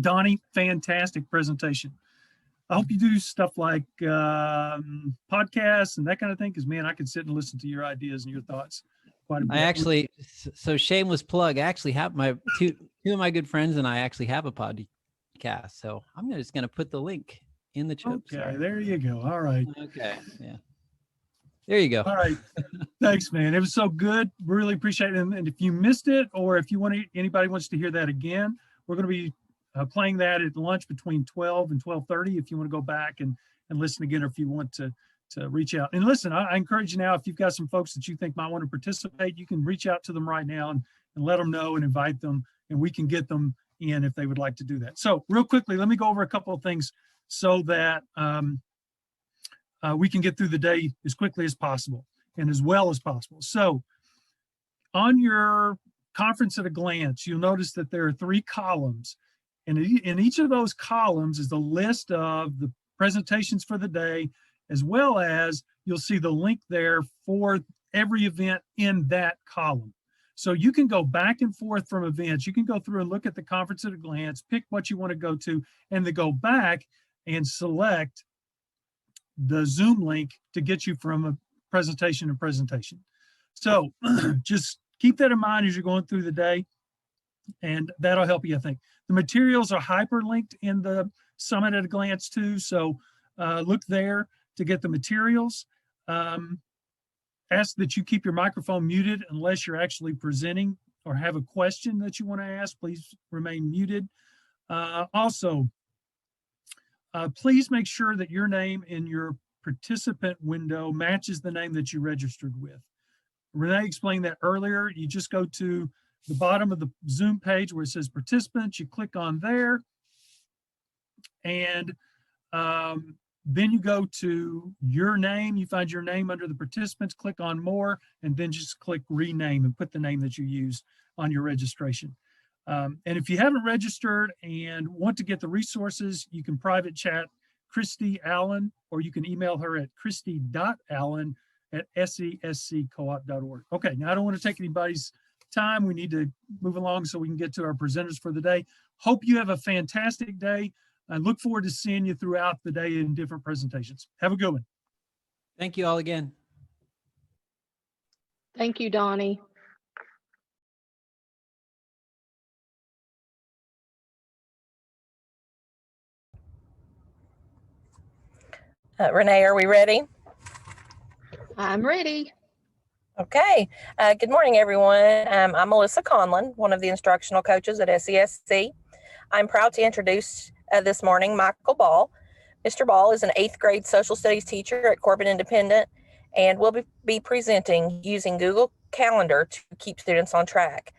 Donnie, fantastic presentation. I hope you do stuff like podcasts and that kind of thing, because man, I could sit and listen to your ideas and your thoughts quite a bit. I actually, so shameless plug, I actually have my two of my good friends and I actually have a podcast. So I'm just going to put the link in the chat. Okay, there you go. All right. Okay. Yeah. There you go. All right. Thanks, man. It was so good. Really appreciate it. And if you missed it, or if you want to, anybody wants to hear that again, we're going to be playing that at lunch between 12 and 12:30. If you want to go back and listen again, or if you want to reach out and listen, I encourage you now, if you've got some folks that you think might want to participate, you can reach out to them right now and let them know and invite them, and we can get them in if they would like to do that. So real quickly, let me go over a couple of things so that we can get through the day as quickly as possible and as well as possible. So on your conference at a glance, you'll notice that there are 3 columns. And in each of those columns is the list of the presentations for the day, as well as you'll see the link there for every event in that column. So you can go back and forth from events. You can go through and look at the conference at a glance, pick what you want to go to, and then go back and select the Zoom link to get you from a presentation to presentation. So just keep that in mind as you're going through the day, and that'll help you, I think. The materials are hyperlinked in the Summit at a Glance too, so look there to get the materials. Ask that you keep your microphone muted unless you're actually presenting or have a question that you want to ask. Please remain muted. Also, please make sure that your name in your participant window matches the name that you registered with. Renee explained that earlier. You just go to the bottom of the Zoom page where it says participants, you click on there, and then you go to your name, you find your name under the participants, click on more, and then just click rename and put the name that you use on your registration. And if you haven't registered and want to get the resources, you can private chat Christy Allen, or you can email her at christy.allen@sesccoop.org. Okay, now I don't want to take anybody's time. We need to move along so we can get to our presenters for the day. Hope you have a fantastic day. I look forward to seeing you throughout the day in different presentations. Have a good one. Thank you all again. Thank you, Donnie. Renee, are we ready? I'm ready. Okay. Good morning, everyone. I'm Melissa Conlon, one of the instructional coaches at SESC. I'm proud to introduce this morning Michael Ball. Mr. Ball is an 8th grade social studies teacher at Corbin Independent and will be presenting using Google Calendar to keep students on track.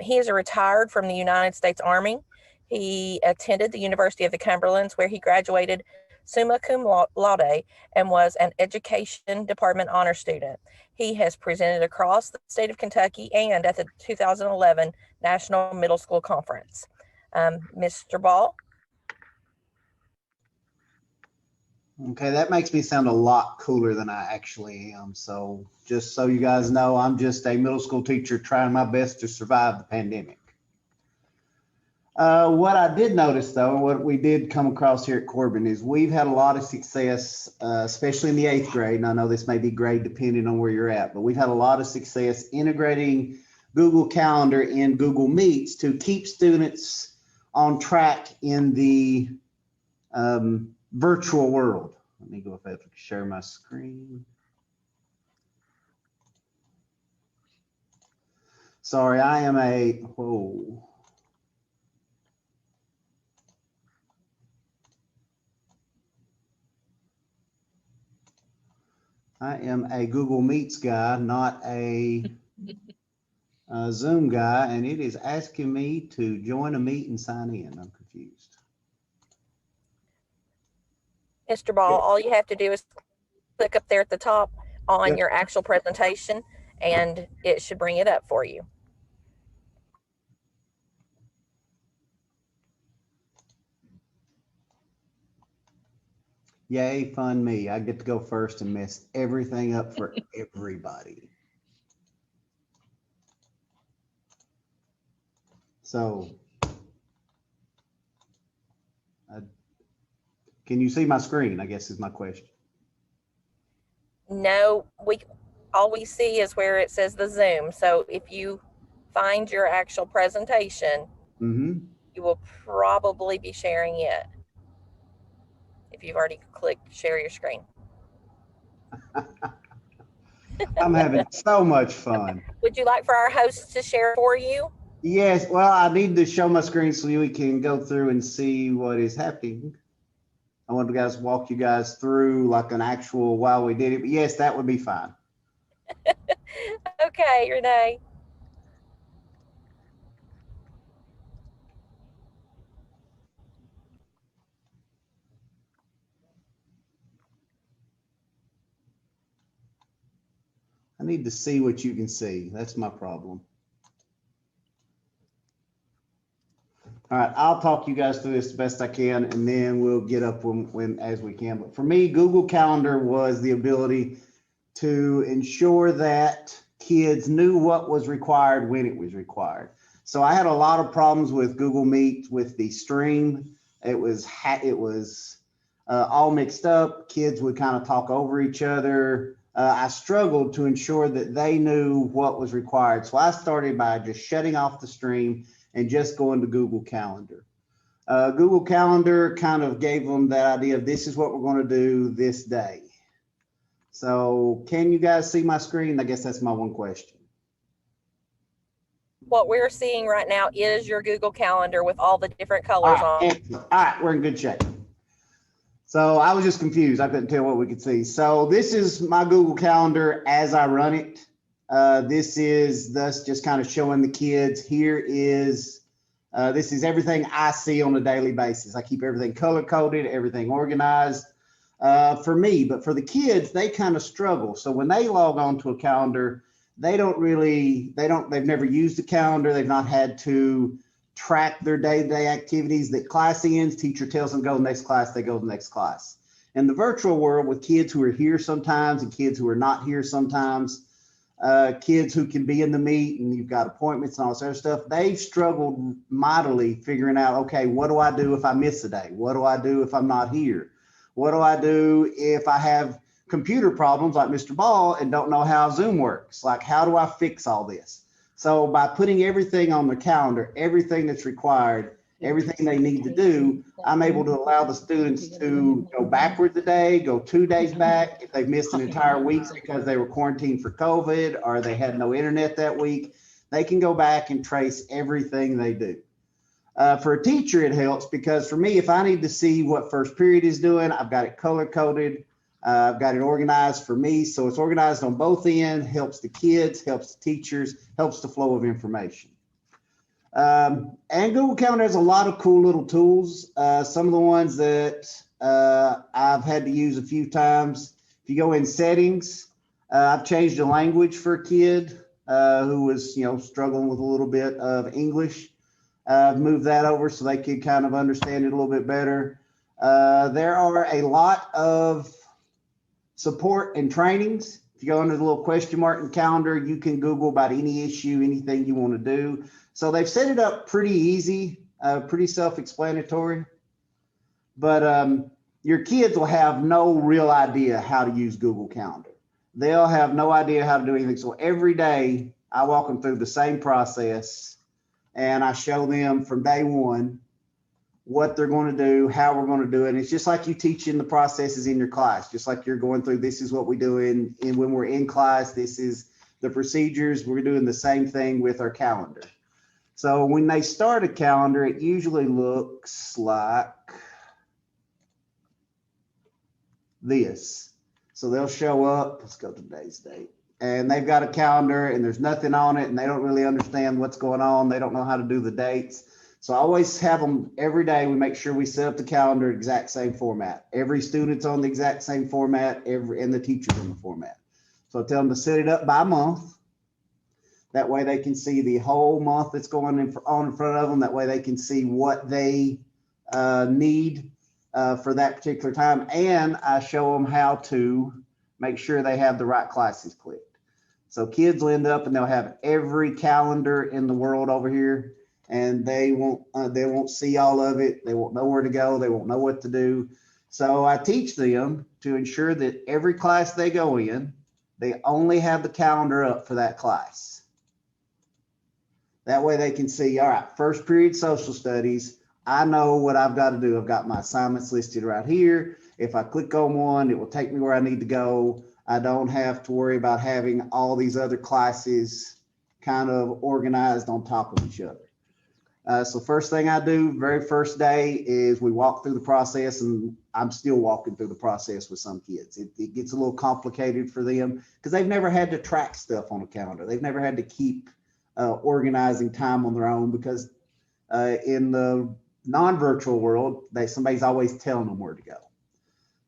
He is a retired from the United States Army. He attended the University of the Cumberlands, where he graduated summa cum laude and was an education department honor student. He has presented across the state of Kentucky and at the 2011 National Middle School Conference. Mr. Ball. Okay, that makes me sound a lot cooler than I actually am. So just so you guys know, I'm just a middle school teacher trying my best to survive the pandemic. What I did notice, though, and what we did come across here at Corbin, is we've had a lot of success, especially in the 8th grade. And I know this may be grade depending on where you're at, but we've had a lot of success integrating Google Calendar in Google Meets to keep students on track in the virtual world. Let me go ahead and share my screen. Sorry, I am a, whoa. I am a Google Meets guy, not a Zoom guy, and it is asking me to join a meet and sign in. I'm confused. Mr. Ball, all you have to do is click up there at the top on your actual presentation, and it should bring it up for you. Yay, fun me. I get to go first and mess everything up for everybody. So Can you see my screen, I guess is my question. No, all we see is where it says the Zoom. So if you find your actual presentation, Mm-hmm. you will probably be sharing it if you've already clicked share your screen. I'm having so much fun. Would you like for our host to share for you? Yes, well, I need to show my screen so we can go through and see what is happening. I want to guys walk you guys through like an actual while we did it, but yes, that would be fine. Okay, Renee. I need to see what you can see. That's my problem. All right, I'll talk you guys through this the best I can, and then we'll get up when as we can. But for me, Google Calendar was the ability to ensure that kids knew what was required when it was required. So I had a lot of problems with Google Meet with the stream. It was all mixed up. Kids would kind of talk over each other. I struggled to ensure that they knew what was required. So I started by just shutting off the stream and just going to Google Calendar. Google Calendar kind of gave them that idea of this is what we're going to do this day. So can you guys see my screen? I guess that's my one question. What we're seeing right now is your Google Calendar with all the different colors on. Excellent. All right, we're in good shape. So I was just confused. I couldn't tell what we could see. So this is my Google Calendar as I run it. This is thus just kind of showing the kids. Here is, this is everything I see on a daily basis. I keep everything color coded, everything organized for me, but for the kids, they kind of struggle. So when they log on to a calendar, they've never used a calendar. They've not had to track their day-to-day activities. That class ends, teacher tells them go to the next class, they go to the next class. In the virtual world with kids who are here sometimes and kids who are not here sometimes, kids who can be in the meet and you've got appointments and all this other stuff, they've struggled mightily figuring out, okay, what do I do if I miss a day? What do I do if I'm not here? What do I do if I have computer problems like Mr. Ball and don't know how Zoom works? Like, how do I fix all this? So by putting everything on the calendar, everything that's required, everything they need to do, I'm able to allow the students to go backwards a day, go 2 days back. If they've missed an entire week because they were quarantined for COVID or they had no internet that week, they can go back and trace everything they do. For a teacher, it helps because for me, if I need to see what first period is doing, I've got it color coded. I've got it organized for me. So it's organized on both ends, helps the kids, helps the teachers, helps the flow of information. And Google Calendar has a lot of cool little tools. Some of the ones that I've had to use a few times. If you go in settings, I've changed the language for a kid who was, struggling with a little bit of English. Move that over so they could kind of understand it a little bit better. There are a lot of support and trainings. If you go under the little question mark in calendar, you can Google about any issue, anything you want to do. So they've set it up pretty easy, pretty self-explanatory. But your kids will have no real idea how to use Google Calendar. They'll have no idea how to do anything. So every day I walk them through the same process. And I show them from day one what they're going to do, how we're going to do it. And it's just like you teaching the processes in your class, just like you're going through, this is what we do in when we're in class, this is the procedures. We're doing the same thing with our calendar. So when they start a calendar, it usually looks like this. So they'll show up, let's go to today's date. And they've got a calendar and there's nothing on it and they don't really understand what's going on. They don't know how to do the dates. So I always have them every day. We make sure we set up the calendar exact same format. Every student's on the exact same format, and the teacher's in the format. So I tell them to set it up by month. That way they can see the whole month that's going on in front of them. That way they can see what they need for that particular time. And I show them how to make sure they have the right classes clicked. So kids will end up and they'll have every calendar in the world over here. and they won't see all of it. They won't know where to go. They won't know what to do. So I teach them to ensure that every class they go in, they only have the calendar up for that class. That way they can see, all right, first period social studies, I know what I've got to do. I've got my assignments listed right here. If I click on one, it will take me where I need to go. I don't have to worry about having all these other classes kind of organized on top of each other. So first thing I do, very first day, is we walk through the process, and I'm still walking through the process with some kids. It gets a little complicated for them because they've never had to track stuff on a calendar. They've never had to keep organizing time on their own, because in the non-virtual world, somebody's always telling them where to go.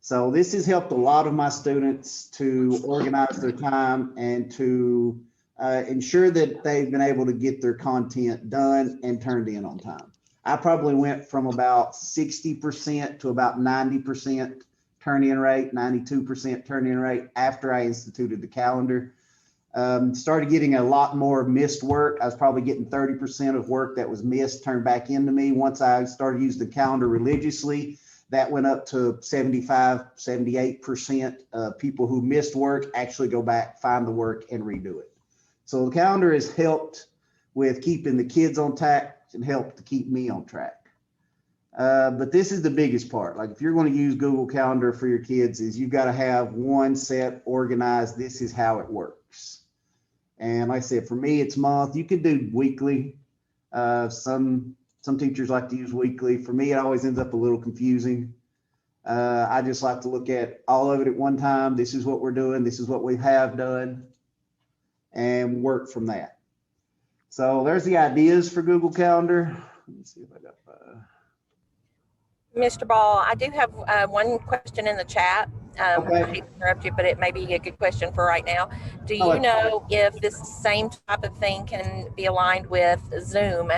So this has helped a lot of my students to organize their time and to ensure that they've been able to get their content done and turned in on time. I probably went from about 60% to about 90% turn-in rate, 92% turn-in rate after I instituted the calendar. Started getting a lot more missed work. I was probably getting 30% of work that was missed turned back into me. Once I started using the calendar religiously, that went up to 75, 78%. People who missed work actually go back, find the work, and redo it. So the calendar has helped with keeping the kids on track and helped to keep me on track. But this is the biggest part. Like, if you're going to use Google Calendar for your kids, is you've got to have one set organized. This is how it works. And like I said, for me, it's month. You can do weekly. Some teachers like to use weekly. For me, it always ends up a little confusing. I just like to look at all of it at one time. This is what we're doing. This is what we have done, and work from that. So there's the ideas for Google Calendar. Let me see if I got Mr. Ball, I do have one question in the chat. Okay. I hate to interrupt you, but it may be a good question for right now. Do Oh, you know if this same type of thing can be aligned with Zoom?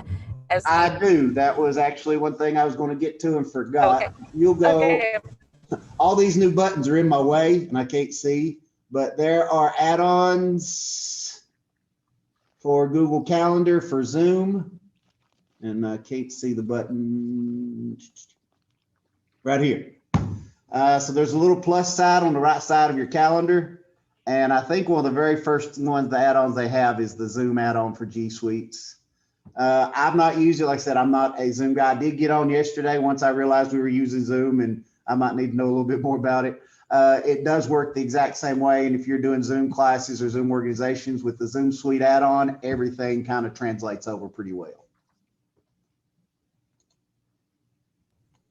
I do. That was actually one thing I was going to get to and forgot. Okay. You'll go, Okay. all these new buttons are in my way and I can't see, but there are add-ons for Google Calendar for Zoom, and I can't see the button right here. So there's a little plus side on the right side of your calendar. And I think one of the very first ones, the add-ons they have, is the Zoom add-on for G Suites. I've not used it. Like I said, I'm not a Zoom guy. I did get on yesterday once I realized we were using Zoom, and I might need to know a little bit more about it. It does work the exact same way. And if you're doing Zoom classes or Zoom organizations with the Zoom Suite add-on, everything kind of translates over pretty well.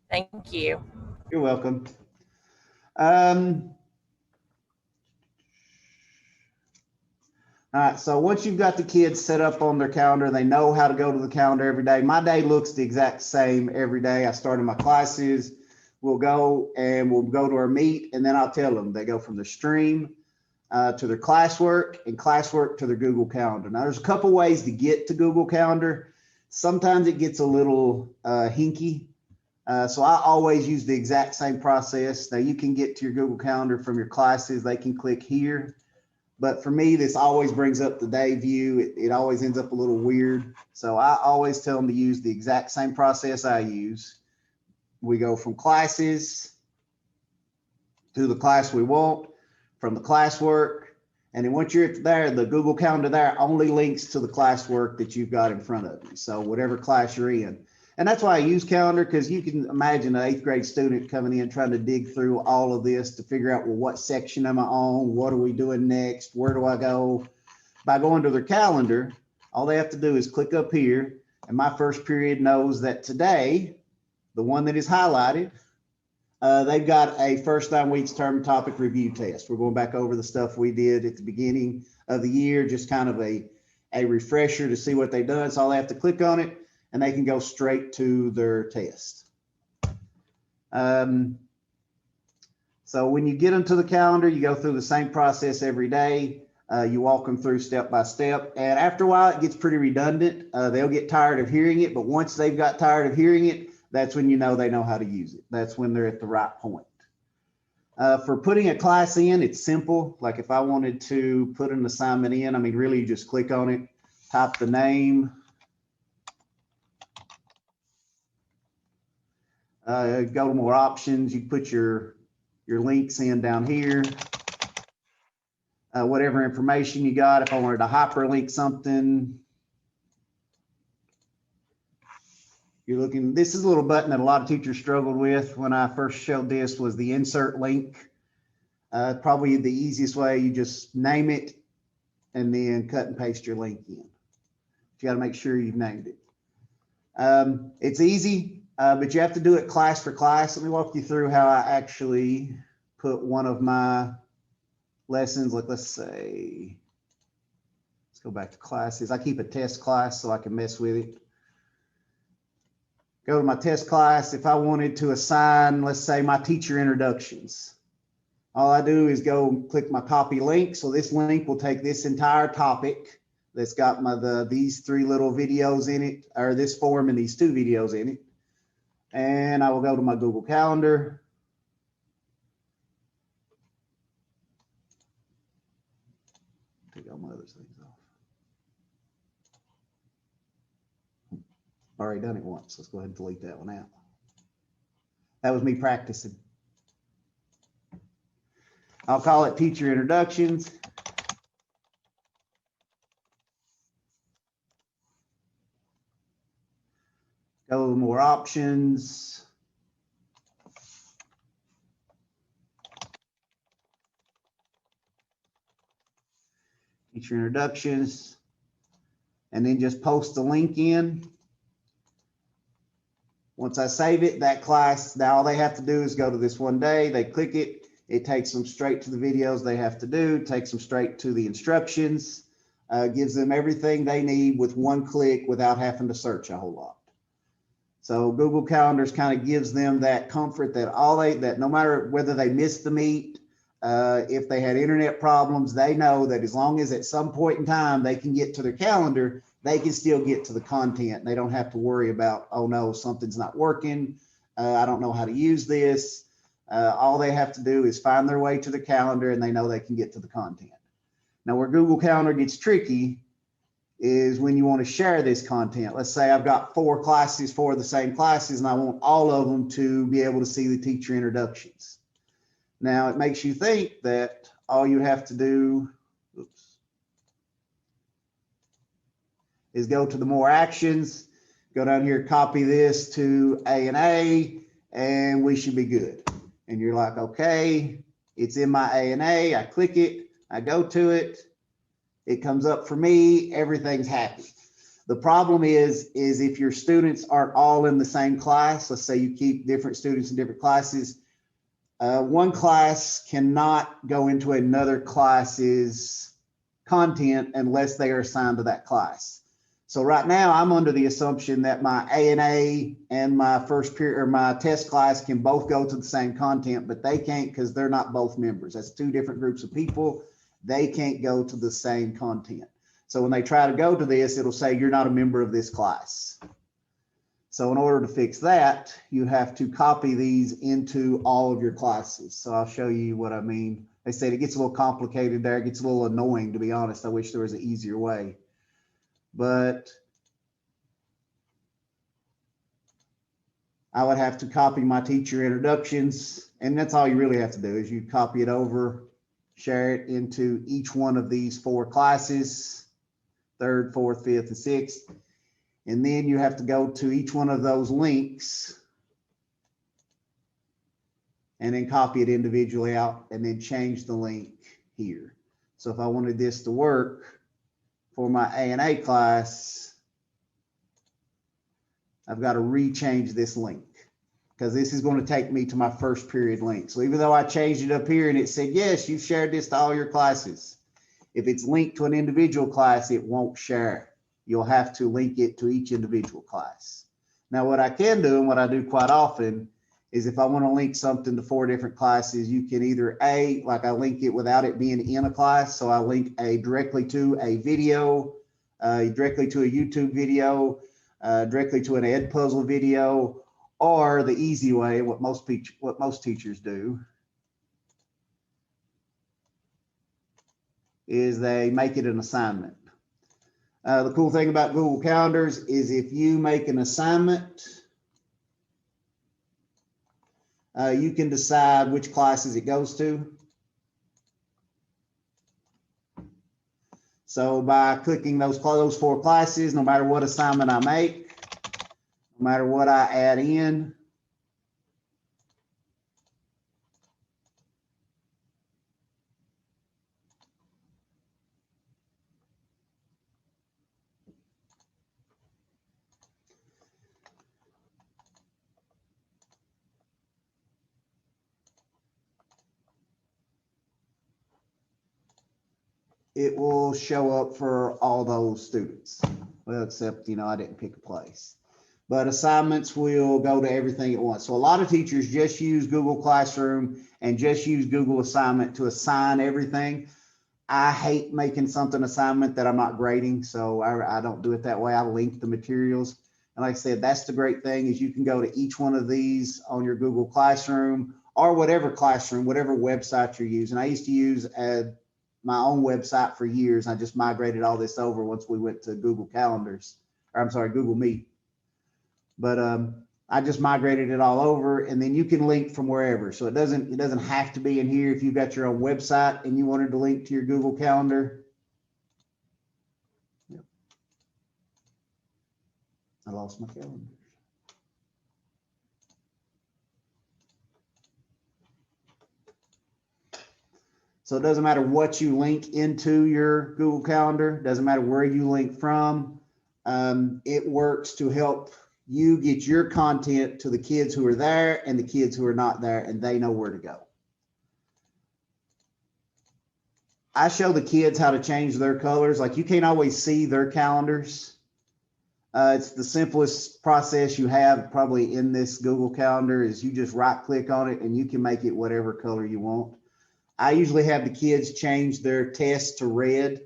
Thank you. You're welcome. All right, so once you've got the kids set up on their calendar, they know how to go to the calendar every day. My day looks the exact same every day. I started my classes. We'll go to our meet, and then I'll tell them. They go from the stream to their classwork, and classwork to their Google Calendar. Now, there's a couple ways to get to Google Calendar. Sometimes it gets a little hinky. So I always use the exact same process. Now, you can get to your Google Calendar from your classes. They can click here. But for me, this always brings up the day view. It always ends up a little weird. So I always tell them to use the exact same process I use. We go from classes to the class we want, from the classwork. And then once you're there, the Google Calendar there only links to the classwork that you've got in front of you. So whatever class you're in. And that's why I use Calendar, because you can imagine an 8th grade student coming in trying to dig through all of this to figure out, well, what section am I on? What are we doing next? Where do I go? By going to their calendar, all they have to do is click up here, and my first period knows that today, the one that is highlighted, they've got a first 9 weeks term topic review test. We're going back over the stuff we did at the beginning of the year, just kind of a refresher to see what they've done. So all they have to click on it, and they can go straight to their test. So when you get them to the calendar, you go through the same process every day. You walk them through step by step. And after a while, it gets pretty redundant. They'll get tired of hearing it, but once they've got tired of hearing it, that's when you know they know how to use it. That's when they're at the right point. For putting a class in, it's simple. Like if I wanted to put an assignment in, I mean, really you just click on it, type the name, Go to more options. You put your links in down here. Whatever information you got. If I wanted to hyperlink something, you're looking, this is a little button that a lot of teachers struggled with when I first showed this, was the insert link. Probably the easiest way, you just name it and then cut and paste your link in. You got to make sure you've named it. It's easy, but you have to do it class for class. Let me walk you through how I actually put one of my lessons. Like, let's say, let's go back to classes. I keep a test class so I can mess with it. Go to my test class. If I wanted to assign, let's say, my teacher introductions, all I do is go and click my copy link. So this link will take this entire topic that's got these 3 little videos in it, or this form and these 2 videos in it. And I will go to my Google Calendar. Take all my other things off. Already done it once. Let's go ahead and delete that one out. That was me practicing. I'll call it teacher introductions. Go to more options. Teacher introductions. And then just post the link in. Once I save it, that class, now all they have to do is go to this one day, they click it, it takes them straight to the videos they have to do, takes them straight to the instructions, gives them everything they need with one click without having to search a whole lot. So Google Calendars kind of gives them that comfort that that no matter whether they miss the meet, if they had internet problems, they know that as long as at some point in time they can get to their calendar, they can still get to the content. They don't have to worry about, oh no, something's not working. I don't know how to use this. All they have to do is find their way to the calendar and they know they can get to the content. Now where Google Calendar gets tricky is when you want to share this content. Let's say I've got 4 classes, 4 of the same classes, and I want all of them to be able to see the teacher introductions. Now it makes you think that all you have to do, is go to the more actions, go down here, copy this to A&A, and we should be good. And you're like, okay, it's in my A&A, I click it, I go to it, it comes up for me, everything's happy. The problem is if your students aren't all in the same class, let's say you keep different students in different classes, one class cannot go into another class's content unless they are assigned to that class. So right now I'm under the assumption that my A&A and my first period or my test class can both go to the same content, but they can't because they're not both members. That's 2 different groups of people. They can't go to the same content. So when they try to go to this, it'll say you're not a member of this class. So in order to fix that, you have to copy these into all of your classes. So I'll show you what I mean. They said it gets a little complicated there. It gets a little annoying, to be honest. I wish there was an easier way. But I would have to copy my teacher introductions, and that's all you really have to do is you copy it over, share it into each one of these 4 classes, 3rd, 4th, 5th, and 6th. And then you have to go to each one of those links and then copy it individually out and then change the link here. So if I wanted this to work for my A&A class, I've got to rechange this link because this is going to take me to my first period link. So even though I changed it up here and it said, yes, you've shared this to all your classes, if it's linked to an individual class, it won't share. You'll have to link it to each individual class. Now, what I can do and what I do quite often is if I want to link something to 4 different classes, you can either like I link it without it being in a class. So I link directly to a video, directly to a YouTube video, directly to an Edpuzzle video, or the easy way, what most teachers do, is they make it an assignment. The cool thing about Google Calendars is if you make an assignment, You can decide which classes it goes to. So by clicking those 4 classes, no matter what assignment I make, no matter what I add in, it will show up for all those students. Well, except, I didn't pick a place. But assignments will go to everything at once. So a lot of teachers just use Google Classroom and just use Google Assignment to assign everything. I hate making something assignment that I'm not grading, so I don't do it that way. I link the materials. And like I said, that's the great thing is you can go to each one of these on your Google Classroom or whatever classroom, whatever website you're using. I used to use my own website for years. I just migrated all this over once we went to Google Calendars, or I'm sorry, Google Meet. But I just migrated it all over, and then you can link from wherever. So it doesn't have to be in here. If you've got your own website and you wanted to link to your Google Calendar. Yep. I lost my calendar. So it doesn't matter what you link into your Google Calendar, doesn't matter where you link from. It works to help you get your content to the kids who are there and the kids who are not there, and they know where to go. I show the kids how to change their colors. Like, you can't always see their calendars. It's the simplest process you have probably in this Google Calendar is you just right click on it and you can make it whatever color you want. I usually have the kids change their test to red,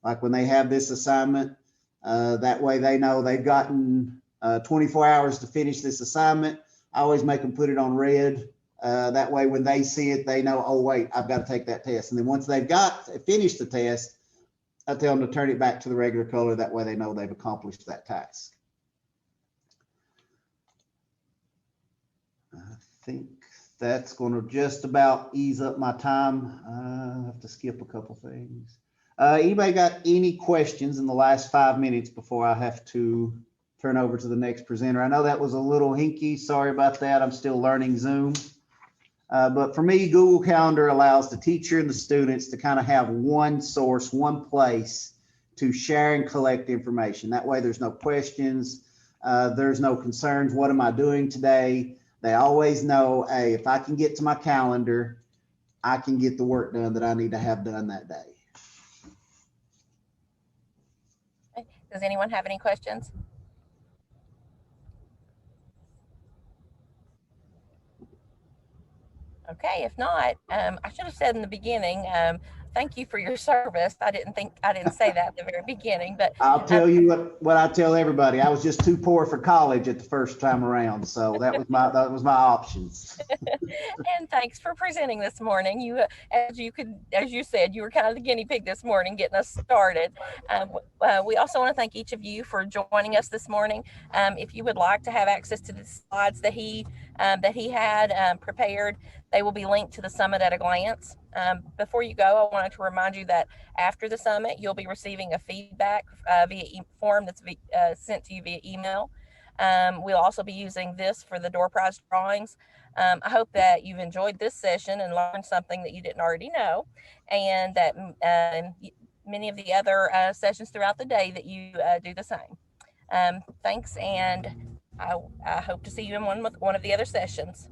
like when they have this assignment. That way they know they've gotten 24 hours to finish this assignment. I always make them put it on red. That way when they see it, they know, oh, wait, I've got to take that test. And then once they've finished the test, I tell them to turn it back to the regular color. That way they know they've accomplished that task. I think that's going to just about ease up my time. I have to skip a couple things. Anybody got any questions in the last 5 minutes before I have to turn over to the next presenter? I know that was a little hinky. Sorry about that. I'm still learning Zoom. But for me, Google Calendar allows the teacher and the students to kind of have one source, one place to share and collect information. That way there's no questions. There's no concerns. What am I doing today? They always know, hey, if I can get to my calendar, I can get the work done that I need to have done that day. Does anyone have any questions? Okay, if not, I should have said in the beginning, thank you for your service. I didn't say that at the very beginning, but I'll tell you what I tell everybody. I was just too poor for college at the first time around, so that was my options. And thanks for presenting this morning. You, as you said, you were kind of the guinea pig this morning, getting us started. We also want to thank each of you for joining us this morning. If you would like to have access to the slides that he had prepared, they will be linked to the summit at a glance. Before you go, I wanted to remind you that after the summit, you'll be receiving a feedback via form that's sent to you via email. We'll also be using this for the door prize drawings. I hope that you've enjoyed this session and learned something that you didn't already know, and that many of the other sessions throughout the day that you do the same. Thanks, and I hope to see you in one of the other sessions.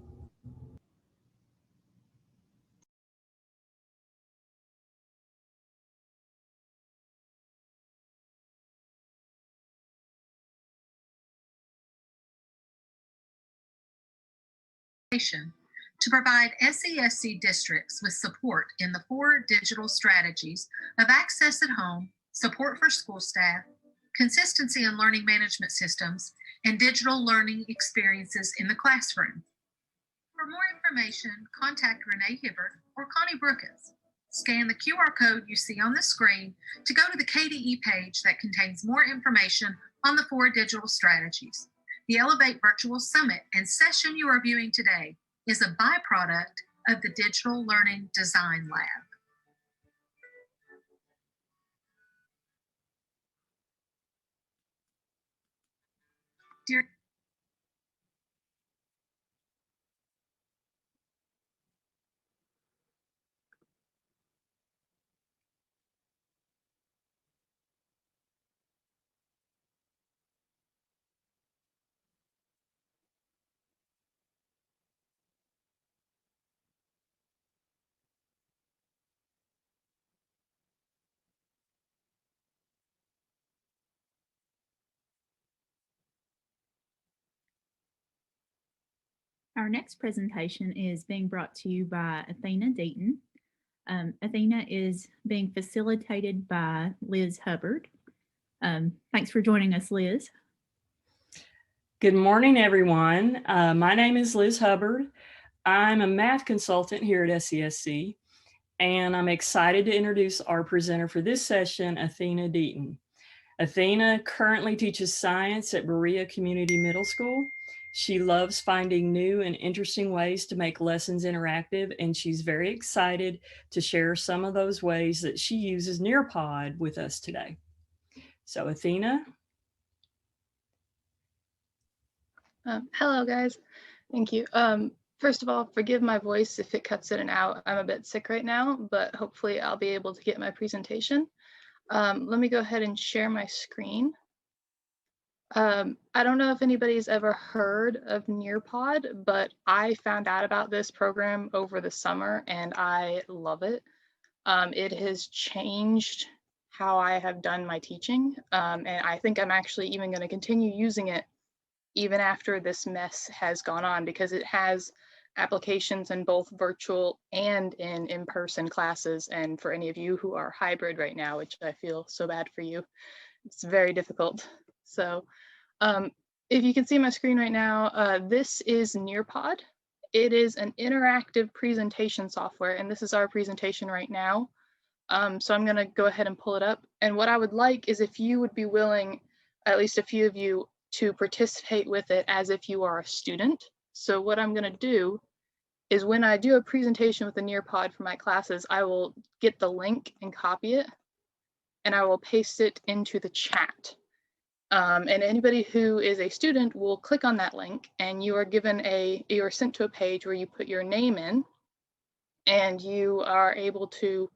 To provide SESC districts with support in the 4 digital strategies of access at home, support for school staff, consistency in learning management systems, and digital learning experiences in the classroom. For more information, contact Renee Hibbert or Connie Brookins. Scan the QR code you see on the screen to go to the KDE page that contains more information on the 4 digital strategies. The Elevate Virtual Summit and session you are viewing today is a byproduct of the Digital Learning Design Lab. Dear Our next presentation is being brought to you by Athena Deaton. Athena is being facilitated by Liz Hubbard. Thanks for joining us, Liz. Good morning, everyone. My name is Liz Hubbard. I'm a math consultant here at SESC, and I'm excited to introduce our presenter for this session, Athena Deaton. Athena currently teaches science at Berea Community Middle School. She loves finding new and interesting ways to make lessons interactive, and she's very excited to share some of those ways that she uses Nearpod with us today. So Athena. Hello, guys. Thank you. First of all, forgive my voice if it cuts in and out. I'm a bit sick right now, but hopefully I'll be able to get my presentation. Let me go ahead and share my screen. I don't know if anybody's ever heard of Nearpod, but I found out about this program over the summer and I love it. It has changed how I have done my teaching, and I think I'm actually even going to continue using it even after this mess has gone on, because it has applications in both virtual and in-person classes. And for any of you who are hybrid right now, which I feel so bad for you, it's very difficult. So if you can see my screen right now, this is Nearpod. It is an interactive presentation software, and this is our presentation right now. So I'm gonna go ahead and pull it up. And what I would like is if you would be willing, at least a few of you, to participate with it as if you are a student. So what I'm gonna do is when I do a presentation with the Nearpod for my classes, I will get the link and copy it, and I will paste it into the chat. And anybody who is a student will click on that link, and you are sent to a page where you put your name in, and you are able to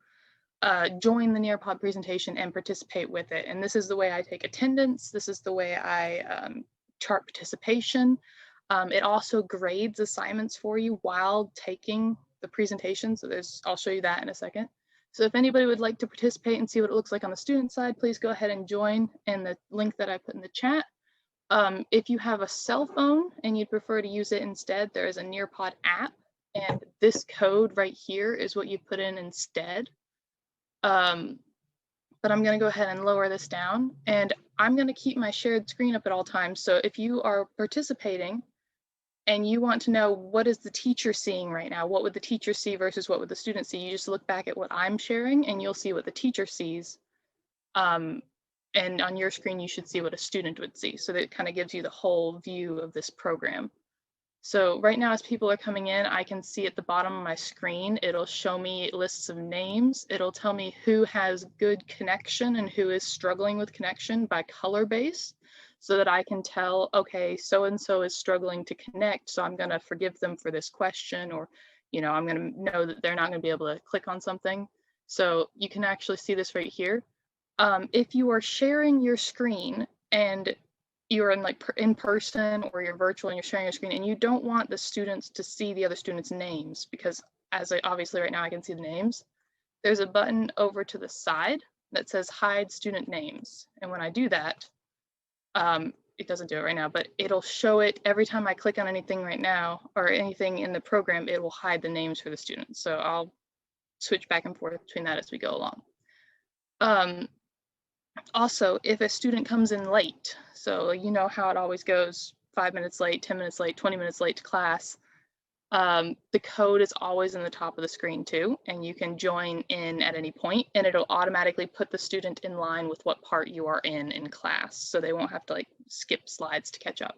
join the Nearpod presentation and participate with it. And this is the way I take attendance. This is the way I chart participation. It also grades assignments for you while taking the presentation. So I'll show you that in a second. So if anybody would like to participate and see what it looks like on the student side, please go ahead and join in the link that I put in the chat. If you have a cell phone and you'd prefer to use it instead, there is a Nearpod app, and this code right here is what you put in instead. But I'm going to go ahead and lower this down, and I'm going to keep my shared screen up at all times. So if you are participating and you want to know what is the teacher seeing right now, what would the teacher see versus what would the student see, you just look back at what I'm sharing and you'll see what the teacher sees. And on your screen, you should see what a student would see. So that kind of gives you the whole view of this program. So right now, as people are coming in, I can see at the bottom of my screen, it'll show me lists of names. It'll tell me who has good connection and who is struggling with connection by color base, so that I can tell, okay, so-and-so is struggling to connect, so I'm gonna forgive them for this question, or, you know, I'm gonna know that they're not gonna be able to click on something. So you can actually see this right here. If you are sharing your screen and you're in person or you're virtual and you're sharing your screen and you don't want the students to see the other students' names, because obviously right now I can see the names, there's a button over to the side that says hide student names. And when I do that, it doesn't do it right now, but it'll show it every time I click on anything right now or anything in the program, it will hide the names for the students. So I'll switch back and forth between that as we go along. Also, if a student comes in late, so you know how it always goes, 5 minutes late, 10 minutes late, 20 minutes late to class, the code is always in the top of the screen too, and you can join in at any point, and it'll automatically put the student in line with what part you are in class, so they won't have to like skip slides to catch up.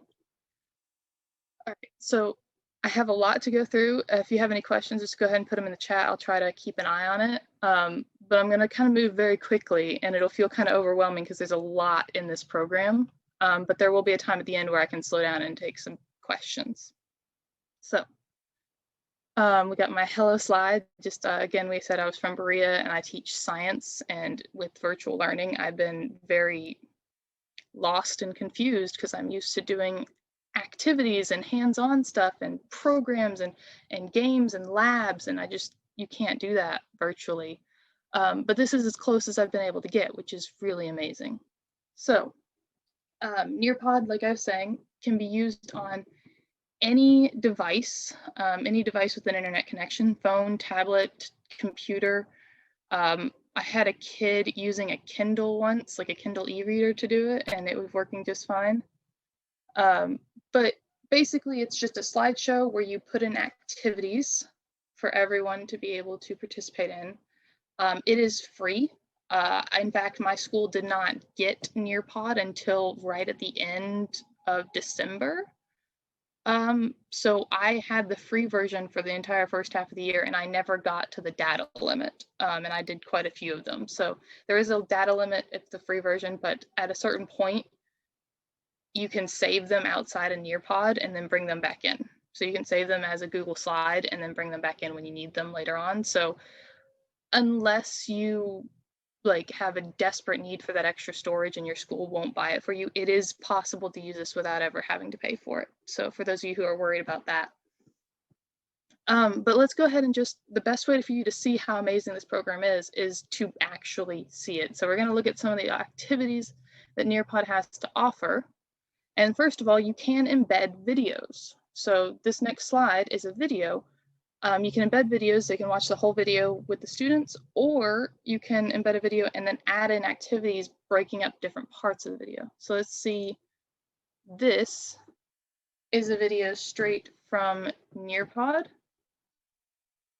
All right, so I have a lot to go through. If you have any questions, just go ahead and put them in the chat. I'll try to keep an eye on it. But I'm going to kind of move very quickly, and it'll feel kind of overwhelming because there's a lot in this program. But there will be a time at the end where I can slow down and take some questions. So we got my hello slide. Just again, we said I was from Berea and I teach science, and with virtual learning, I've been very lost and confused because I'm used to doing activities and hands-on stuff and programs and games and labs, and you can't do that virtually. But this is as close as I've been able to get, which is really amazing. So Nearpod, like I was saying, can be used on any device with an internet connection, phone, tablet, computer. I had a kid using a Kindle once, like a Kindle e-reader to do it, and it was working just fine. But basically it's just a slideshow where you put in activities for everyone to be able to participate in. It is free. In fact, my school did not get Nearpod until right at the end of December. So I had the free version for the entire first half of the year, and I never got to the data limit. And I did quite a few of them. So there is a data limit at the free version, but at a certain point, you can save them outside of Nearpod and then bring them back in. So you can save them as a Google slide and then bring them back in when you need them later on. So unless you have a desperate need for that extra storage and your school won't buy it for you, it is possible to use this without ever having to pay for it. So for those of you who are worried about that. But let's go ahead and the best way for you to see how amazing this program is to actually see it. So we're going to look at some of the activities that Nearpod has to offer. And first of all, you can embed videos. So this next slide is a video. You can embed videos, they can watch the whole video with the students, or you can embed a video and then add in activities breaking up different parts of the video. So let's see, this is a video straight from Nearpod.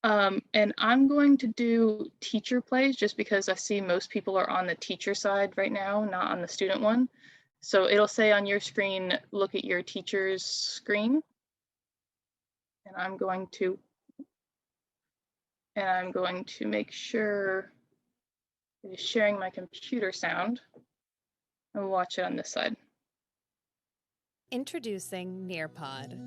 And I'm going to do teacher plays just because I see most people are on the teacher side right now, not on the student one. So it'll say on your screen, look at your teacher's screen. And I'm going to make sure it is sharing my computer sound and watch it on this side. Introducing Nearpod.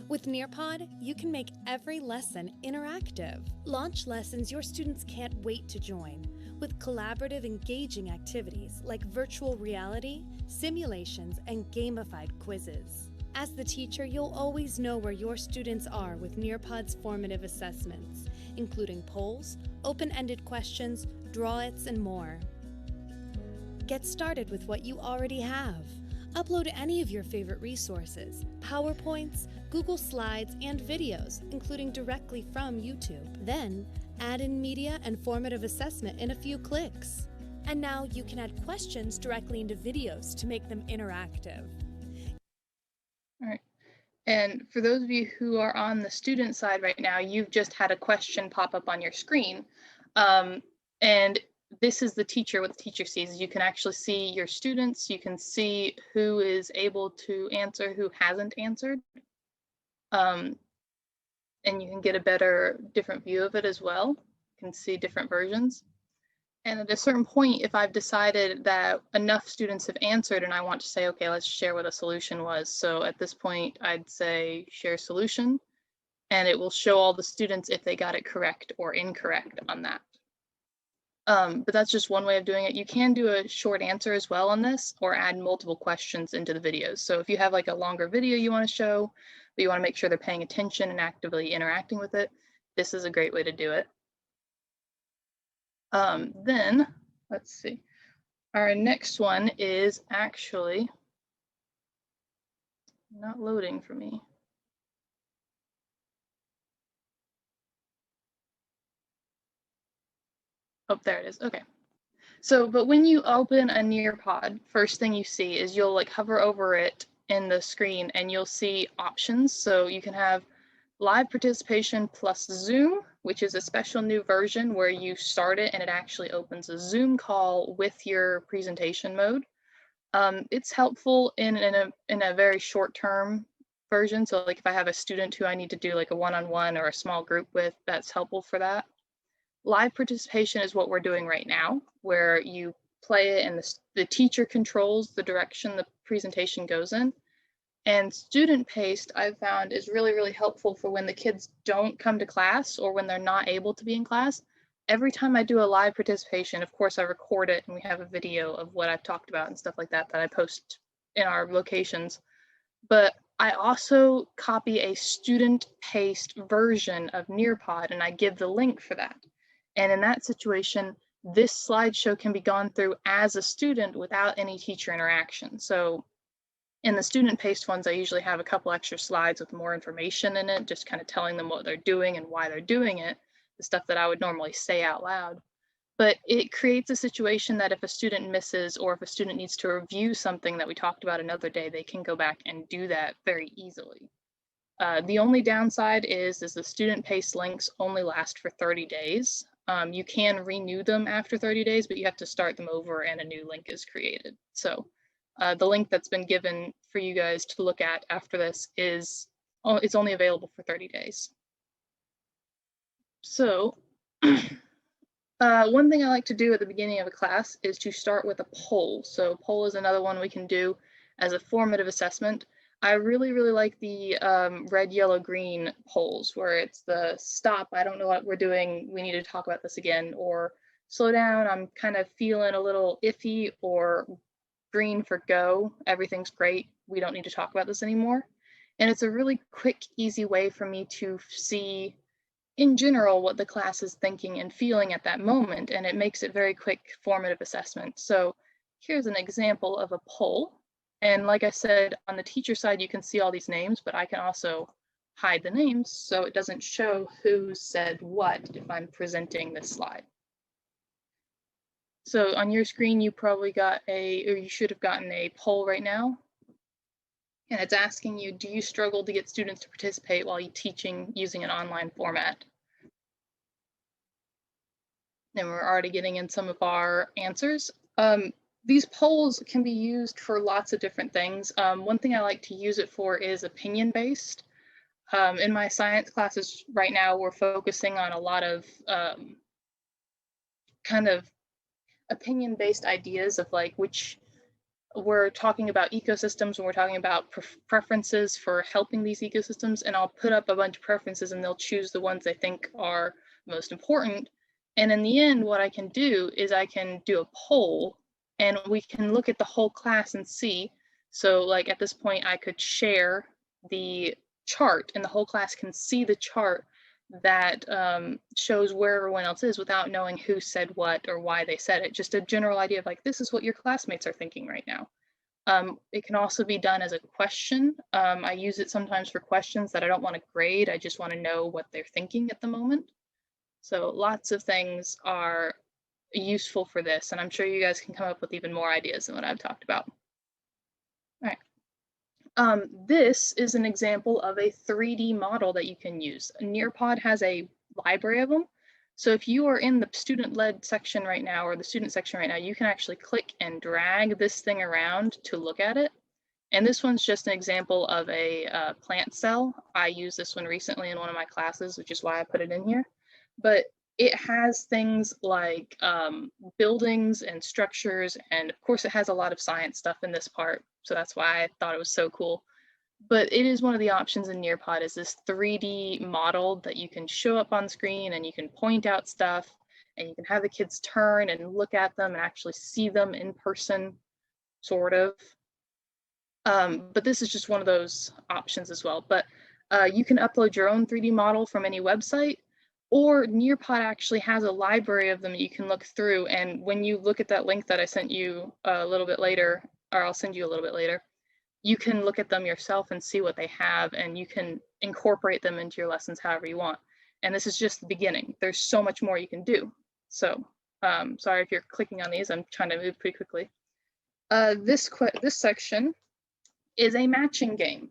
With Nearpod, you can make every lesson interactive. Launch lessons your students can't wait to join with collaborative, engaging activities like virtual reality, simulations, and gamified quizzes. As the teacher, you'll always know where your students are with Nearpod's formative assessments, including polls, open-ended questions, draw-its, and more. Get started with what you already have. Upload any of your favorite resources, PowerPoints, Google Slides, and videos, including directly from YouTube. Then, add in media and formative assessment in a few clicks. And now you can add questions directly into videos to make them interactive. All right. And for those of you who are on the student side right now, you've just had a question pop up on your screen. And this is the teacher, what the teacher sees. You can actually see your students. You can see who is able to answer, who hasn't answered. And you can get a different view of it as well. You can see different versions. And at a certain point, if I've decided that enough students have answered and I want to say, okay, let's share what a solution was. So at this point, I'd say share solution, and it will show all the students if they got it correct or incorrect on that. But that's just one way of doing it. You can do a short answer as well on this, or add multiple questions into the videos. So if you have like a longer video you want to show, but you want to make sure they're paying attention and actively interacting with it, this is a great way to do it. Then, let's see, our next one is actually not loading for me. Oh, there it is. Okay. So, but when you open a Nearpod, first thing you see is you'll like hover over it in the screen and you'll see options. So you can have live participation plus Zoom, which is a special new version where you start it and it actually opens a Zoom call with your presentation mode. It's helpful in a very short term version. So like if I have a student who I need to do like a one-on-one or a small group with, that's helpful for that. Live participation is what we're doing right now, where you play it and the teacher controls the direction the presentation goes in. And student-paced, I've found, is really, really helpful for when the kids don't come to class or when they're not able to be in class. Every time I do a live participation, of course, I record it and we have a video of what I've talked about and stuff like that that I post in our locations. But I also copy a student-paced version of Nearpod and I give the link for that. And in that situation, this slideshow can be gone through as a student without any teacher interaction. So in the student-paced ones, I usually have a couple extra slides with more information in it, just kind of telling them what they're doing and why they're doing it, the stuff that I would normally say out loud. But it creates a situation that if a student misses or if a student needs to review something that we talked about another day, they can go back and do that very easily. The only downside is the student-paced links only last for 30 days. You can renew them after 30 days, but you have to start them over and a new link is created. So the link that's been given for you guys to look at after this is, it's only available for 30 days. So one thing I like to do at the beginning of a class is to start with a poll. So poll is another one we can do as a formative assessment. I really, really like the red, yellow, green polls where it's the stop, I don't know what we're doing, we need to talk about this again, or slow down, I'm kind of feeling a little iffy, or green for go, everything's great, we don't need to talk about this anymore. And it's a really quick, easy way for me to see in general what the class is thinking and feeling at that moment, and it makes it very quick formative assessment. So here's an example of a poll. And like I said, on the teacher side, you can see all these names, but I can also hide the names so it doesn't show who said what if I'm presenting this slide. So on your screen, you probably got or you should have gotten a poll right now. And it's asking you, do you struggle to get students to participate while you're teaching using an online format? And we're already getting in some of our answers. These polls can be used for lots of different things. One thing I like to use it for is opinion-based. In my science classes right now, we're focusing on a lot of kind of opinion-based ideas of like which we're talking about ecosystems and we're talking about preferences for helping these ecosystems, and I'll put up a bunch of preferences and they'll choose the ones they think are most important. And in the end, what I can do is I can do a poll and we can look at the whole class and see. So like at this point, I could share the chart and the whole class can see the chart that shows where everyone else is without knowing who said what or why they said it. Just a general idea of like, this is what your classmates are thinking right now. It can also be done as a question. I use it sometimes for questions that I don't want to grade. I just want to know what they're thinking at the moment. So lots of things are useful for this, and I'm sure you guys can come up with even more ideas than what I've talked about. All right. This is an example of a 3D model that you can use. Nearpod has a library of them. So if you are in the student-led section right now or the student section right now, you can actually click and drag this thing around to look at it. And this one's just an example of a plant cell. I used this one recently in one of my classes, which is why I put it in here. But it has things like buildings and structures, and of course it has a lot of science stuff in this part, so that's why I thought it was so cool. But it is one of the options in Nearpod is this 3D model that you can show up on screen and you can point out stuff and you can have the kids turn and look at them and actually see them in person, sort of. But this is just one of those options as well. But you can upload your own 3D model from any website, or Nearpod actually has a library of them that you can look through. And when you look at that link that I sent you a little bit later, or I'll send you a little bit later, you can look at them yourself and see what they have, and you can incorporate them into your lessons however you want. And this is just the beginning. There's so much more you can do. So sorry if you're clicking on these, I'm trying to move pretty quickly. This section is a matching game.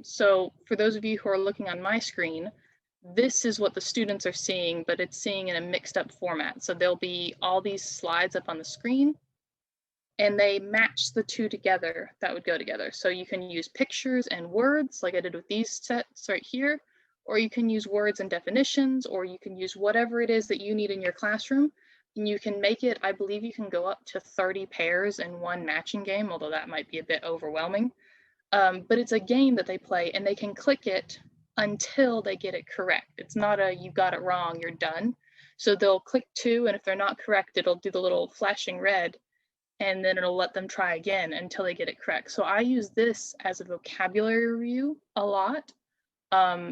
So for those of you who are looking on my screen, this is what the students are seeing, but it's seeing in a mixed up format. So there'll be all these slides up on the screen. and they match the two together that would go together. So you can use pictures and words like I did with these sets right here, or you can use words and definitions, or you can use whatever it is that you need in your classroom. And you can make it, I believe you can go up to 30 pairs in one matching game, although that might be a bit overwhelming. But it's a game that they play, and they can click it until they get it correct. It's not a you got it wrong, you're done. So they'll click 2, and if they're not correct, it'll do the little flashing red, and then it'll let them try again until they get it correct. So I use this as a vocabulary review a lot.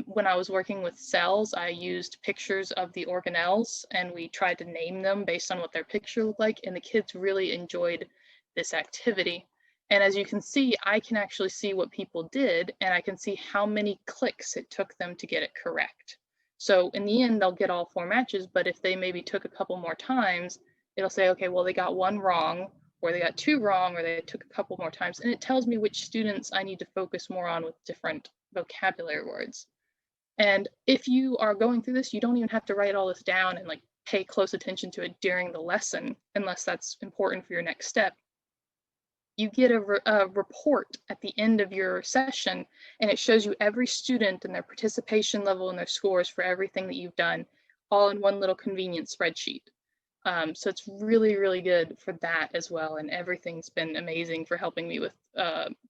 When I was working with cells, I used pictures of the organelles, and we tried to name them based on what their picture looked like, and the kids really enjoyed this activity. And as you can see, I can actually see what people did, and I can see how many clicks it took them to get it correct. So in the end, they'll get all 4 matches, but if they maybe took a couple more times, it'll say, okay, well, they got 1 wrong, or they got 2 wrong, or they took a couple more times. And it tells me which students I need to focus more on with different vocabulary words. And if you are going through this, you don't even have to write all this down and like pay close attention to it during the lesson, unless that's important for your next step. You get a report at the end of your session, and it shows you every student and their participation level and their scores for everything that you've done, all in one little convenient spreadsheet. So it's really, really good for that as well. And everything's been amazing for helping me with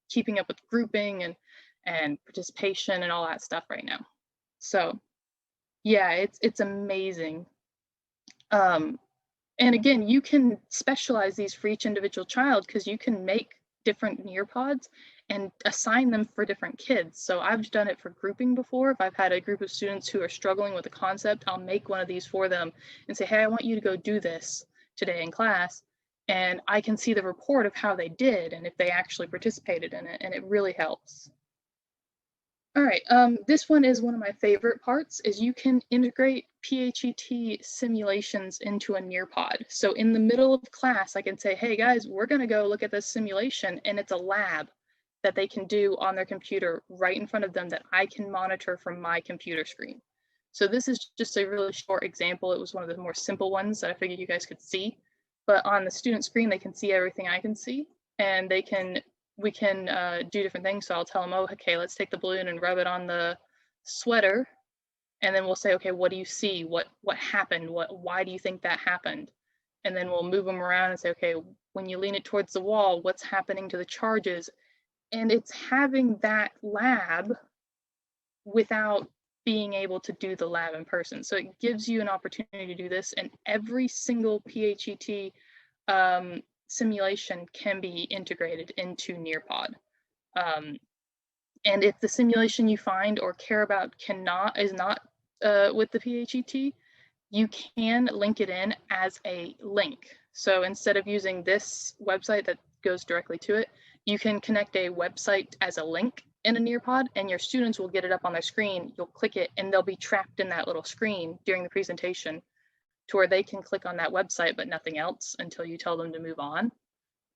keeping up with grouping and participation and all that stuff right now. So yeah, it's amazing. And again, you can specialize these for each individual child, because you can make different Nearpods and assign them for different kids. So I've done it for grouping before. If I've had a group of students who are struggling with a concept, I'll make one of these for them and say, hey, I want you to go do this today in class. And I can see the report of how they did and if they actually participated in it, and it really helps. All right, this one is one of my favorite parts, is you can integrate PHET simulations into a Nearpod. So in the middle of class, I can say, hey guys, we're gonna go look at this simulation, and it's a lab that they can do on their computer right in front of them that I can monitor from my computer screen. So this is just a really short example. It was one of the more simple ones that I figured you guys could see, but on the student screen, they can see everything I can see, and we can do different things. So I'll tell them, oh, okay, let's take the balloon and rub it on the sweater. And then we'll say, okay, what do you see? What happened? Why do you think that happened? And then we'll move them around and say, okay, when you lean it towards the wall, what's happening to the charges? And it's having that lab without being able to do the lab in person. So it gives you an opportunity to do this, and every single PHET simulation can be integrated into Nearpod. And if the simulation you find or care about is not with the PHET, you can link it in as a link. So instead of using this website that goes directly to it, you can connect a website as a link in a Nearpod, and your students will get it up on their screen. You'll click it, and they'll be trapped in that little screen during the presentation, to where they can click on that website but nothing else until you tell them to move on.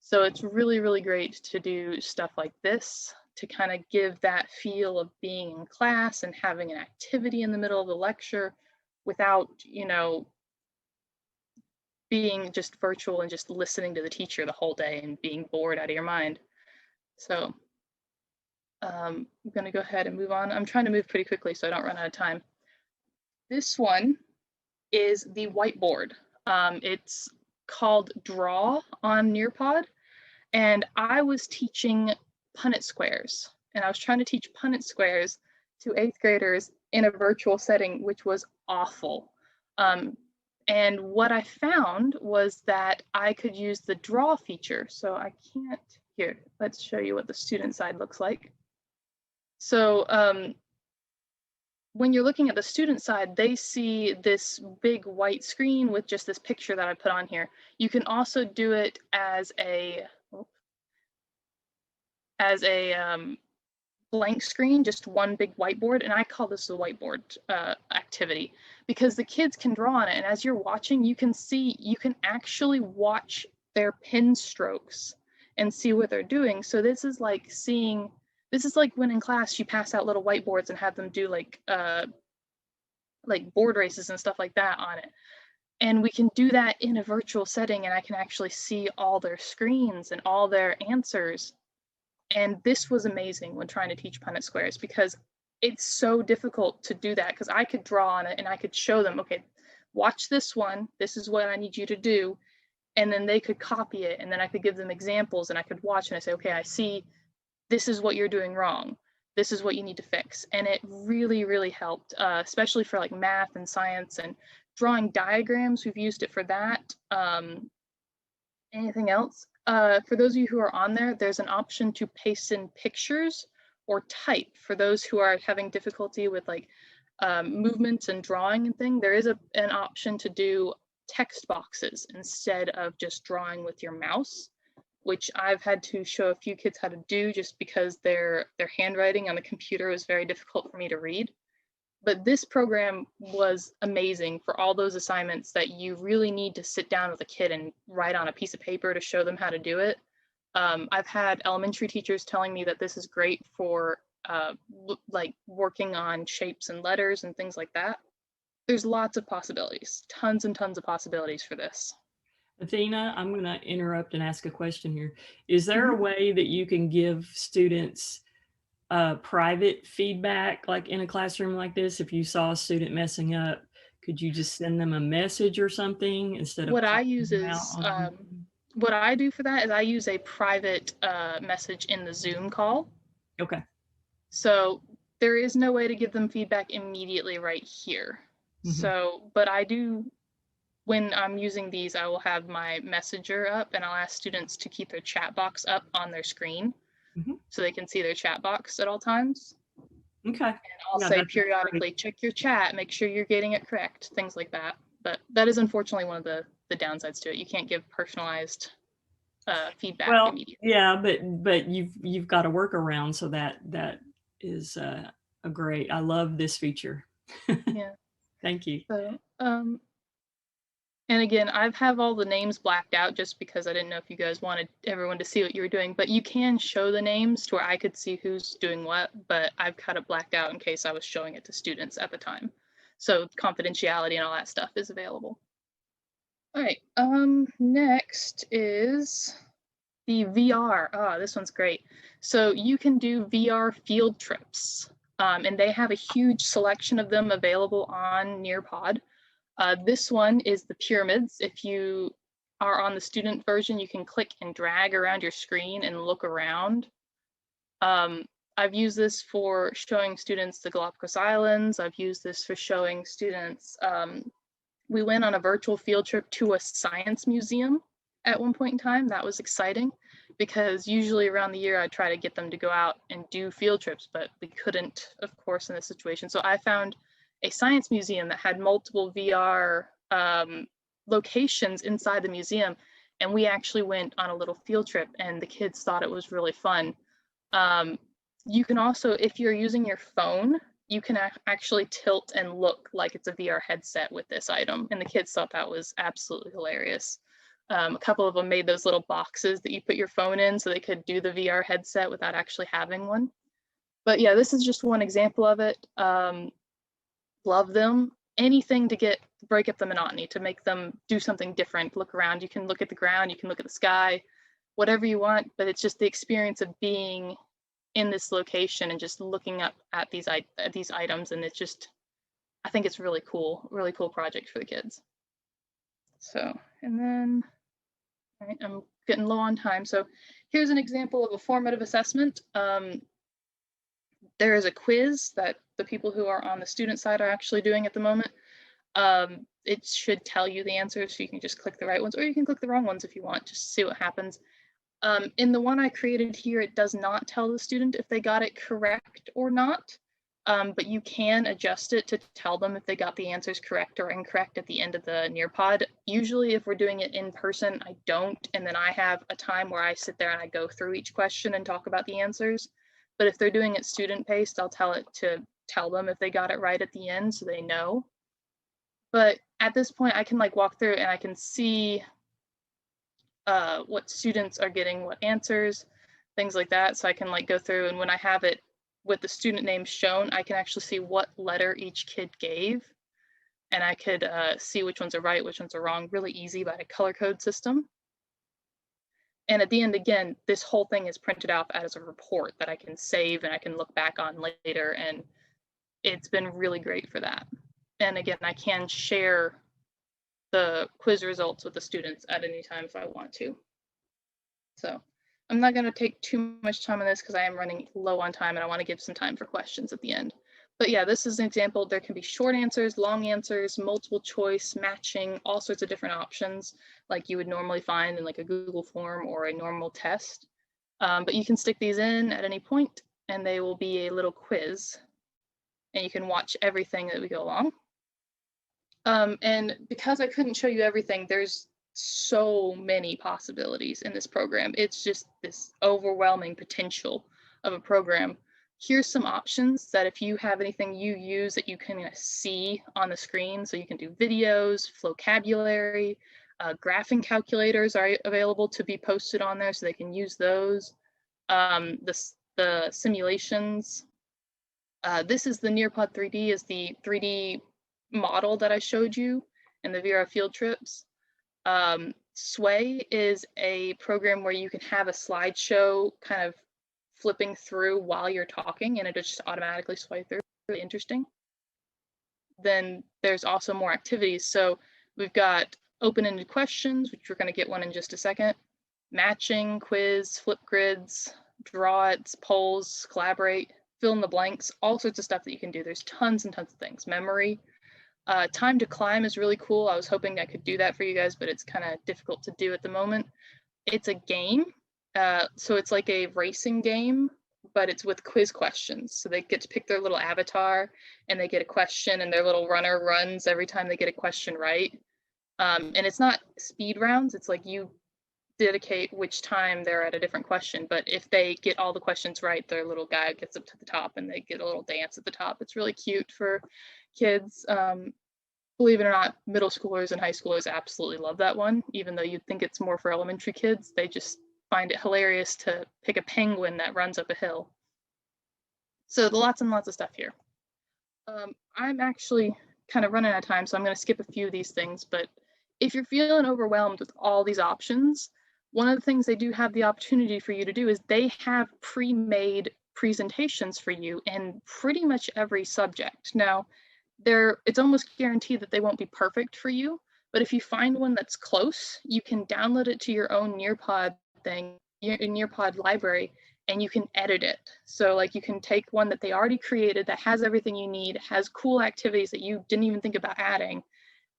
So it's really, really great to do stuff like this to kind of give that feel of being in class and having an activity in the middle of the lecture without, being just virtual and just listening to the teacher the whole day and being bored out of your mind. So I'm going to go ahead and move on. I'm trying to move pretty quickly so I don't run out of time. This one is the whiteboard. It's called Draw on Nearpod, and I was teaching Punnett squares, and I was trying to teach Punnett squares to 8th graders in a virtual setting, which was awful. And what I found was that I could use the draw feature. So I can't, here, let's show you what the student side looks like. So when you're looking at the student side, they see this big white screen with just this picture that I put on here. You can also do it as a blank screen, just one big whiteboard, and I call this the whiteboard activity, because the kids can draw on it, and as you're watching, you can actually watch their pen strokes and see what they're doing. So this is like when in class you pass out little whiteboards and have them do like board races and stuff like that on it. And we can do that in a virtual setting, and I can actually see all their screens and all their answers. And this was amazing when trying to teach Punnett squares, because it's so difficult to do that, because I could draw on it and I could show them, okay, watch this one, this is what I need you to do. And then they could copy it, and then I could give them examples, and I could watch and I say, okay, I see this is what you're doing wrong. This is what you need to fix. And it really, really helped, especially for like math and science and drawing diagrams. We've used it for that. Anything else? For those of you who are on there, there's an option to paste in pictures or type. For those who are having difficulty with like movements and drawing and thing, there is an option to do text boxes instead of just drawing with your mouse, which I've had to show a few kids how to do just because their handwriting on the computer was very difficult for me to read. But this program was amazing for all those assignments that you really need to sit down with a kid and write on a piece of paper to show them how to do it. I've had elementary teachers telling me that this is great for like working on shapes and letters and things like that. There's lots of possibilities, tons and tons of possibilities for this. Athena, I'm going to interrupt and ask a question here. Is there a way that you can give students private feedback, like in a classroom like this? If you saw a student messing up, could you just send them a message or something instead of what I use is what I do for that is I use a private message in the Zoom call. Okay. So there is no way to give them feedback immediately right here. So, but I do, when I'm using these, I will have my messenger up and I'll ask students to keep their chat box up on their screen so they can see their chat box at all times. Okay. And I'll say periodically, check your chat, make sure you're getting it correct, things like that. But that is unfortunately one of the downsides to it. You can't give personalized feedback immediately. Yeah, but you've got a workaround, so that is a great. I love this feature. Yeah. Thank you. So, and again, I've have all the names blacked out just because I didn't know if you guys wanted everyone to see what you were doing, but you can show the names to where I could see who's doing what, but I've got it blacked out in case I was showing it to students at the time. So confidentiality and all that stuff is available. All right, next is the VR. Oh, this one's great. So you can do VR field trips. And they have a huge selection of them available on Nearpod. This one is the pyramids. If you are on the student version, you can click and drag around your screen and look around. I've used this for showing students the Galapagos Islands. I've used this for showing students. We went on a virtual field trip to a science museum at one point in time. That was exciting because usually around the year I try to get them to go out and do field trips, but we couldn't, of course, in this situation. So I found a science museum that had multiple VR locations inside the museum, and we actually went on a little field trip and the kids thought it was really fun. You can also, if you're using your phone, you can actually tilt and look like it's a VR headset with this item, and the kids thought that was absolutely hilarious. A couple of them made those little boxes that you put your phone in so they could do the VR headset without actually having one. But yeah, this is just one example of it. Love them. Anything to break up the monotony, to make them do something different, look around. You can look at the ground, you can look at the sky, whatever you want, but it's just the experience of being in this location and just looking up at these items, and it's just, I think it's really cool project for the kids. So, and then, all right, I'm getting low on time. So here's an example of a formative assessment. There is a quiz that the people who are on the student side are actually doing at the moment. It should tell you the answers, so you can just click the right ones, or you can click the wrong ones if you want, just to see what happens. In the one I created here, it does not tell the student if they got it correct or not, but you can adjust it to tell them if they got the answers correct or incorrect at the end of the Nearpod. Usually if we're doing it in person, I don't, and then I have a time where I sit there and I go through each question and talk about the answers. But if they're doing it student-paced, I'll tell it to tell them if they got it right at the end so they know. But at this point, I can like walk through and I can see what students are getting, what answers, things like that. So I can like go through, and when I have it with the student name shown, I can actually see what letter each kid gave. and I could see which ones are right, which ones are wrong, really easy by a color code system. And at the end, again, this whole thing is printed out as a report that I can save and I can look back on later, and it's been really great for that. And again, I can share the quiz results with the students at any time if I want to. So I'm not going to take too much time on this because I am running low on time and I want to give some time for questions at the end. But yeah, this is an example. There can be short answers, long answers, multiple choice, matching, all sorts of different options like you would normally find in like a Google form or a normal test. But you can stick these in at any point and they will be a little quiz and you can watch everything that we go along. And because I couldn't show you everything, there's so many possibilities in this program. It's just this overwhelming potential of a program. Here's some options that if you have anything you use that you can see on the screen, so you can do videos, vocabulary, graphing calculators are available to be posted on there so they can use those. The simulations. This is the Nearpod 3D, is the 3D model that I showed you in the Vera field trips. Sway is a program where you can have a slideshow kind of flipping through while you're talking and it just automatically sway through. Really interesting. Then there's also more activities. So we've got open-ended questions, which we're going to get one in just a second, matching, quiz, flip grids, draw it, polls, collaborate, fill in the blanks, all sorts of stuff that you can do. There's tons and tons of things. Memory. Time to climb is really cool. I was hoping I could do that for you guys, but it's kind of difficult to do at the moment. It's a game. So it's like a racing game, but it's with quiz questions. So they get to pick their little avatar and they get a question and their little runner runs every time they get a question right. And it's not speed rounds. It's like you dedicate which time they're at a different question. But if they get all the questions right, their little guy gets up to the top and they get a little dance at the top. It's really cute for kids. Believe it or not, middle schoolers and high schoolers absolutely love that one. Even though you'd think it's more for elementary kids, they just find it hilarious to pick a penguin that runs up a hill. So lots and lots of stuff here. I'm actually kind of running out of time, so I'm going to skip a few of these things. But if you're feeling overwhelmed with all these options, one of the things they do have the opportunity for you to do is they have pre-made presentations for you in pretty much every subject. Now, it's almost guaranteed that they won't be perfect for you, but if you find one that's close, you can download it to your own Nearpod thing, your Nearpod library, and you can edit it. So like you can take one that they already created that has everything you need, has cool activities that you didn't even think about adding,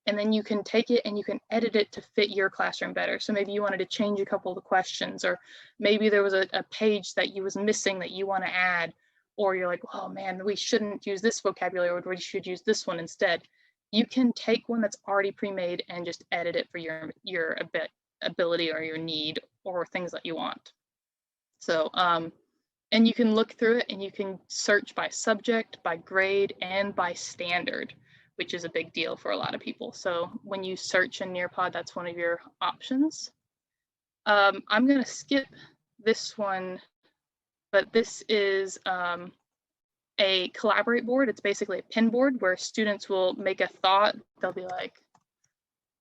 and then you can take it and you can edit it to fit your classroom better. So maybe you wanted to change a couple of the questions, or maybe there was a page that you was missing that you want to add, or you're like, oh man, we shouldn't use this vocabulary, or we should use this one instead. You can take one that's already pre-made and just edit it for your ability or your need or things that you want. So, and you can look through it and you can search by subject, by grade, and by standard, which is a big deal for a lot of people. So when you search in Nearpod, that's one of your options. I'm gonna skip this one, but this is a collaborate board. It's basically a pin board where students will make a thought. They'll be like,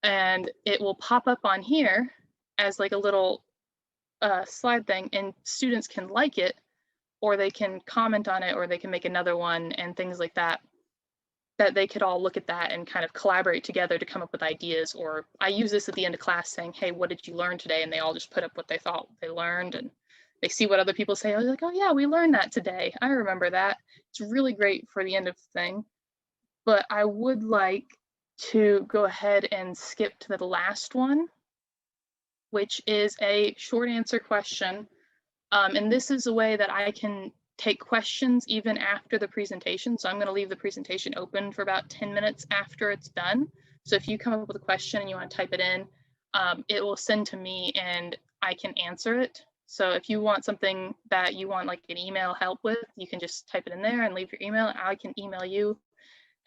and it will pop up on here as like a little slide thing, and students can like it, or they can comment on it, or they can make another one and things like that, that they could all look at that and kind of collaborate together to come up with ideas. Or I use this at the end of class saying, hey, what did you learn today? And they all just put up what they thought they learned, and they see what other people say. I was like, oh yeah, we learned that today. I remember that. It's really great for the end of the thing. But I would like to go ahead and skip to the last one, which is a short answer question. And this is a way that I can take questions even after the presentation. So I'm going to leave the presentation open for about 10 minutes after it's done. So if you come up with a question and you want to type it in, it will send to me and I can answer it. So if you want something that you want like an email help with, you can just type it in there and leave your email, and I can email you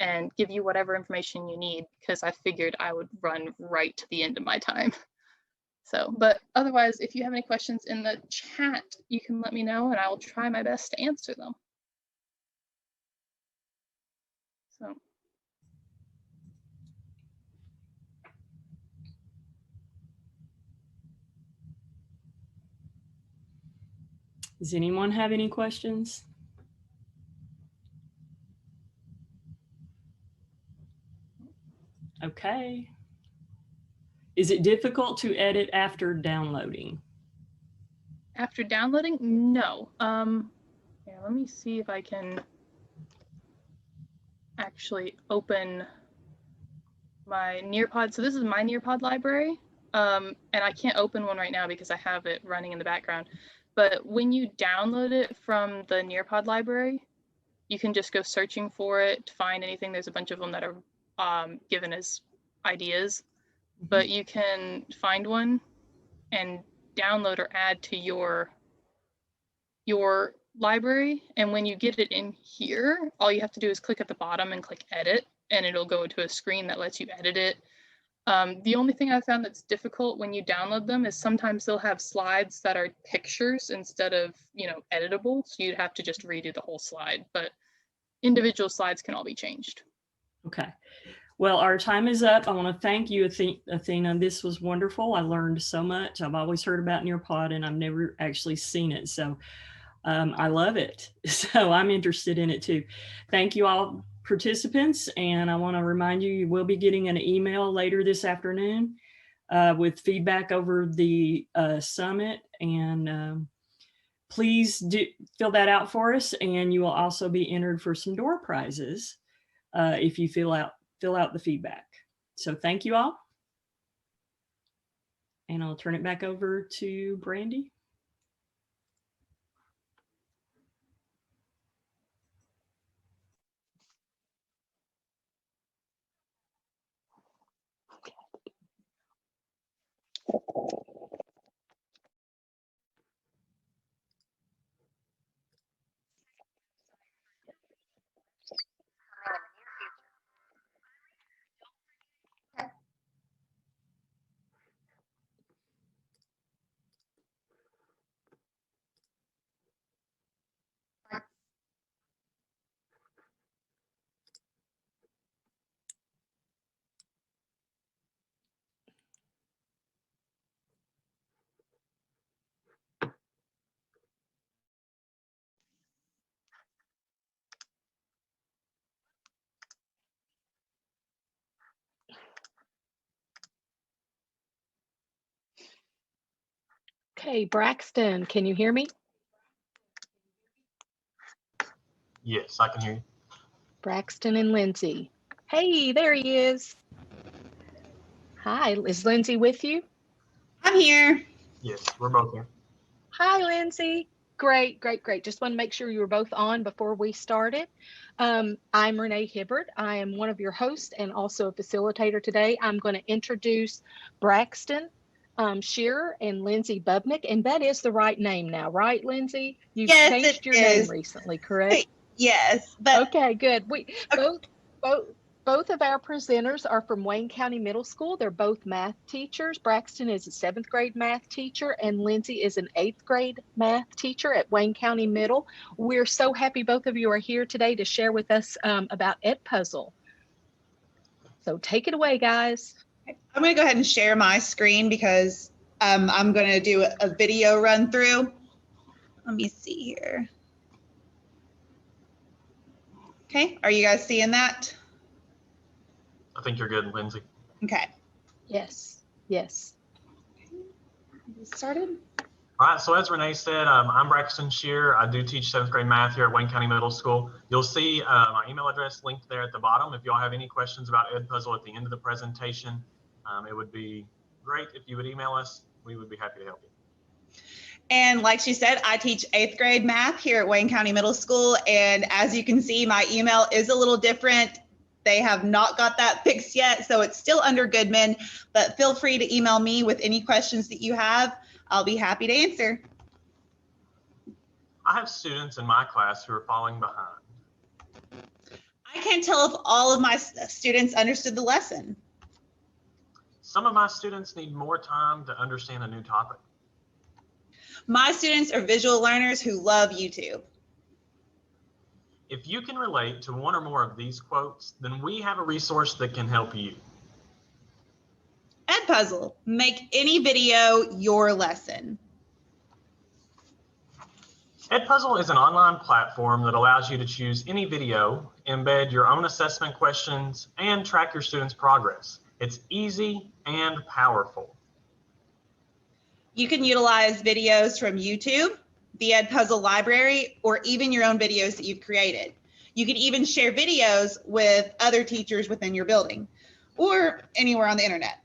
and give you whatever information you need, because I figured I would run right to the end of my time. So, but otherwise, if you have any questions in the chat, you can let me know and I will try my best to answer them. So, Does anyone have any questions? Okay. Is it difficult to edit after downloading? After downloading, no. Yeah, let me see if I can actually open my Nearpod. So this is my Nearpod library. And I can't open one right now because I have it running in the background. But when you download it from the Nearpod library, you can just go searching for it to find anything. There's a bunch of them that are given as ideas, but you can find one and download or add to your library. And when you get it in here, all you have to do is click at the bottom and click edit, and it'll go to a screen that lets you edit it. The only thing I found that's difficult when you download them is sometimes they'll have slides that are pictures instead of, editable. So you'd have to just redo the whole slide, but individual slides can all be changed. Okay. Well, our time is up. I want to thank you, Athena. This was wonderful. I learned so much. I've always heard about Nearpod and I've never actually seen it. So I love it. So I'm interested in it too. Thank you all participants. And I want to remind you, you will be getting an email later this afternoon with feedback over the summit. And please do fill that out for us. And you will also be entered for some door prizes if you fill out the feedback. So thank you all. And I'll turn it back over to Brandy. Okay, Braxton, can you hear me? Yes, I can hear you. Braxton and Lindsay. Hey, there he is. Hi, is Lindsay with you? I'm here. Yes, we're both here. Hi, Lindsay. Great, great, great. Just want to make sure you were both on before we started. I'm Renee Hibbert. I am one of your hosts and also a facilitator today. I'm going to introduce Braxton Shearer and Lindsay Bubnick, and that is the right name now, right, Lindsay? You've changed your name recently, correct? Yes. But okay, good. We both of our presenters are from Wayne County Middle School. They're both math teachers. Braxton is a 7th grade math teacher and Lindsay is an 8th grade math teacher at Wayne County Middle. We're so happy both of you are here today to share with us about Edpuzzle. So take it away, guys. I'm going to go ahead and share my screen because I'm going to do a video run through. Let me see here. Okay, are you guys seeing that? I think you're good, Lindsay. Okay. Yes, yes. Get started. All right, so as Renee said, I'm Braxton Shearer. I do teach 7th grade math here at Wayne County Middle School. You'll see my email address linked there at the bottom. If y'all have any questions about Edpuzzle at the end of the presentation, it would be great if you would email us. We would be happy to help you. And like she said, I teach 8th grade math here at Wayne County Middle School. And as you can see, my email is a little different. They have not got that fixed yet, so it's still under Goodman, but feel free to email me with any questions that you have. I'll be happy to answer. I have students in my class who are falling behind. I can't tell if all of my students understood the lesson. Some of my students need more time to understand a new topic. My students are visual learners who love YouTube. If you can relate to one or more of these quotes, then we have a resource that can help you. Edpuzzle, make any video your lesson. Edpuzzle is an online platform that allows you to choose any video, embed your own assessment questions, and track your students' progress. It's easy and powerful. You can utilize videos from YouTube, the Edpuzzle library, or even your own videos that you've created. You can even share videos with other teachers within your building or anywhere on the internet.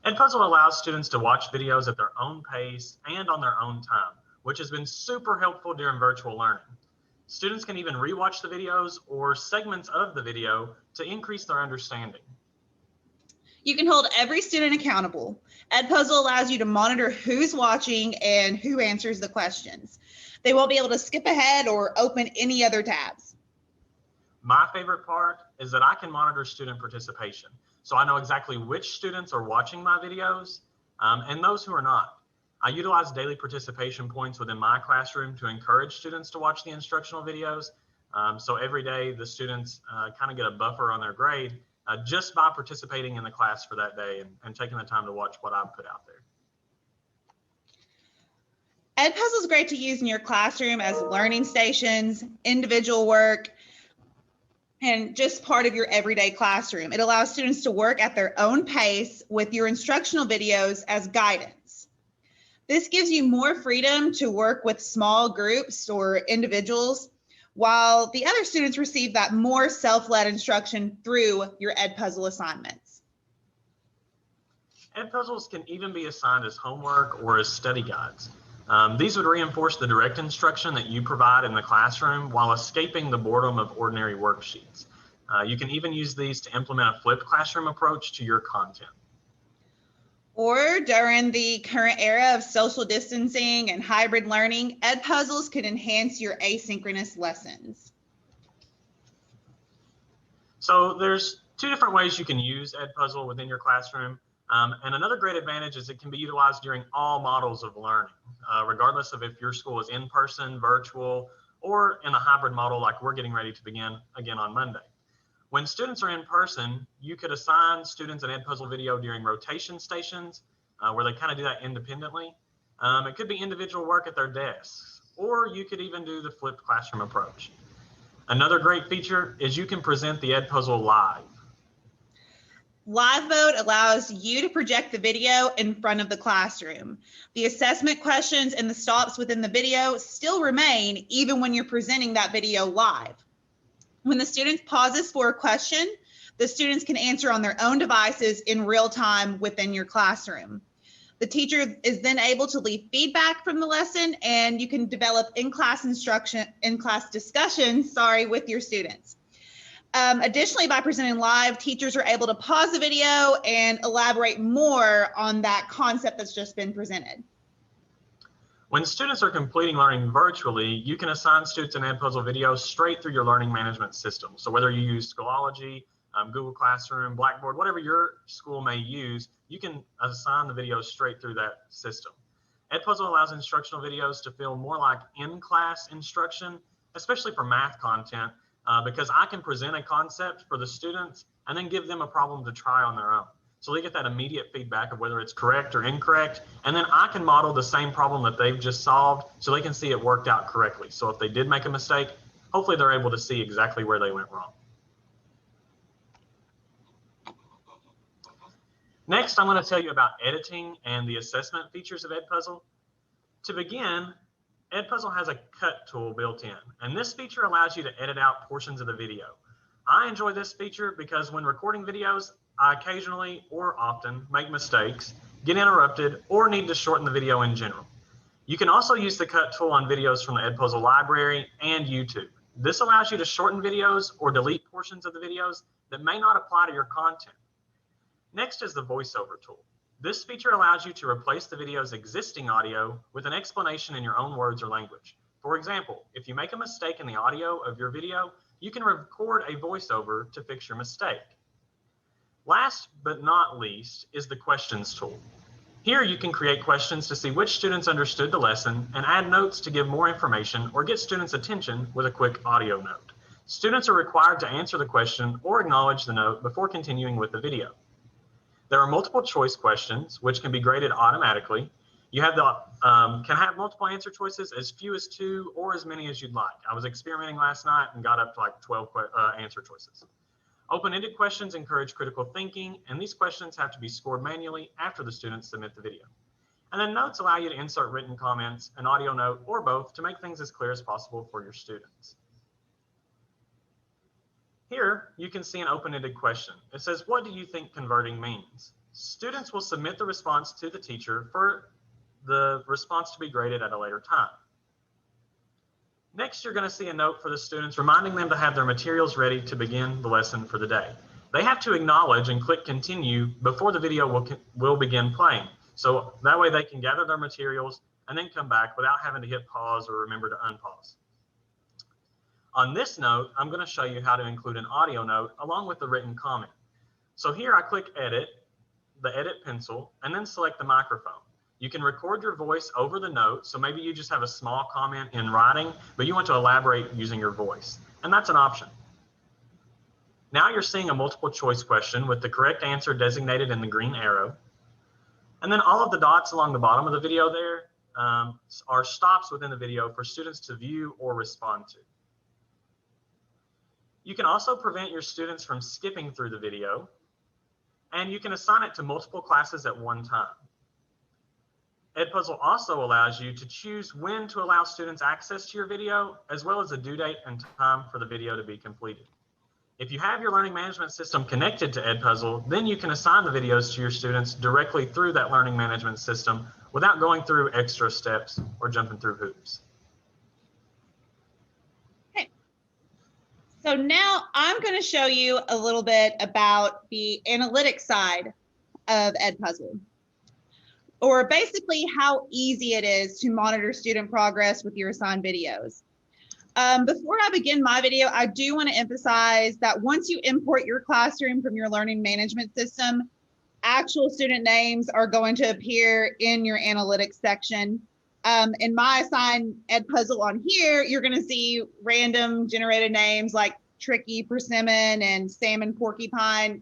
Edpuzzle allows students to watch videos at their own pace and on their own time, which has been super helpful during virtual learning. Students can even rewatch the videos or segments of the video to increase their understanding. You can hold every student accountable. Edpuzzle allows you to monitor who's watching and who answers the questions. They won't be able to skip ahead or open any other tabs. My favorite part is that I can monitor student participation, so I know exactly which students are watching my videos and those who are not. I utilize daily participation points within my classroom to encourage students to watch the instructional videos. So every day the students kind of get a buffer on their grade just by participating in the class for that day and taking the time to watch what I put out there. Edpuzzle is great to use in your classroom as learning stations, individual work, and just part of your everyday classroom. It allows students to work at their own pace with your instructional videos as guidance. This gives you more freedom to work with small groups or individuals, while the other students receive that more self-led instruction through your Edpuzzle assignments. Edpuzzles can even be assigned as homework or as study guides. These would reinforce the direct instruction that you provide in the classroom while escaping the boredom of ordinary worksheets. You can even use these to implement a flipped classroom approach to your content. Or during the current era of social distancing and hybrid learning, Edpuzzles could enhance your asynchronous lessons. So there's two different ways you can use Edpuzzle within your classroom. And another great advantage is it can be utilized during all models of learning, regardless of if your school is in person, virtual, or in a hybrid model like we're getting ready to begin again on Monday. When students are in person, you could assign students an Edpuzzle video during rotation stations where they kind of do that independently. It could be individual work at their desks, or you could even do the flipped classroom approach. Another great feature is you can present the Edpuzzle live. Live mode allows you to project the video in front of the classroom. The assessment questions and the stops within the video still remain even when you're presenting that video live. When the student pauses for a question, the students can answer on their own devices in real time within your classroom. The teacher is then able to leave feedback from the lesson, and you can develop in-class discussions, with your students. Additionally, by presenting live, teachers are able to pause the video and elaborate more on that concept that's just been presented. When students are completing learning virtually, you can assign students an Edpuzzle video straight through your learning management system. So whether you use Schoology, Google Classroom, Blackboard, whatever your school may use, you can assign the videos straight through that system. Edpuzzle allows instructional videos to feel more like in-class instruction, especially for math content, because I can present a concept for the students and then give them a problem to try on their own. So they get that immediate feedback of whether it's correct or incorrect, and then I can model the same problem that they've just solved so they can see it worked out correctly. So if they did make a mistake, hopefully they're able to see exactly where they went wrong. Next, I'm going to tell you about editing and the assessment features of Edpuzzle. To begin, Edpuzzle has a cut tool built in, and this feature allows you to edit out portions of the video. I enjoy this feature because when recording videos, I occasionally or often make mistakes, get interrupted, or need to shorten the video in general. You can also use the cut tool on videos from the Edpuzzle library and YouTube. This allows you to shorten videos or delete portions of the videos that may not apply to your content. Next is the voiceover tool. This feature allows you to replace the video's existing audio with an explanation in your own words or language. For example, if you make a mistake in the audio of your video, you can record a voiceover to fix your mistake. Last but not least is the questions tool. Here you can create questions to see which students understood the lesson and add notes to give more information or get students' attention with a quick audio note. Students are required to answer the question or acknowledge the note before continuing with the video. There are multiple choice questions, which can be graded automatically. You have can have multiple answer choices, as few as 2 or as many as you'd like. I was experimenting last night and got up to like 12 answer choices. Open-ended questions encourage critical thinking, and these questions have to be scored manually after the students submit the video. And then notes allow you to insert written comments, an audio note, or both to make things as clear as possible for your students. Here, you can see an open-ended question. It says, what do you think converting means? Students will submit the response to the teacher for the response to be graded at a later time. Next, you're going to see a note for the students reminding them to have their materials ready to begin the lesson for the day. They have to acknowledge and click continue before the video will begin playing. So that way they can gather their materials and then come back without having to hit pause or remember to unpause. On this note, I'm going to show you how to include an audio note along with the written comment. So here I click edit, the edit pencil, and then select the microphone. You can record your voice over the note, so maybe you just have a small comment in writing, but you want to elaborate using your voice, and that's an option. Now you're seeing a multiple choice question with the correct answer designated in the green arrow, and then all of the dots along the bottom of the video there are stops within the video for students to view or respond to. You can also prevent your students from skipping through the video, and you can assign it to multiple classes at one time. Edpuzzle also allows you to choose when to allow students access to your video, as well as a due date and time for the video to be completed. If you have your learning management system connected to Edpuzzle, then you can assign the videos to your students directly through that learning management system without going through extra steps or jumping through hoops. Okay. So now I'm going to show you a little bit about the analytics side of Edpuzzle, or basically how easy it is to monitor student progress with your assigned videos. Before I begin my video, I do want to emphasize that once you import your classroom from your learning management system, actual student names are going to appear in your analytics section. In my assigned Edpuzzle on here, you're going to see random generated names like Tricky Persimmon and Salmon Porcupine,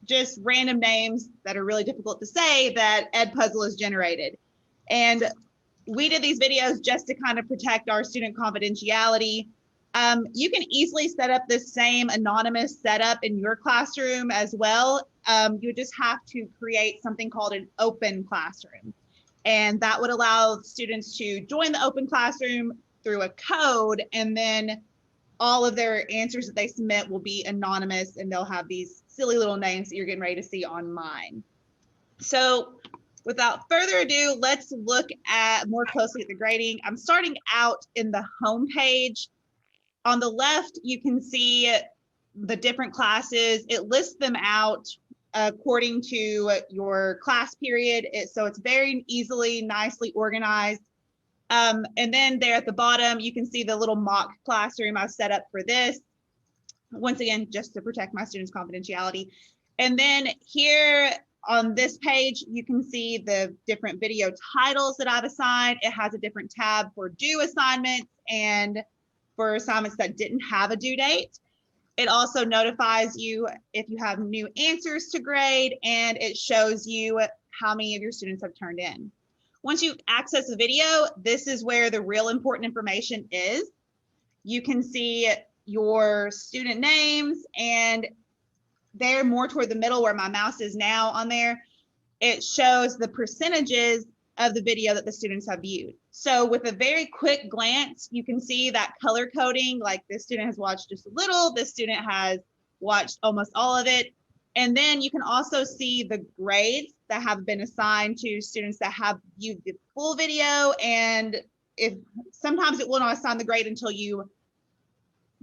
just random names that are really difficult to say that Edpuzzle has generated. And we did these videos just to kind of protect our student confidentiality. You can easily set up this same anonymous setup in your classroom as well. You just have to create something called an open classroom. And that would allow students to join the open classroom through a code, and then all of their answers that they submit will be anonymous, and they'll have these silly little names that you're getting ready to see on mine. So without further ado, let's look at more closely at the grading. I'm starting out in the home page. On the left, you can see the different classes. It lists them out according to your class period. So it's very easily, nicely organized. And then there at the bottom, you can see the little mock classroom I've set up for this. Once again, just to protect my students' confidentiality. And then here on this page, you can see the different video titles that I've assigned. It has a different tab for due assignments and for assignments that didn't have a due date. It also notifies you if you have new answers to grade, and it shows you how many of your students have turned in. Once you access the video, this is where the real important information is. You can see your student names, and they're more toward the middle where my mouse is now on there. It shows the percentages of the video that the students have viewed. So with a very quick glance, you can see that color coding, like this student has watched just a little, this student has watched almost all of it. And then you can also see the grades that have been assigned to students that have viewed the full video. And if sometimes it will not assign the grade until you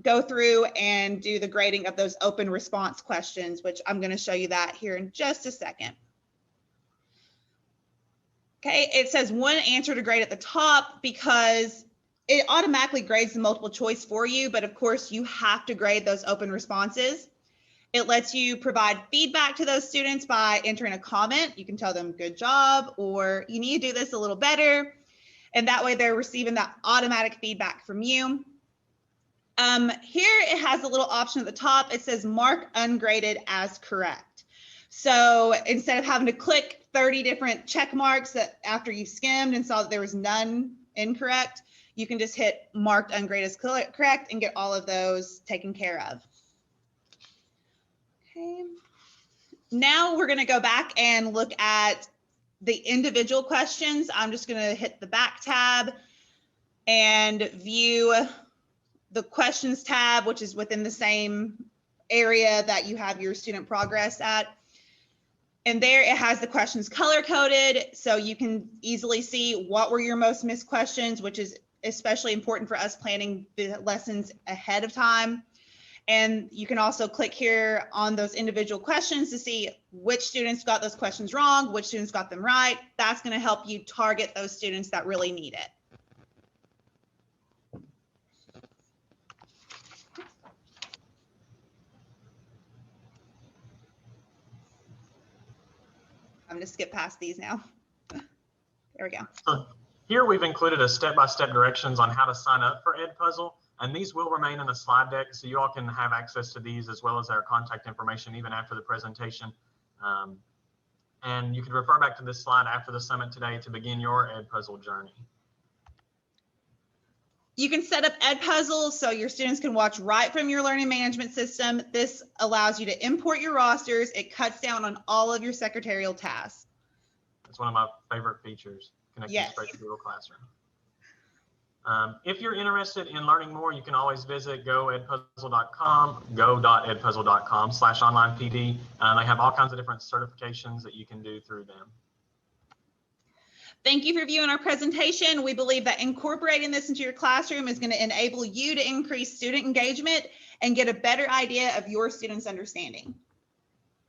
go through and do the grading of those open response questions, which I'm going to show you that here in just a second. Okay, it says one answer to grade at the top because it automatically grades the multiple choice for you, but of course you have to grade those open responses. It lets you provide feedback to those students by entering a comment. You can tell them good job, or you need to do this a little better. And that way they're receiving that automatic feedback from you. Here it has a little option at the top. It says mark ungraded as correct. So instead of having to click 30 different check marks that after you skimmed and saw that there was none incorrect, you can just hit marked ungraded as correct and get all of those taken care of. Okay. Now we're going to go back and look at the individual questions. I'm just going to hit the back tab and view the questions tab, which is within the same area that you have your student progress at. And there it has the questions color coded, so you can easily see what were your most missed questions, which is especially important for us planning the lessons ahead of time. And you can also click here on those individual questions to see which students got those questions wrong, which students got them right. That's going to help you target those students that really need it. I'm going to skip past these now. There we go. So here we've included a step-by-step directions on how to sign up for Edpuzzle, and these will remain in the slide deck, so you all can have access to these as well as our contact information even after the presentation. And you can refer back to this slide after the summit today to begin your Edpuzzle journey. You can set up Edpuzzle so your students can watch right from your learning management system. This allows you to import your rosters. It cuts down on all of your secretarial tasks. It's one of my favorite features, connecting straight to Google Classroom. If you're interested in learning more, you can always visit goedpuzzle.com, go.edpuzzle.com/onlinepd. They have all kinds of different certifications that you can do through them. Thank you for viewing our presentation. We believe that incorporating this into your classroom is going to enable you to increase student engagement and get a better idea of your students' understanding.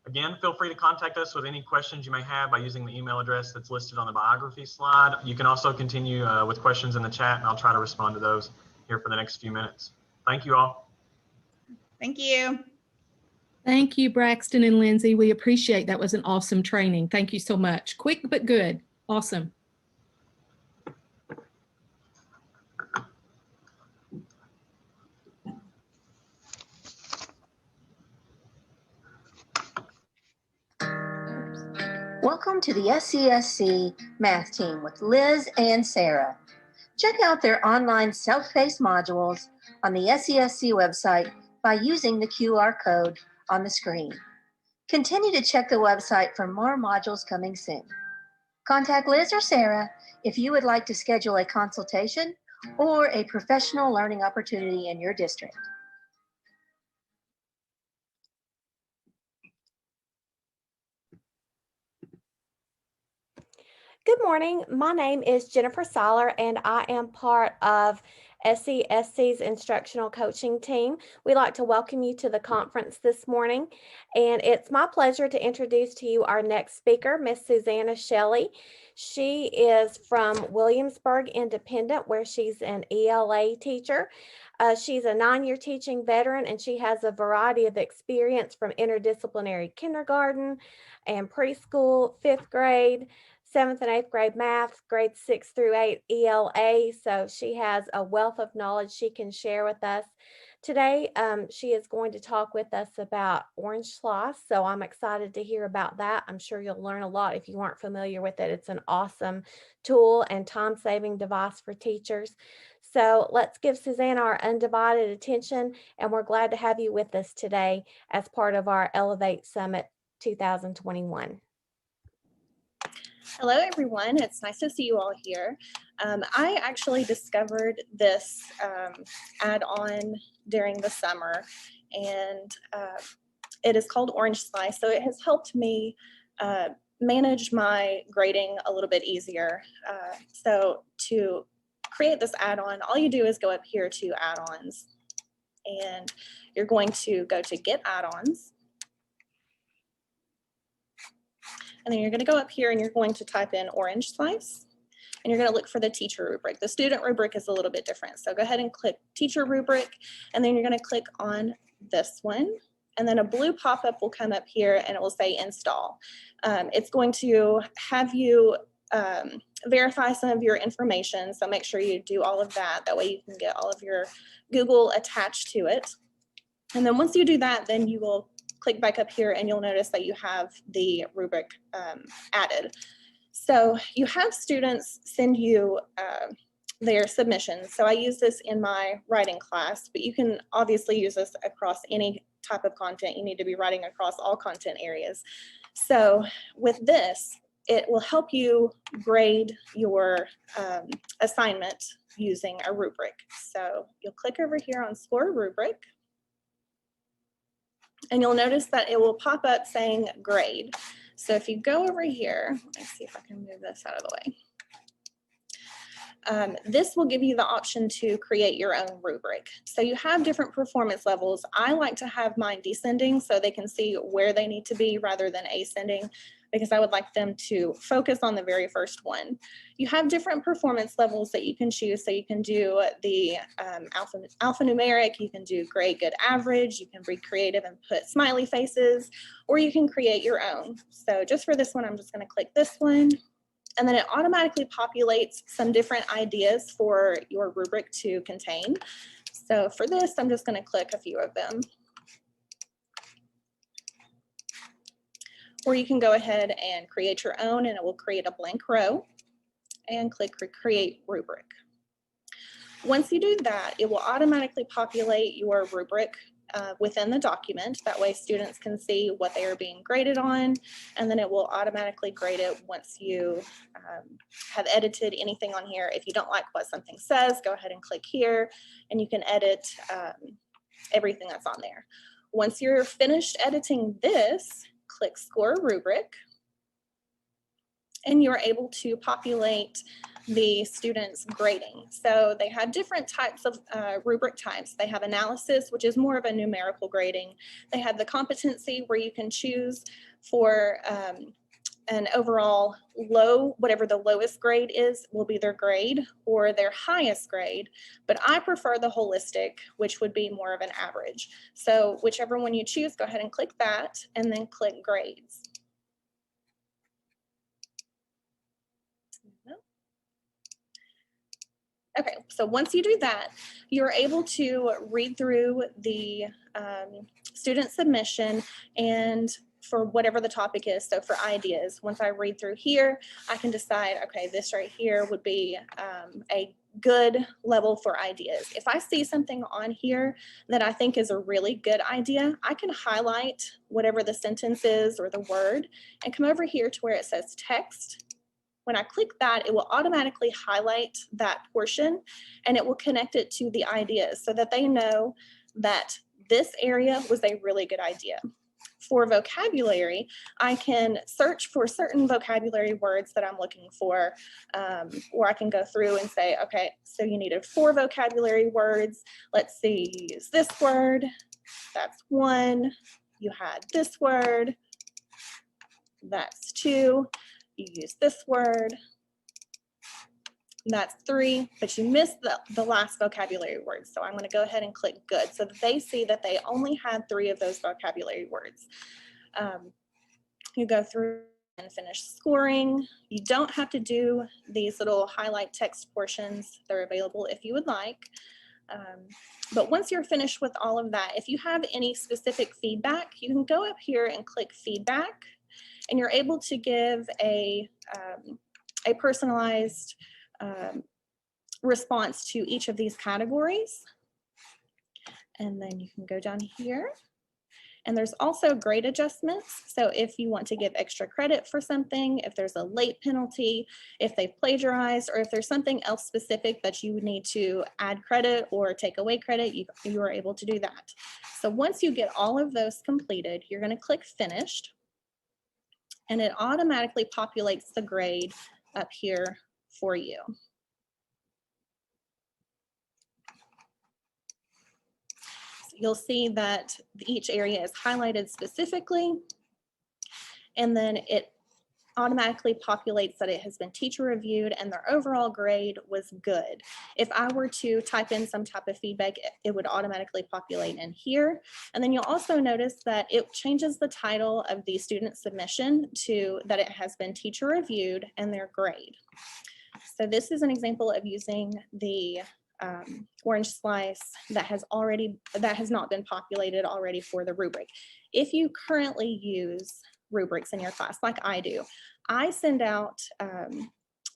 Again, feel free to contact us with any questions you may have by using the email address that's listed on the biography slide. You can also continue with questions in the chat, and I'll try to respond to those here for the next few minutes. Thank you all. Thank you. Thank you, Braxton and Lindsay. We appreciate that. Was an awesome training. Thank you so much. Quick but good. Awesome. Welcome to the SESC Math Team with Liz and Sarah. Check out their online self-paced modules on the SESC website by using the QR code on the screen. Continue to check the website for more modules coming soon. Contact Liz or Sarah if you would like to schedule a consultation or a professional learning opportunity in your district. Good morning. My name is Jennifer Seiler, and I am part of SESC's instructional coaching team. We'd like to welcome you to the conference this morning, and it's my pleasure to introduce to you our next speaker, Miss Susanna Shelley. She is from Williamsburg Independent, where she's an ELA teacher. She's a 9-year teaching veteran, and she has a variety of experience from interdisciplinary kindergarten and preschool, 5th grade, 7th and 8th grade math, grades 6 through 8 ELA. So she has a wealth of knowledge she can share with us. Today, she is going to talk with us about Orange Slice. So I'm excited to hear about that. I'm sure you'll learn a lot if you aren't familiar with it. It's an awesome tool and time-saving device for teachers. So let's give Susanna our undivided attention, and we're glad to have you with us today as part of our Elevate Summit 2021. Hello, everyone. It's nice to see you all here. I actually discovered this add-on during the summer, and it is called Orange Slice. So it has helped me manage my grading a little bit easier. So to create this add-on, all you do is go up here to add-ons, and you're going to go to Get Add-ons. And then you're going to go up here and you're going to type in Orange Slice, and you're going to look for the teacher rubric. The student rubric is a little bit different. So go ahead and click teacher rubric, and then you're going to click on this one. And then a blue pop-up will come up here and it will say install. It's going to have you verify some of your information. So make sure you do all of that. That way you can get all of your Google attached to it. And then once you do that, then you will click back up here and you'll notice that you have the rubric added. So you have students send you their submissions. So I use this in my writing class, but you can obviously use this across any type of content. You need to be writing across all content areas. So with this, it will help you grade your assignment using a rubric. So you'll click over here on Score Rubric, and you'll notice that it will pop up saying grade. So if you go over here, let's see if I can move this out of the way. This will give you the option to create your own rubric. So you have different performance levels. I like to have mine descending so they can see where they need to be rather than ascending, because I would like them to focus on the very first one. You have different performance levels that you can choose. So you can do the alphanumeric, you can do great, good, average, you can be creative and put smiley faces, or you can create your own. So just for this one, I'm just going to click this one. And then it automatically populates some different ideas for your rubric to contain. So for this, I'm just going to click a few of them. Or you can go ahead and create your own, and it will create a blank row, and click Create Rubric. Once you do that, it will automatically populate your rubric within the document. That way students can see what they are being graded on, and then it will automatically grade it once you have edited anything on here. If you don't like what something says, go ahead and click here, and you can edit everything that's on there. Once you're finished editing this, click Score Rubric, and you're able to populate the students' grading. So they have different types of rubric types. They have analysis, which is more of a numerical grading. They have the competency, where you can choose for an overall low, whatever the lowest grade is will be their grade, or their highest grade. But I prefer the holistic, which would be more of an average. So whichever one you choose, go ahead and click that, and then click Grades. Okay, so once you do that, you're able to read through the student submission, and for whatever the topic is. So for ideas, once I read through here, I can decide, okay, this right here would be a good level for ideas. If I see something on here that I think is a really good idea, I can highlight whatever the sentence is or the word and come over here to where it says text. When I click that, it will automatically highlight that portion, and it will connect it to the ideas so that they know that this area was a really good idea. For vocabulary, I can search for certain vocabulary words that I'm looking for, or I can go through and say, okay, so you needed 4 vocabulary words. Let's see, you use this word, that's 1. You had this word, that's 2. You use this word, that's 3, but you missed the last vocabulary word. So I'm going to go ahead and click good so that they see that they only had 3 of those vocabulary words. You go through and finish scoring. You don't have to do these little highlight text portions. They're available if you would like. But once you're finished with all of that, if you have any specific feedback, you can go up here and click Feedback, and you're able to give a personalized response to each of these categories. And then you can go down here, and there's also grade adjustments. So if you want to give extra credit for something, if there's a late penalty, if they've plagiarized, or if there's something else specific that you need to add credit or take away credit, you are able to do that. So once you get all of those completed, you're going to click Finished, and it automatically populates the grade up here for you. So you'll see that each area is highlighted specifically, and then it automatically populates that it has been teacher reviewed and their overall grade was good. If I were to type in some type of feedback, it would automatically populate in here. And then you'll also notice that it changes the title of the student submission to that it has been teacher reviewed and their grade. So this is an example of using the Orange Slice that has not been populated already for the rubric. If you currently use rubrics in your class, like I do, I send out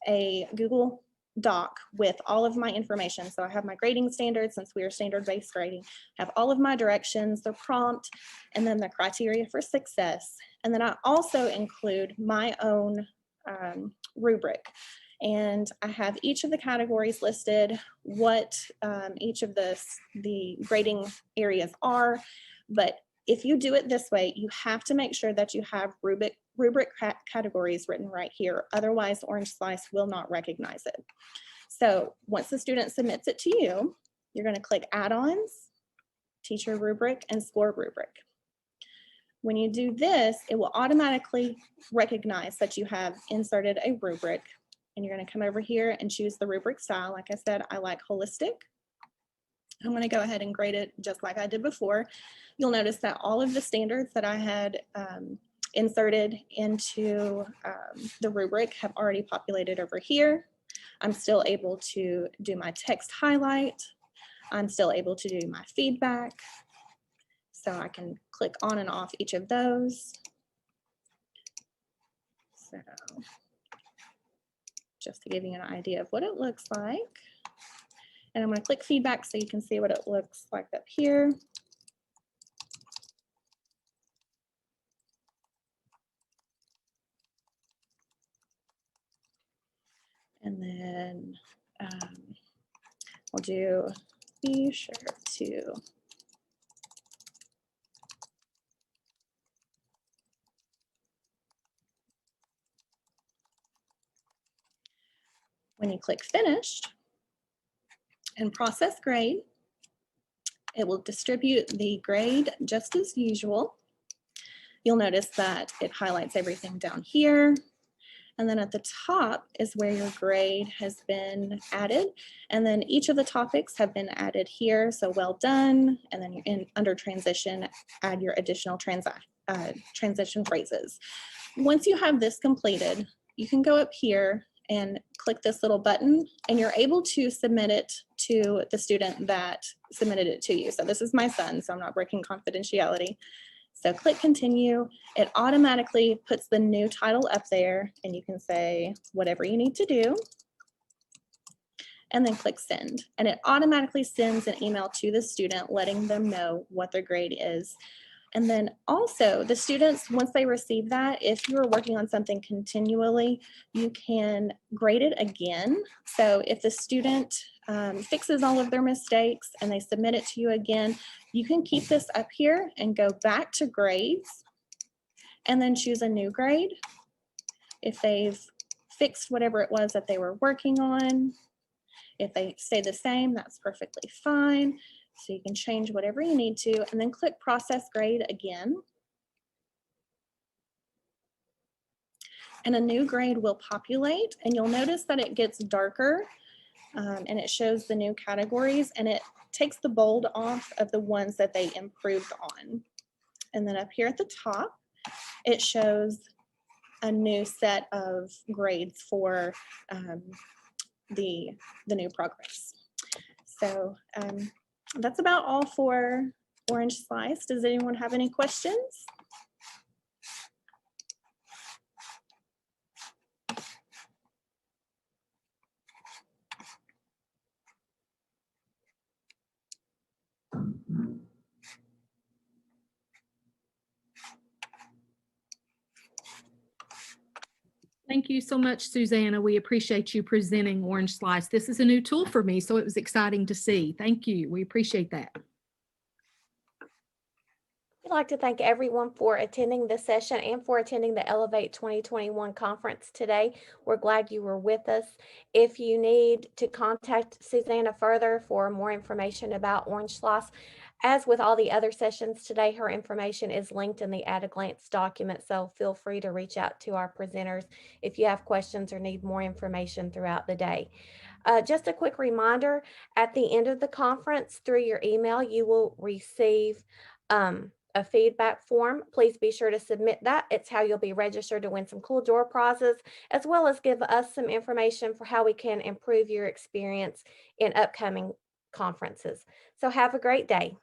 a Google Doc with all of my information. So I have my grading standards, since we are standard-based grading, have all of my directions, the prompt, and then the criteria for success. And then I also include my own rubric. And I have each of the categories listed, what each of the grading areas are. But if you do it this way, you have to make sure that you have rubric categories written right here. Otherwise, Orange Slice will not recognize it. So once the student submits it to you, you're going to click Add-ons, Teacher Rubric, and Score Rubric. When you do this, it will automatically recognize that you have inserted a rubric, and you're going to come over here and choose the rubric style. Like I said, I like holistic. I'm going to go ahead and grade it just like I did before. You'll notice that all of the standards that I had inserted into the rubric have already populated over here. I'm still able to do my text highlight. I'm still able to do my feedback. So I can click on and off each of those. So just to give you an idea of what it looks like. And I'm going to click feedback so you can see what it looks like up here. And then we'll do be sure to when you click finished and process grade, it will distribute the grade just as usual. You'll notice that it highlights everything down here. And then at the top is where your grade has been added. And then each of the topics have been added here. So well done. And then you're under transition, add your additional transition phrases. Once you have this completed, you can go up here and click this little button, and you're able to submit it to the student that submitted it to you. So this is my son, so I'm not breaking confidentiality. So click continue. It automatically puts the new title up there, and you can say whatever you need to do, and then click send. And it automatically sends an email to the student letting them know what their grade is. And then also the students, once they receive that, if you're working on something continually, you can grade it again. So if the student fixes all of their mistakes and they submit it to you again, you can keep this up here and go back to grades and then choose a new grade. If they've fixed whatever it was that they were working on, if they stay the same, that's perfectly fine. So you can change whatever you need to, and then click process grade again. And a new grade will populate, and you'll notice that it gets darker and it shows the new categories, and it takes the bold off of the ones that they improved on. And then up here at the top, it shows a new set of grades for the new progress. So that's about all for Orange Slice. Does anyone have any questions? Thank you so much, Susanna. We appreciate you presenting Orange Slice. This is a new tool for me, so it was exciting to see. Thank you. We appreciate that. We'd like to thank everyone for attending this session and for attending the Elevate 2021 conference today. We're glad you were with us. If you need to contact Susanna further for more information about Orange Slice, as with all the other sessions today, her information is linked in the at a glance document, so feel free to reach out to our presenters if you have questions or need more information throughout the day. Just a quick reminder, at the end of the conference, through your email, you will receive a feedback form. Please be sure to submit that. It's how you'll be registered to win some cool drawer prizes, as well as give us some information for how we can improve your experience in upcoming conferences. So have a great day.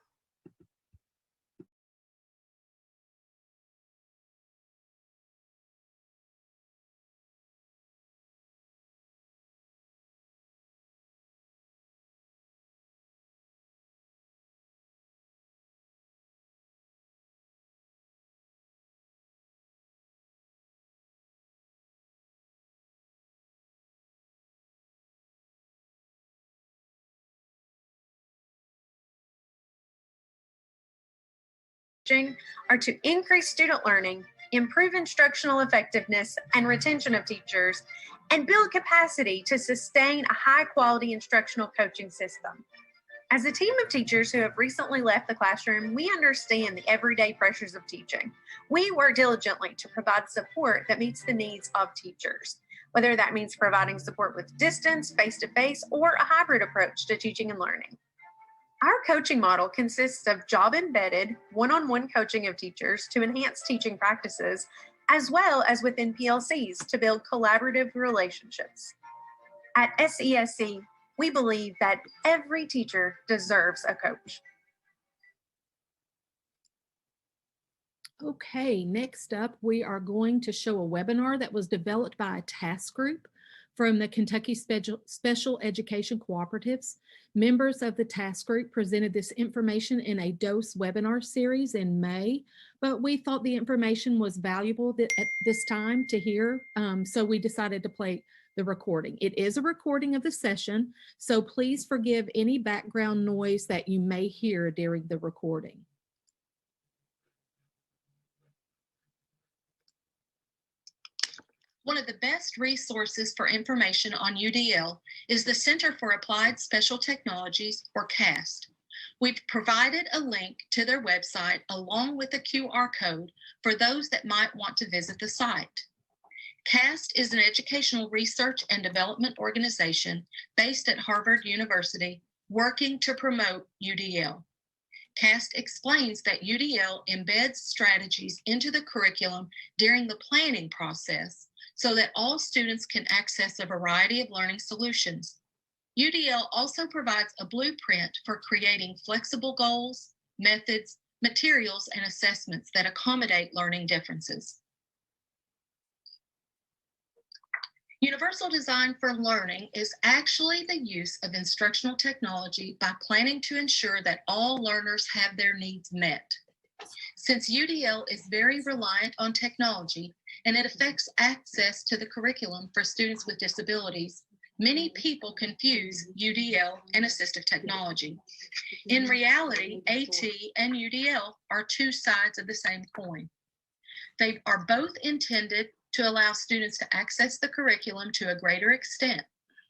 Are to increase student learning, improve instructional effectiveness and retention of teachers, and build capacity to sustain a high-quality instructional coaching system. As a team of teachers who have recently left the classroom, we understand the everyday pressures of teaching. We work diligently to provide support that meets the needs of teachers, whether that means providing support with distance, face-to-face, or a hybrid approach to teaching and learning. Our coaching model consists of job-embedded, one-on-one coaching of teachers to enhance teaching practices, as well as within PLCs to build collaborative relationships. At SESC, we believe that every teacher deserves a coach. Okay, next up, we are going to show a webinar that was developed by a task group from the Kentucky Special Education Cooperatives. Members of the task group presented this information in a DOSE webinar series in May, but we thought the information was valuable at this time to hear, so we decided to play the recording. It is a recording of the session, so please forgive any background noise that you may hear during the recording. One of the best resources for information on UDL is the Center for Applied Special Technologies, or CAST. We've provided a link to their website along with a QR code for those that might want to visit the site. CAST is an educational research and development organization based at Harvard University working to promote UDL. CAST explains that UDL embeds strategies into the curriculum during the planning process so that all students can access a variety of learning solutions. UDL also provides a blueprint for creating flexible goals, methods, materials, and assessments that accommodate learning differences. Universal design for learning is actually the use of instructional technology by planning to ensure that all learners have their needs met. Since UDL is very reliant on technology and it affects access to the curriculum for students with disabilities, many people confuse UDL and assistive technology. In reality, AT and UDL are two sides of the same coin. They are both intended to allow students to access the curriculum to a greater extent,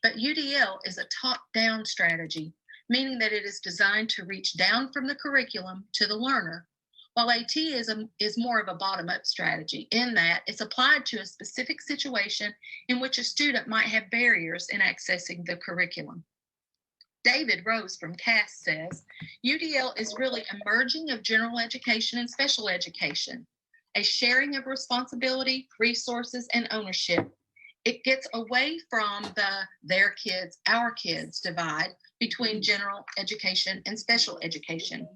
but UDL is a top-down strategy, meaning that it is designed to reach down from the curriculum to the learner, while AT is more of a bottom-up strategy in that it's applied to a specific situation in which a student might have barriers in accessing the curriculum. David Rose from CAST says, UDL is really a merging of general education and special education, a sharing of responsibility, resources, and ownership. It gets away from the their kids, our kids divide between general education and special education.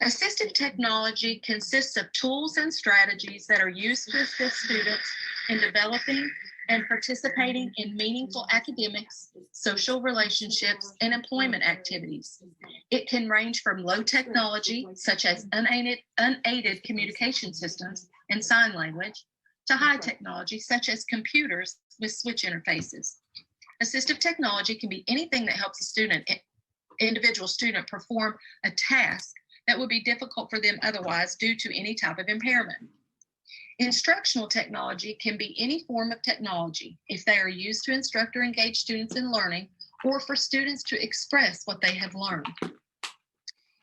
Assistive technology consists of tools and strategies that are used to assist students in developing and participating in meaningful academics, social relationships, and employment activities. It can range from low technology, such as unaided communication systems and sign language, to high technology, such as computers with switch interfaces. Assistive technology can be anything that helps a individual student perform a task that would be difficult for them otherwise due to any type of impairment. Instructional technology can be any form of technology if they are used to instruct or engage students in learning or for students to express what they have learned.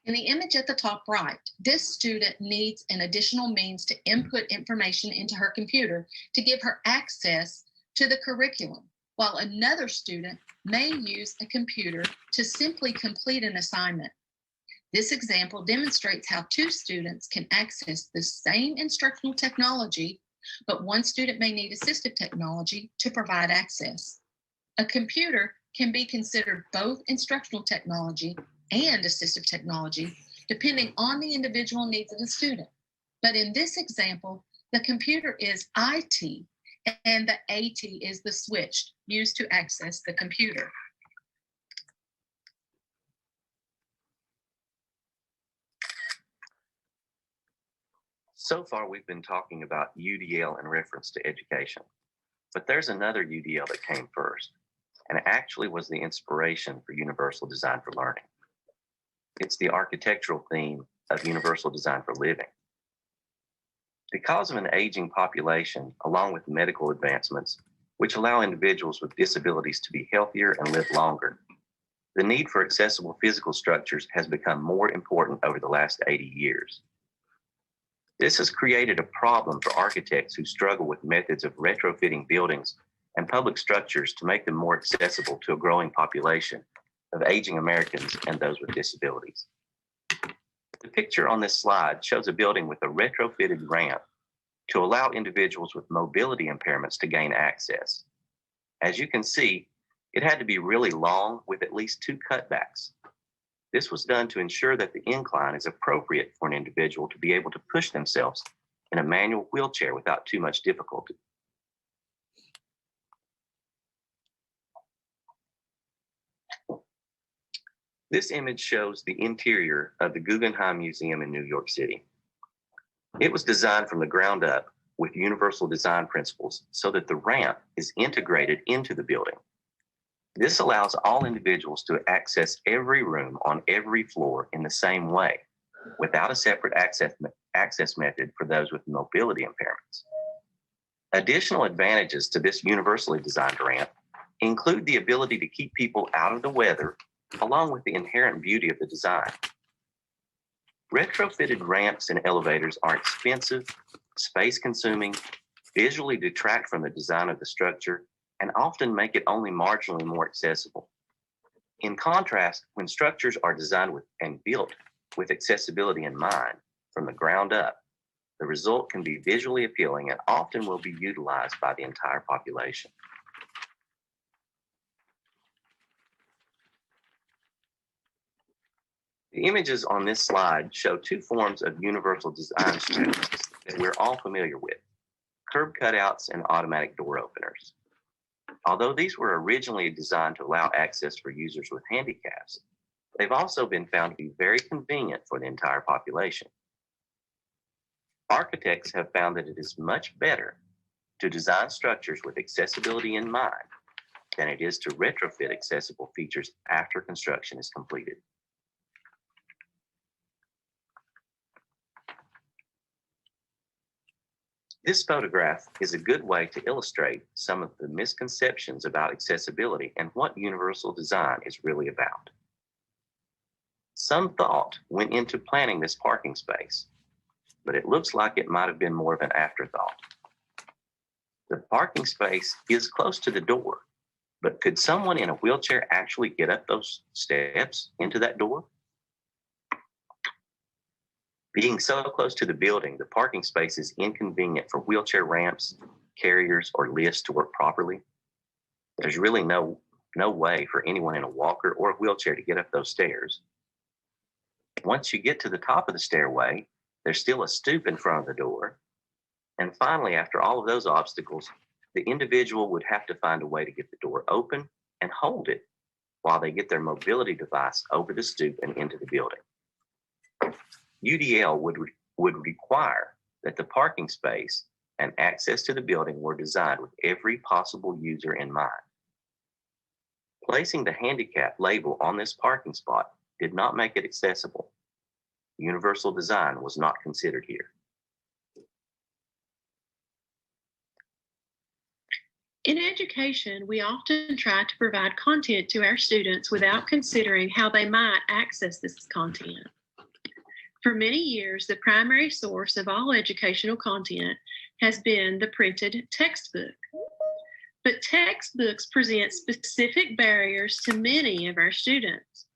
In the image at the top right, this student needs an additional means to input information into her computer to give her access to the curriculum, while another student may use a computer to simply complete an assignment. This example demonstrates how two students can access the same instructional technology, but one student may need assistive technology to provide access. A computer can be considered both instructional technology and assistive technology, depending on the individual needs of the student. But in this example, the computer is IT, and the AT is the switch used to access the computer. So far, we've been talking about UDL in reference to education, but there's another UDL that came first, and actually was the inspiration for Universal Design for Learning. It's the architectural theme of Universal Design for Living. Because of an aging population, along with medical advancements, which allow individuals with disabilities to be healthier and live longer, the need for accessible physical structures has become more important over the last 80 years. This has created a problem for architects who struggle with methods of retrofitting buildings and public structures to make them more accessible to a growing population of aging Americans and those with disabilities. The picture on this slide shows a building with a retrofitted ramp to allow individuals with mobility impairments to gain access. As you can see, it had to be really long with at least 2 cutbacks. This was done to ensure that the incline is appropriate for an individual to be able to push themselves in a manual wheelchair without too much difficulty. This image shows the interior of the Guggenheim Museum in New York City. It was designed from the ground up with universal design principles so that the ramp is integrated into the building. This allows all individuals to access every room on every floor in the same way, without a separate access method for those with mobility impairments. Additional advantages to this universally designed ramp include the ability to keep people out of the weather, along with the inherent beauty of the design. Retrofitted ramps and elevators are expensive, space-consuming, visually detract from the design of the structure, and often make it only marginally more accessible. In contrast, when structures are designed with and built with accessibility in mind from the ground up, the result can be visually appealing and often will be utilized by the entire population. The images on this slide show 2 forms of universal design strategies that we're all familiar with: curb cutouts and automatic door openers. Although these were originally designed to allow access for users with handicaps, they've also been found to be very convenient for the entire population. Architects have found that it is much better to design structures with accessibility in mind than it is to retrofit accessible features after construction is completed. This photograph is a good way to illustrate some of the misconceptions about accessibility and what universal design is really about. Some thought went into planning this parking space, but it looks like it might have been more of an afterthought. The parking space is close to the door, but could someone in a wheelchair actually get up those steps into that door? Being so close to the building, the parking space is inconvenient for wheelchair ramps, carriers, or lifts to work properly. There's really no way for anyone in a walker or a wheelchair to get up those stairs. Once you get to the top of the stairway, there's still a stoop in front of the door. And finally, after all of those obstacles, the individual would have to find a way to get the door open and hold it while they get their mobility device over the stoop and into the building. UDL would require that the parking space and access to the building were designed with every possible user in mind. Placing the handicap label on this parking spot did not make it accessible. Universal design was not considered here. In education, we often try to provide content to our students without considering how they might access this content. For many years, the primary source of all educational content has been the printed textbook. But textbooks present specific barriers to many of our students.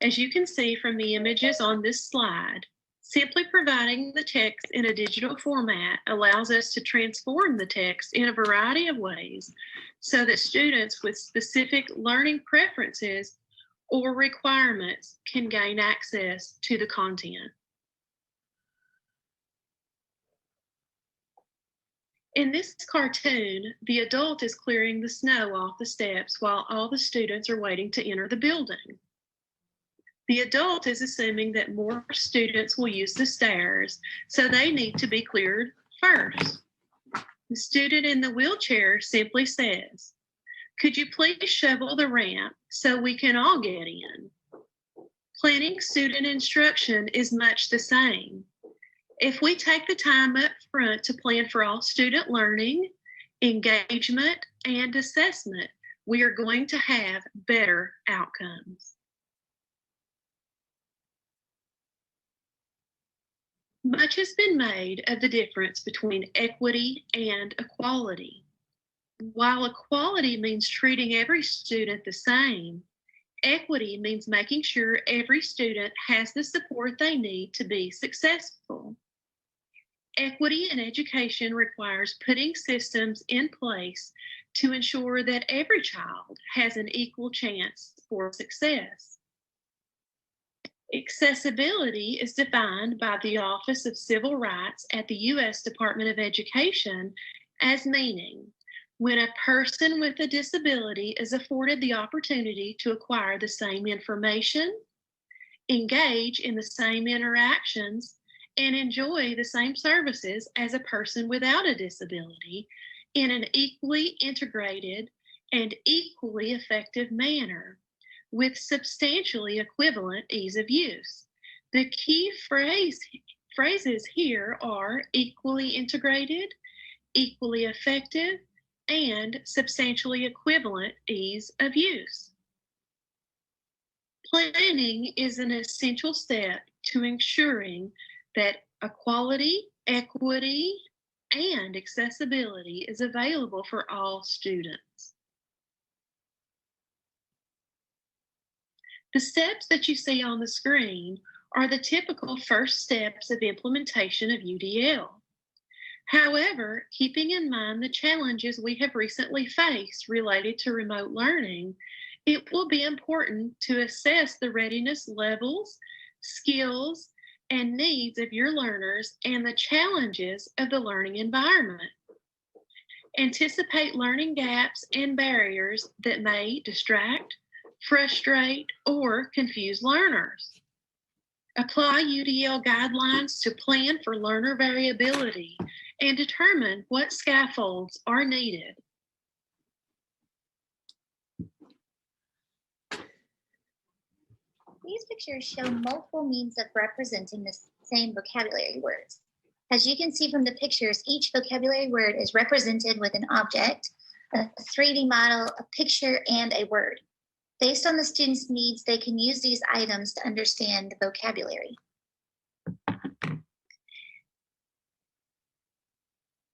As you can see from the images on this slide, simply providing the text in a digital format allows us to transform the text in a variety of ways so that students with specific learning preferences or requirements can gain access to the content. In this cartoon, the adult is clearing the snow off the steps while all the students are waiting to enter the building. The adult is assuming that more students will use the stairs, so they need to be cleared first. The student in the wheelchair simply says, "Could you please shovel the ramp so we can all get in?" Planning student instruction is much the same. If we take the time up front to plan for all student learning, engagement, and assessment, we are going to have better outcomes. Much has been made of the difference between equity and equality. While equality means treating every student the same, equity means making sure every student has the support they need to be successful. Equity in education requires putting systems in place to ensure that every child has an equal chance for success. Accessibility is defined by the Office of Civil Rights at the U.S. Department of Education as meaning when a person with a disability is afforded the opportunity to acquire the same information, engage in the same interactions, and enjoy the same services as a person without a disability in an equally integrated and equally effective manner with substantially equivalent ease of use. The key phrases here are equally integrated, equally effective, and substantially equivalent ease of use. Planning is an essential step to ensuring that equality, equity, and accessibility is available for all students. The steps that you see on the screen are the typical first steps of implementation of UDL. However, keeping in mind the challenges we have recently faced related to remote learning, it will be important to assess the readiness levels, skills, and needs of your learners and the challenges of the learning environment. Anticipate learning gaps and barriers that may distract, frustrate, or confuse learners. Apply UDL guidelines to plan for learner variability and determine what scaffolds are needed. These pictures show multiple means of representing the same vocabulary words. As you can see from the pictures, each vocabulary word is represented with an object, a 3D model, a picture, and a word. Based on the student's needs, they can use these items to understand the vocabulary.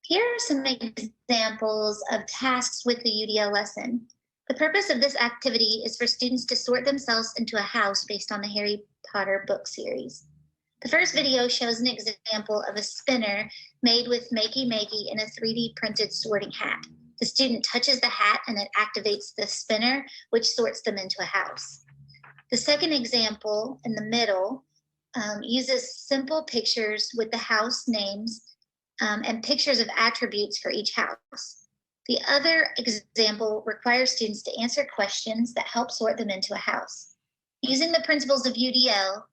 Here are some examples of tasks with the UDL lesson. The purpose of this activity is for students to sort themselves into a house based on the Harry Potter book series. The first video shows an example of a spinner made with Makey Makey in a 3D printed sorting hat. The student touches the hat and it activates the spinner, which sorts them into a house. The second example in the middle uses simple pictures with the house names and pictures of attributes for each house. The other example requires students to answer questions that help sort them into a house. Using the principles of UDL,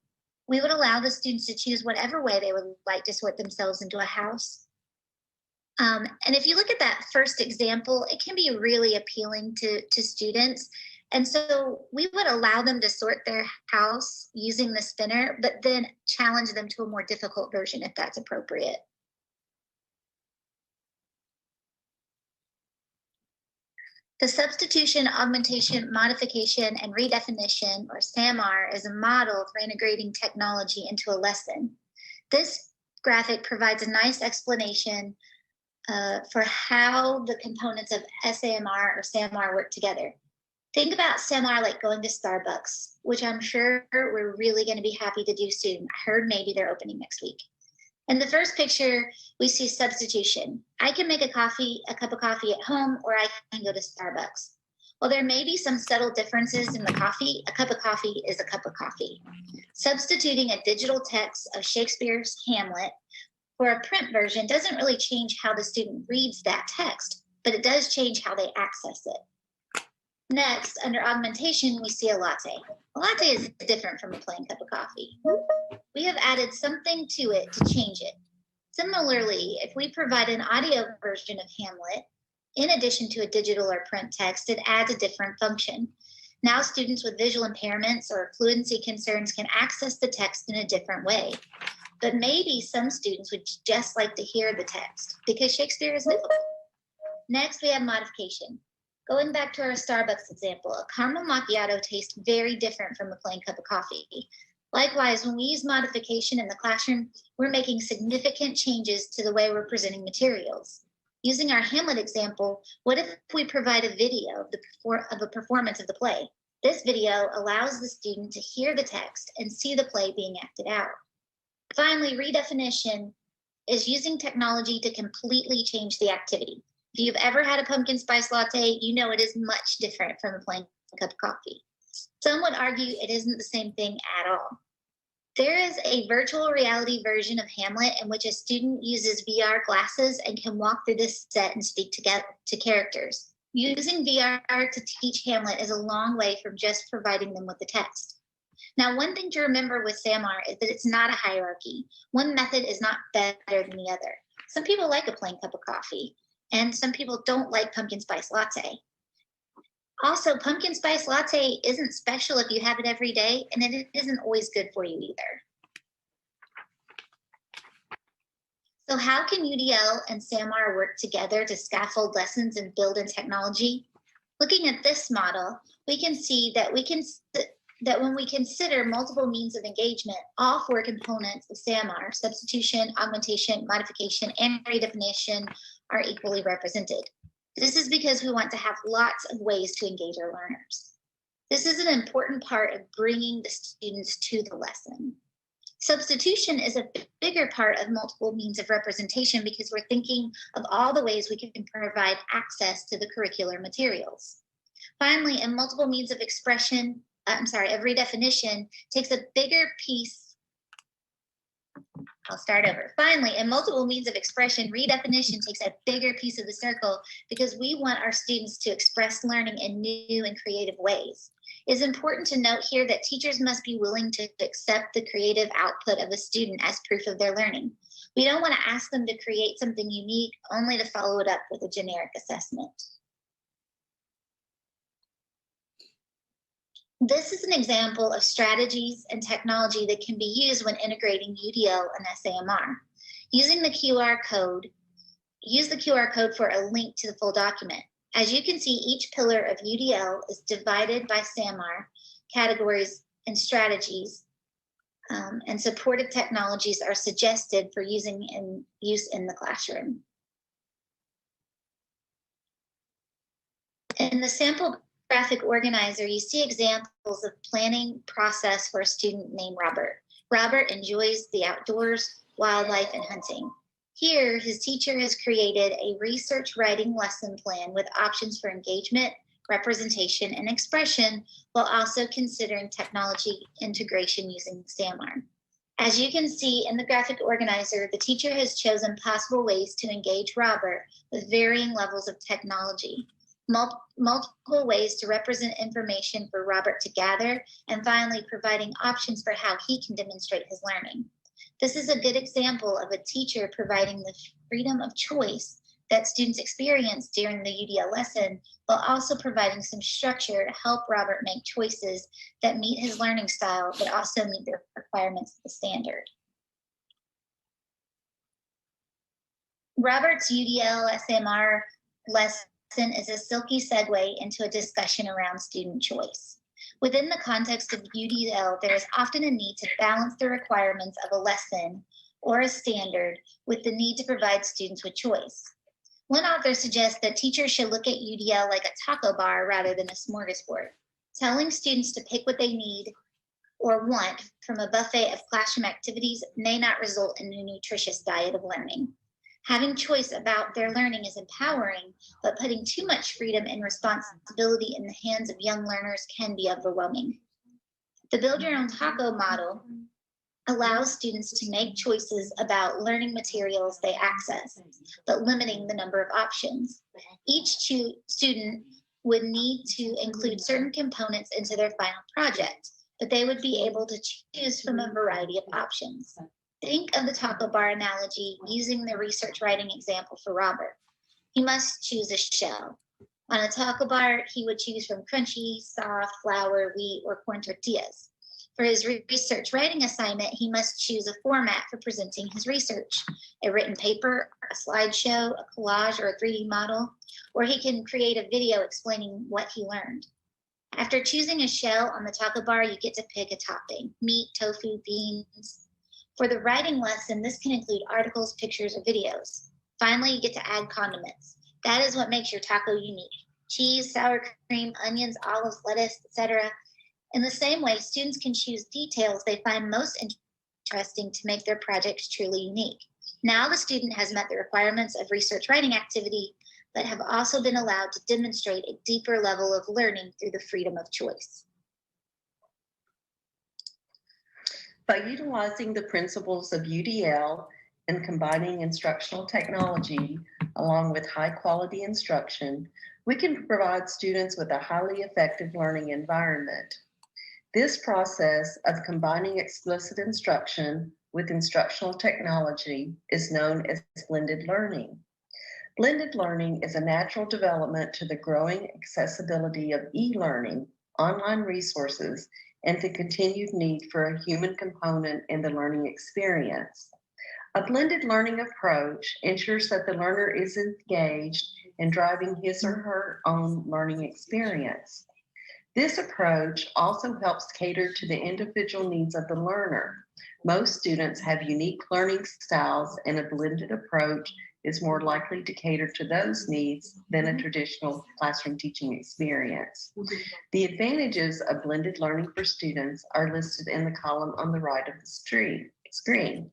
we would allow the students to choose whatever way they would like to sort themselves into a house. And if you look at that first example, it can be really appealing to students. And so we would allow them to sort their house using the spinner, but then challenge them to a more difficult version if that's appropriate. The substitution, augmentation, modification, and redefinition, or SAMR, is a model for integrating technology into a lesson. This graphic provides a nice explanation for how the components of SAMR or SAMR work together. Think about SAMR like going to Starbucks, which I'm sure we're really going to be happy to do soon. I heard maybe they're opening next week. In the first picture, we see substitution. I can make a cup of coffee at home, or I can go to Starbucks. While there may be some subtle differences in the coffee, a cup of coffee is a cup of coffee. Substituting a digital text of Shakespeare's Hamlet for a print version doesn't really change how the student reads that text, but it does change how they access it. Next, under augmentation, we see a latte. A latte is different from a plain cup of coffee. We have added something to it to change it. Similarly, if we provide an audio version of Hamlet, in addition to a digital or print text, it adds a different function. Now students with visual impairments or fluency concerns can access the text in a different way. But maybe some students would just like to hear the text because Shakespeare is difficult. Next, we have modification. Going back to our Starbucks example, a caramel macchiato tastes very different from a plain cup of coffee. Likewise, when we use modification in the classroom, we're making significant changes to the way we're presenting materials. Using our Hamlet example, what if we provide a video of a performance of the play? This video allows the student to hear the text and see the play being acted out. Finally, redefinition is using technology to completely change the activity. If you've ever had a pumpkin spice latte, you know it is much different from a plain cup of coffee. Some would argue it isn't the same thing at all. There is a virtual reality version of Hamlet in which a student uses VR glasses and can walk through this set and speak to characters. Using VR to teach Hamlet is a long way from just providing them with the text. Now, one thing to remember with SAMR is that it's not a hierarchy. One method is not better than the other. Some people like a plain cup of coffee, and some people don't like pumpkin spice latte. Also, pumpkin spice latte isn't special if you have it every day, and it isn't always good for you either. So how can UDL and SAMR work together to scaffold lessons and build in technology? Looking at this model, we can see that when we consider multiple means of engagement, all four components of SAMR, substitution, augmentation, modification, and redefinition, are equally represented. This is because we want to have lots of ways to engage our learners. This is an important part of bringing the students to the lesson. Substitution is a bigger part of multiple means of representation because we're thinking of all the ways we can provide access to the curricular materials. Finally, in multiple means of expression, of redefinition takes a bigger piece. I'll start over. Finally, in multiple means of expression, redefinition takes a bigger piece of the circle because we want our students to express learning in new and creative ways. It's important to note here that teachers must be willing to accept the creative output of a student as proof of their learning. We don't want to ask them to create something unique only to follow it up with a generic assessment. This is an example of strategies and technology that can be used when integrating UDL and SAMR. Using the QR code, use the QR code for a link to the full document. As you can see, each pillar of UDL is divided by SAMR categories and strategies, and supportive technologies are suggested for use in the classroom. In the sample graphic organizer, you see examples of planning process for a student named Robert. Robert enjoys the outdoors, wildlife, and hunting. Here, his teacher has created a research writing lesson plan with options for engagement, representation, and expression, while also considering technology integration using SAMR. As you can see in the graphic organizer, the teacher has chosen possible ways to engage Robert with varying levels of technology. Multiple ways to represent information for Robert to gather, and finally providing options for how he can demonstrate his learning. This is a good example of a teacher providing the freedom of choice that students experience during the UDL lesson, while also providing some structure to help Robert make choices that meet his learning style, but also meet the requirements of the standard. Robert's UDL SAMR lesson is a silky segue into a discussion around student choice. Within the context of UDL, there is often a need to balance the requirements of a lesson or a standard with the need to provide students with choice. One author suggests that teachers should look at UDL like a taco bar rather than a smorgasbord. Telling students to pick what they need or want from a buffet of classroom activities may not result in a nutritious diet of learning. Having choice about their learning is empowering, but putting too much freedom and responsibility in the hands of young learners can be overwhelming. The Build Your Own Taco model allows students to make choices about learning materials they access, but limiting the number of options. Each student would need to include certain components into their final project, but they would be able to choose from a variety of options. Think of the taco bar analogy using the research writing example for Robert. He must choose a shell. On a taco bar, he would choose from crunchy, soft, flour, wheat, or corn tortillas. For his research writing assignment, he must choose a format for presenting his research, a written paper, a slideshow, a collage, or a 3D model, or he can create a video explaining what he learned. After choosing a shell on the taco bar, you get to pick a topping: meat, tofu, beans. For the writing lesson, this can include articles, pictures, or videos. Finally, you get to add condiments. That is what makes your taco unique: cheese, sour cream, onions, olives, lettuce, etc. In the same way, students can choose details they find most interesting to make their projects truly unique. Now the student has met the requirements of research writing activity, but have also been allowed to demonstrate a deeper level of learning through the freedom of choice. By utilizing the principles of UDL and combining instructional technology along with high quality instruction, we can provide students with a highly effective learning environment. This process of combining explicit instruction with instructional technology is known as blended learning. Blended learning is a natural development to the growing accessibility of e-learning, online resources, and the continued need for a human component in the learning experience. A blended learning approach ensures that the learner is engaged in driving his or her own learning experience. This approach also helps cater to the individual needs of the learner. Most students have unique learning styles, and a blended approach is more likely to cater to those needs than a traditional classroom teaching experience. The advantages of blended learning for students are listed in the column on the right of the screen.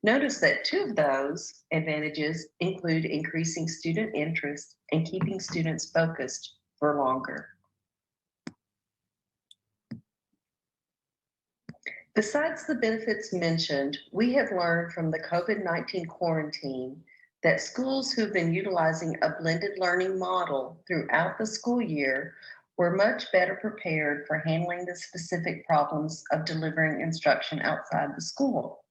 Notice that 2 of those advantages include increasing student interest and keeping students focused for longer. Besides the benefits mentioned, we have learned from the COVID-19 quarantine that schools who've been utilizing a blended learning model throughout the school year were much better prepared for handling the specific problems of delivering instruction outside the school.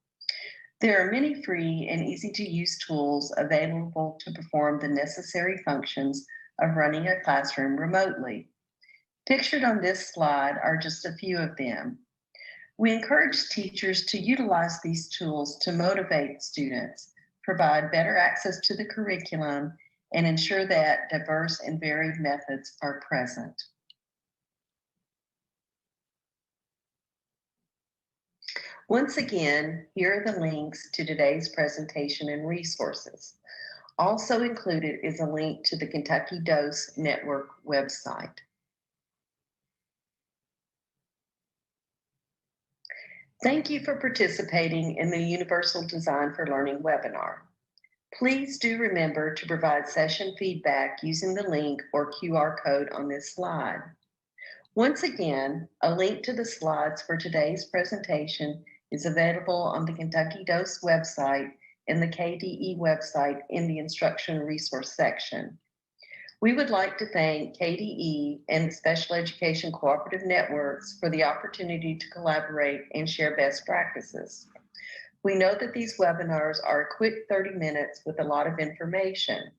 There are many free and easy-to-use tools available to perform the necessary functions of running a classroom remotely. Pictured on this slide are just a few of them. We encourage teachers to utilize these tools to motivate students, provide better access to the curriculum, and ensure that diverse and varied methods are present. Once again, here are the links to today's presentation and resources. Also included is a link to the Kentucky Dose Network website. Thank you for participating in the Universal Design for Learning webinar. Please do remember to provide session feedback using the link or QR code on this slide. Once again, a link to the slides for today's presentation is available on the Kentucky Dose website and the KDE website in the Instruction Resource section. We would like to thank KDE and the Special Education Cooperative Networks for the opportunity to collaborate and share best practices. We know that these webinars are a quick 30 minutes with a lot of information.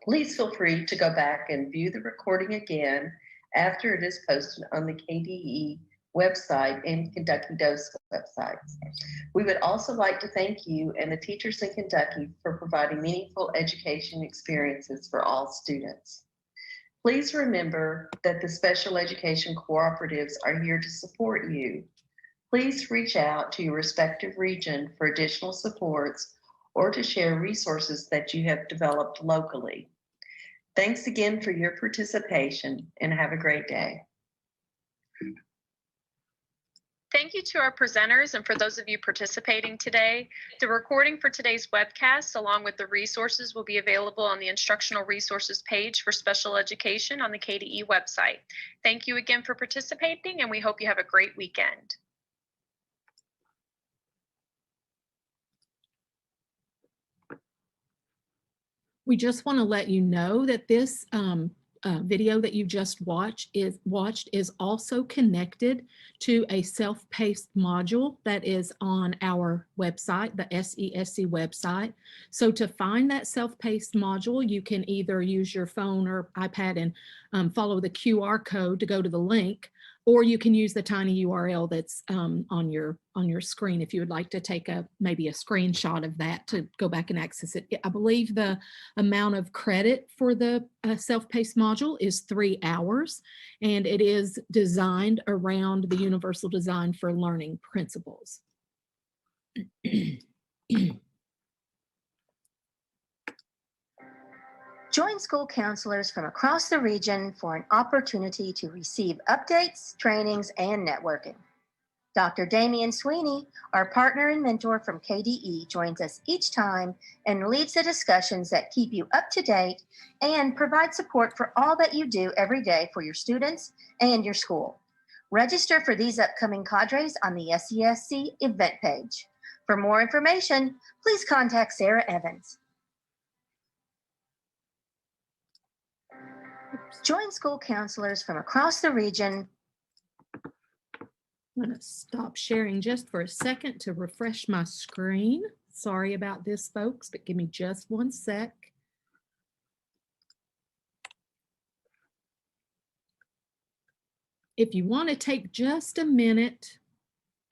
Please feel free to go back and view the recording again after it is posted on the KDE website and Kentucky Dose websites. We would also like to thank you and the teachers in Kentucky for providing meaningful education experiences for all students. Please remember that the special education cooperatives are here to support you. Please reach out to your respective region for additional supports or to share resources that you have developed locally. Thanks again for your participation and have a great day. Thank you to our presenters and for those of you participating today. The recording for today's webcast, along with the resources, will be available on the instructional resources page for special education on the KDE website. Thank you again for participating, and we hope you have a great weekend. We just want to let you know that this video that you just watched is also connected to a self-paced module that is on our website, the SESC website. So to find that self-paced module, you can either use your phone or iPad and follow the QR code to go to the link, or you can use the tiny URL that's on your screen if you would like to take maybe a screenshot of that to go back and access it. I believe the amount of credit for the self-paced module is 3 hours, and it is designed around the Universal Design for Learning principles. Join school counselors from across the region for an opportunity to receive updates, trainings, and networking. Dr. Damian Sweeney, our partner and mentor from KDE, joins us each time and leads the discussions that keep you up to date and provide support for all that you do every day for your students and your school. Register for these upcoming cadres on the SESC event page. For more information, please contact Sarah Evans. Join school counselors from across the region. I'm going to stop sharing just for a second to refresh my screen. Sorry about this, folks, but give me just 1 sec. If you want to take just a minute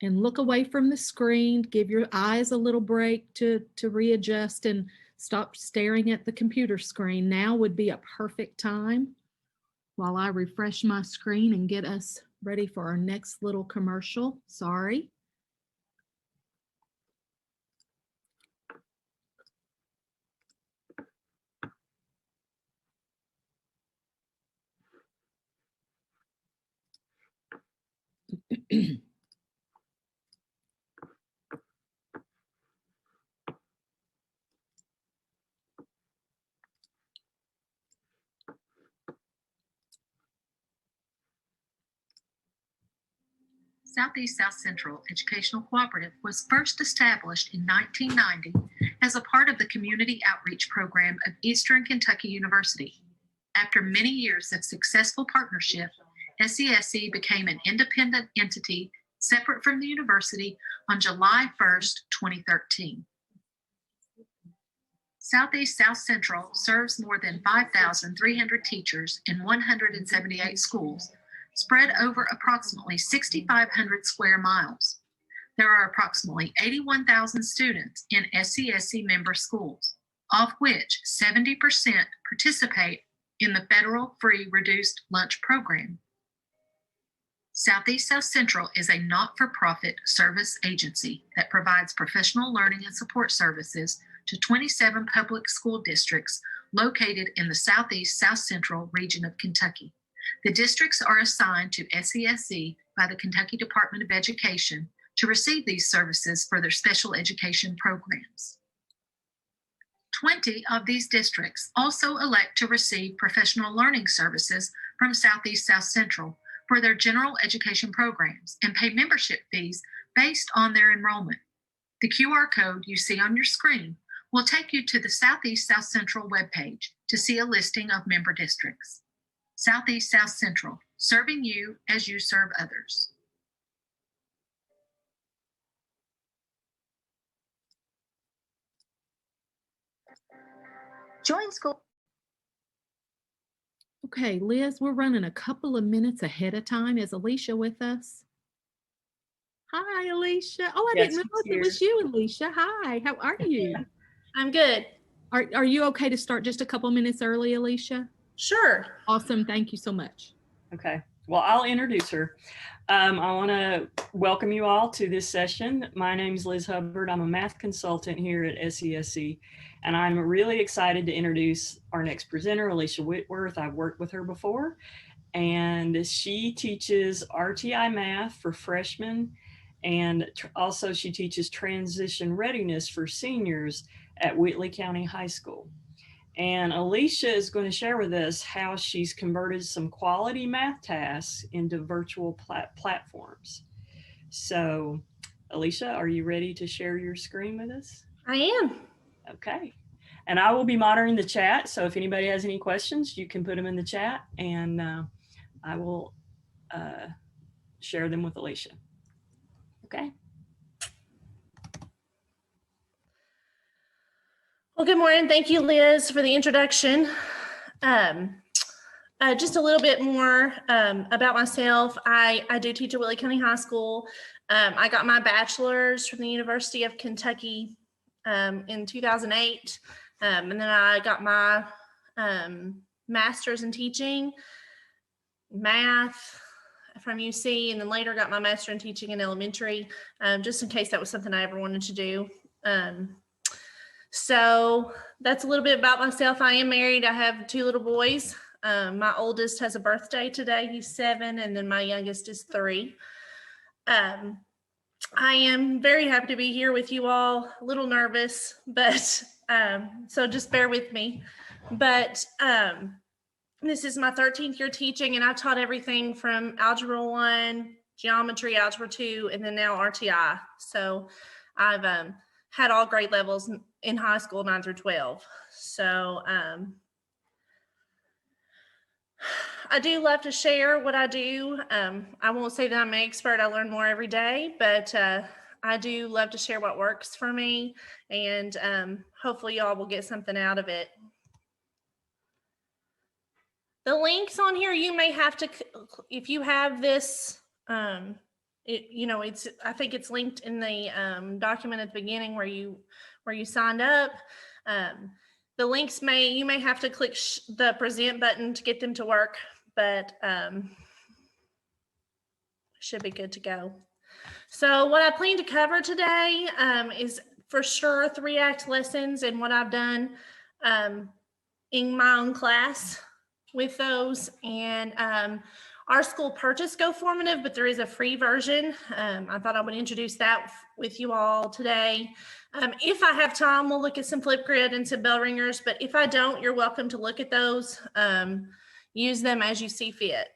and look away from the screen, give your eyes a little break to readjust and stop staring at the computer screen, now would be a perfect time while I refresh my screen and get us ready for our next little commercial. Sorry. Southeast South Central Educational Cooperative was first established in 1990 as a part of the community outreach program of Eastern Kentucky University. After many years of successful partnership, SESC became an independent entity separate from the university on July 1st, 2013. Southeast South Central serves more than 5,300 teachers in 178 schools, spread over approximately 6,500 square miles. There are approximately 81,000 students in SESC member schools, of which 70% participate in the federal free reduced lunch program. Southeast South Central is a not-for-profit service agency that provides professional learning and support services to 27 public school districts located in the Southeast South Central region of Kentucky. The districts are assigned to SESC by the Kentucky Department of Education to receive these services for their special education programs. 20 of these districts also elect to receive professional learning services from Southeast South Central for their general education programs and pay membership fees based on their enrollment. The QR code you see on your screen will take you to the Southeast South Central webpage to see a listing of member districts. Southeast South Central, serving you as you serve others. Join school. Okay, Liz, we're running a couple of minutes ahead of time. Is Alicia with us? Hi, Alicia. Oh, I didn't realize it was you, Alicia. Hi, how are you? I'm good. Are you okay to start just a couple minutes early, Alicia? Sure. Awesome. Thank you so much. Okay. Well, I'll introduce her. I want to welcome you all to this session. My name is Liz Hubbard. I'm a math consultant here at SESC, and I'm really excited to introduce our next presenter, Alicia Whitworth. I've worked with her before, and she teaches RTI math for freshmen, and also she teaches transition readiness for seniors at Whitley County High School. And Alicia is going to share with us how she's converted some quality math tasks into virtual platforms. So, Alicia, are you ready to share your screen with us? I am. Okay. And I will be monitoring the chat. So if anybody has any questions, you can put them in the chat, and I will share them with Alicia. Okay. Well, good morning. Thank you, Liz, for the introduction. Just a little bit more about myself. I do teach at Whitley County High School. I got my bachelor's from the University of Kentucky in 2008. And then I got my master's in teaching math from UC, and then later got my master in teaching in elementary, just in case that was something I ever wanted to do. So that's a little bit about myself. I am married. I have 2 little boys. My oldest has a birthday today. He's 7, and then my youngest is 3. I am very happy to be here with you all. A little nervous, but so just bear with me. But this is my 13th year teaching, and I've taught everything from Algebra 1, Geometry, Algebra 2, and then now RTI. So I've had all grade levels in high school, 9 through 12. So I do love to share what I do. I won't say that I'm an expert. I learn more every day, but I do love to share what works for me, and hopefully y'all will get something out of it. The links on here, you may have to, if you have this, I think it's linked in the document at the beginning where you signed up. The links you may have to click the present button to get them to work, but should be good to go. So what I plan to cover today is for sure 3-act lessons and what I've done in my own class with those. And our school purchased GoFormative, but there is a free version. I thought I would introduce that with you all today. If I have time, we'll look at some Flipgrid and some bell ringers, but if I don't, you're welcome to look at those. Use them as you see fit.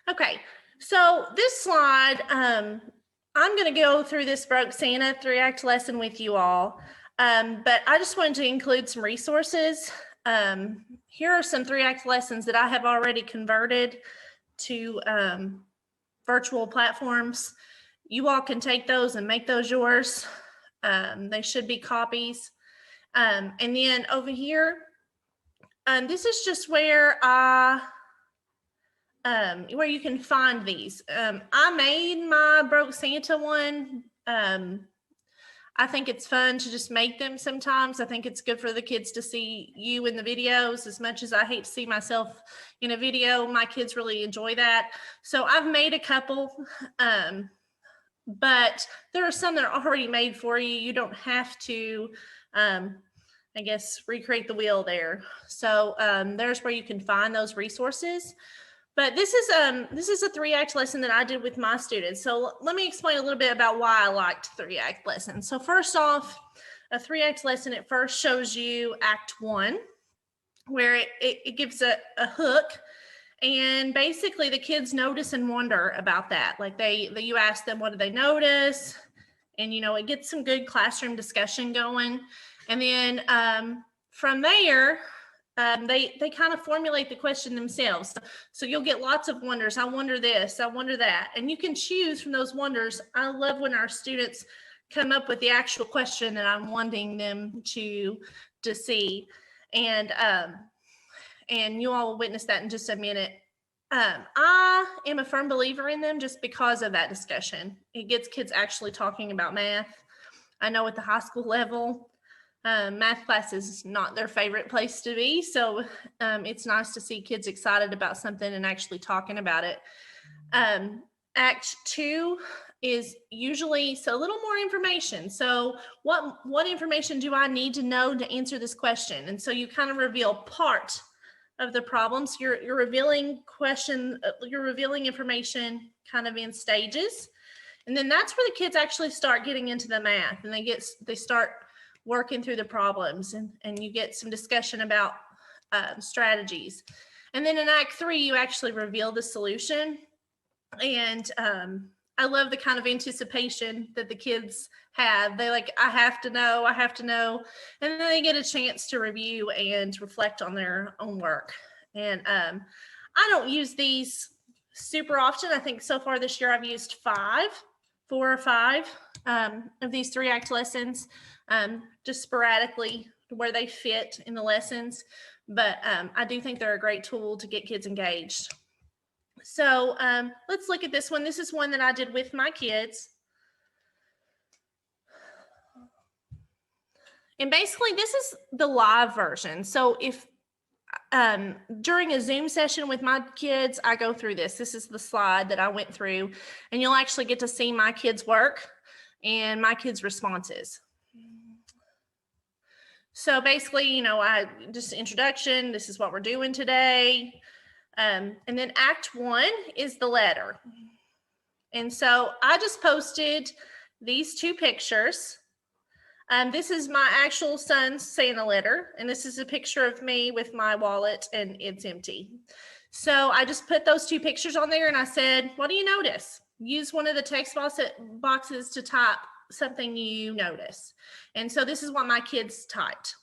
Okay, so this slide, I'm going to go through this Broke Santa 3-act lesson with you all, but I just wanted to include some resources. Here are some 3-act lessons that I have already converted to virtual platforms. You all can take those and make those yours. They should be copies. And then over here, this is just where where you can find these. I made my Broke Santa one. I think it's fun to just make them sometimes. I think it's good for the kids to see you in the videos. As much as I hate to see myself in a video, my kids really enjoy that. So I've made a couple, but there are some that are already made for you. You don't have to, I guess, recreate the wheel there. So there's where you can find those resources. But this is a 3-act lesson that I did with my students. So let me explain a little bit about why I liked 3-act lessons. So first off, a 3-act lesson, it first shows you Act 1, where it gives a hook, and basically the kids notice and wonder about that. Like you ask them, what do they notice? And it gets some good classroom discussion going. And then from there, they kind of formulate the question themselves. So you'll get lots of wonders. I wonder this, I wonder that. And you can choose from those wonders. I love when our students come up with the actual question that I'm wanting them to see. And you all will witness that in just a minute. I am a firm believer in them just because of that discussion. It gets kids actually talking about math. I know at the high school level, Math class is not their favorite place to be, so it's nice to see kids excited about something and actually talking about it. Act 2 is usually a little more information. So what information do I need to know to answer this question? And so you kind of reveal part of the problems. You're revealing information kind of in stages. And then that's where the kids actually start getting into the math, and they start working through the problems, and you get some discussion about strategies. And then in Act 3, you actually reveal the solution. And I love the kind of anticipation that the kids have. They like, I have to know. And then they get a chance to review and reflect on their own work. And I don't use these super often. I think so far this year I've used 4 or 5 of these 3-act lessons, just sporadically where they fit in the lessons. But I do think they're a great tool to get kids engaged. So let's look at this one. This is one that I did with my kids. And basically this is the live version. So if during a Zoom session with my kids, I go through this. This is the slide that I went through, and you'll actually get to see my kids' work and my kids' responses. So basically, I just introduction, this is what we're doing today. And then Act 1 is the letter. And so I just posted these 2 pictures. This is my actual son's Santa letter, and this is a picture of me with my wallet, and it's empty. So I just put those 2 pictures on there, and I said, what do you notice? Use one of the text boxes to type something you notice. And so this is what my kids typed.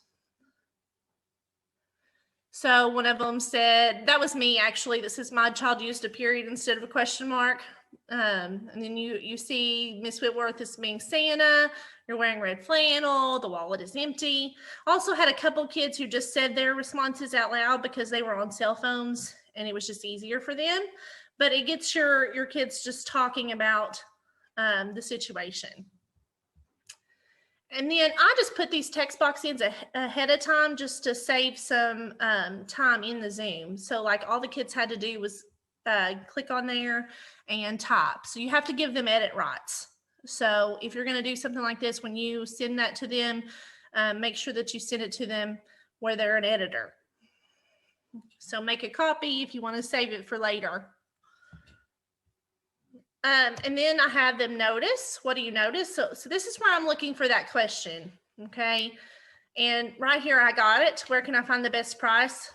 So one of them said, that was me actually, this is my child used a period instead of a question mark. And then you see Miss Whitworth is being Santa, you're wearing red flannel, the wallet is empty. Also had a couple kids who just said their responses out loud because they were on cell phones and it was just easier for them. But it gets your kids just talking about the situation. And then I just put these text boxes ahead of time just to save some time in the Zoom. So like all the kids had to do was click on there and type. So you have to give them edit rights. So if you're going to do something like this, when you send that to them, make sure that you send it to them where they're an editor. So make a copy if you want to save it for later. And then I have them notice. What do you notice? So this is where I'm looking for that question, okay? And right here I got it. Where can I find the best price?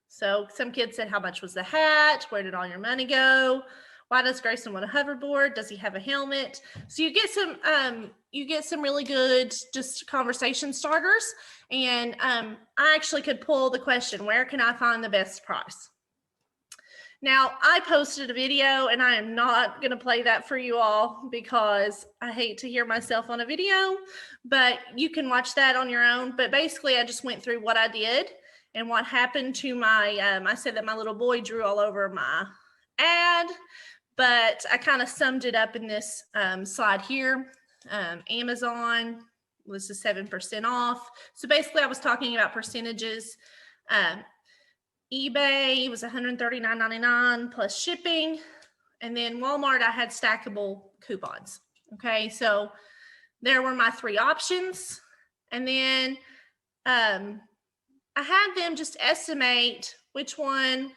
So some kids said, how much was the hat? Where did all your money go? Why does Grayson want a hoverboard? Does he have a helmet? So you get some really good just conversation starters. And I actually could pull the question, where can I find the best price? Now, I posted a video, and I am not going to play that for you all because I hate to hear myself on a video, but you can watch that on your own. But basically, I just went through what I did and what happened to my, I said that my little boy drew all over my ad, but I kind of summed it up in this slide here. Amazon was 7% off. So basically, I was talking about percentages. eBay was $139.99 plus shipping. And then Walmart, I had stackable coupons. Okay, so there were my 3 options. And then I had them just estimate which one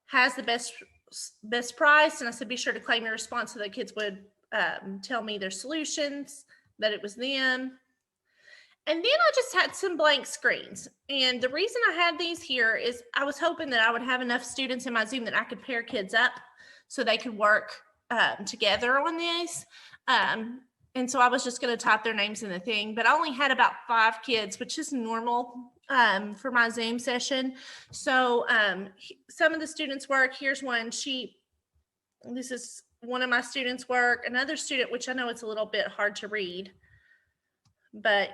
has the best price. And I said, be sure to claim your response so the kids would tell me their solutions, that it was them. And then I just had some blank screens. And the reason I had these here is I was hoping that I would have enough students in my Zoom that I could pair kids up so they could work together on this. And so I was just going to type their names in the thing, but I only had about 5 kids, which is normal for my Zoom session. So some of the students' work, here's one. This is one of my students' work. Another student, which I know it's a little bit hard to read, but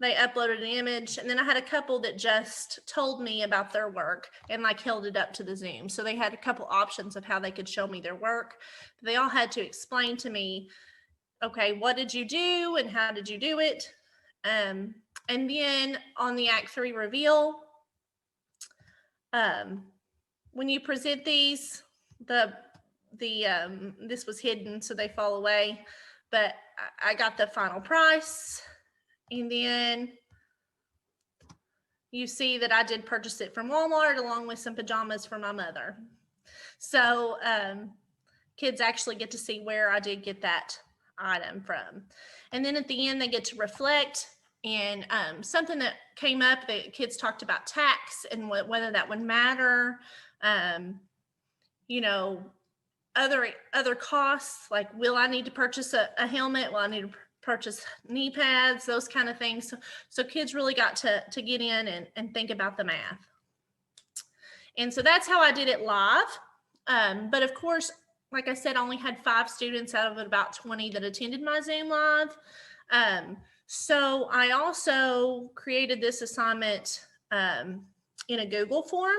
they uploaded an image. And then I had a couple that just told me about their work and like held it up to the Zoom. So they had a couple options of how they could show me their work. They all had to explain to me, okay, what did you do and how did you do it? And then on the Act 3 reveal, when you present these, this was hidden, so they fall away, but I got the final price, and then you see that I did purchase it from Walmart along with some pajamas for my mother. So kids actually get to see where I did get that item from. And then at the end, they get to reflect. And something that came up, the kids talked about tax and whether that would matter. You know, other costs, like will I need to purchase a helmet? Will I need to purchase knee pads? Those kind of things. So kids really got to get in and think about the math. And so that's how I did it live. But of course, like I said, I only had 5 students out of about 20 that attended my Zoom live. So I also created this assignment in a Google form,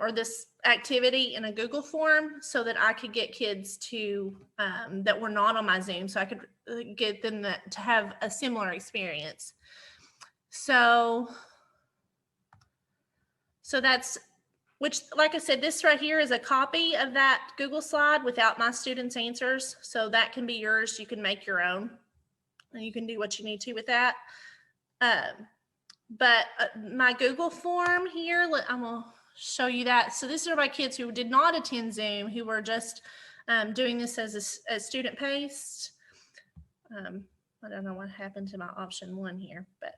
or this activity in a Google form, so that I could get kids to that were not on my Zoom, so I could get them to have a similar experience. So that's, which, like I said, this right here is a copy of that Google slide without my students' answers. So that can be yours. You can make your own, and you can do what you need to with that. But my Google form here, I'm going to show you that. So this are my kids who did not attend Zoom, who were just doing this as student paced. I don't know what happened to my option 1 here, but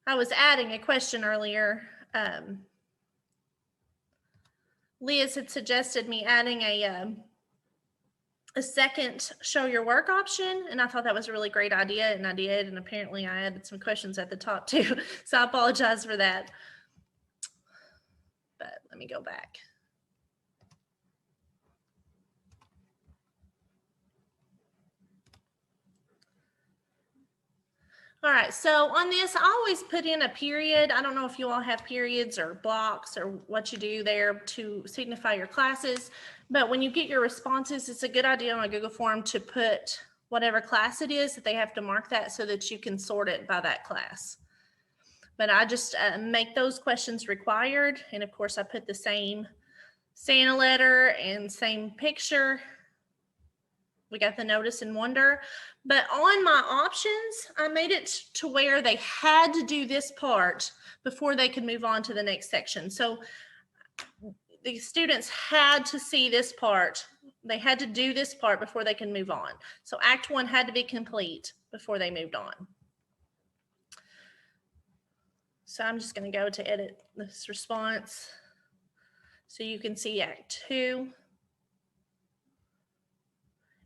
I was adding a question earlier. Liz had suggested me adding a second show your work option, and I thought that was a really great idea, and I did, and apparently I added some questions at the top too, so I apologize for that. But let me go back. All right, so on this, I always put in a period. I don't know if you all have periods or blocks or what you do there to signify your classes, but when you get your responses, it's a good idea on a Google form to put whatever class it is that they have to mark that, so that you can sort it by that class. But I just make those questions required, and of course I put the same Santa letter and same picture. We got the notice and wonder, but on my options, I made it to where they had to do this part before they could move on to the next section. So the students had to see this part. They had to do this part before they can move on. So Act 1 had to be complete before they moved on. So I'm just going to go to edit this response so you can see Act 2.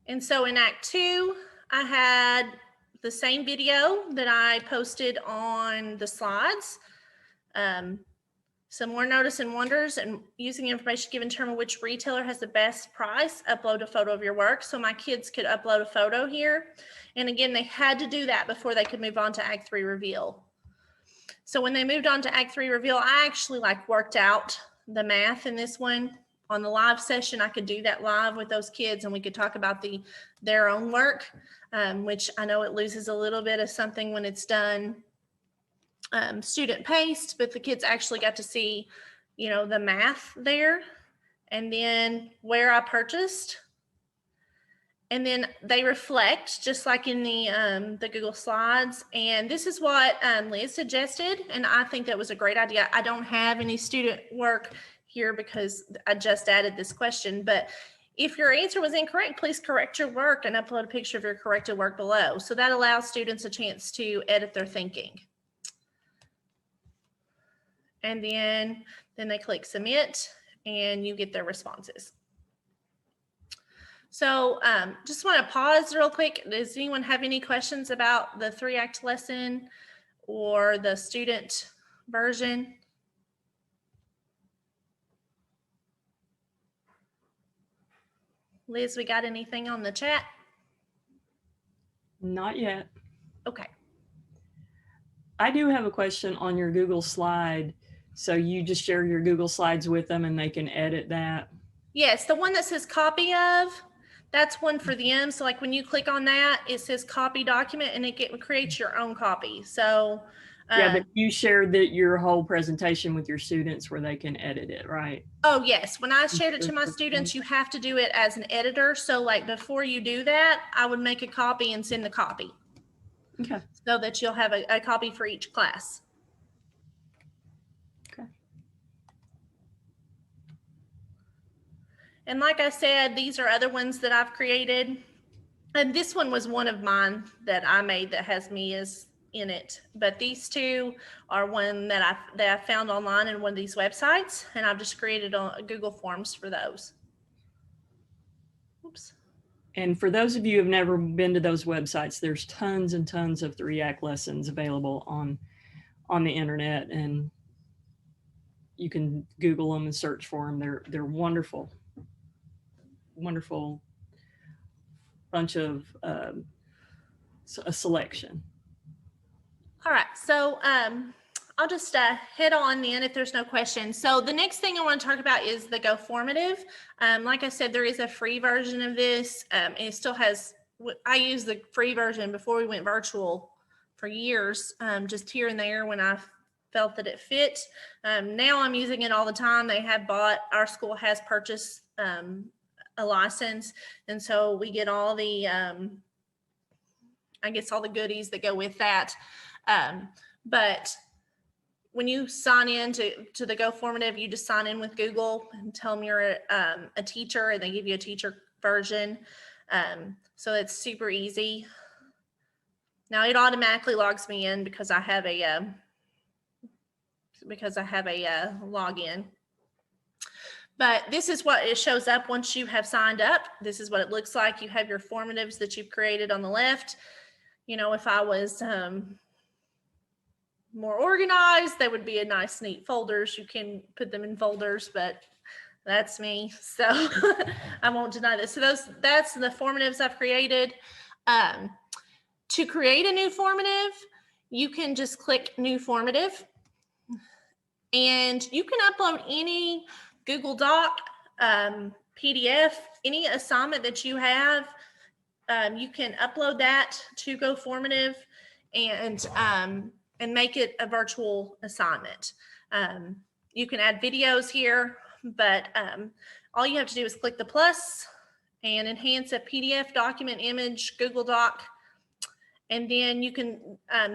And so in Act 2, I had the same video that I posted on the slides. Some more notice and wonders, and using information given to determine which retailer has the best price, upload a photo of your work. So my kids could upload a photo here. And again, they had to do that before they could move on to Act 3 reveal. So when they moved on to Act 3 reveal, I actually worked out the math in this one. On the live session, I could do that live with those kids, and we could talk about their own work, which I know it loses a little bit of something when it's done student paced, but the kids actually got to see, the math there, and then where I purchased, and then they reflect just like in the Google Slides. And this is what Liz suggested, and I think that was a great idea. I don't have any student work here because I just added this question, but if your answer was incorrect, please correct your work and upload a picture of your corrected work below. So that allows students a chance to edit their thinking. And then they click submit and you get their responses. So just want to pause real quick. Does anyone have any questions about the 3-act lesson or the student version? Liz, we got anything on the chat? Not yet. Okay. I do have a question on your Google slide. So you just share your Google Slides with them and they can edit that? Yes, the one that says copy of, that's one for them. So like when you click on that, it says copy document and it creates your own copy. So yeah, but you shared your whole presentation with your students where they can edit it, right? Oh yes, when I shared it to my students, you have to do it as an editor. So like before you do that, I would make a copy and send the copy. Okay. So that you'll have a copy for each class. Okay. And like I said, these are other ones that I've created. And this one was one of mine that I made that has me as in it. But these two are one that I found online in one of these websites, and I've just created on Google Forms for those. Oops. And for those of you who have never been to those websites, there's tons and tons of the React lessons available on the internet, and you can Google them and search for them. They're wonderful, wonderful bunch of a selection. All right, so I'll just head on then if there's no questions. So the next thing I want to talk about is the GoFormative. Like I said, there is a free version of this. And it still has, I used the free version before we went virtual for years, just here and there when I felt that it fit. Now I'm using it all the time. Our school has purchased a license. And so we get all the, I guess all the goodies that go with that. But when you sign in to the GoFormative, you just sign in with Google and tell them you're a teacher, and they give you a teacher version. So it's super easy. Now it automatically logs me in because I have a login. But this is what it shows up once you have signed up. This is what it looks like. You have your formatives that you've created on the left. You know, if I was more organized, they would be a nice, neat folders. You can put them in folders, but that's me. So I won't deny this. So that's the formatives I've created. To create a new formative, you can just click New Formative, and you can upload any Google Doc, PDF, any assignment that you have. You can upload that to GoFormative and make it a virtual assignment. You can add videos here, but all you have to do is click the plus and enhance a PDF document, image, Google Doc, and then you can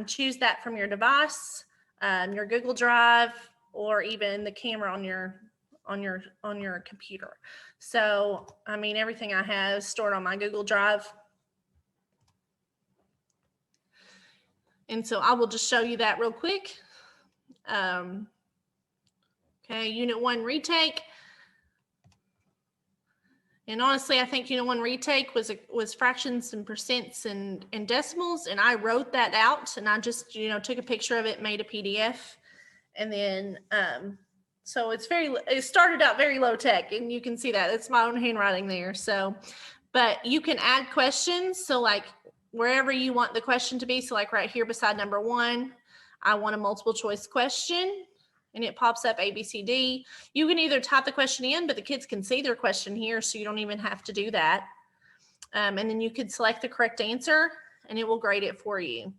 choose that from your device, your Google Drive, or even the camera on your computer. So, I mean, everything I have is stored on my Google Drive. And so I will just show you that real quick. Okay, Unit 1 retake. And honestly, I think Unit 1 retake was fractions and percents and decimals, and I wrote that out, and I just took a picture of it, made a PDF, and then so it started out very low tech, and you can see that it's my own handwriting there. So, but you can add questions. So like wherever you want the question to be. So like right here beside number 1, I want a multiple choice question, and it pops up A, B, C, D. You can either type the question in, but the kids can see their question here, so you don't even have to do that. And then you could select the correct answer, and it will grade it for you.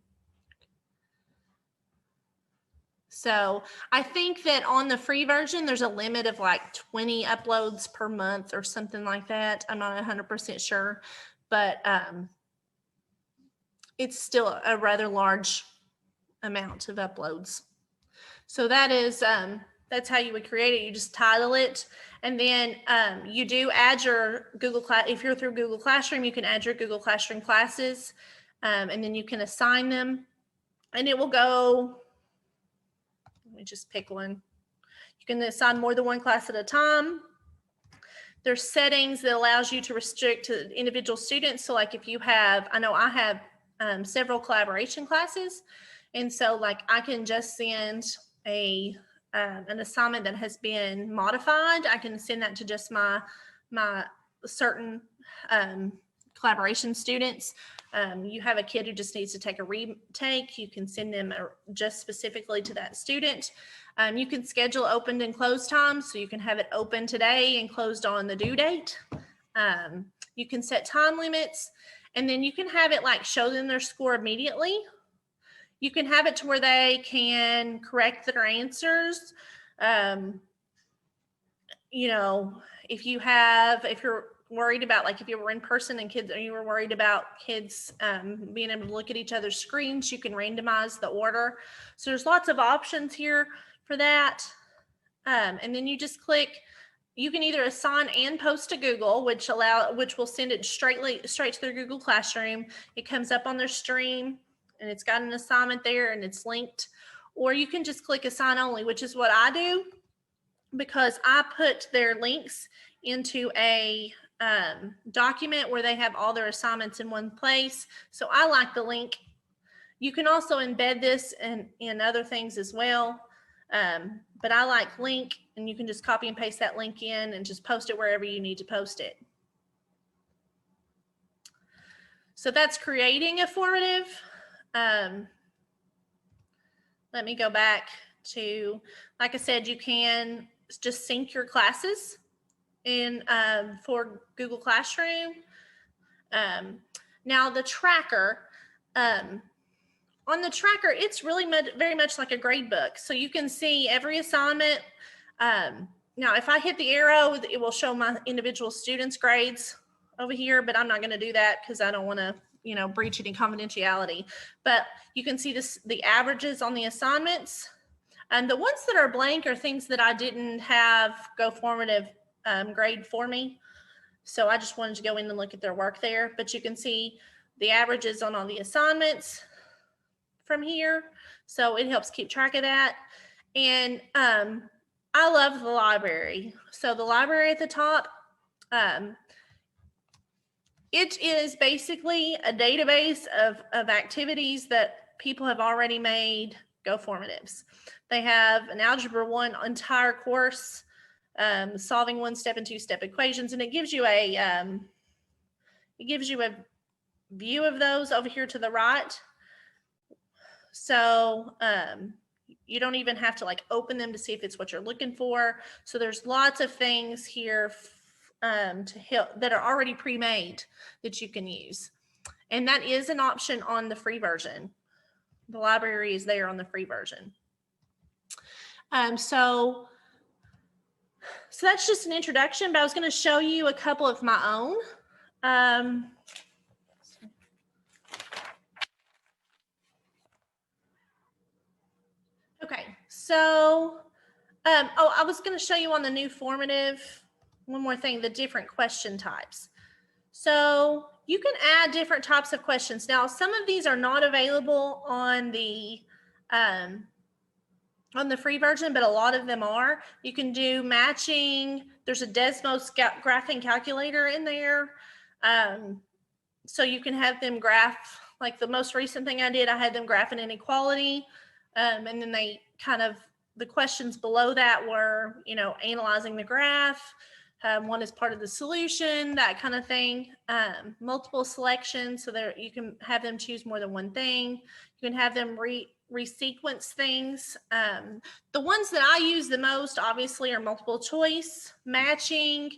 So I think that on the free version, there's a limit of like 20 uploads per month or something like that. I'm not 100% sure, but it's still a rather large amount of uploads. So that is, that's how you would create it. You just title it, and then you do add your Google Class. If you're through Google Classroom, you can add your Google Classroom classes, and then you can assign them, and it will go, let me just pick one. You can assign more than one class at a time. There's settings that allows you to restrict to individual students. So like if you have, I know I have several collaboration classes, and so like I can just send an assignment that has been modified. I can send that to just my certain collaboration students. You have a kid who just needs to take a retake, you can send them just specifically to that student. You can schedule opened and closed times, so you can have it open today and closed on the due date. You can set time limits, and then you can have it like show them their score immediately. You can have it to where they can correct their answers. You know, if you're worried about, like if you were in person and kids, or you were worried about kids being able to look at each other's screens, you can randomize the order. So there's lots of options here for that. And then you just click, you can either assign and post to Google, which will send it straight to their Google Classroom. It comes up on their stream and it's got an assignment there and it's linked. Or you can just click assign only, which is what I do, because I put their links into a document where they have all their assignments in one place. So I like the link. You can also embed this in other things as well. But I like link, and you can just copy and paste that link in and just post it wherever you need to post it. So that's creating a formative. Let me go back to, like I said, you can just sync your classes in for Google Classroom. Now the tracker, on the tracker, it's really very much like a grade book. So you can see every assignment. Now, if I hit the arrow, it will show my individual students' grades over here, but I'm not going to do that because I don't want to, you know, breach any confidentiality. But you can see the averages on the assignments. And the ones that are blank are things that I didn't have go formative grade for me. So I just wanted to go in and look at their work there. But you can see the averages on all the assignments from here. So it helps keep track of that. And I love the library. So the library at the top, it is basically a database of activities that people have already made go formatives. They have an Algebra 1 entire course, solving one-step and two-step equations, and it gives you a view of those over here to the right. So you don't even have to like open them to see if it's what you're looking for. So there's lots of things here to help that are already pre-made that you can use. And that is an option on the free version. The library is there on the free version. So that's just an introduction, but I was going to show you a couple of my own. Okay, so, I was going to show you on the new formative, one more thing, the different question types. So you can add different types of questions. Now, some of these are not available on the free version, but a lot of them are. You can do matching. There's a Desmos graphing calculator in there. So you can have them graph, like the most recent thing I did, I had them graph an inequality. And then they kind of, the questions below that were, you know, analyzing the graph. One is part of the solution, that kind of thing. Multiple selections, so there you can have them choose more than one thing. You can have them resequence things. The ones that I use the most, obviously, are multiple choice, matching,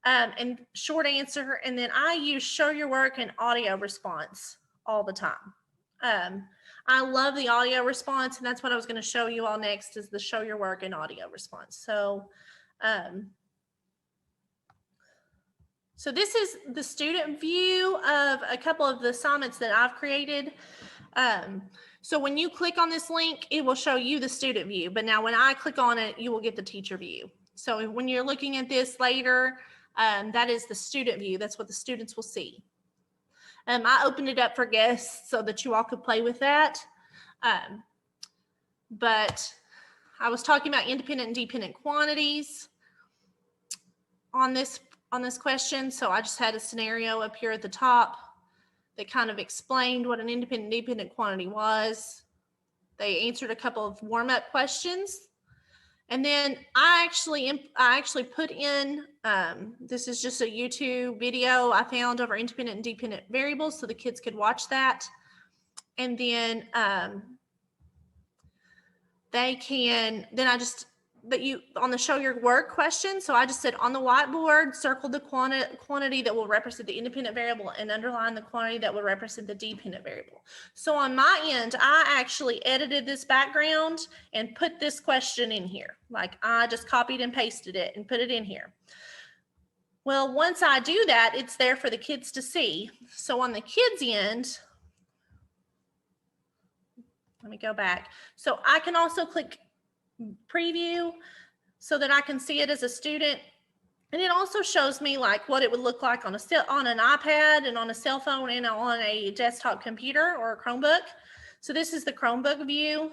and short answer. And then I use show your work and audio response all the time. I love the audio response, and that's what I was going to show you all next, is the show your work and audio response. So this is the student view of a couple of the assignments that I've created. So when you click on this link, it will show you the student view. But now when I click on it, you will get the teacher view. So when you're looking at this later, that is the student view. That's what the students will see. I opened it up for guests so that you all could play with that. But I was talking about independent and dependent quantities on this question. So I just had a scenario up here at the top that kind of explained what an independent and dependent quantity was. They answered a couple of warm-up questions. And then I actually put in, this is just a YouTube video I found over independent and dependent variables, so the kids could watch that. And then I just that you on the show your work question. So I just said on the whiteboard, circle the quantity that will represent the independent variable and underline the quantity that will represent the dependent variable. So on my end, I actually edited this background and put this question in here. Like I just copied and pasted it and put it in here. Well, once I do that, it's there for the kids to see. So on the kids' end, let me go back. So I can also click preview so that I can see it as a student. And it also shows me like what it would look like on an iPad and on a cell phone and on a desktop computer or a Chromebook. So this is the Chromebook view.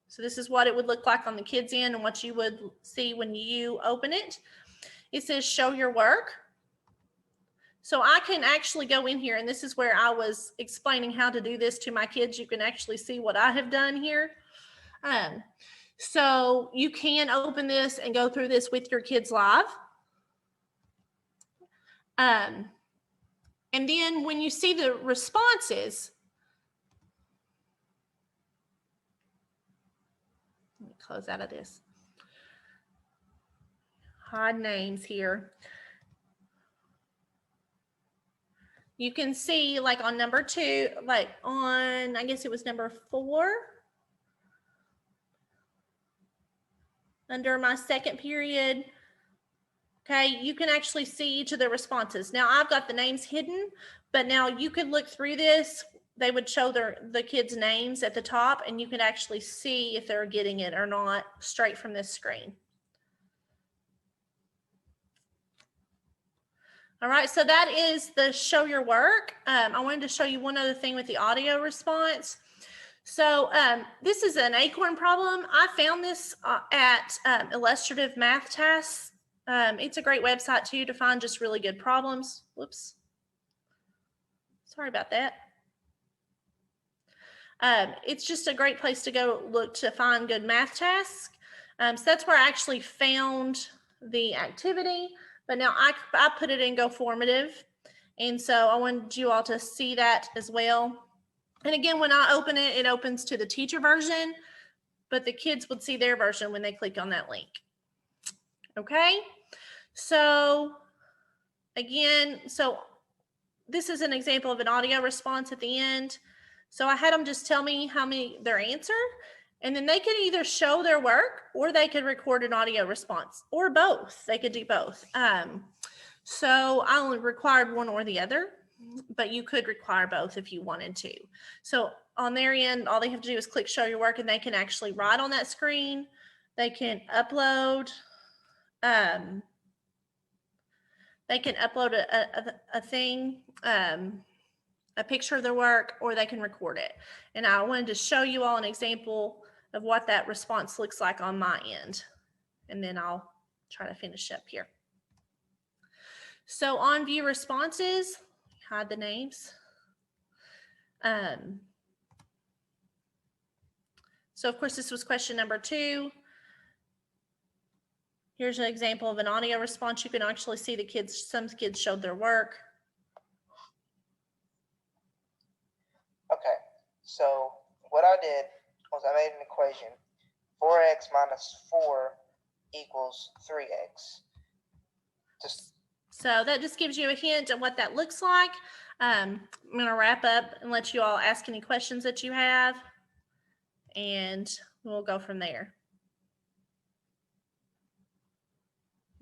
So this is what it would look like on the kids' end and what you would see when you open it. It says show your work. So I can actually go in here, and this is where I was explaining how to do this to my kids. You can actually see what I have done here. So you can open this and go through this with your kids live. And then when you see the responses, let me close out of this. Hide names here. You can see like on number 2, like on, I guess it was number 4, under my second period. Okay, you can actually see each of the responses. Now I've got the names hidden, but now you could look through this. They would show the kids' names at the top, and you can actually see if they're getting it or not straight from this screen. All right, so that is the show your work. I wanted to show you one other thing with the audio response. So this is an Acorn problem. I found this at Illustrative Math Tasks. It's a great website too to find just really good problems. Whoops. Sorry about that. It's just a great place to go look to find good math tasks. So that's where I actually found the activity, but now I put it in Go Formative. And so I wanted you all to see that as well. And again, when I open it, it opens to the teacher version, but the kids would see their version when they click on that link. Okay, so again, so this is an example of an audio response at the end. So I had them just tell me how many their answer, and then they could either show their work or they could record an audio response, or both. They could do both. So I only required one or the other, but you could require both if you wanted to. So on their end, all they have to do is click show your work, and they can actually write on that screen. They can upload a thing, a picture of their work, or they can record it. And I wanted to show you all an example of what that response looks like on my end. And then I'll try to finish up here. So on view responses, hide the names. So of course, this was question number 2. Here's an example of an audio response. You can actually see the kids, some kids showed their work. Okay, so what I did was I made an equation. 4x minus 4 equals 3x. So that just gives you a hint of what that looks like. I'm going to wrap up and let you all ask any questions that you have, and we'll go from there.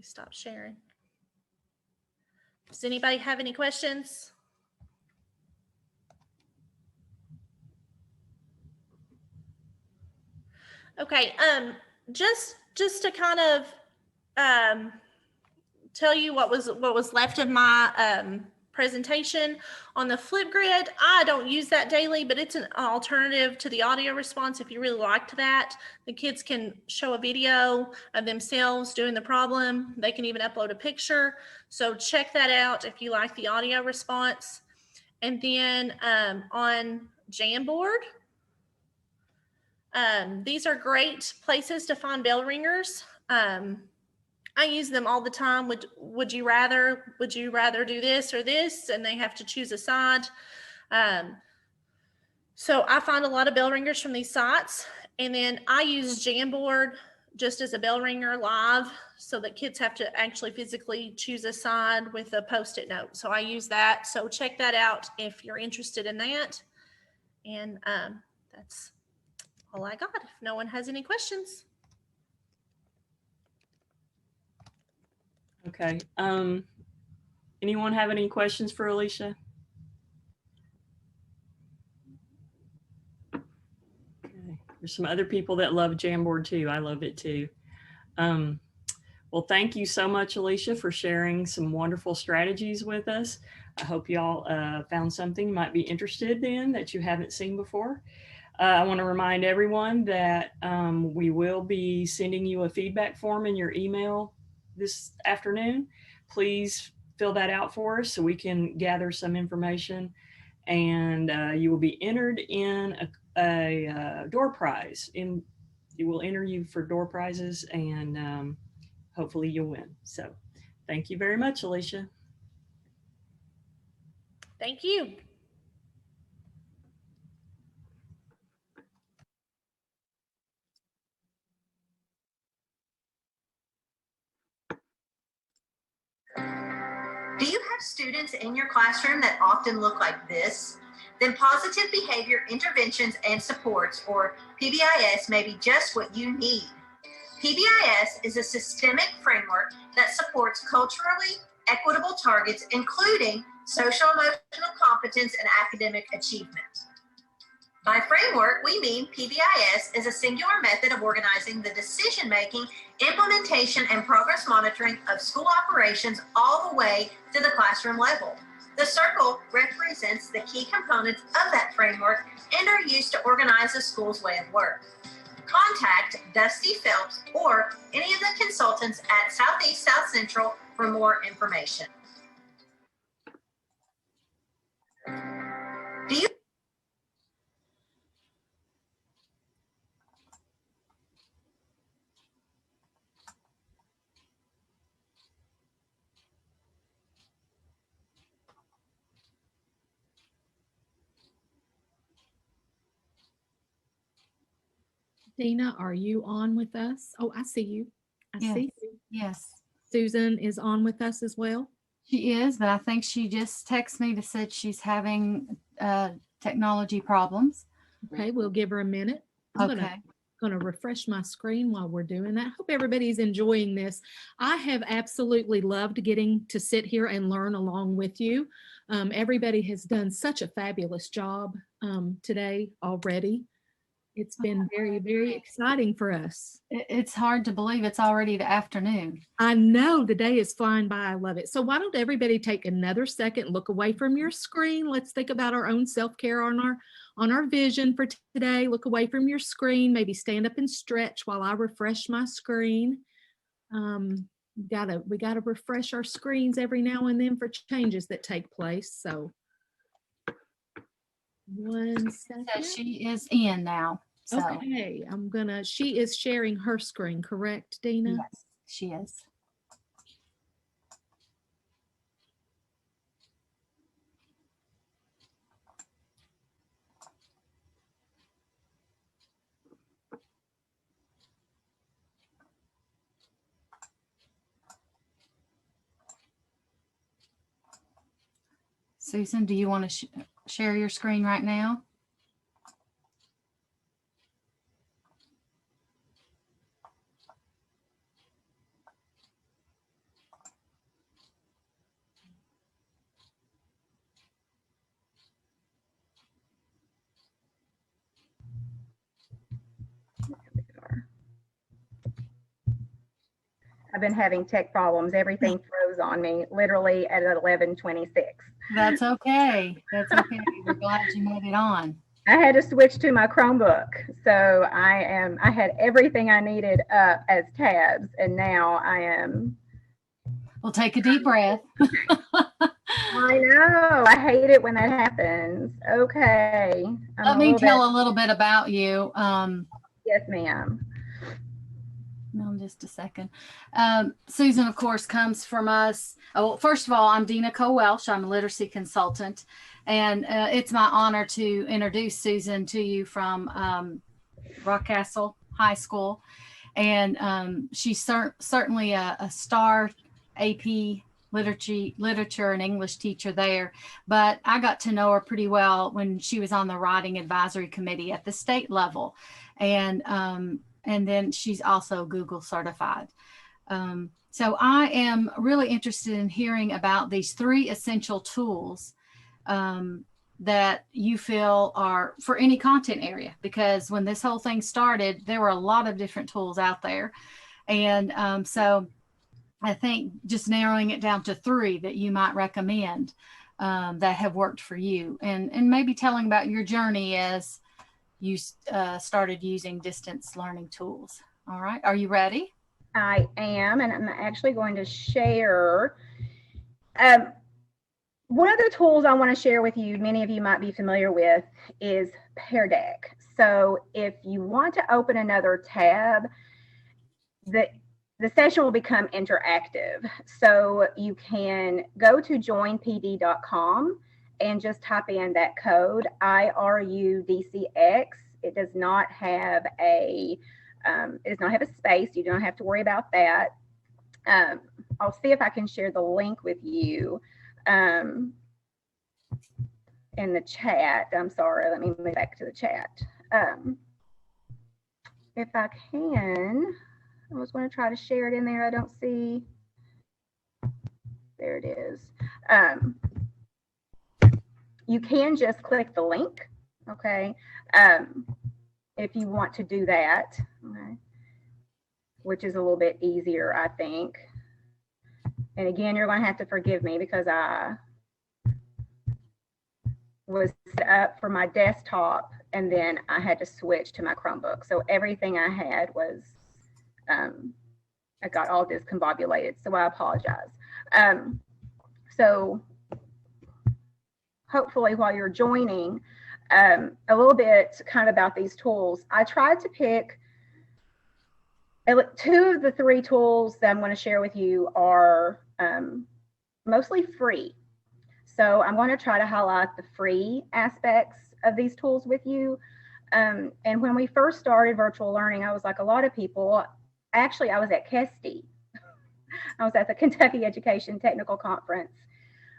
Stop sharing. Does anybody have any questions? Okay, just to kind of tell you what was left of my presentation on the Flipgrid. I don't use that daily, but it's an alternative to the audio response. If you really liked that, the kids can show a video of themselves doing the problem. They can even upload a picture. So check that out if you like the audio response. And then on Jamboard, these are great places to find bell ringers. I use them all the time. Would you rather do this or this? And they have to choose a side. So I find a lot of bell ringers from these sites. And then I use Jamboard just as a bell ringer live, so that kids have to actually physically choose a side with a Post-it note. So I use that. So check that out if you're interested in that. And that's all I got. If no one has any questions. Okay. Anyone have any questions for Alicia? Okay. There's some other people that love Jamboard too. I love it too. Well, thank you so much, Alicia, for sharing some wonderful strategies with us. I hope y'all found something you might be interested in that you haven't seen before. I want to remind everyone that we will be sending you a feedback form in your email this afternoon. Please fill that out for us so we can gather some information, and you will be entered in a door prize. You will enter you for door prizes, and hopefully you'll win. So thank you very much, Alicia. Thank you. Do you have students in your classroom that often look like this? Then Positive Behavior Interventions and Supports, or PBIS, may be just what you need. PBIS is a systemic framework that supports culturally equitable targets, including social emotional competence and academic achievement. By framework, we mean PBIS is a singular method of organizing the decision-making, implementation, and progress monitoring of school operations all the way to the classroom level. The circle represents the key components of that framework and are used to organize the school's way of work. Contact Dusty Phelps or any of the consultants at Southeast South Central for more information. Do you Dina, are you on with us? Oh, I see you. I Yes. see you. Yes, Susan is on with us as well. she is, but I think she just texted me to said she's having technology problems. Okay, we'll give her a minute. I'm Okay. gonna refresh my screen while we're doing that. Hope everybody's enjoying this. I have absolutely loved getting to sit here and learn along with you. Everybody has done such a fabulous job today already. It's been very, very exciting for us. It's hard to believe it's already the afternoon. I know the day is flying by. I love it. So why don't everybody take another second, look away from your screen. Let's think about our own self-care on our vision for today. Look away from your screen, maybe stand up and stretch while I refresh my screen. We gotta refresh our screens every now and then for changes that take place. So 1 second. So she is in now. So. Okay, she is sharing her screen, correct, Dina? Yes, she is. Susan, do you want to share your screen right now? I've been having tech problems. Everything froze on me literally at 11:26. That's okay. That's okay. We're glad you made it on. I had to switch to my Chromebook. So I had everything I needed up as tabs, and now I am. Well, take a deep breath. I know. I hate it when that happens. Okay. Let me tell a little bit about you. Yes, ma'am. No, just a second. Susan, of course, comes from us. Oh, first of all, I'm Dina Cole-Welsh. I'm a literacy consultant, and it's my honor to introduce Susan to you from Rockcastle High School. And she's certainly a star AP literature and English teacher there. But I got to know her pretty well when she was on the writing advisory committee at the state level. And then she's also Google certified. So I am really interested in hearing about these 3 essential tools that you feel are for any content area, because when this whole thing started, there were a lot of different tools out there. And so I think just narrowing it down to 3 that you might recommend that have worked for you, and maybe telling about your journey as you started using distance learning tools. All right. Are you ready? I am, and I'm actually going to share. One of the tools I want to share with you, many of you might be familiar with, is Pear Deck. So if you want to open another tab, the session will become interactive. So you can go to joinpd.com and just type in that code IRUDCX. It does not have a space. You don't have to worry about that. I'll see if I can share the link with you in the chat. I'm sorry, let me move back to the chat. If I can, I was going to try to share it in there. I don't see. There it is. You can just click the link, okay, if you want to do that, okay, which is a little bit easier, I think. And again, you're going to have to forgive me because I was set up for my desktop and then I had to switch to my Chromebook. So everything I had was, I got all discombobulated. So I apologize. So hopefully while you're joining, a little bit kind of about these tools. I tried to pick 2 of the 3 tools that I'm going to share with you are mostly free. So I'm going to try to highlight the free aspects of these tools with you. And when we first started virtual learning, I was like a lot of people. Actually, I was at KESTE. I was at the Kentucky Education Technical Conference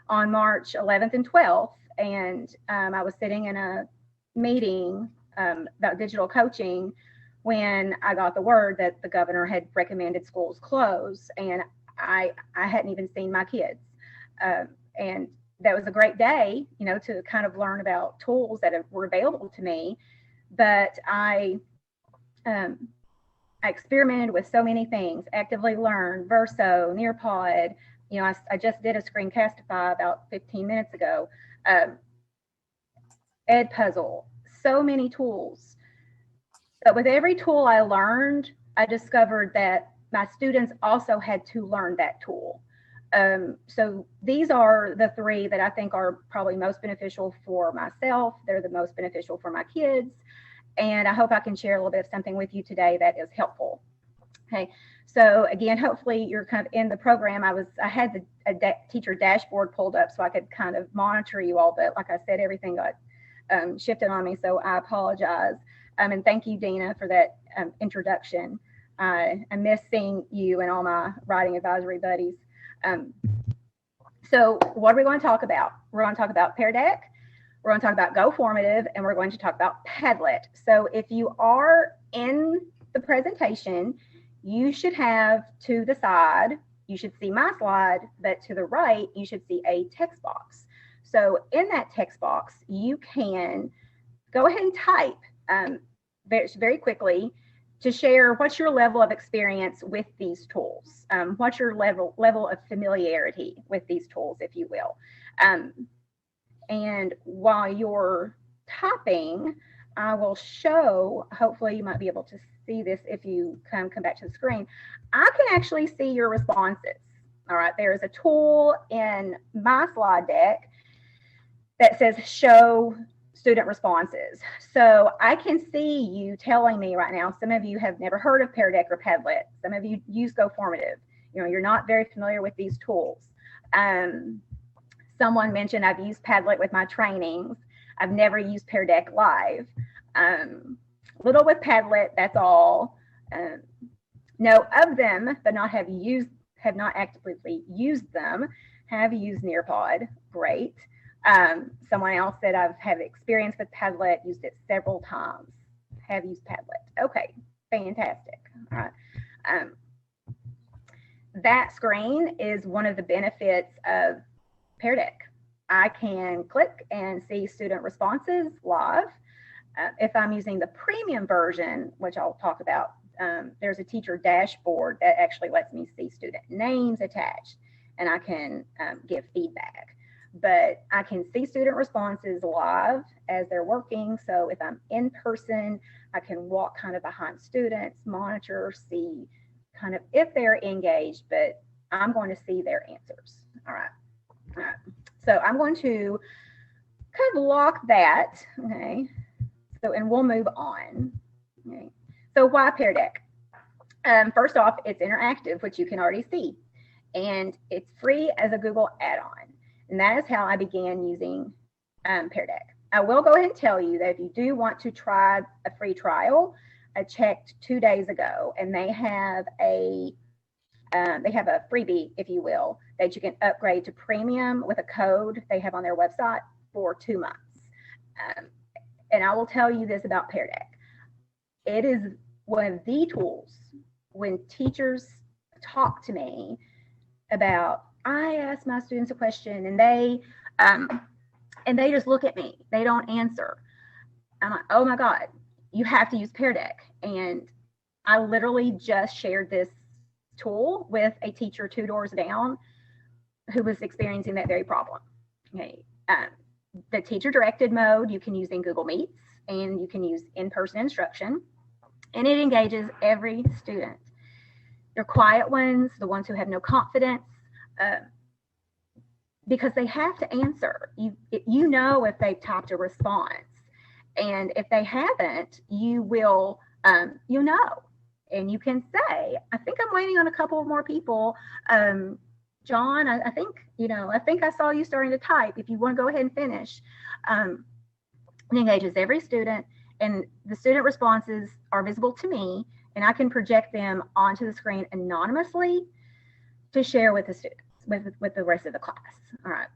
on March 11th and 12th. And I was sitting in a meeting about digital coaching when I got the word that the governor had recommended schools close, and I hadn't even seen my kids. And that was a great day, you know, to kind of learn about tools that were available to me. But I experimented with so many things: Actively Learn, Verso, Nearpod. You know, I just did a Screencastify about 15 minutes ago. Edpuzzle, so many tools. But with every tool I learned, I discovered that my students also had to learn that tool. So these are the 3 that I think are probably most beneficial for myself. They're the most beneficial for my kids. And I hope I can share a little bit of something with you today that is helpful. Okay, so again, hopefully you're kind of in the program. I had the teacher dashboard pulled up so I could kind of monitor you all, but like I said, everything got shifted on me, so I apologize. And thank you, Dina, for that introduction. I miss seeing you and all my writing advisory buddies. So what are we going to talk about? We're going to talk about Pear Deck, we're going to talk about GoFormative, and we're going to talk about Padlet. So if you are in the presentation, you should have to the side, you should see my slide, but to the right, you should see a text box. So in that text box, you can go ahead and type very quickly to share what's your level of experience with these tools, what's your level of familiarity with these tools, if you will. And while you're typing, I will show, hopefully you might be able to see this if you come back to the screen. I can actually see your responses. All right, there is a tool in my slide deck that says show student responses. So I can see you telling me right now, some of you have never heard of Pear Deck or Padlet. Some of you use GoFormative. You know, you're not very familiar with these tools. Someone mentioned I've used Padlet with my trainings. I've never used Pear Deck live. Little with Padlet, that's all. know of them, but have not actively used them. Have used Nearpod. Great. Someone else said I've had experience with Padlet, used it several times. Have used Padlet. Okay, fantastic. All right. That screen is one of the benefits of Pear Deck. I can click and see student responses live. If I'm using the premium version, which I'll talk about, there's a teacher dashboard that actually lets me see student names attached, and I can give feedback. But I can see student responses live as they're working. So if I'm in person, I can walk kind of behind students, monitor, see kind of if they're engaged, but I'm going to see their answers. All right. All right. So I'm going to kind of lock that. Okay. So, and we'll move on. Okay. So why Pear Deck? First off, it's interactive, which you can already see, and it's free as a Google add-on. And that is how I began using Pear Deck. I will go ahead and tell you that if you do want to try a free trial, I checked 2 days ago, and they have a freebie, if you will, that you can upgrade to premium with a code they have on their website for 2 months. And I will tell you this about Pear Deck. It is one of the tools when teachers talk to me about, I ask my students a question and they just look at me. They don't answer. I'm like, oh my God, you have to use Pear Deck. And I literally just shared this tool with a teacher 2 doors down who was experiencing that very problem. Okay. The teacher directed mode you can use in Google Meets, and you can use in-person instruction, and it engages every student. Your quiet ones, the ones who have no confidence, because they have to answer. You know if they've typed a response, and if they haven't, you will, you'll know, and you can say, I think I'm waiting on a couple of more people. John, I think, I think I saw you starting to type. If you want to go ahead and finish. It engages every student, and the student responses are visible to me, and I can project them onto the screen anonymously to share with the students, with the rest of the class. All right.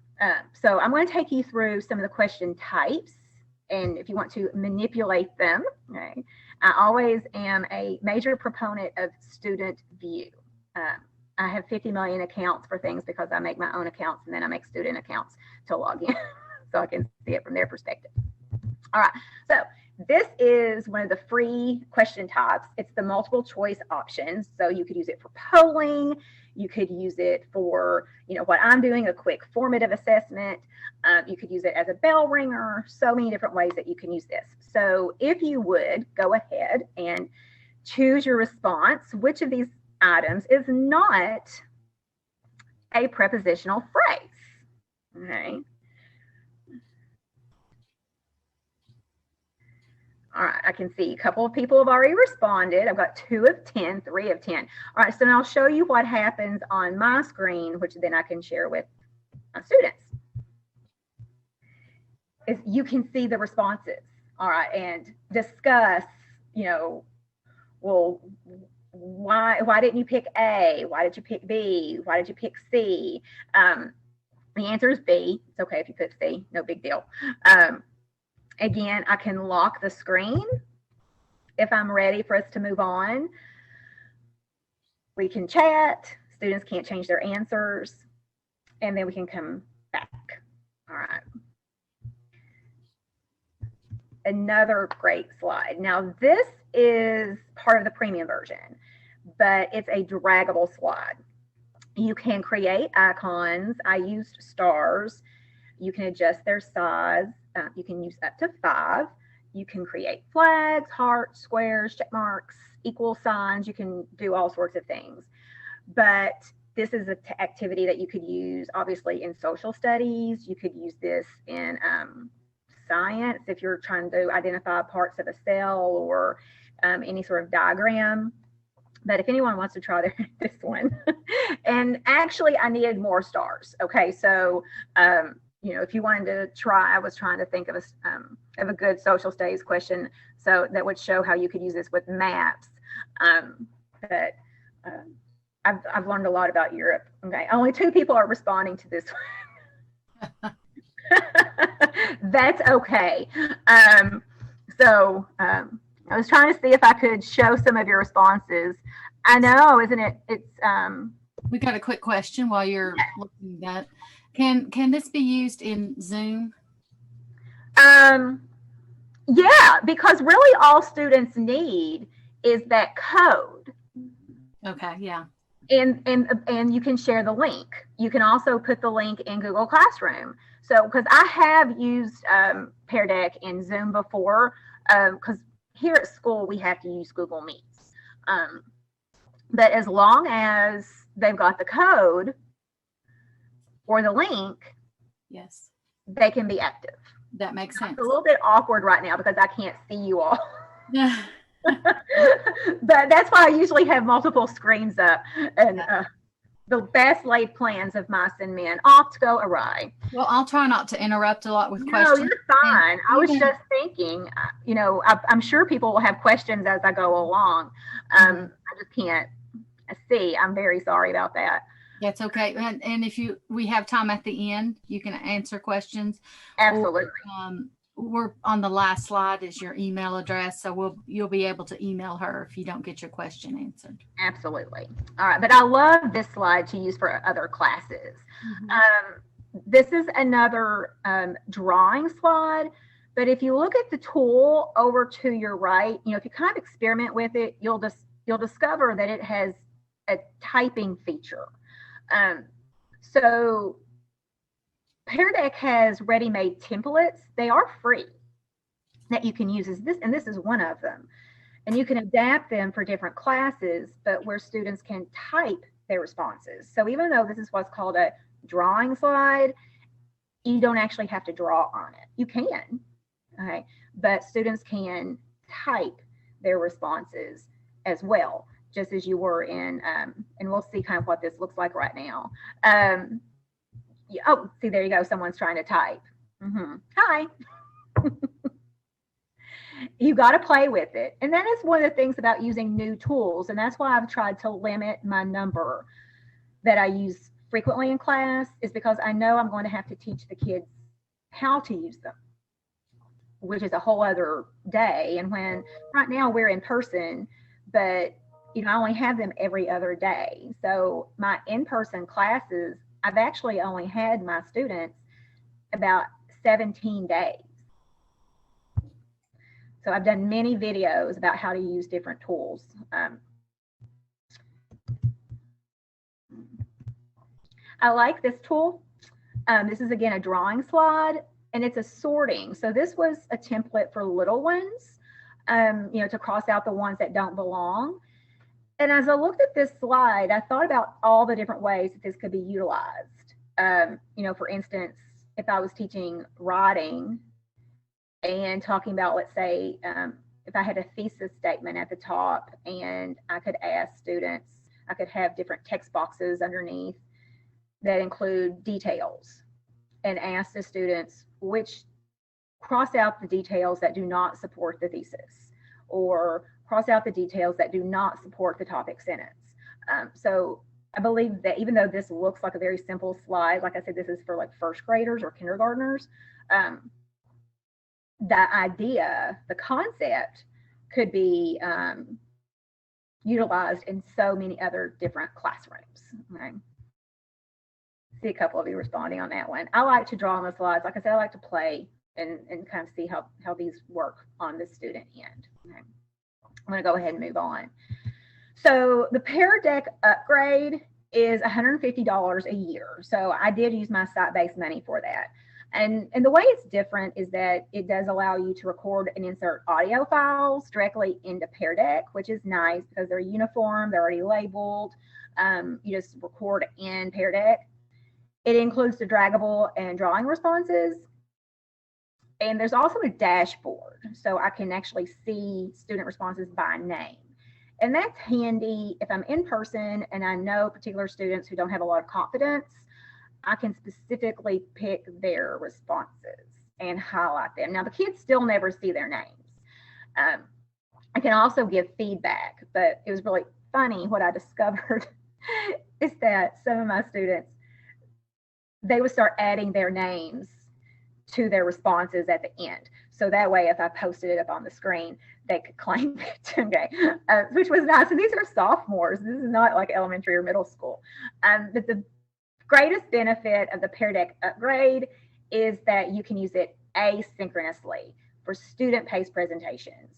So I'm going to take you through some of the question types, and if you want to manipulate them, okay. I always am a major proponent of student view. I have 50 million accounts for things because I make my own accounts, and then I make student accounts to log in so I can see it from their perspective. All right, so this is one of the free question types. It's the multiple choice options. So you could use it for polling. You could use it for, what I'm doing, a quick formative assessment. You could use it as a bell ringer. So many different ways that you can use this. So if you would go ahead and choose your response, which of these items is not a prepositional phrase? Okay. All right, I can see a couple of people have already responded. I've got 2 of 10, 3 of 10. All right, so now I'll show you what happens on my screen, which then I can share with my students. Is you can see the responses, all right, and discuss, well, why didn't you pick A? Why did you pick B? Why did you pick C? The answer is B. It's okay if you put C, no big deal. Again, I can lock the screen if I'm ready for us to move on. We can chat. Students can't change their answers. And then we can come back. All right. Another great slide. Now, this is part of the premium version, but it's a draggable slide. You can create icons. I used stars. You can adjust their size. You can use up to 5. You can create flags, hearts, squares, check marks, equal signs. You can do all sorts of things. But this is an activity that you could use, obviously, in social studies. You could use this in science if you're trying to identify parts of a cell or any sort of diagram. But if anyone wants to try this one, and actually I needed more stars. Okay, so if you wanted to try, I was trying to think of a good social studies question, so that would show how you could use this with maps. But I've learned a lot about Europe. Okay, only 2 people are responding to this one. That's okay. I was trying to see if I could show some of your responses. I know, isn't it? We got a quick question while you're looking at that. Can this be used in Zoom? Yeah, because really all students need is that code. Okay, yeah. And you can share the link. You can also put the link in Google Classroom. So, because I have used Pear Deck in Zoom before, because here at school we have to use Google Meets. But as long as they've got the code or the link, yes, they can be active. That makes sense. It's a little bit awkward right now because I can't see you all. But that's why I usually have multiple screens up, and the best laid plans of mice and men oft go awry. Well, I'll try not to interrupt a lot with questions. No, you're fine. I was just thinking, I'm sure people will have questions as I go along. I just can't see. I'm very sorry about that. That's okay. And if we have time at the end, you can answer questions. Absolutely. Or, we're on the last slide is your email address, so you'll be able to email her if you don't get your question answered. Absolutely. All right, but I love this slide to use for other classes. This is another drawing slide, but if you look at the tool over to your right, if you kind of experiment with it, you'll discover that it has a typing feature. So Pear Deck has ready-made templates. They are free that you can use and this is one of them. And you can adapt them for different classes, but where students can type their responses. So even though this is what's called a drawing slide, you don't actually have to draw on it. You can, okay, but students can type their responses as well, just as you were in, and we'll see kind of what this looks like right now. Oh, see, there you go. Someone's trying to type. Hi. You got to play with it. And that is one of the things about using new tools. And that's why I've tried to limit my number that I use frequently in class, is because I know I'm going to have to teach the kids how to use them, which is a whole other day. And when right now we're in person, but I only have them every other day. So my in-person classes, I've actually only had my students about 17 days. So I've done many videos about how to use different tools. I like this tool. This is again a drawing slide, and it's a sorting. So this was a template for little ones, to cross out the ones that don't belong. And as I looked at this slide, I thought about all the different ways that this could be utilized. For instance, if I was teaching writing and talking about, let's say, if I had a thesis statement at the top and I could ask students, I could have different text boxes underneath that include details and ask the students cross out the details that do not support the thesis, or cross out the details that do not support the topic sentence. So I believe that even though this looks like a very simple slide, like I said, this is for like first graders or kindergartners, the idea, the concept could be utilized in so many other different classrooms. Okay. See a couple of you responding on that one. I like to draw on the slides. Like I said, I like to play and kind of see how these work on the student end. Okay. I'm going to go ahead and move on. So the Pear Deck upgrade is $150 a year. So I did use my site-based money for that. And the way it's different is that it does allow you to record and insert audio files directly into Pear Deck, which is nice because they're uniform, they're already labeled. You just record in Pear Deck. It includes the draggable and drawing responses. And there's also a dashboard, so I can actually see student responses by name. And that's handy if I'm in person and I know particular students who don't have a lot of confidence. I can specifically pick their responses and highlight them. Now, the kids still never see their names. I can also give feedback, but it was really funny, what I discovered is that some of my students, they would start adding their names to their responses at the end. So that way, if I posted it up on the screen, they could claim it, okay, which was nice. And these are sophomores. This is not like elementary or middle school. But the greatest benefit of the Pear Deck upgrade is that you can use it asynchronously for student-paced presentations.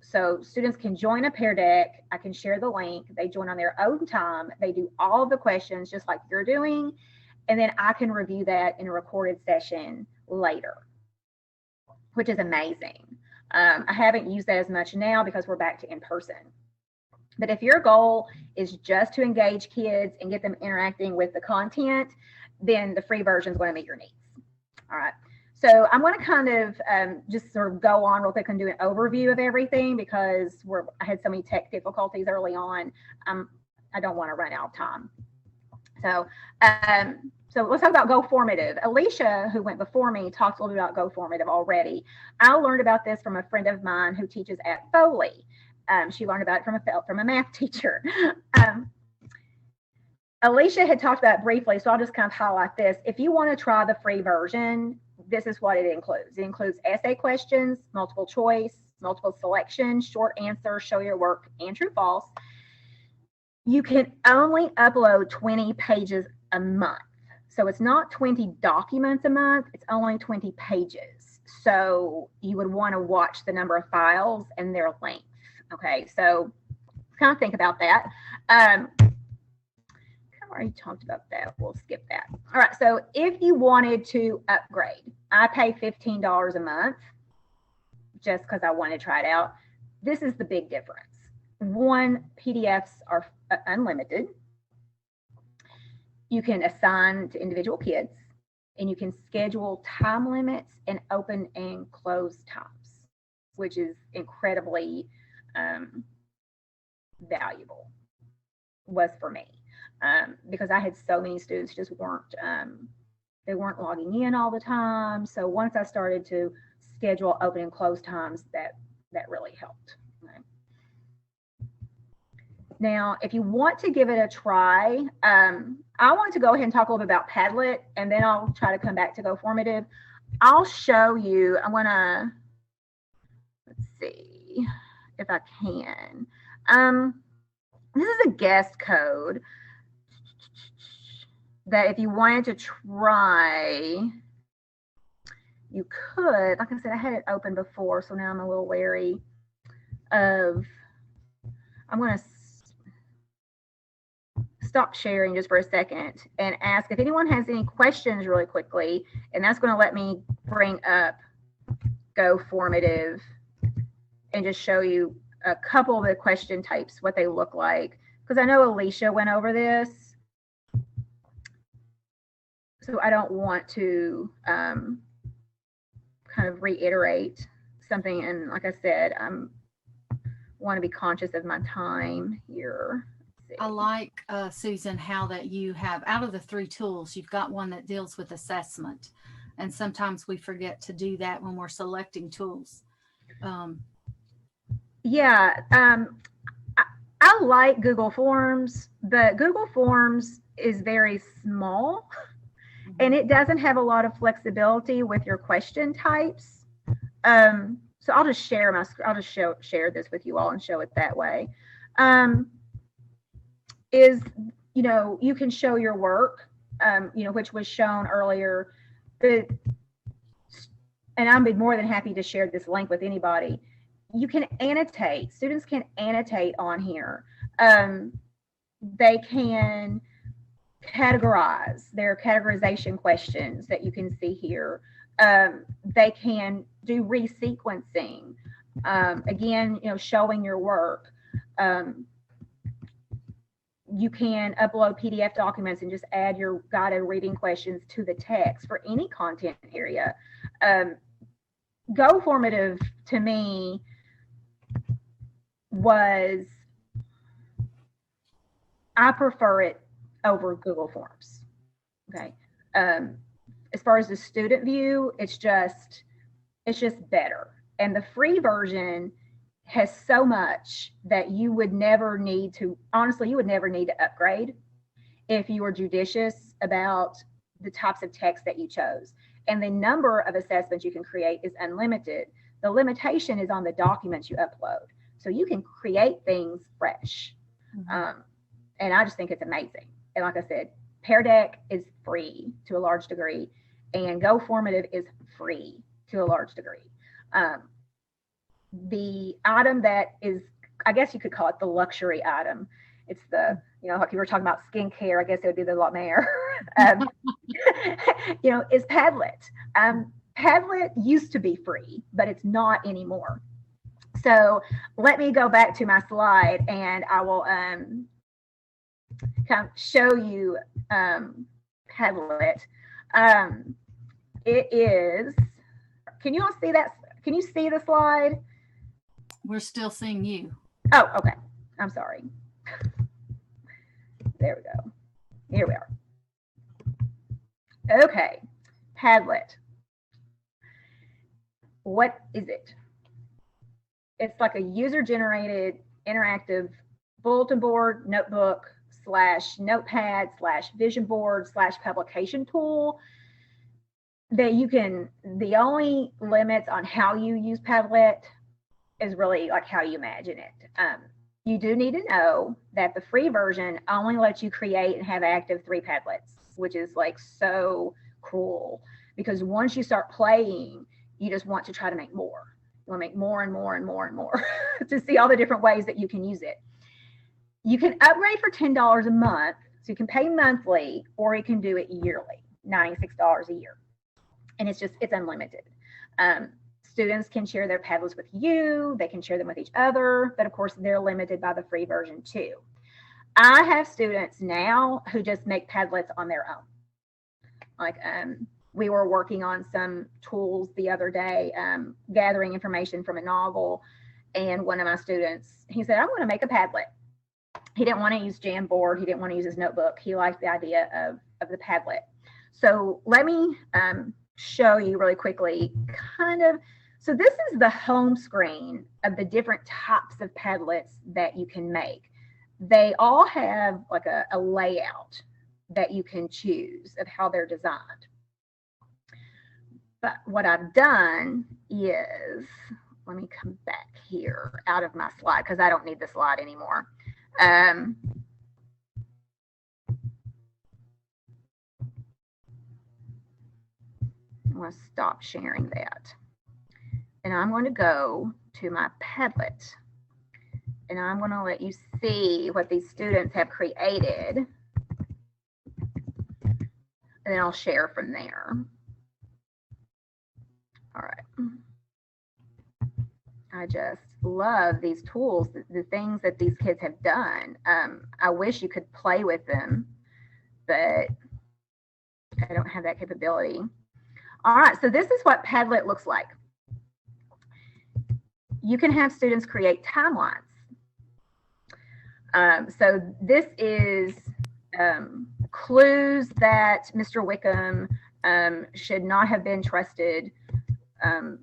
So students can join a Pear Deck. I can share the link. They join on their own time. They do all of the questions just like you're doing. And then I can review that in a recorded session later, which is amazing. I haven't used that as much now because we're back to in-person. But if your goal is just to engage kids and get them interacting with the content, then the free version is going to meet your needs. All right. So I'm going to kind of just sort of go on real quick and do an overview of everything because I had so many tech difficulties early on. I don't want to run out of time. So let's talk about GoFormative. Alicia, who went before me, talked a little bit about GoFormative already. I learned about this from a friend of mine who teaches at Foley. She learned about it from a math teacher. Alicia had talked about it briefly, so I'll just kind of highlight this. If you want to try the free version, this is what it includes. It includes essay questions, multiple choice, multiple selection, short answer, show your work, and true false. You can only upload 20 pages a month. So it's not 20 documents a month, it's only 20 pages. So you would want to watch the number of files and their length. Okay, so kind of think about that. I've already talked about that. We'll skip that. All right, so if you wanted to upgrade, I pay $15 a month just because I want to try it out. This is the big difference. One, PDFs are unlimited. You can assign to individual kids, and you can schedule time limits and open and close times, which is incredibly valuable, was for me, because I had so many students just they weren't logging in all the time. So once I started to schedule open and close times, that really helped. Now, if you want to give it a try, I want to go ahead and talk a little bit about Padlet, and then I'll try to come back to GoFormative. I'll show you, I'm gonna, let's see if I can. This is a guest code that if you wanted to try, you could, like I said, I had it open before, so now I'm a little wary of, I'm gonna stop sharing just for a second and ask if anyone has any questions really quickly, and that's going to let me bring up GoFormative and just show you a couple of the question types, what they look like, because I know Alicia went over this, so I don't want to kind of reiterate something. And like I said, I want to be conscious of my time here. I like, Susan, how that you have, out of the 3 tools, you've got one that deals with assessment. And sometimes we forget to do that when we're selecting tools. Yeah, I like Google Forms, but Google Forms is very small, and it doesn't have a lot of flexibility with your question types. So I'll just share share this with you all and show it that way. You can show your work, which was shown earlier, and I'd be more than happy to share this link with anybody. You can annotate. Students can annotate on here. They can categorize. There are categorization questions that you can see here. They can do resequencing. Again, showing your work. You can upload PDF documents and just add your guided reading questions to the text for any content area. GoFormative, to me, I prefer it over Google Forms. Okay. As far as the student view, it's just better. And the free version has so much that you would never need to, honestly, you would never need to upgrade if you were judicious about the types of text that you chose. And the number of assessments you can create is unlimited. The limitation is on the documents you upload. So you can create things fresh. And I just think it's amazing. And like I said, Pear Deck is free to a large degree, and Go Formative is free to a large degree. The item that is, I guess you could call it the luxury item. It's the, like you were talking about skincare, I guess it would be the La Mer, is Padlet. Padlet used to be free, but it's not anymore. So let me go back to my slide and I will kind of show you Padlet. It is, can you all see that? Can you see the slide? We're still seeing you. Oh, okay. I'm sorry. There we go. Here we are. Okay, Padlet. What is it? It's like a user-generated interactive bulletin board, notebook, / notepad / vision board / publication tool that you can, the only limits on how you use Padlet is really like how you imagine it. You do need to know that the free version only lets you create and have active 3 Padlets, which is like so cruel, because once you start playing, you just want to try to make more. You want to make more and more and more and more to see all the different ways that you can use it. You can upgrade for $10 a month, so you can pay monthly, or you can do it yearly, $96 a year. And it's unlimited. Students can share their Padlets with you, they can share them with each other, but of course they're limited by the free version too. I have students now who just make Padlets on their own. Like we were working on some tools the other day, gathering information from a novel, and one of my students, he said, I want to make a Padlet. He didn't want to use Jamboard, he didn't want to use his notebook, he liked the idea of the Padlet. So let me show you really quickly kind of, so this is the home screen of the different types of Padlets that you can make. They all have like a layout that you can choose of how they're designed. But what I've done is, let me come back here out of my slide because I don't need the slide anymore. I'm going to stop sharing that. And I'm going to go to my Padlet. And I'm going to let you see what these students have created. And then I'll share from there. All right. I just love these tools, the things that these kids have done. I wish you could play with them, but I don't have that capability. All right, so this is what Padlet looks like. You can have students create timelines. So this is clues that Mr. Wickham should not have been trusted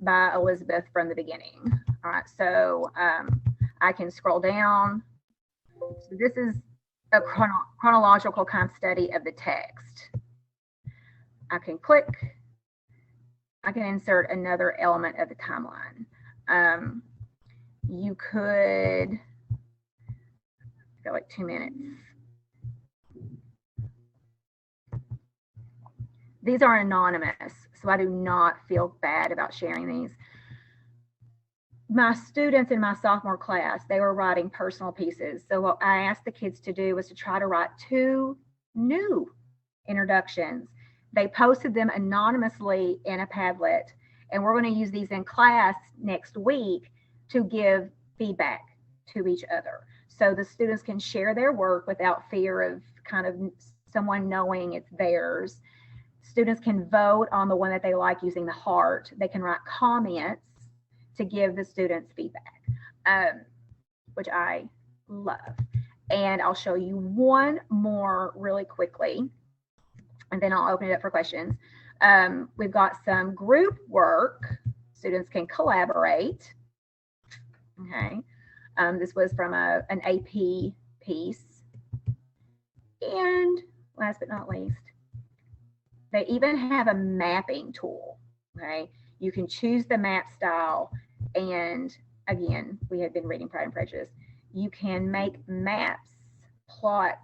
by Elizabeth from the beginning. All right, so I can scroll down. So this is a chronological kind of study of the text. I can click. I can insert another element of the timeline. You could go like 2 minutes. These are anonymous, so I do not feel bad about sharing these. My students in my sophomore class, they were writing personal pieces. So what I asked the kids to do was to try to write 2 new introductions. They posted them anonymously in a Padlet, and we're going to use these in class next week to give feedback to each other. So the students can share their work without fear of kind of someone knowing it's theirs. Students can vote on the one that they like using the heart. They can write comments to give the students feedback, which I love. And I'll show you one more really quickly, and then I'll open it up for questions. We've got some group work. Students can collaborate. Okay. This was from an AP piece. And last but not least, they even have a mapping tool. Okay. You can choose the map style. And again, we have been reading Pride and Prejudice. You can make maps, plot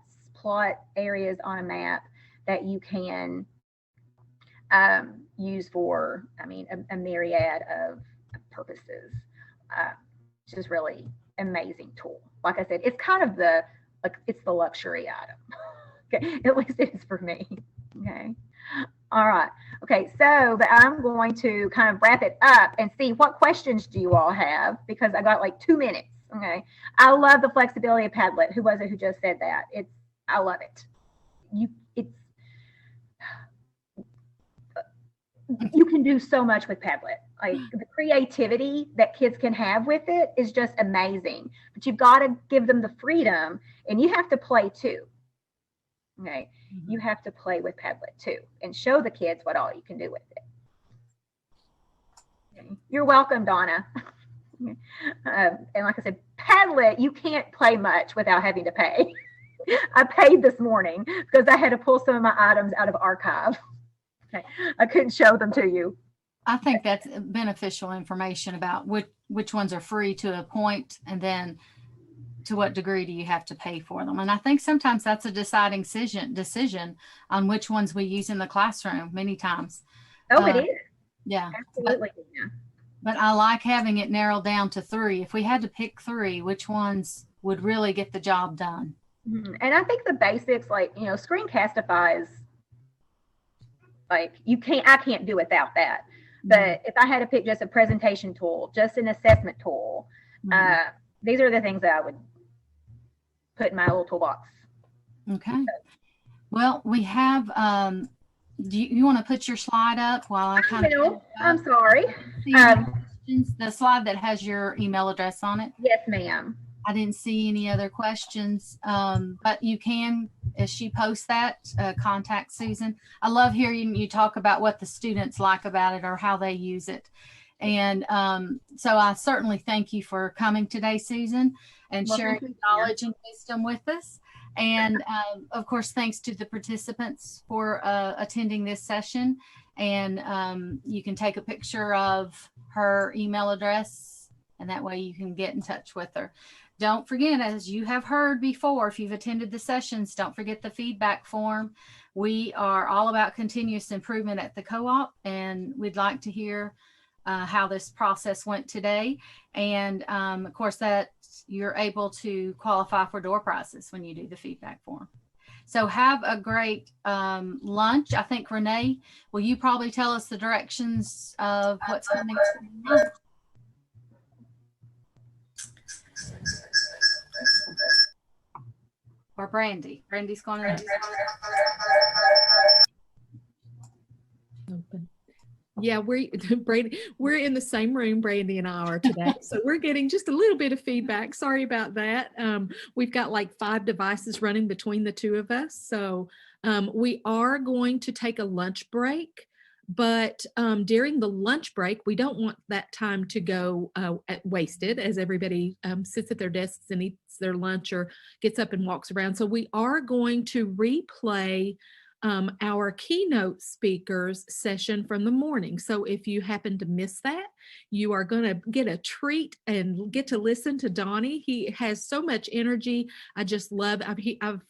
areas on a map that you can use for, I mean, a myriad of purposes. Just really amazing tool. Like I said, it's kind of it's the luxury item. Okay, at least it is for me. Okay. All right. Okay, so but I'm going to kind of wrap it up and see what questions do you all have, because I got like 2 minutes. Okay. I love the flexibility of Padlet. Who was it who just said that? I love it. You can do so much with Padlet. Like the creativity that kids can have with it is just amazing. But you've got to give them the freedom, and you have to play too. Okay, you have to play with Padlet too, and show the kids what all you can do with it. Okay. You're welcome, Donna. And like I said, Padlet, you can't play much without having to pay. I paid this morning because I had to pull some of my items out of archive. Okay. I couldn't show them to you. I think that's beneficial information about which ones are free to a point, and then to what degree do you have to pay for them. And I think sometimes that's a deciding decision on which ones we use in the classroom many times. Oh, it is. Yeah. Absolutely. But I like having it narrowed down to 3. If we had to pick 3, which ones would really get the job done? Mm-hmm. And I think the basics, like, Screencastify is like, I can't do without that. But if I had to pick just a presentation tool, just an assessment tool, these are the things that I would put in my little toolbox. Okay. Well, we have, do you want to put your slide up while I kind of... I'm sorry. The slide that has your email address on it? Yes, ma'am. I didn't see any other questions, but you can, as she posts that, contact Susan. I love hearing you talk about what the students like about it or how they use it. And so I certainly thank you for coming today, Susan, and sharing knowledge and wisdom with us. And of course, thanks to the participants for attending this session. And you can take a picture of her email address, and that way you can get in touch with her. Don't forget, as you have heard before, if you've attended the sessions, don't forget the feedback form. We are all about continuous improvement at the co-op, and we'd like to hear how this process went today. And of course, that you're able to qualify for door prizes when you do the feedback form. So have a great lunch. I think, Renee, will you probably tell us the directions of what's coming? Or Brandy. Brandy's going to open. Yeah, we're in the same room, Brandy and I are today. So we're getting just a little bit of feedback. Sorry about that. We've got like 5 devices running between the 2 of us. So we are going to take a lunch break. But during the lunch break, we don't want that time to go wasted as everybody sits at their desks and eats their lunch or gets up and walks around. So we are going to replay our keynote speakers session from the morning. So if you happen to miss that, you are going to get a treat and get to listen to Donnie. He has so much energy. I just love, I've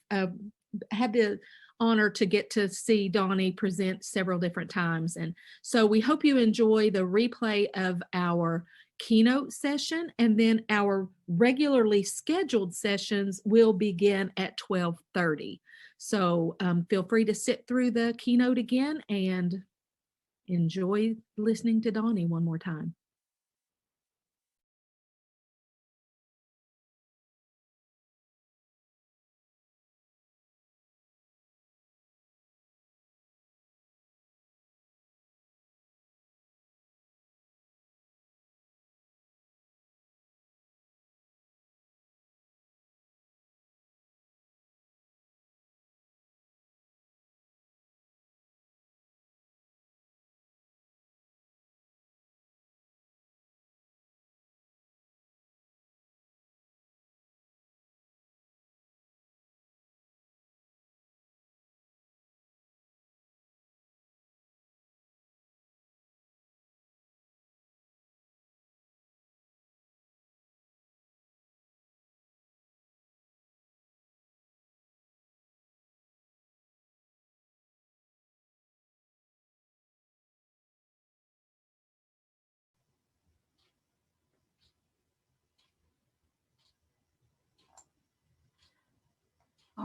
had the honor to get to see Donnie present several different times. And so we hope you enjoy the replay of our keynote session, and then our regularly scheduled sessions will begin at 12:30. So feel free to sit through the keynote again and enjoy listening to Donnie one more time.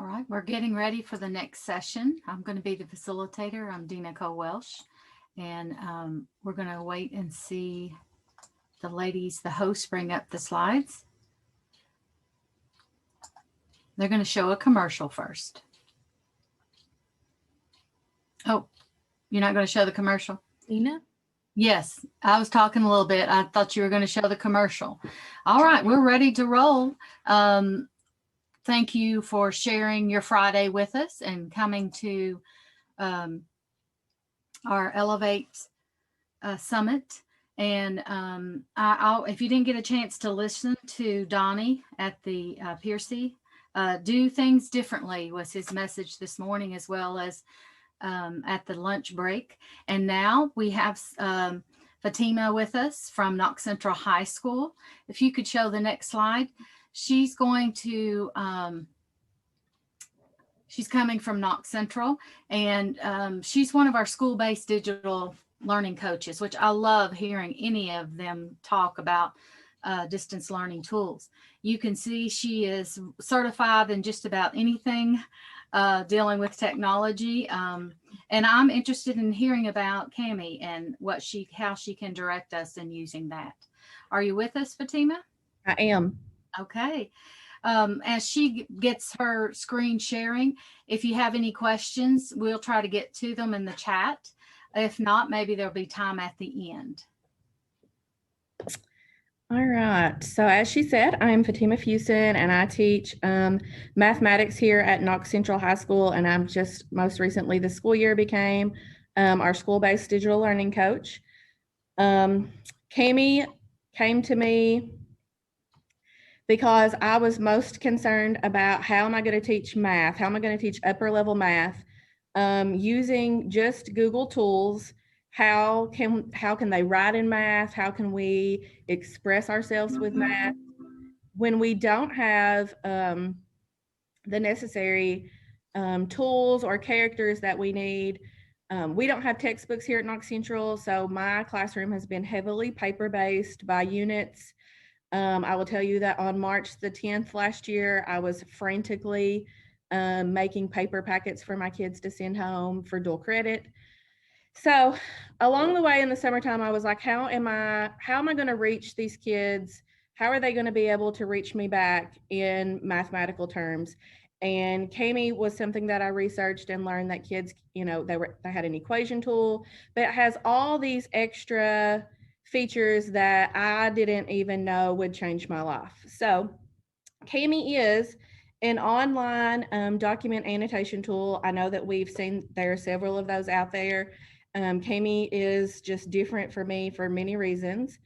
right, we're getting ready for the next session. I'm going to be the facilitator. I'm Dina Cole-Welsh, and we're going to wait and see the ladies, the hosts, bring up the slides. They're going to show a commercial first. Oh, you're not going to show the commercial? Dina? Yes, I was talking a little bit. I thought you were going to show the commercial. All right, we're ready to roll. Thank you for sharing your Friday with us and coming to our Elevate Summit. And if you didn't get a chance to listen to Donnie at the Piercy, do things differently was his message this morning, as well as at the lunch break. And now we have Fatima with us from Knox Central High School. If you could show the next slide. She's going to, she's coming from Knox Central, and she's one of our school-based digital learning coaches, which I love hearing any of them talk about distance learning tools. You can see she is certified in just about anything dealing with technology. And I'm interested in hearing about Cami and how she can direct us in using that. Are you with us, Fatima? I am. Okay. As she gets her screen sharing, if you have any questions, we'll try to get to them in the chat. If not, maybe there'll be time at the end. All right. So as she said, I'm Fatima Fusen, and I teach mathematics here at Knox Central High School. And I'm just most recently this school year became our school-based digital learning coach. Cami came to me because I was most concerned about how am I going to teach math? How am I going to teach upper level math using just Google tools? How can they write in math? How can we express ourselves with math when we don't have the necessary tools or characters that we need? We don't have textbooks here at Knox Central, so my classroom has been heavily paper-based by units. I will tell you that on March the 10th last year, I was frantically making paper packets for my kids to send home for dual credit. So along the way in the summertime, I was like, how am I going to reach these kids? How are they going to be able to reach me back in mathematical terms? And Cami was something that I researched and learned that kids, you know, they had an equation tool, but it has all these extra features that I didn't even know would change my life. So Cami is an online document annotation tool. I know that we've seen there are several of those out there. Cami is just different for me for many reasons.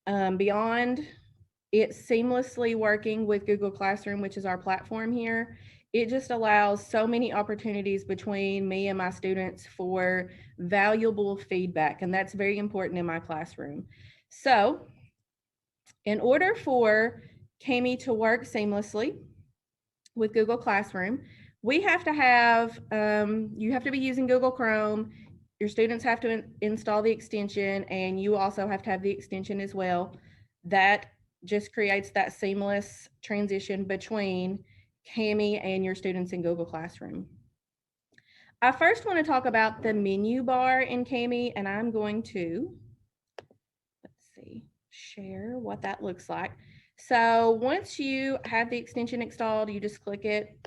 Beyond it seamlessly working with Google Classroom, which is our platform here, it just allows so many opportunities between me and my students for valuable feedback, and that's very important in my classroom. So in order for Cami to work seamlessly with Google Classroom, we have to have, you have to be using Google Chrome, your students have to install the extension, and you also have to have the extension as well. That just creates that seamless transition between Cami and your students in Google Classroom. I first want to talk about the menu bar in Cami, and I'm going to, share what that looks like. So once you have the extension installed, you just click it.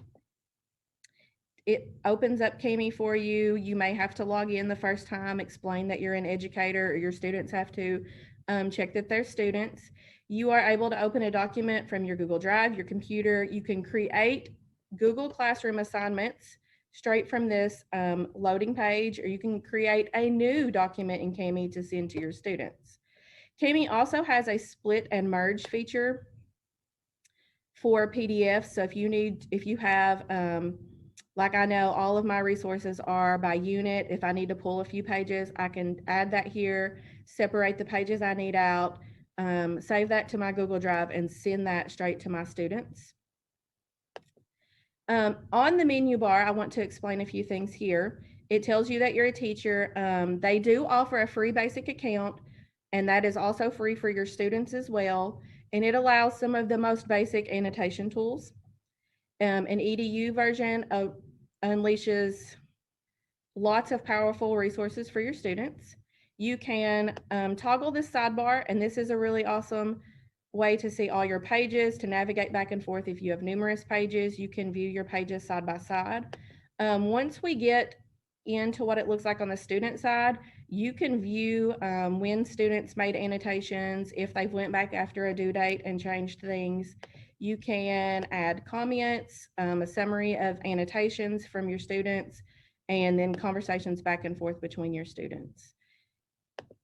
It opens up Cami for you. You may have to log in the first time, explain that you're an educator, or your students have to check that they're students. You are able to open a document from your Google Drive, your computer. You can create Google Classroom assignments straight from this loading page, or you can create a new document in Cami to send to your students. Cami also has a split and merge feature for PDFs. So if you have, like I know all of my resources are by unit. If I need to pull a few pages, I can add that here, separate the pages I need out, save that to my Google Drive, and send that straight to my students. On the menu bar, I want to explain a few things here. It tells you that you're a teacher. They do offer a free basic account, and that is also free for your students as well. And it allows some of the most basic annotation tools. An EDU version unleashes lots of powerful resources for your students. You can toggle this sidebar, and this is a really awesome way to see all your pages, to navigate back and forth. If you have numerous pages, you can view your pages side by side. Once we get into what it looks like on the student side, you can view when students made annotations, if they've went back after a due date and changed things. You can add comments, a summary of annotations from your students, and then conversations back and forth between your students.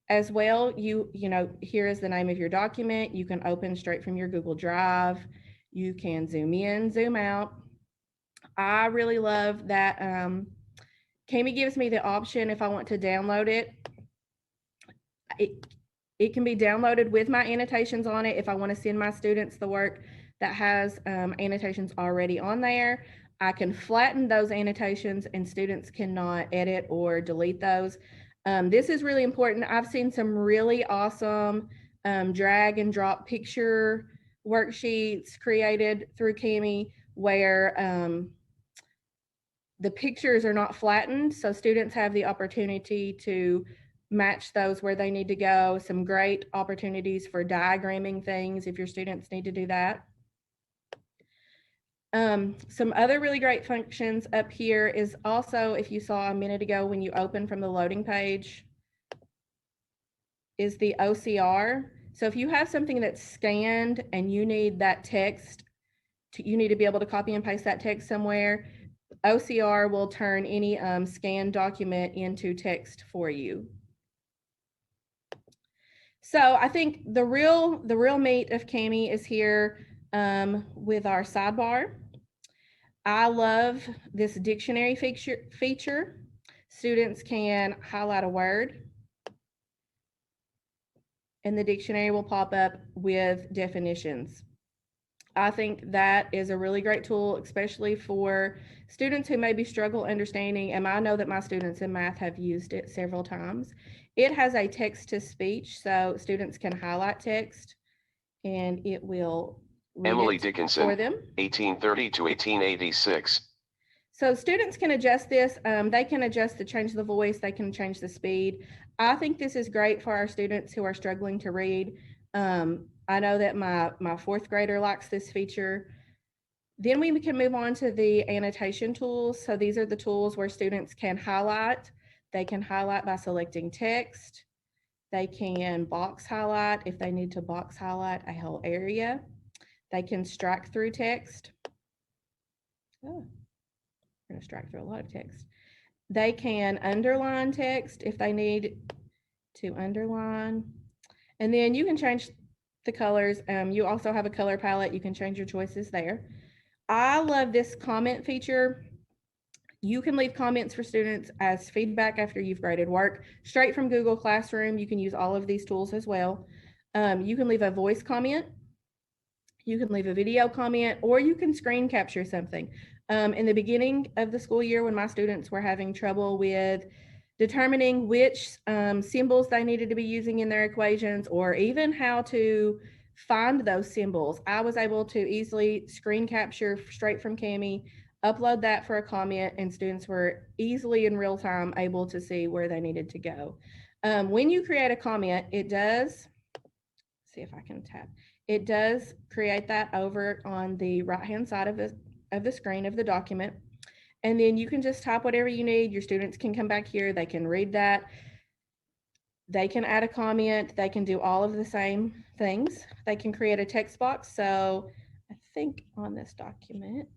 As well, you know, here is the name of your document. You can open straight from your Google Drive. You can zoom in, zoom out. I really love that Kami gives me the option if I want to download it. It can be downloaded with my annotations on it. If I want to send my students the work that has annotations already on there, I can flatten those annotations and students cannot edit or delete those. This is really important. I've seen some really awesome drag and drop picture worksheets created through Kami where the pictures are not flattened, so students have the opportunity to match those where they need to go. Some great opportunities for diagramming things if your students need to do that. Some other really great functions up here is also, if you saw a minute ago when you open from the loading page, is the OCR. So if you have something that's scanned and you need that text, you need to be able to copy and paste that text somewhere, OCR will turn any scanned document into text for you. So I think the real meat of Kami is here with our sidebar. I love this dictionary feature. Students can highlight a word and the dictionary will pop up with definitions. I think that is a really great tool, especially for students who maybe struggle understanding, and I know that my students in math have used it several times. It has a text to speech, so students can highlight text and it will read Emily it Dickinson, for them. 1830 to 1886. So students can adjust this. They can adjust to change the voice. They can change the speed. I think this is great for our students who are struggling to read. I know that my fourth grader likes this feature. Then we can move on to the annotation tools. So these are the tools where students can highlight. They can highlight by selecting text. They can box highlight if they need to box highlight a whole area. They can strike through text. Oh, we're going to strike through a lot of text. They can underline text if they need to underline. And then you can change the colors. You also have a color palette. You can change your choices there. I love this comment feature. You can leave comments for students as feedback after you've graded work. Straight from Google Classroom, you can use all of these tools as well. You can leave a voice comment. You can leave a video comment, or you can screen capture something. In the beginning of the school year, when my students were having trouble with determining which symbols they needed to be using in their equations, or even how to find those symbols, I was able to easily screen capture straight from Kami, upload that for a comment, and students were easily in real time able to see where they needed to go. When you create a comment, it does, see if I can tap, it does create that over on the right-hand side of the screen of the document. And then you can just type whatever you need. Your students can come back here, they can read that. They can add a comment, they can do all of the same things. They can create a text box. So I think on this document,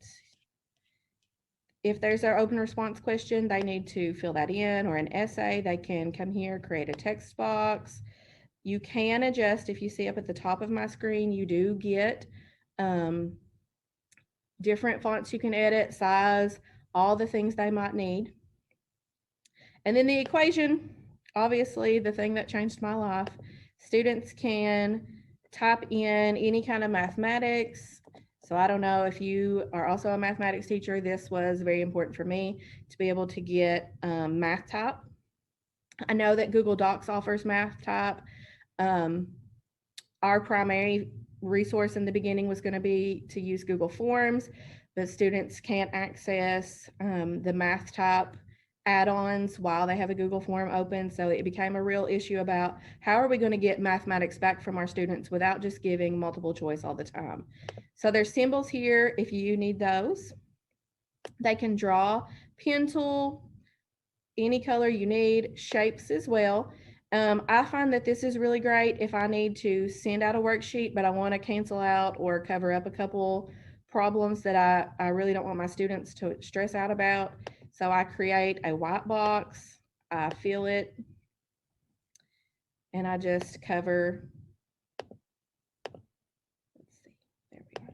if there's an open response question, they need to fill that in, or an essay, they can come here, create a text box. You can adjust, if you see up at the top of my screen, you do get different fonts you can edit, size, all the things they might need. And then the equation, obviously the thing that changed my life. Students can type in any kind of mathematics. So I don't know if you are also a mathematics teacher, this was very important for me to be able to get math type. I know that Google Docs offers math type. Our primary resource in the beginning was going to be to use Google Forms, but students can't access the math type add-ons while they have a Google form open. So it became a real issue about how are we going to get mathematics back from our students without just giving multiple choice all the time. So there's symbols here if you need those. They can draw, pen tool, any color you need, shapes as well. I find that this is really great if I need to send out a worksheet, but I want to cancel out or cover up a couple problems that I really don't want my students to stress out about. So I create a white box, I fill it, and I just cover, let's see, there we go.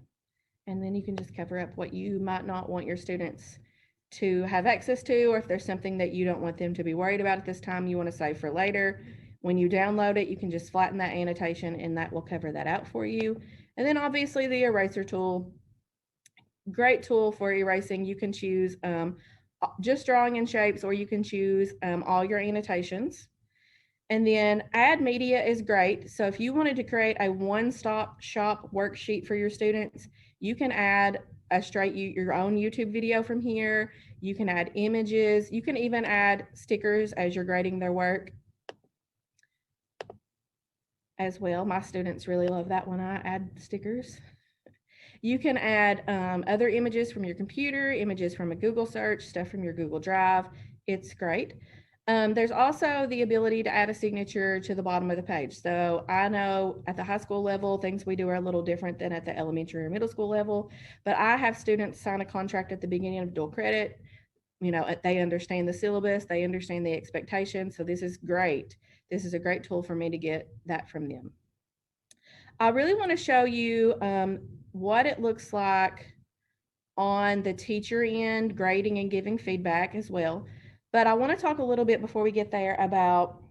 And then you can just cover up what you might not want your students to have access to, or if there's something that you don't want them to be worried about at this time, you want to save for later. When you download it, you can just flatten that annotation and that will cover that out for you. And then obviously the eraser tool, great tool for erasing. You can choose just drawing in shapes, or you can choose all your annotations. And then add media is great. So if you wanted to create a one-stop shop worksheet for your students, you can add a your own YouTube video from here. You can add images. You can even add stickers as you're grading their work as well. My students really love that when I add stickers. You can add other images from your computer, images from a Google search, stuff from your Google Drive. It's great. There's also the ability to add a signature to the bottom of the page. So I know at the high school level, things we do are a little different than at the elementary or middle school level, but I have students sign a contract at the beginning of dual credit. You know, they understand the syllabus, they understand the expectations. So this is great. This is a great tool for me to get that from them. I really want to show you what it looks like on the teacher end, grading and giving feedback as well. But I want to talk a little bit before we get there about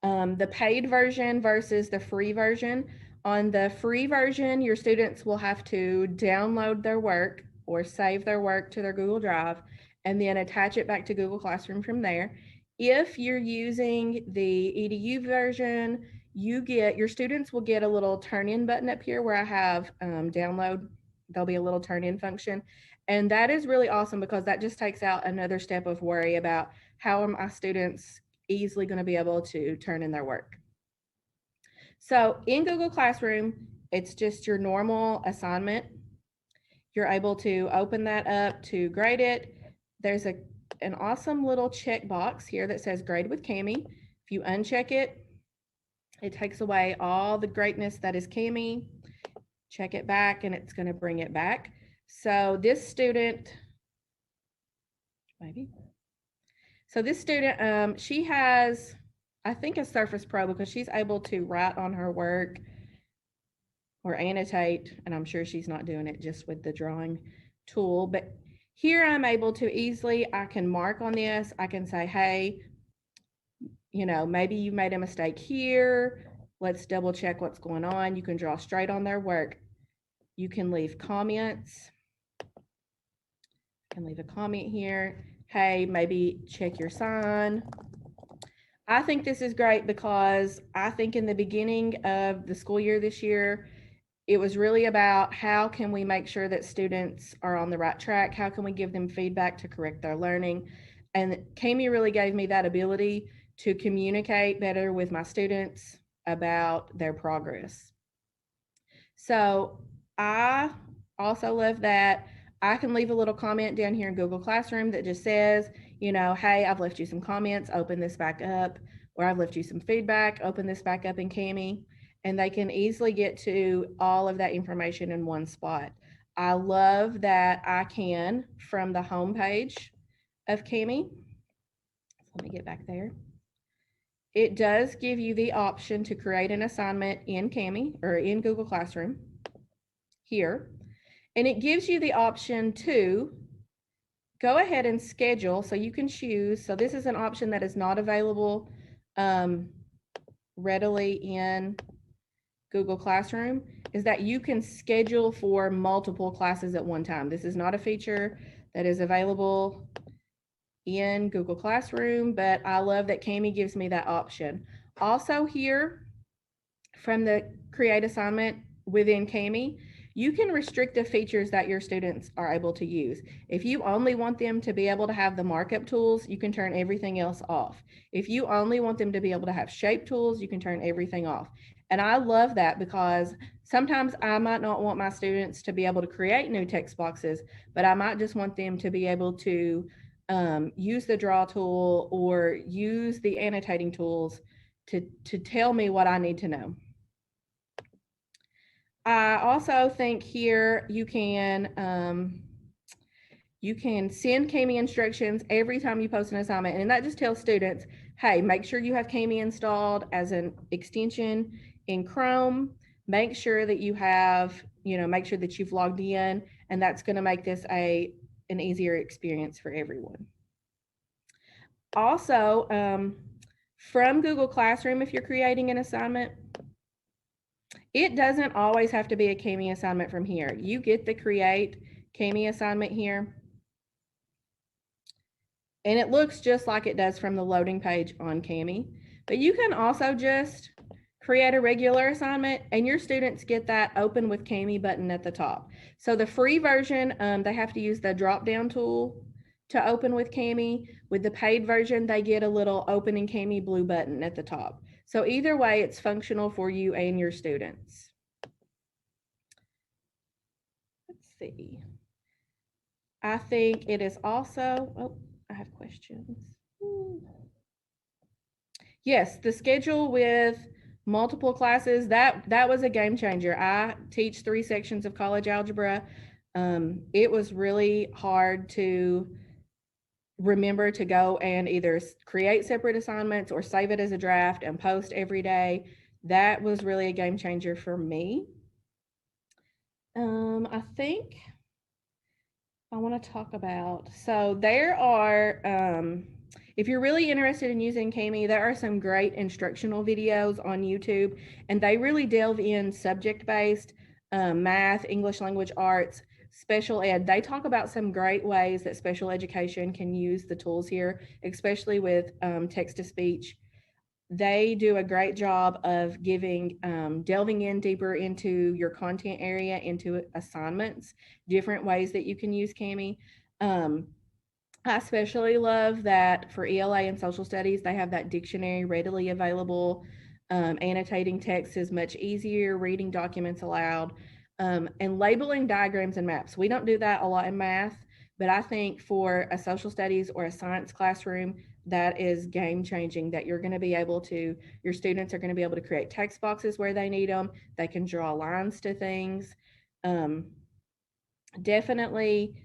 the paid version versus the free version. On the free version, your students will have to download their work or save their work to their Google Drive and then attach it back to Google Classroom from there. If you're using the EDU version, your students will get a little turn-in button up here where I have download. There'll be a little turn-in function. And that is really awesome because that just takes out another step of worry about how are my students easily going to be able to turn in their work. So in Google Classroom, it's just your normal assignment. You're able to open that up to grade it. There's an awesome little checkbox here that says grade with Cami. If you uncheck it, it takes away all the greatness that is Cami. Check it back and it's going to bring it back. So this student, she has, I think, a Surface Pro because she's able to write on her work or annotate, and I'm sure she's not doing it just with the drawing tool, but here I'm able to easily, I can mark on this, I can say, hey, you know, maybe you made a mistake here, let's double check what's going on. You can draw straight on their work. You can leave comments. I can leave a comment here. Hey, maybe check your sign. I think this is great because I think in the beginning of the school year this year, it was really about how can we make sure that students are on the right track? How can we give them feedback to correct their learning? And Cami really gave me that ability to communicate better with my students about their progress. So I also love that I can leave a little comment down here in Google Classroom that just says, you know, hey, I've left you some comments, open this back up, or I've left you some feedback, open this back up in Cami, and they can easily get to all of that information in one spot. I love that I can, from the home page of Cami, let me get back there. It does give you the option to create an assignment in Cami or in Google Classroom here. And it gives you the option to go ahead and schedule. So you can choose. So this is an option that is not available readily in Google Classroom, is that you can schedule for multiple classes at one time. This is not a feature that is available in Google Classroom, but I love that Cami gives me that option. Also here from the create assignment within Cami, You can restrict the features that your students are able to use. If you only want them to be able to have the markup tools, you can turn everything else off. If you only want them to be able to have shape tools, you can turn everything off. And I love that because sometimes I might not want my students to be able to create new text boxes, but I might just want them to be able to use the draw tool or use the annotating tools to tell me what I need to know. I also think here you can send Kami instructions every time you post an assignment, and that just tells students, hey, make sure you have Kami installed as an extension in Chrome. Make sure that you have, make sure that you've logged in, and that's going to make this an easier experience for everyone. Also, from Google Classroom, if you're creating an assignment, it doesn't always have to be a Kami assignment from here. You get the create Kami assignment here, and it looks just like it does from the loading page on Kami. But you can also just create a regular assignment, and your students get that open with Kami button at the top. So the free version, they have to use the drop-down tool to open with Kami. With the paid version, they get a little open in Kami blue button at the top. So either way, it's functional for you and your students. Let's see. I think it is also, oh, I have questions. Yes, the schedule with multiple classes, that was a game changer. I teach 3 sections of college algebra. It was really hard to remember to go and either create separate assignments or save it as a draft and post every day. That was really a game changer for me. I think I want to talk about, so there are, if you're really interested in using Kami, there are some great instructional videos on YouTube, and they really delve in subject-based math, English language arts, special ed. They talk about some great ways that special education can use the tools here, especially with text-to-speech. They do a great job of delving in deeper into your content area, into assignments, different ways that you can use Kami. I especially love that for ELA and social studies, they have that dictionary readily available. Annotating text is much easier, reading documents aloud, and labeling diagrams and maps. We don't do that a lot in math, but I think for a social studies or a science classroom, that is game changing, that you're going to be able to, your students are going to be able to create text boxes where they need them. They can draw lines to things. Definitely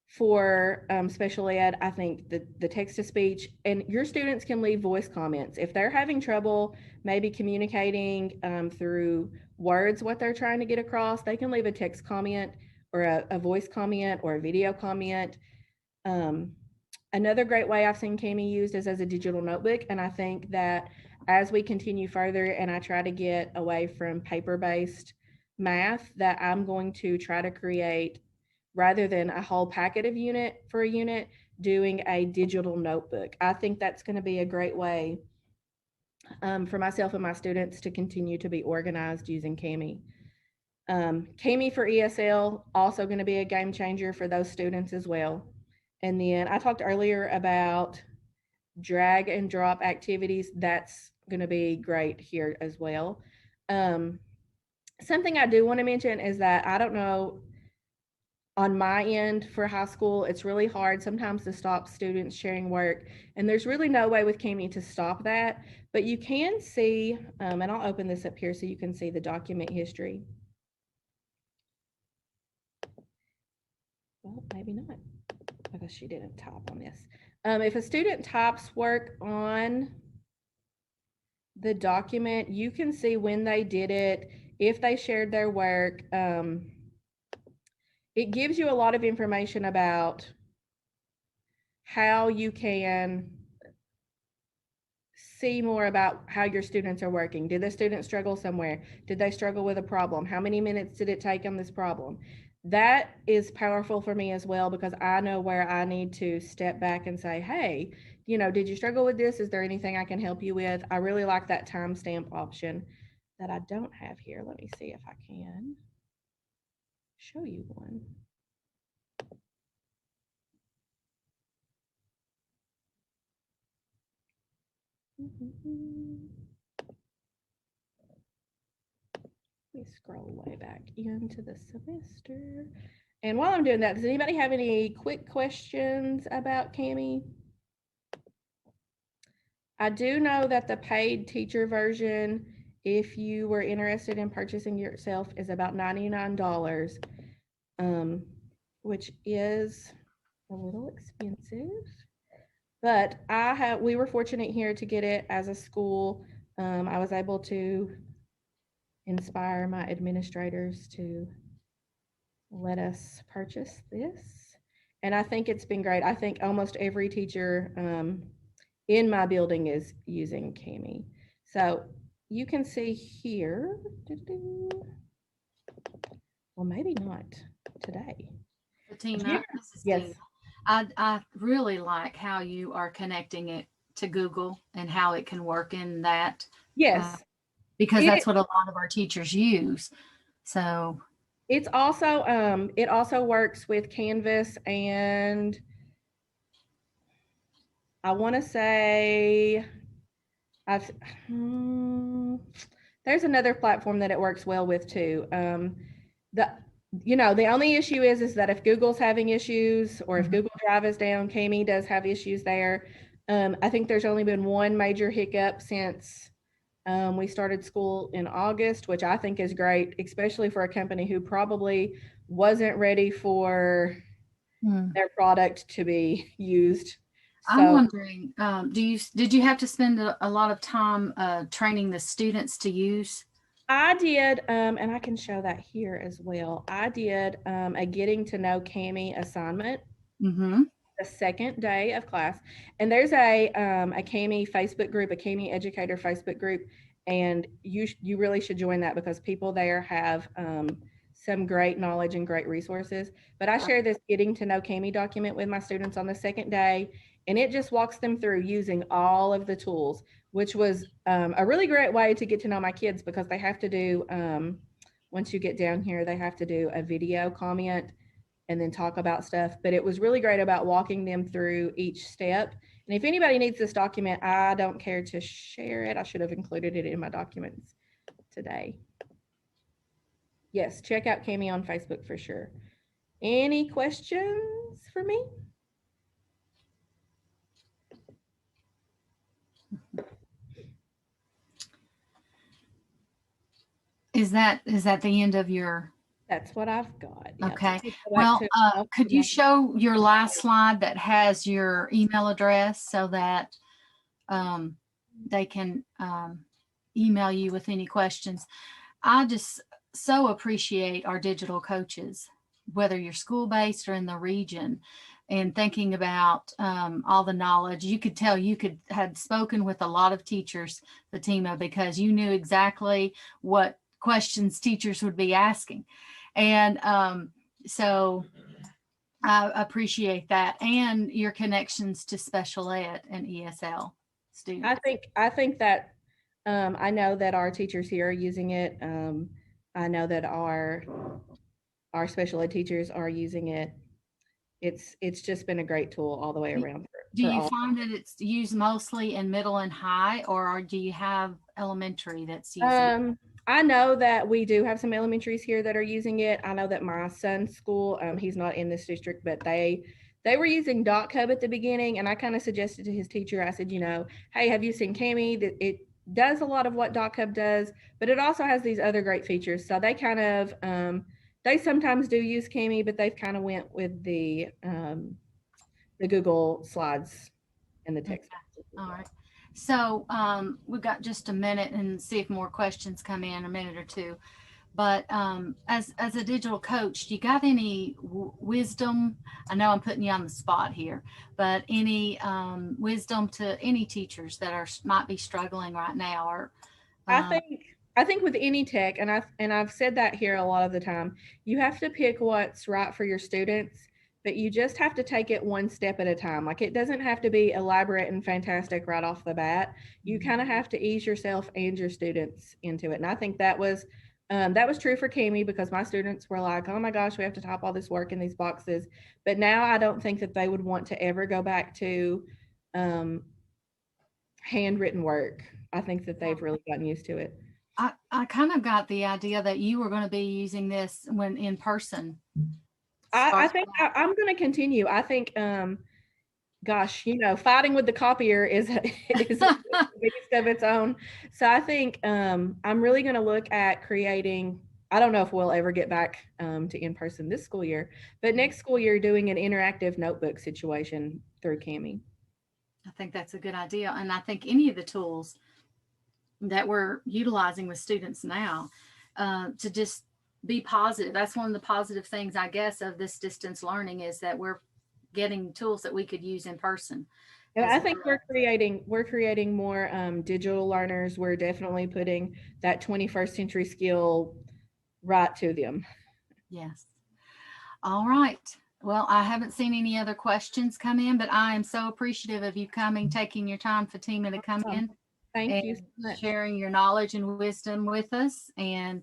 for special ed, I think the text-to-speech, and your students can leave voice comments. If they're having trouble maybe communicating through words what they're trying to get across, they can leave a text comment or a voice comment or a video comment. Another great way I've seen Kami used is as a digital notebook, and I think that as we continue further and I try to get away from paper-based math, that I'm going to try to create, rather than a whole packet of unit for a unit, doing a digital notebook. I think that's going to be a great way for myself and my students to continue to be organized using Kami. Kami for ESL, also going to be a game changer for those students as well. And then I talked earlier about drag and drop activities. That's going to be great here as well. Something I do want to mention is that I don't know, on my end for high school, it's really hard sometimes to stop students sharing work. And there's really no way with Kami to stop that. But you can see, and I'll open this up here so you can see the document history. Well, maybe not, because she didn't type on this. If a student types work on the document, you can see when they did it, if they shared their work. It gives you a lot of information about how you can see more about how your students are working. Did the student struggle somewhere? Did they struggle with a problem? How many minutes did it take on this problem? That is powerful for me as well, because I know where I need to step back and say, hey, did you struggle with this? Is there anything I can help you with? I really like that timestamp option that I don't have here. Let me see if I can. show you one. Let me scroll way back into the semester. And while I'm doing that, does anybody have any quick questions about Kami? I do know that the paid teacher version, if you were interested in purchasing yourself, is about $99, which is a little expensive. But we were fortunate here to get it as a school. I was able to inspire my administrators to let us purchase this. And I think it's been great. I think almost every teacher in my building is using Kami. So you can see here, well, maybe not today. Tina, this is Tina. I really like how you are connecting it to Google and how it can work in that. Yes. Because that's what a lot of our teachers use. So it's also, it also works with Canvas, and I want to say there's another platform that it works well with too. The only issue is that if Google's having issues, or if Google Drive is down, Kami does have issues there. I think there's only been one major hiccup since we started school in August, which I think is great, especially for a company who probably wasn't ready for their product to be used. I'm wondering, did you have to spend a lot of time training the students to use? I did, and I can show that here as well. I did a getting to know Kami assignment the second day of class, and there's a Kami Facebook group, a Kami educator Facebook group, and you really should join that because people there have some great knowledge and great resources. But I share this getting to know Kami document with my students on the second day, and it just walks them through using all of the tools, which was a really great way to get to know my kids, because they have to do, once you get down here, they have to do a video comment and then talk about stuff. But it was really great about walking them through each step. And if anybody needs this document, I don't care to share it. I should have included it in my documents today. Yes, check out Kami on Facebook for sure. Any questions for me? Is that the end of your? That's what I've got. Okay. Well, could you show your last slide that has your email address so that they can email you with any questions? I just so appreciate our digital coaches, whether you're school-based or in the region, and thinking about all the knowledge. You could tell you had spoken with a lot of teachers, Fatima, because you knew exactly what questions teachers would be asking. And so I appreciate that, and your connections to special ed and ESL students. I think that I know that our teachers here are using it. I know that our special ed teachers are using it. It's just been a great tool all the way around. Do you find that it's used mostly in middle and high, or do you have elementary that's using it? I know that we do have some elementaries here that are using it. I know that my son's school, he's not in this district, but they were using DocHub at the beginning, and I kind of suggested to his teacher, I said, hey, have you seen Kami? It does a lot of what DocHub does, but it also has these other great features. So they kind of, they sometimes do use Kami, but they've kind of went with the Google Slides and the text. Okay. All right. So we've got just a minute and see if more questions come in, a minute or two. But as a digital coach, do you got any wisdom? I know I'm putting you on the spot here, but any wisdom to any teachers that might be struggling right now? Or I think with any tech, and I've said that here a lot of the time, you have to pick what's right for your students, but you just have to take it one step at a time. Like, it doesn't have to be elaborate and fantastic right off the bat. You kind of have to ease yourself and your students into it. And I think that was That was true for Cami because my students were like, oh my gosh, we have to type all this work in these boxes. But now I don't think that they would want to ever go back to handwritten work. I think that they've really gotten used to it. I kind of got the idea that you were going to be using this when in person. I think I'm going to continue. I think, gosh, fighting with the copier is a beast of its own. So I think I'm really going to look at creating. I don't know if we'll ever get back to in person this school year, but next school year doing an interactive notebook situation through Cami. I think that's a good idea, and I think any of the tools that we're utilizing with students now to just be positive. That's one of the positive things, I guess, of this distance learning is that we're getting tools that we could use in person. And I think we're creating more digital learners. We're definitely putting that 21st century skill right to them. Yes. All right. Well, I haven't seen any other questions come in, but I am so appreciative of you coming, taking your time, Fatima, to come in. Thank you so much. Sharing your knowledge and wisdom with us. And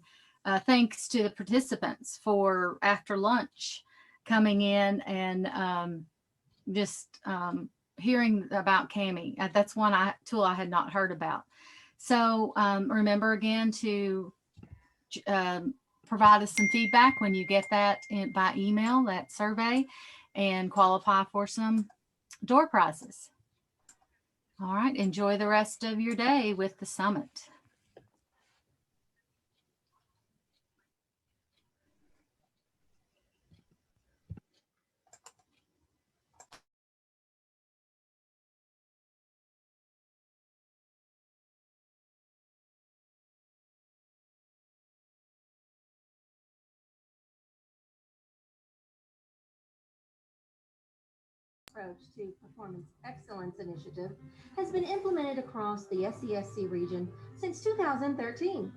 thanks to the participants for after lunch coming in and just hearing about Cami. That's one tool I had not heard about. So remember again to provide us some feedback when you get that by email, that survey, and qualify for some door prizes. All right, enjoy the rest of your day with the summit. Approach to Performance Excellence Initiative has been implemented across the SESC region since 2013.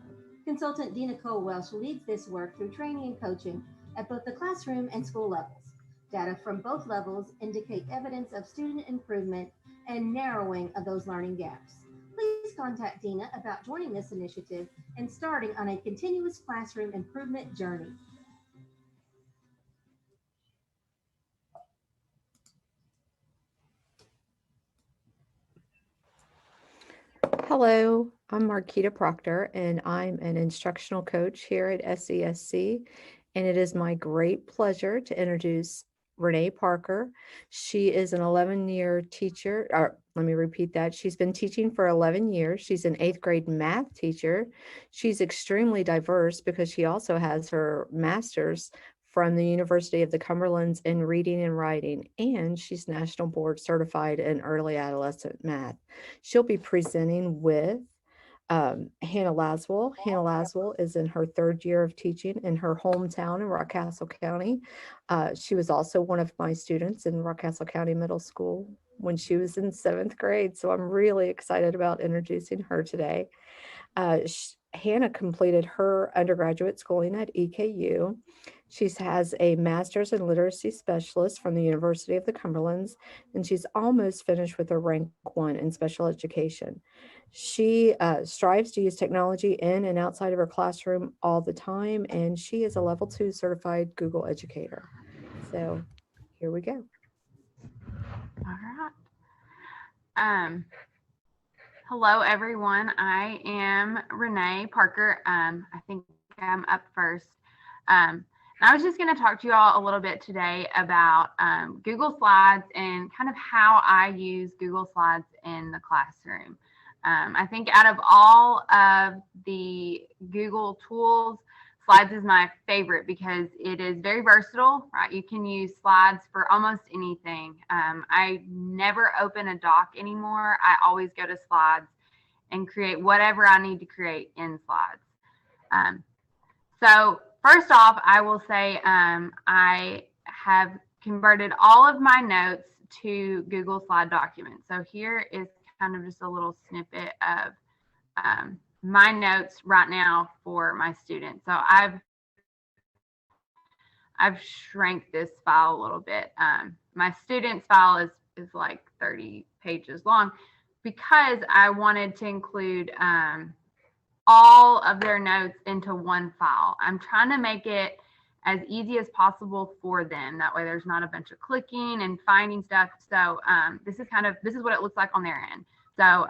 Consultant Dina Cole-Welsh leads this work through training and coaching at both the classroom and school levels. Data from both levels indicate evidence of student improvement and narrowing of those learning gaps. Please contact Dina about joining this initiative and starting on a continuous classroom improvement journey. Hello, I'm Marquita Proctor, and I'm an instructional coach here at SESC, and it is my great pleasure to introduce Renee Parker. She is an 11-year teacher, or let me repeat that. She's been teaching for 11 years. She's an 8th grade math teacher. She's extremely diverse because she also has her master's from the University of the Cumberlands in reading and writing, and she's National Board Certified in early adolescent math. She'll be presenting with Hannah Laswell. Hannah Laswell is in her 3rd year of teaching in her hometown in Rockcastle County. She was also one of my students in Rockcastle County Middle School when she was in 7th grade, so I'm really excited about introducing her today. Hannah completed her undergraduate schooling at EKU. She has a master's in literacy specialist from the University of the Cumberlands, and she's almost finished with her rank 1 in special education. She strives to use technology in and outside of her classroom all the time, and she is a level 2 certified Google educator. So here we go. All right. Hello, everyone. I am Renee Parker. I think I'm up first. I was just going to talk to you all a little bit today about Google Slides and kind of how I use Google Slides in the classroom. I think out of all of the Google tools, Slides is my favorite because it is very versatile, right? You can use Slides for almost anything. I never open a doc anymore. I always go to Slides and create whatever I need to create in Slides. So first off, I will say I have converted all of my notes to Google Slide documents. So here is kind of just a little snippet of my notes right now for my students. So I've shrank this file a little bit. My students file is like 30 pages long because I wanted to include all of their notes into one file. I'm trying to make it as easy as possible for them. That way there's not a bunch of clicking and finding stuff. So this is what it looks like on their end. So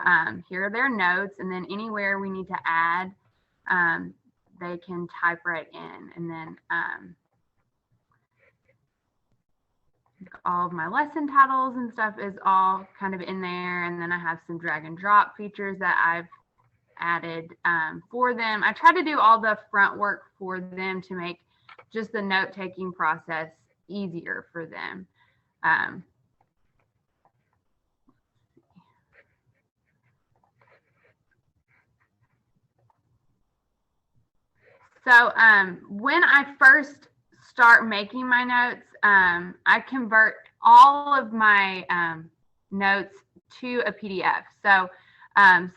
here are their notes, and then anywhere we need to add, they can type right in. And then all of my lesson titles and stuff is all kind of in there. And then I have some drag and drop features that I've added for them. I try to do all the front work for them to make just the note-taking process easier for them. So when I first start making my notes, I convert all of my notes to a PDF. So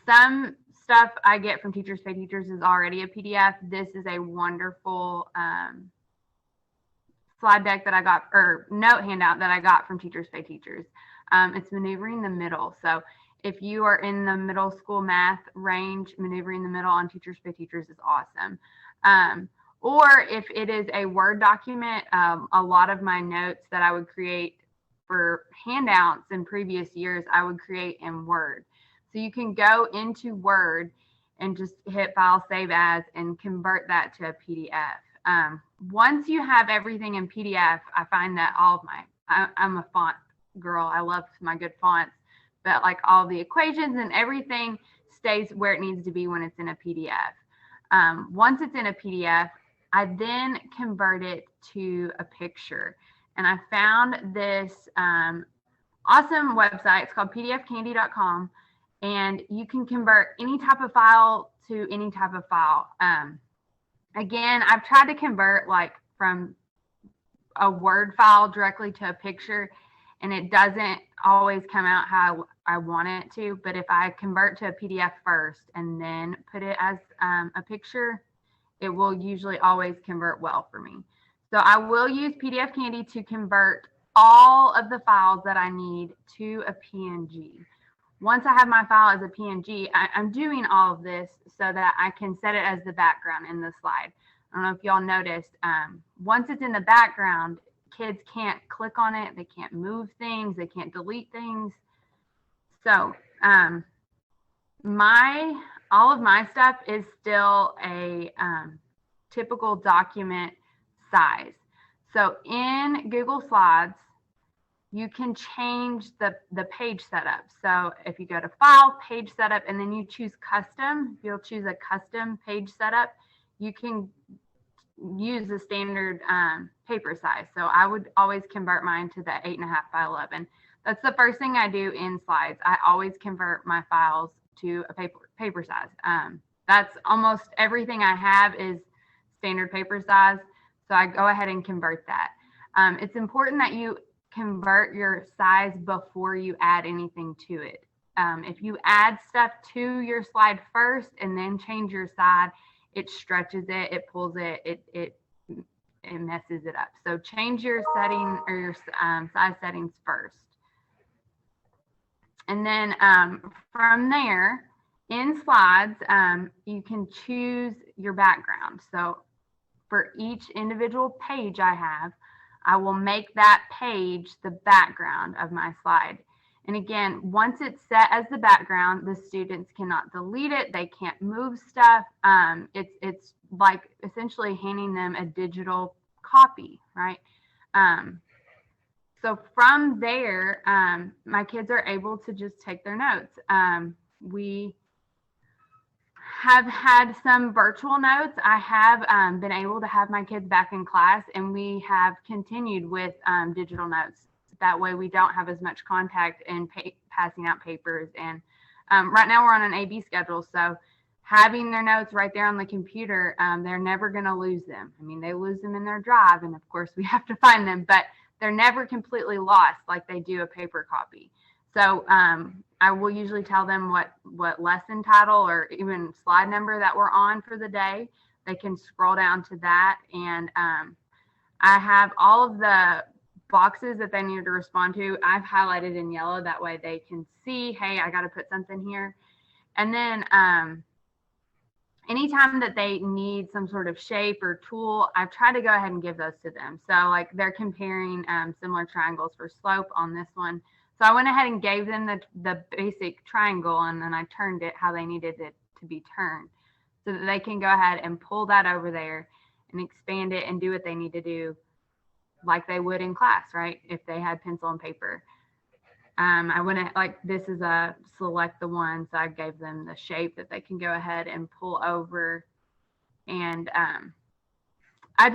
some stuff I get from Teachers Pay Teachers is already a PDF. This is a wonderful slide deck that I got, or note handout that I got from Teachers Pay Teachers. It's maneuvering the middle. So if you are in the middle school math range, maneuvering the middle on Teachers Pay Teachers is awesome. Or if it is a Word document, a lot of my notes that I would create for handouts in previous years, I would create in Word. So you can go into Word and just hit File, Save As, and convert that to a PDF. Once you have everything in PDF, I find that all of I'm a font girl. I love my good fonts, but like all the equations and everything stays where it needs to be when it's in a PDF. Once it's in a PDF, I then convert it to a picture. And I found this awesome website. It's called pdfcandy.com. And you can convert any type of file to any type of file. Again, I've tried to convert like from a Word file directly to a picture, and it doesn't always come out how I want it to. But if I convert to a PDF first and then put it as a picture, it will usually always convert well for me. So I will use PDF Candy to convert all of the files that I need to a PNG. Once I have my file as a PNG, I'm doing all of this so that I can set it as the background in the slide. I don't know if y'all noticed, once it's in the background, kids can't click on it, they can't move things, they can't delete things. So all of my stuff is still a typical document size. So in Google Slides, you can change the page setup. So if you go to File, Page Setup, and then you choose Custom, you'll choose a custom page setup. You can use the standard paper size. So I would always convert mine to the 8.5 by 11. That's the first thing I do in Slides. I always convert my files to a paper size. That's almost everything I have is standard paper size. So I go ahead and convert that. It's important that you convert your size before you add anything to it. If you add stuff to your slide first and then change your size, it stretches it, it pulls it, it messes it up. So change your setting or your size settings first. And then from there, in Slides, you can choose your background. So for each individual page I will make that page the background of my slide. And again, once it's set as the background, the students cannot delete it. They can't move stuff. It's like essentially handing them a digital copy, right? So from there, my kids are able to just take their notes. We have had some virtual notes. I have been able to have my kids back in class, and we have continued with digital notes. That way we don't have as much contact in passing out papers. And right now we're on an AB schedule, so having their notes right there on the computer, they're never going to lose them. I mean, they lose them in their drive, and of course we have to find them, but they're never completely lost like they do a paper copy. So I will usually tell them what lesson title or even slide number that we're on for the day. They can scroll down to that, and I have all of the boxes that they need to respond to. I've highlighted in yellow, that way they can see, hey, I got to put something here. And then anytime that they need some sort of shape or tool, I've tried to go ahead and give those to them. So like they're comparing similar triangles for slope on this one. So I went ahead and gave them the basic triangle, and then I turned it how they needed it to be turned so that they can go ahead and pull that over there and expand it and do what they need to do like they would in class, right? If they had pencil and paper. I went like, this is a select the one. So I gave them the shape that they can go ahead and pull over. And I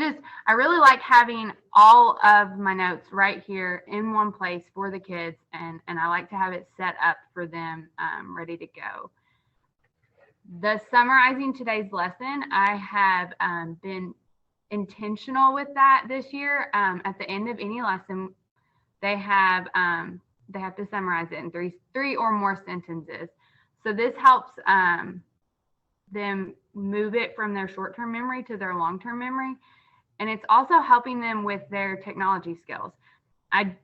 really like having all of my notes right here in one place for the kids. And I like to have it set up for them, ready to go. The summarizing today's lesson, I have been intentional with that this year. At the end of any lesson, they have to summarize it in three or more sentences. So this helps them move it from their short-term memory to their long-term memory. And it's also helping them with their technology skills. I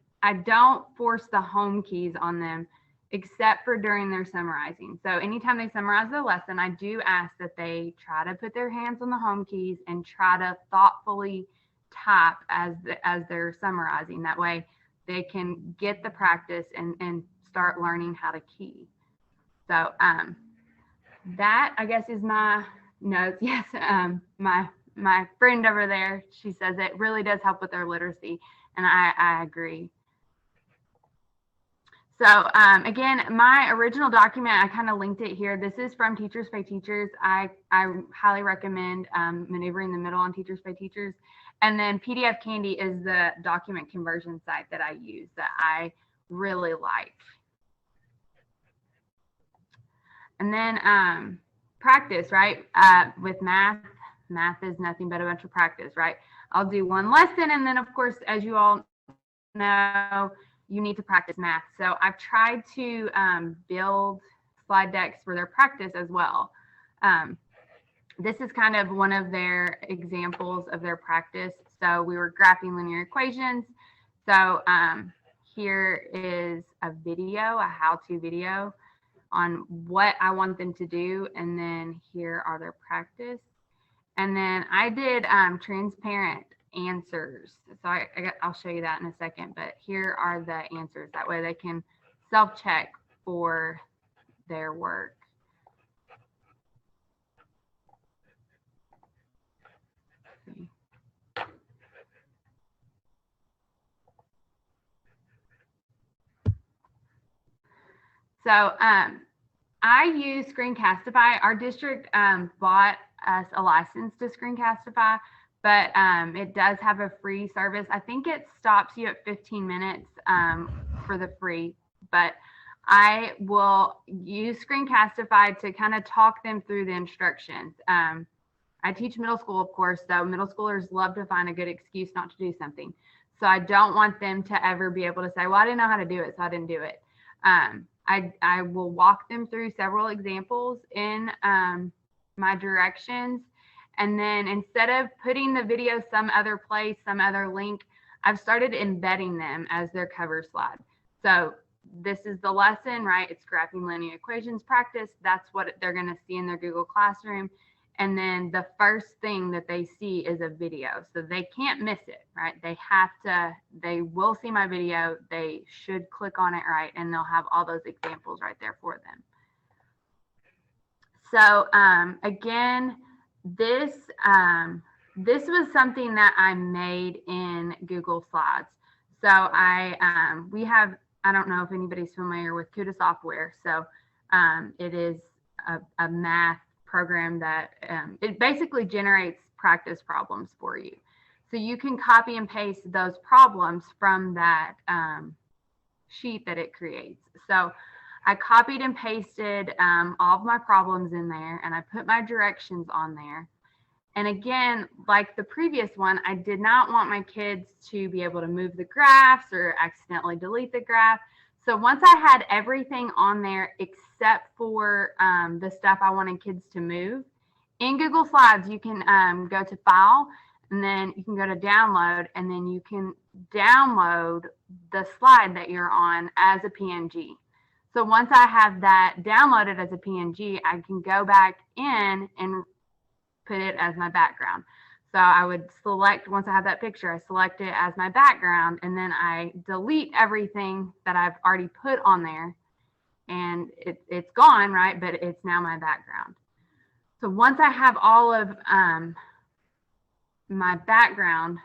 don't force the home keys on them except for during their summarizing. So anytime they summarize the lesson, I do ask that they try to put their hands on the home keys and try to thoughtfully type as they're summarizing. That way they can get the practice and start learning how to key. So that, I guess, is my notes. Yes, my friend over there, she says it really does help with their literacy, and I agree. So again, my original document, I kind of linked it here. This is from Teachers Pay Teachers. I highly recommend Maneuvering the Middle on Teachers Pay Teachers. And then PDF Candy is the document conversion site that I use that I really like. And then practice, right? With math is nothing but a bunch of practice, right? I'll do one lesson, and then of course, as you all know, you need to practice math. So I've tried to build slide decks for their practice as well. This is kind of one of their examples of their practice. So we were graphing linear equations. So here is a video, a how-to video on what I want them to do. And then here are their practice. And then I did transparent answers. So I'll show you that in a second, but here are the answers. That way they can self-check for their work. So I use Screencastify. Our district bought us a license to Screencastify, but it does have a free service. I think it stops you at 15 minutes for the free, but I will use Screencastify to kind of talk them through the instructions. I teach middle school, of course, so middle schoolers love to find a good excuse not to do something. So I don't want them to ever be able to say, well, I didn't know how to do it, so I didn't do it. I will walk them through several examples in my directions. And then instead of putting the video some other place, some other link, I've started embedding them as their cover slide. So this is the lesson, right? It's graphing linear equations practice. That's what they're going to see in their Google Classroom. And then the first thing that they see is a video. So they can't miss it, right? They will see my video. They should click on it, right? And they'll have all those examples right there for them. So again, this was something that I made in Google Slides. So we have, I don't know if anybody's familiar with CUDA software. So it is a math program that it basically generates practice problems for you. So you can copy and paste those problems from that sheet that it creates. So I copied and pasted all of my problems in there, and I put my directions on there. And again, like the previous one, I did not want my kids to be able to move the graphs or accidentally delete the graph. So once I had everything on there except for the stuff I wanted kids to move, in Google Slides, you can go to File, and then you can go to Download, and then you can download the slide that you're on as a PNG. So once I have that downloaded as a PNG, I can go back in and put it as my background. So I would select, once I have that picture, I select it as my background, and then I delete everything that I've already put on there, and it's gone, right? But it's now my background. So once I have all of my background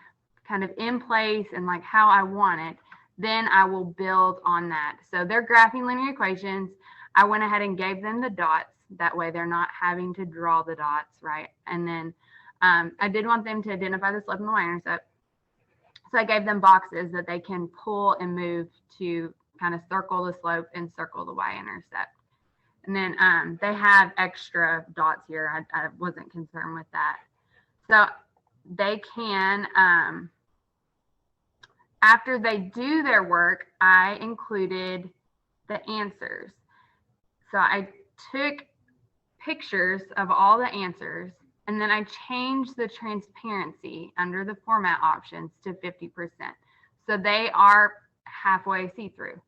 kind of in place and like how I want it, then I will build on that. So they're graphing linear equations. I went ahead and gave them the dots. That way they're not having to draw the dots, right? And then I did want them to identify the slope and the y-intercept. So I gave them boxes that they can pull and move to kind of circle the slope and circle the y-intercept. And then they have extra dots here. I wasn't concerned with that. So they can, after they do their work, I included the answers. So I took pictures of all the answers, and then I changed the transparency under the format options to 50%. So they are halfway see-through.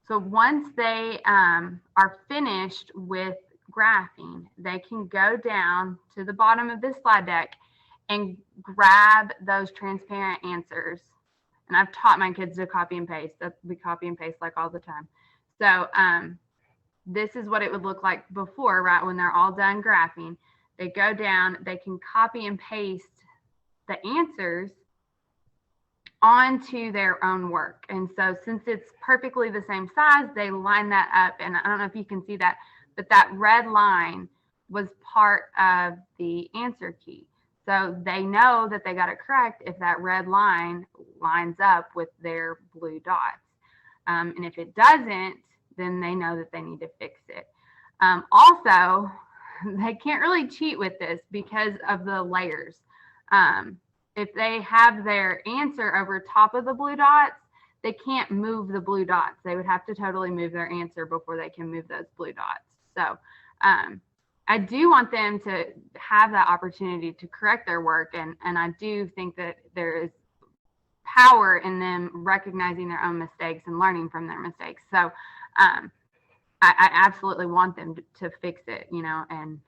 So once they are finished with graphing, they can go down to the bottom of this slide deck and grab those transparent answers. And I've taught my kids to copy and paste. We copy and paste like all the time. So this is what it would look like before, right? When they're all done graphing, they go down, they can copy and paste the answers onto their own work. And so since it's perfectly the same size, they line that up. And I don't know if you can see that, but that red line was part of the answer key. So they know that they got it correct if that red line lines up with their blue dots. And if it doesn't, then they know that they need to fix it. Also, they can't really cheat with this because of the layers. If they have their answer over top of the blue dots, they can't move the blue dots. They would have to totally move their answer before they can move those blue dots. So I do want them to have that opportunity to correct their work. And I do think that there is power in them recognizing their own mistakes and learning from their mistakes. So I absolutely want them to fix it, you know, and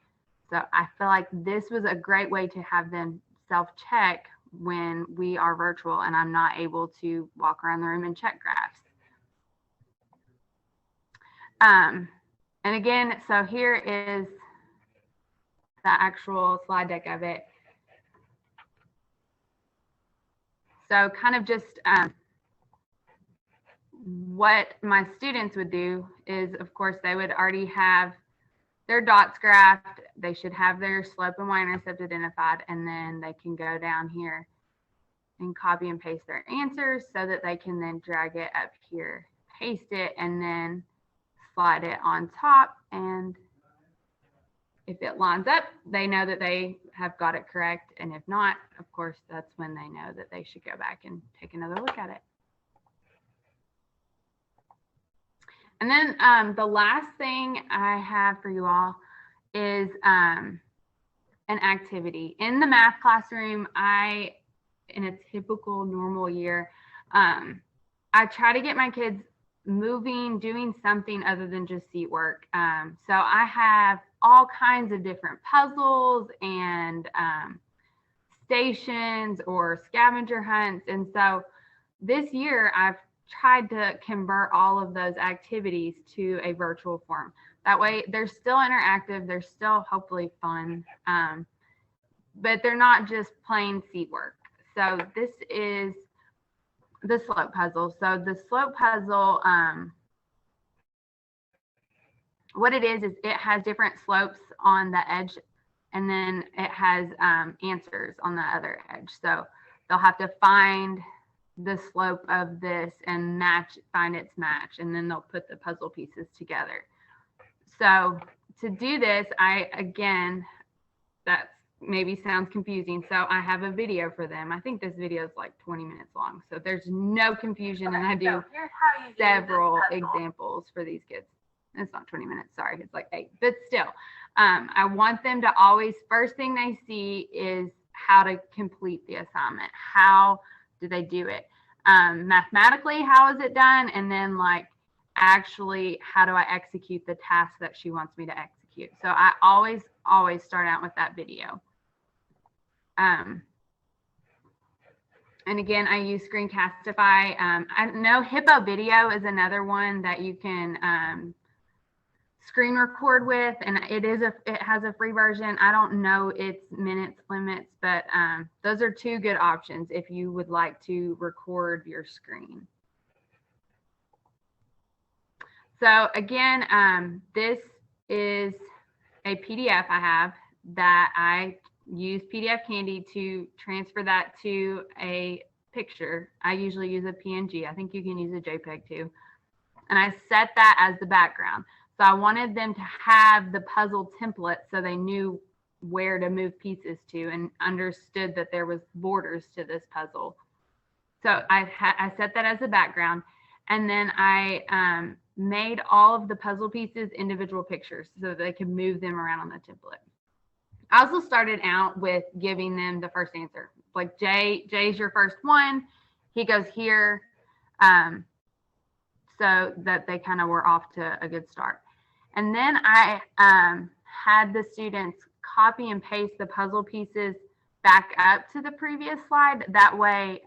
so I feel like this was a great way to have them self-check when we are virtual and I'm not able to walk around the room and check graphs. And again, so here is the actual slide deck of it. So kind of just what my students would do is, of course, they would already have their dots graphed. They should have their slope and y-intercept identified, and then they can go down here and copy and paste their answers so that they can then drag it up here, paste it, and then slide it on top. And if it lines up, they know that they have got it correct. And if not, of course, that's when they know that they should go back and take another look at it. And then the last thing I have for you all is an activity. In the math classroom, in a typical normal year, I try to get my kids moving, doing something other than just seat work. So I have all kinds of different puzzles and stations or scavenger hunts. And so this year I've tried to convert all of those activities to a virtual form. That way they're still interactive, they're still hopefully fun, but they're not just plain seat work. So this is the slope puzzle. So the slope puzzle, what it is it has different slopes on the edge, and then it has answers on the other edge. So they'll have to find the slope of this and find its match, and then they'll put the puzzle pieces together. So to do this, again, that maybe sounds confusing. So I have a video for them. I think this video is like 20 minutes long. So there's no confusion. Okay, and I do several examples for these kids. It's not 20 minutes, sorry, it's like 8, but still, I want them to always, first thing they see is how to complete the assignment. How do they do it? Mathematically, how is it done? And then like, actually, how do I execute the task that she wants me to execute? So I always start out with that video. And again, I use Screencastify. I know Hippo Video is another one that you can screen record with, and it has a free version. I don't know its minutes limits, but those are two good options if you would like to record your screen. So again, this is a PDF I have that I use PDF Candy to transfer that to a picture. I usually use a PNG. I think you can use a JPEG too. And I set that as the background. So I wanted them to have the puzzle template so they knew where to move pieces to and understood that there was borders to this puzzle. So I set that as the background. And then I made all of the puzzle pieces individual pictures so that they could move them around on the template. I also started out with giving them the first answer. Like Jay's your first one. He goes here. So that they kind of were off to a good start. And then I had the students copy and paste the puzzle pieces back up to the previous slide. That way,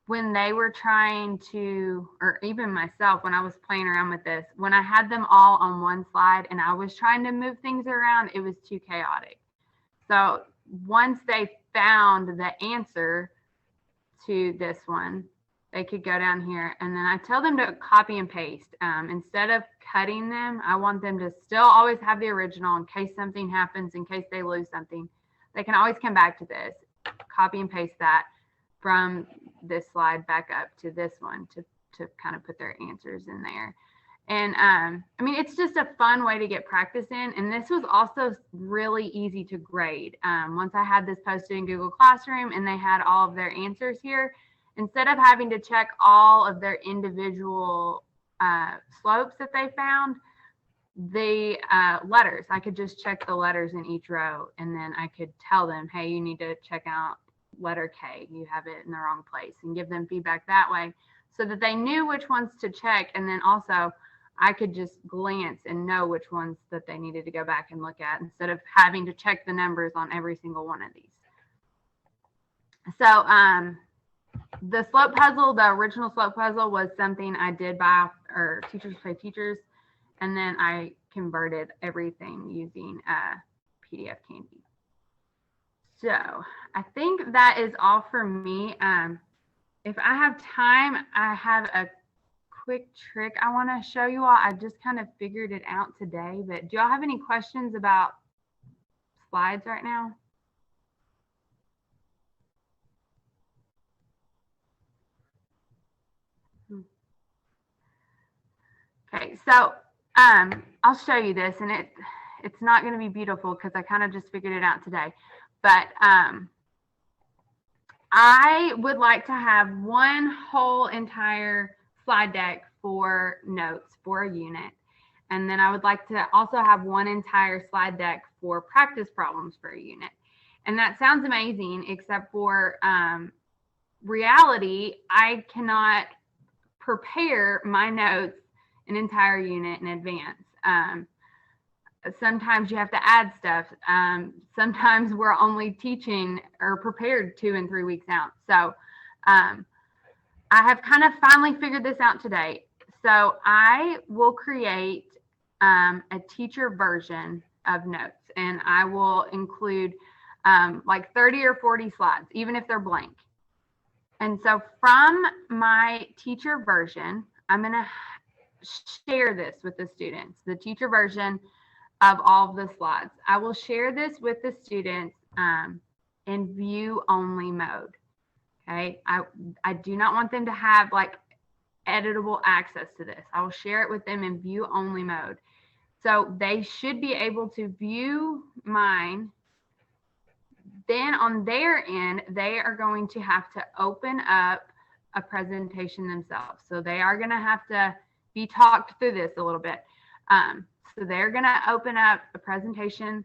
when they were trying to, or even myself, when I was playing around with this, when I had them all on one slide and I was trying to move things around, it was too chaotic. So once they found the answer to this one, they could go down here, and then I tell them to copy and paste. Instead of cutting them, I want them to still always have the original in case something happens, in case they lose something. They can always come back to this, copy and paste that from this slide back up to this one to kind of put their answers in there. And I mean, it's just a fun way to get practice in. And this was also really easy to grade. Once I had this posted in Google Classroom and they had all of their answers here, instead of having to check all of their individual slopes that they found, the letters, I could just check the letters in each row, and then I could tell them, hey, you need to check out letter K, you have it in the wrong place, and give them feedback that way so that they knew which ones to check. And then also I could just glance and know which ones that they needed to go back and look at instead of having to check the numbers on every single one of these. So the slope puzzle, the original slope puzzle, was something I did by or Teachers Pay Teachers, and then I converted everything using PDF Candy. So I think that is all for me. If I have time, I have a quick trick I want to show you all. I just kind of figured it out today, but do y'all have any questions about slides right now? Okay, so I'll show you this, and it's not going to be beautiful because I kind of just figured it out today. But I would like to have one whole entire slide deck for notes for a unit. And then I would like to also have one entire slide deck for practice problems for a unit. And that sounds amazing, except for reality, I cannot prepare my notes an entire unit in advance. Sometimes you have to add stuff. Sometimes we're only teaching or prepared 2 and 3 weeks out. So I have kind of finally figured this out today. So I will create a teacher version of notes, and I will include like 30 or 40 slides, even if they're blank. And so from my teacher version, I'm going to share this with the students, the teacher version of all of the slides. I will share this with the students in view only mode. Okay, I do not want them to have like editable access to this. I will share it with them in view only mode. So they should be able to view mine. Then on their end, they are going to have to open up a presentation themselves. So they are going to have to be talked through this a little bit. So they're going to open up a presentation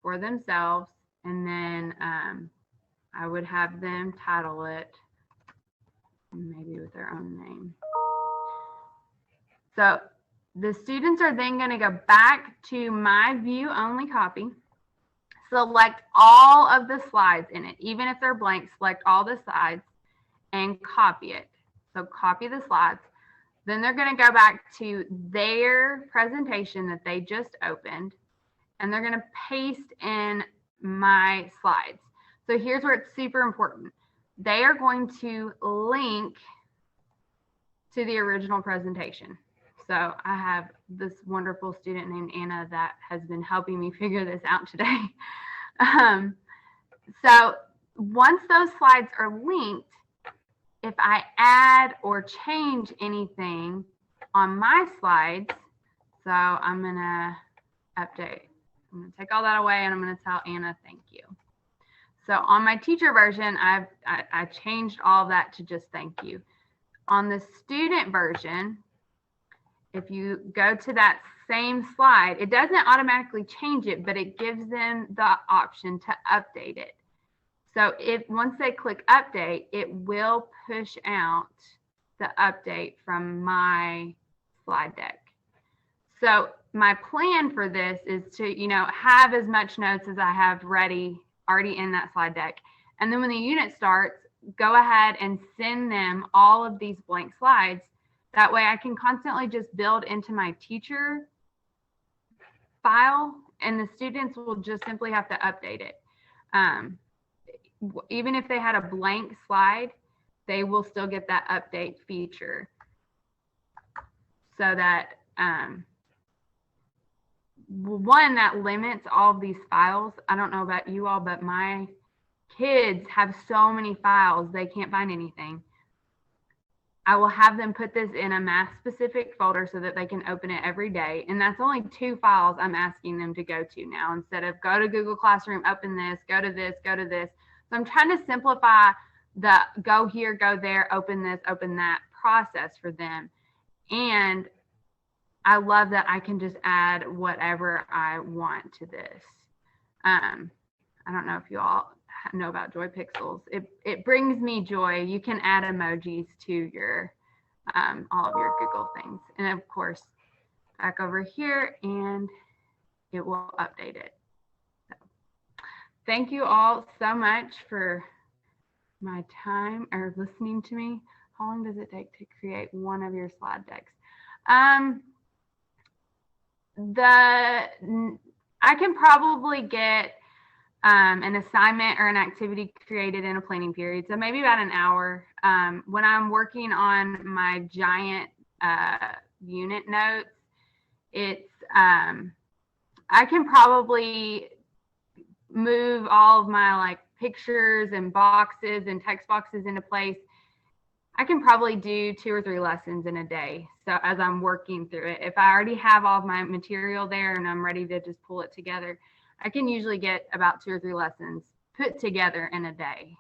for themselves, and then I would have them title it maybe with their own name. So the students are then going to go back to my view only copy, select all of the slides in it, even if they're blank, select all the slides and copy it. So copy the slides. Then they're going to go back to their presentation that they just opened, and they're going to paste in my slides. So here's where it's super important. They are going to link to the original presentation. So I have this wonderful student named Anna that has been helping me figure this out today. So once those slides are linked, if I add or change anything on my slides, so I'm going to update. I'm going to take all that away and I'm going to tell Anna thank you. So on my teacher version, I changed all of that to just thank you. On the student version, if you go to that same slide, it doesn't automatically change it, but it gives them the option to update it. So if once they click update, it will push out the update from my slide deck. So my plan for this is to, have as much notes as I have already in that slide deck. And then when the unit starts, go ahead and send them all of these blank slides. That way I can constantly just build into my teacher file, and the students will just simply have to update it. Even if they had a blank slide, they will still get that update feature. So that, one, that limits all of these files. I don't know about you all, but my kids have so many files, they can't find anything. I will have them put this in a math specific folder so that they can open it every day. And that's only 2 files I'm asking them to go to now, instead of go to Google Classroom, open this, go to this, go to this. So I'm trying to simplify the go here, go there, open this, open that process for them. And I love that I can just add whatever I want to this. I don't know if you all know about Joy Pixels. It brings me joy. You can add emojis to your all of your Google things. And of course, back over here, and it will update it. So, thank you all so much for my time or listening to me. How long does it take to create one of your slide decks? I can probably get an assignment or an activity created in a planning period. So maybe about an hour. When I'm working on my giant unit notes, it's I can probably move all of my pictures and boxes and text boxes into place. I can probably do 2 or 3 lessons in a day. So as I'm working through it, if I already have all of my material there and I'm ready to just pull it together, I can usually get about 2 or 3 lessons put together in a day.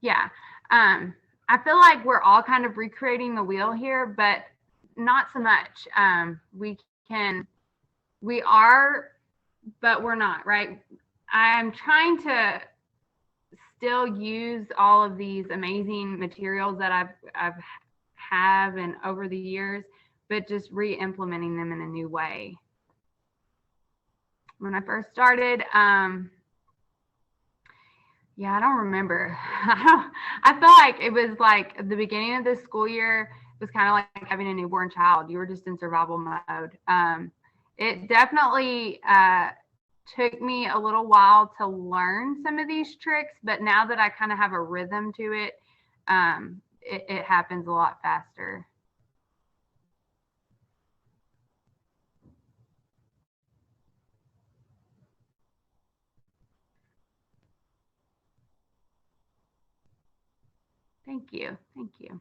Yeah. I feel like we're all kind of recreating the wheel here, but not so much. We are, but we're not, right? I'm trying to still use all of these amazing materials that I've and over the years, but just re-implementing them in a new way. When I first started, yeah, I don't remember. I feel like it was like at the beginning of the school year, it was kind of like having a newborn child. You were just in survival mode. It definitely took me a little while to learn some of these tricks, but now that I kind of have a rhythm to it, it happens a lot faster. Thank you. Thank you.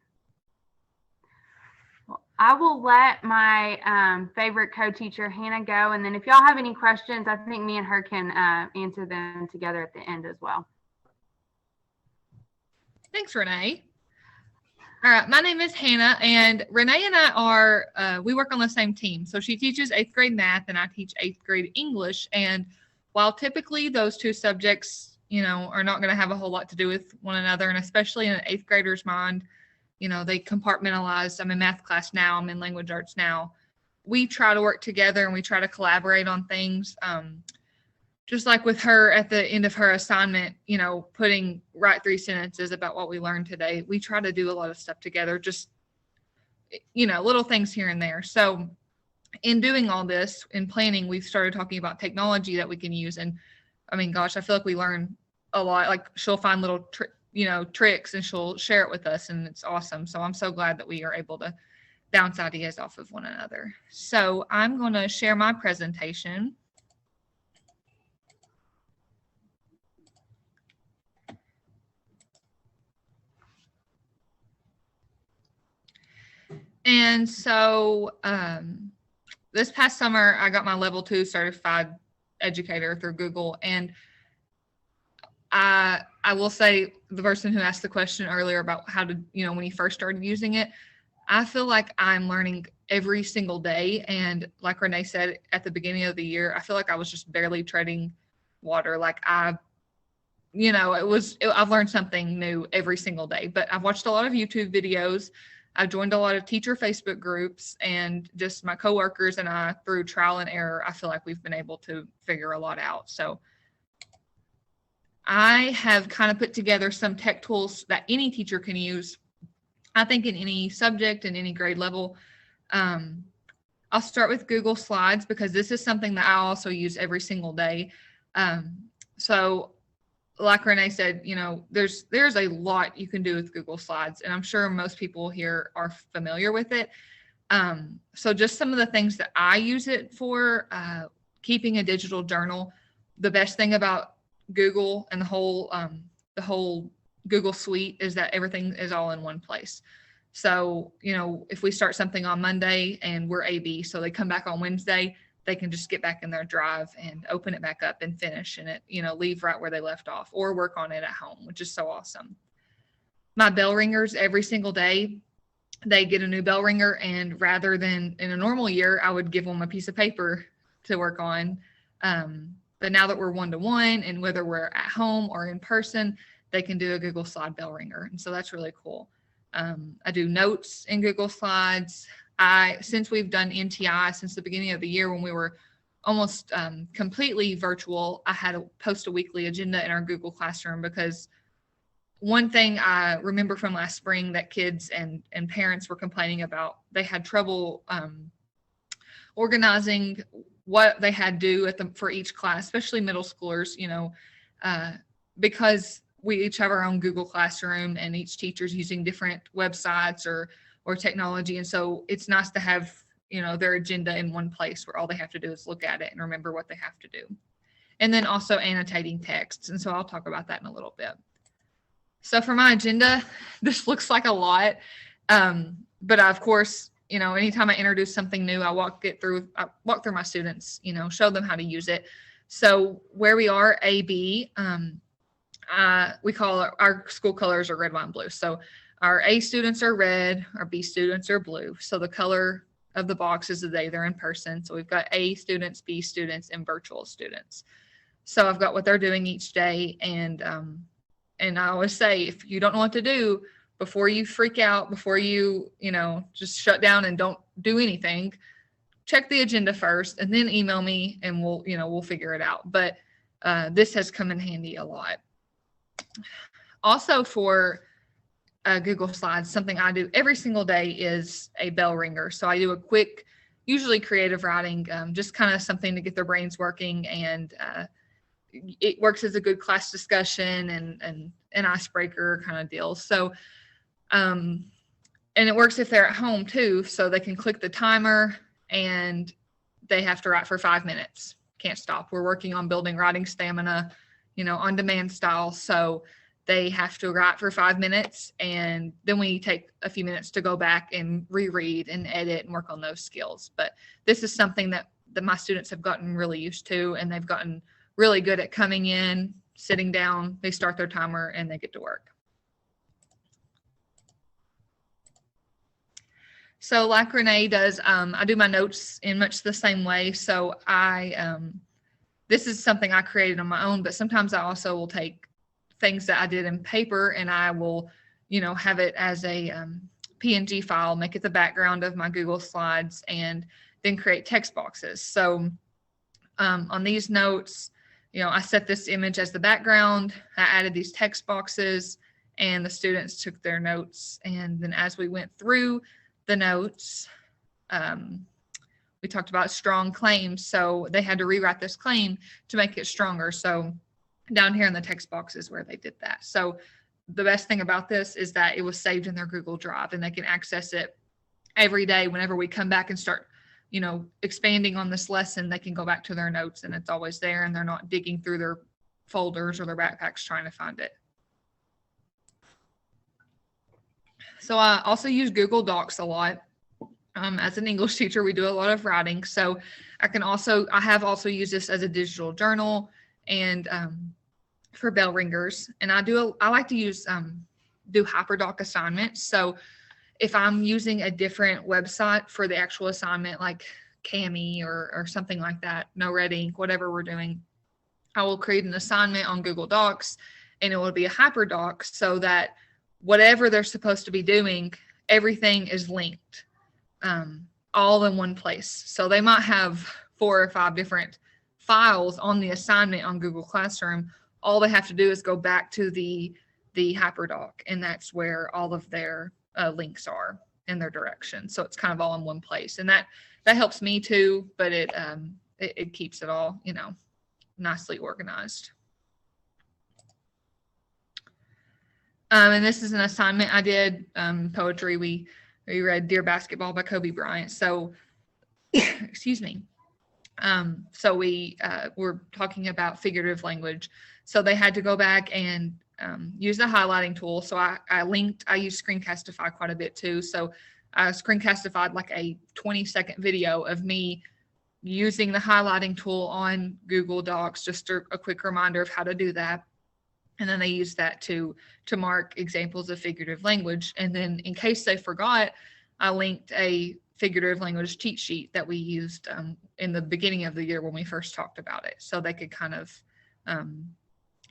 Well, I will let my favorite co-teacher, Hannah, go. And then if y'all have any questions, I think me and her can answer them together at the end as well. Thanks, Renee. All right, my name is Hannah, and Renee and I are, we work on the same team. So she teaches 8th grade math and I teach 8th grade English. And while typically those 2 subjects, are not going to have a whole lot to do with one another. And especially in an 8th grader's mind, they compartmentalize. I'm in math class now, I'm in language arts now. We try to work together and we try to collaborate on things. Just like with her at the end of her assignment, write 3 sentences about what we learned today. We try to do a lot of stuff together, just, little things here and there. So in doing all this, in planning, we've started talking about technology that we can use. And I mean, gosh, I feel like we learn a lot. Like she'll find little, tricks and she'll share it with us, and it's awesome. So I'm so glad that we are able to bounce ideas off of one another. So I'm going to share my presentation. And so this past summer, I got my level 2 certified educator through Google. And I will say, the person who asked the question earlier about how to, when you first started using it, I feel like I'm learning every single day. And like Renee said at the beginning of the year, I feel like I was just barely treading water. Like I've learned something new every single day. But I've watched a lot of YouTube videos. I've joined a lot of teacher Facebook groups, and just my coworkers and I, through trial and error, I feel like we've been able to figure a lot out. So I have kind of put together some tech tools that any teacher can use, I think, in any subject and any grade level. I'll start with Google Slides, because this is something that I also use every single day. So like Renee said, there's a lot you can do with Google Slides, and I'm sure most people here are familiar with it. So just some of the things that I use it for, keeping a digital journal. The best thing about Google and the whole Google suite is that everything is all in one place. So, if we start something on Monday and we're AB, so they come back on Wednesday, they can just get back in their drive and open it back up and finish and leave right where they left off, or work on it at home, which is so awesome. My bell ringers, every single day, they get a new bell ringer, and rather than in a normal year, I would give them a piece of paper to work on. But now that we're one-to-one, and whether we're at home or in person, they can do a Google Slide bell ringer. And so that's really cool. I do notes in Google Slides. Since we've done NTI since the beginning of the year, when we were almost completely virtual, I had to post a weekly agenda in our Google Classroom, because one thing I remember from last spring that kids and parents were complaining about, they had trouble organizing what they had due for each class, especially middle schoolers, because we each have our own Google Classroom, and each teacher's using different websites or technology. And so it's nice to have, their agenda in one place where all they have to do is look at it and remember what they have to do. And then also annotating texts. And so I'll talk about that in a little bit. So for my agenda, this looks like a lot. But of course, anytime I introduce something new, I walk through my students, show them how to use it. So where we are, AB, we call our school colors are red, white, and blue. So our A students are red, our B students are blue. So the color of the box is the day they're in person. So we've got A students, B students, and virtual students. So I've got what they're doing each day. And I always say, if you don't know what to do, before you freak out, before you, just shut down and don't do anything, check the agenda first and then email me, and we'll figure it out. But this has come in handy a lot. Also for Google Slides, something I do every single day is a bell ringer. So I do a quick, usually creative writing, just kind of something to get their brains working, and it works as a good class discussion and an icebreaker kind of deal. So, and it works if they're at home too, so they can click the timer and they have to write for 5 minutes. Can't stop. We're working on building writing stamina, on demand style. So they have to write for 5 minutes, and then we take a few minutes to go back and reread and edit and work on those skills. But this is something that my students have gotten really used to, and they've gotten really good at coming in, sitting down, they start their timer, and they get to work. So like Renee does, I do my notes in much the same way. So this is something I created on my own, but sometimes I also will take things that I did in paper and I will, have it as a PNG file, make it the background of my Google Slides, and then create text boxes. So on these notes, I set this image as the background, I added these text boxes, and the students took their notes. And then as we went through the notes, we talked about strong claims. So they had to rewrite this claim to make it stronger. So down here in the text box is where they did that. So the best thing about this is that it was saved in their Google Drive, and they can access it every day. Whenever we come back and start, expanding on this lesson, they can go back to their notes and it's always there, and they're not digging through their folders or their backpacks trying to find it. So I also use Google Docs a lot. As an English teacher, we do a lot of writing. So I have also used this as a digital journal and for bell ringers. And I like to do HyperDoc assignments. So if I'm using a different website for the actual assignment, like Kami or something like that, No Red Ink, whatever we're doing, I will create an assignment on Google Docs, and it will be a HyperDoc so that whatever they're supposed to be doing, everything is linked all in one place. So they might have 4 or 5 different files on the assignment on Google Classroom. All they have to do is go back to the HyperDoc, and that's where all of their links are and their directions. So it's kind of all in one place, and that helps me too, but it keeps it all, nicely organized. And this is an assignment I did, poetry. We read Dear Basketball by Kobe Bryant. So, excuse me. So we were talking about figurative language. So they had to go back and use the highlighting tool. So I use Screencastify quite a bit too. So I Screencastified like a 20-second video of me using the highlighting tool on Google Docs, just a quick reminder of how to do that. And then they use that to mark examples of figurative language. And then in case they forgot, I linked a figurative language cheat sheet that we used in the beginning of the year when we first talked about it. So they could kind of,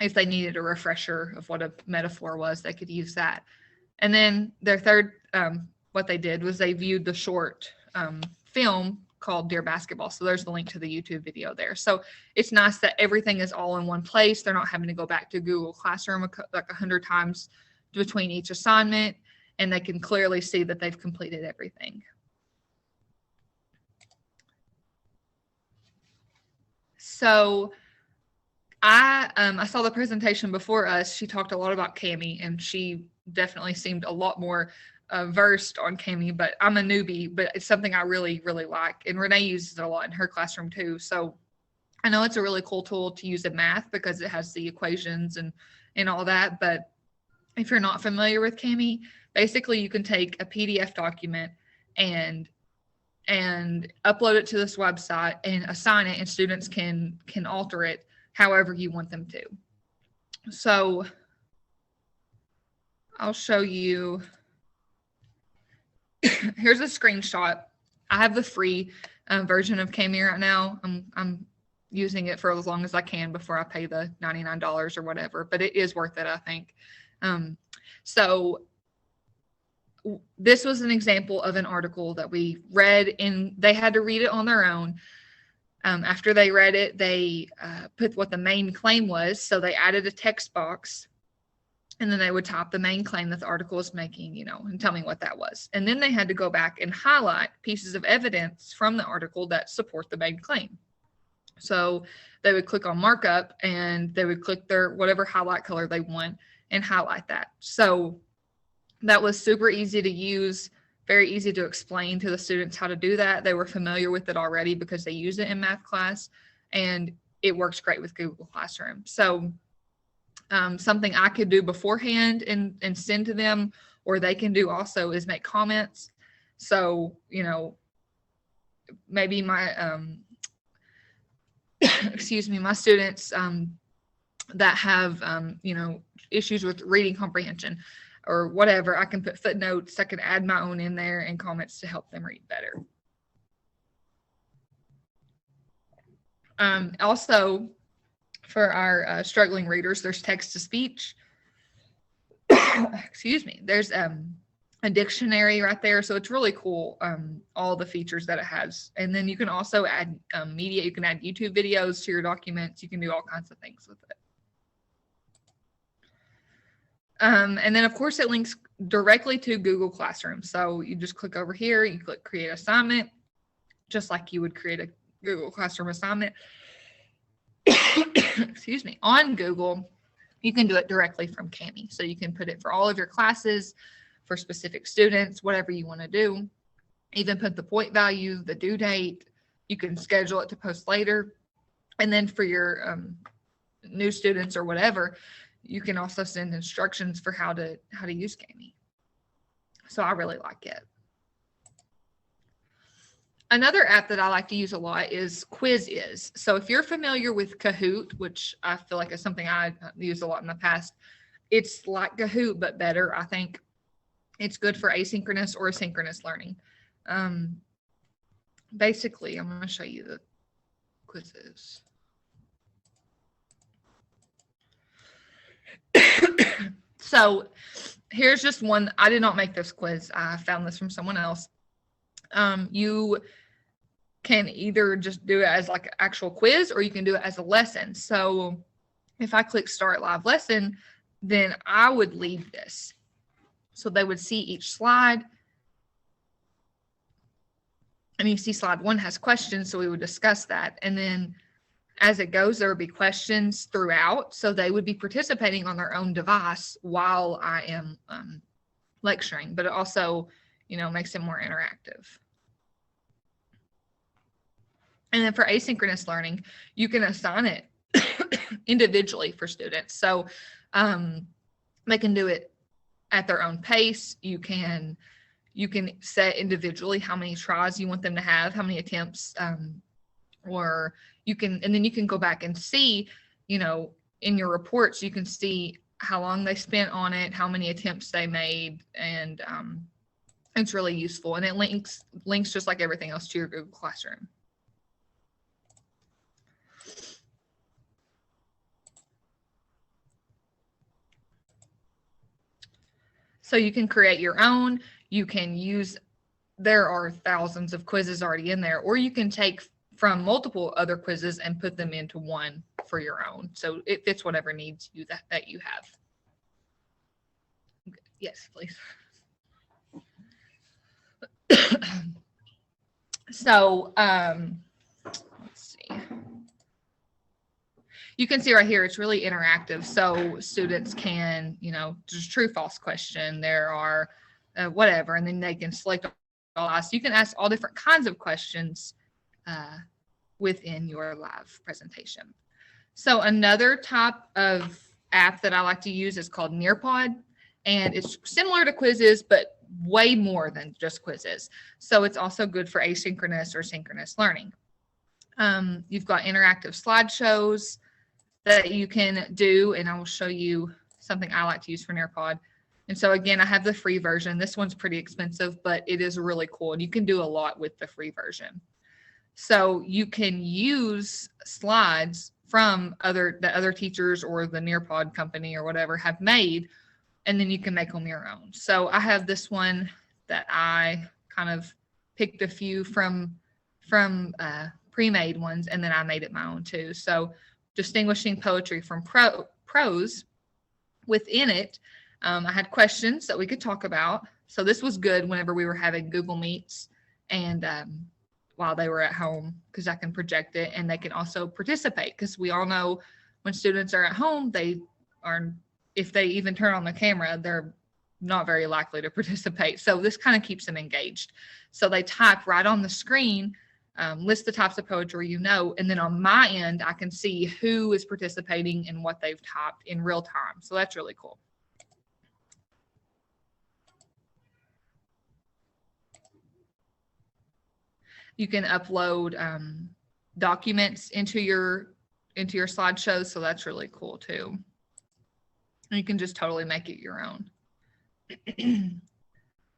if they needed a refresher of what a metaphor was, they could use that. And then their third, what they did was they viewed the short film called Dear Basketball. So there's the link to the YouTube video there. So it's nice that everything is all in one place. They're not having to go back to Google Classroom like 100 times between each assignment, and they can clearly see that they've completed everything. So I saw the presentation before us. She talked a lot about Kami, and she definitely seemed a lot more versed on Kami, but I'm a newbie, but it's something I really, really like. And Renee uses it a lot in her classroom too. So I know it's a really cool tool to use in math because it has the equations and all that. But if you're not familiar with Kami, basically you can take a PDF document and upload it to this website and assign it, and students can alter it however you want them to. So I'll show you. Here's a screenshot. I have the free version of Kami right now. I'm using it for as long as I can before I pay the $99 or whatever, but it is worth it, I think. So this was an example of an article that we read, and they had to read it on their own. After they read it, they put what the main claim was. So they added a text box, and then they would type the main claim that the article is making, and tell me what that was. And then they had to go back and highlight pieces of evidence from the article that support the main claim. So they would click on markup, and they would click their whatever highlight color they want and highlight that. So that was super easy to use, very easy to explain to the students how to do that. They were familiar with it already because they use it in math class, and it works great with Google Classroom. So something I could do beforehand and send to them, or they can do also, is make comments. So, maybe my, excuse me, my students that have, issues with reading comprehension or whatever, I can put footnotes, I can add my own in there and comments to help them read better. Also, for our struggling readers, there's text to speech. Excuse me. There's a dictionary right there. So it's really cool, all the features that it has. And then you can also add media. You can add YouTube videos to your documents. You can do all kinds of things with it. And then, of course, it links directly to Google Classroom. So you just click over here, you click Create Assignment, just like you would create a Google Classroom assignment. Excuse me. On Google, you can do it directly from Kami. So you can put it for all of your classes, for specific students, whatever you want to do. Even put the point value, the due date. You can schedule it to post later. And then for your new students or whatever, you can also send instructions for how to use Kami. So I really like it. Another app that I like to use a lot is Quiz. So if you're familiar with Kahoot, which I feel like is something I used a lot in the past, it's like Kahoot, but better. I think it's good for asynchronous or synchronous learning. Basically, I'm going to show you the quizzes. So here's just one. I did not make this quiz. I found this from someone else. You can either just do it as like an actual quiz, or you can do it as a lesson. So if I click Start Live Lesson, then I would lead this. So they would see each slide. And you see slide 1 has questions, so we would discuss that. And then as it goes, there would be questions throughout. So they would be participating on their own device while I am lecturing, but it also, makes it more interactive. And then for asynchronous learning, you can assign it individually for students. So they can do it at their own pace. You can set individually how many tries you want them to have, how many attempts, or and then you can go back and see, in your reports, you can see how long they spent on it, how many attempts they made, and it's really useful. And it links just like everything else to your Google Classroom. So you can create your own. You can use, there are thousands of quizzes already in there, or you can take from multiple other quizzes and put them into one for your own. So it fits whatever needs you that you have. Yes, please. So let's see. You can see right here, it's really interactive. So students can, just true, false question. There are whatever, and then they can select all. So you can ask all different kinds of questions within your live presentation. So another type of app that I like to use is called Nearpod, and it's similar to quizzes, but way more than just quizzes. So it's also good for asynchronous or synchronous learning. You've got interactive slideshows that you can do, and I will show you something I like to use for Nearpod. And so again, I have the free version. This one's pretty expensive, but it is really cool, and you can do a lot with the free version. So you can use slides from the other teachers or the Nearpod company or whatever have made, and then you can make them your own. So I have this one that I kind of picked a few from pre-made ones, and then I made it my own too. So distinguishing poetry from prose. Within it, I had questions that we could talk about. So this was good whenever we were having Google Meets and while they were at home, because I can project it, and they can also participate, because we all know when students are at home, if they even turn on the camera, they're not very likely to participate. So this kind of keeps them engaged. So they type right on the screen, list the types of poetry and then on my end, I can see who is participating and what they've typed in real time. So that's really cool. You can upload documents into your slideshows, so that's really cool too. And you can just totally make it your own.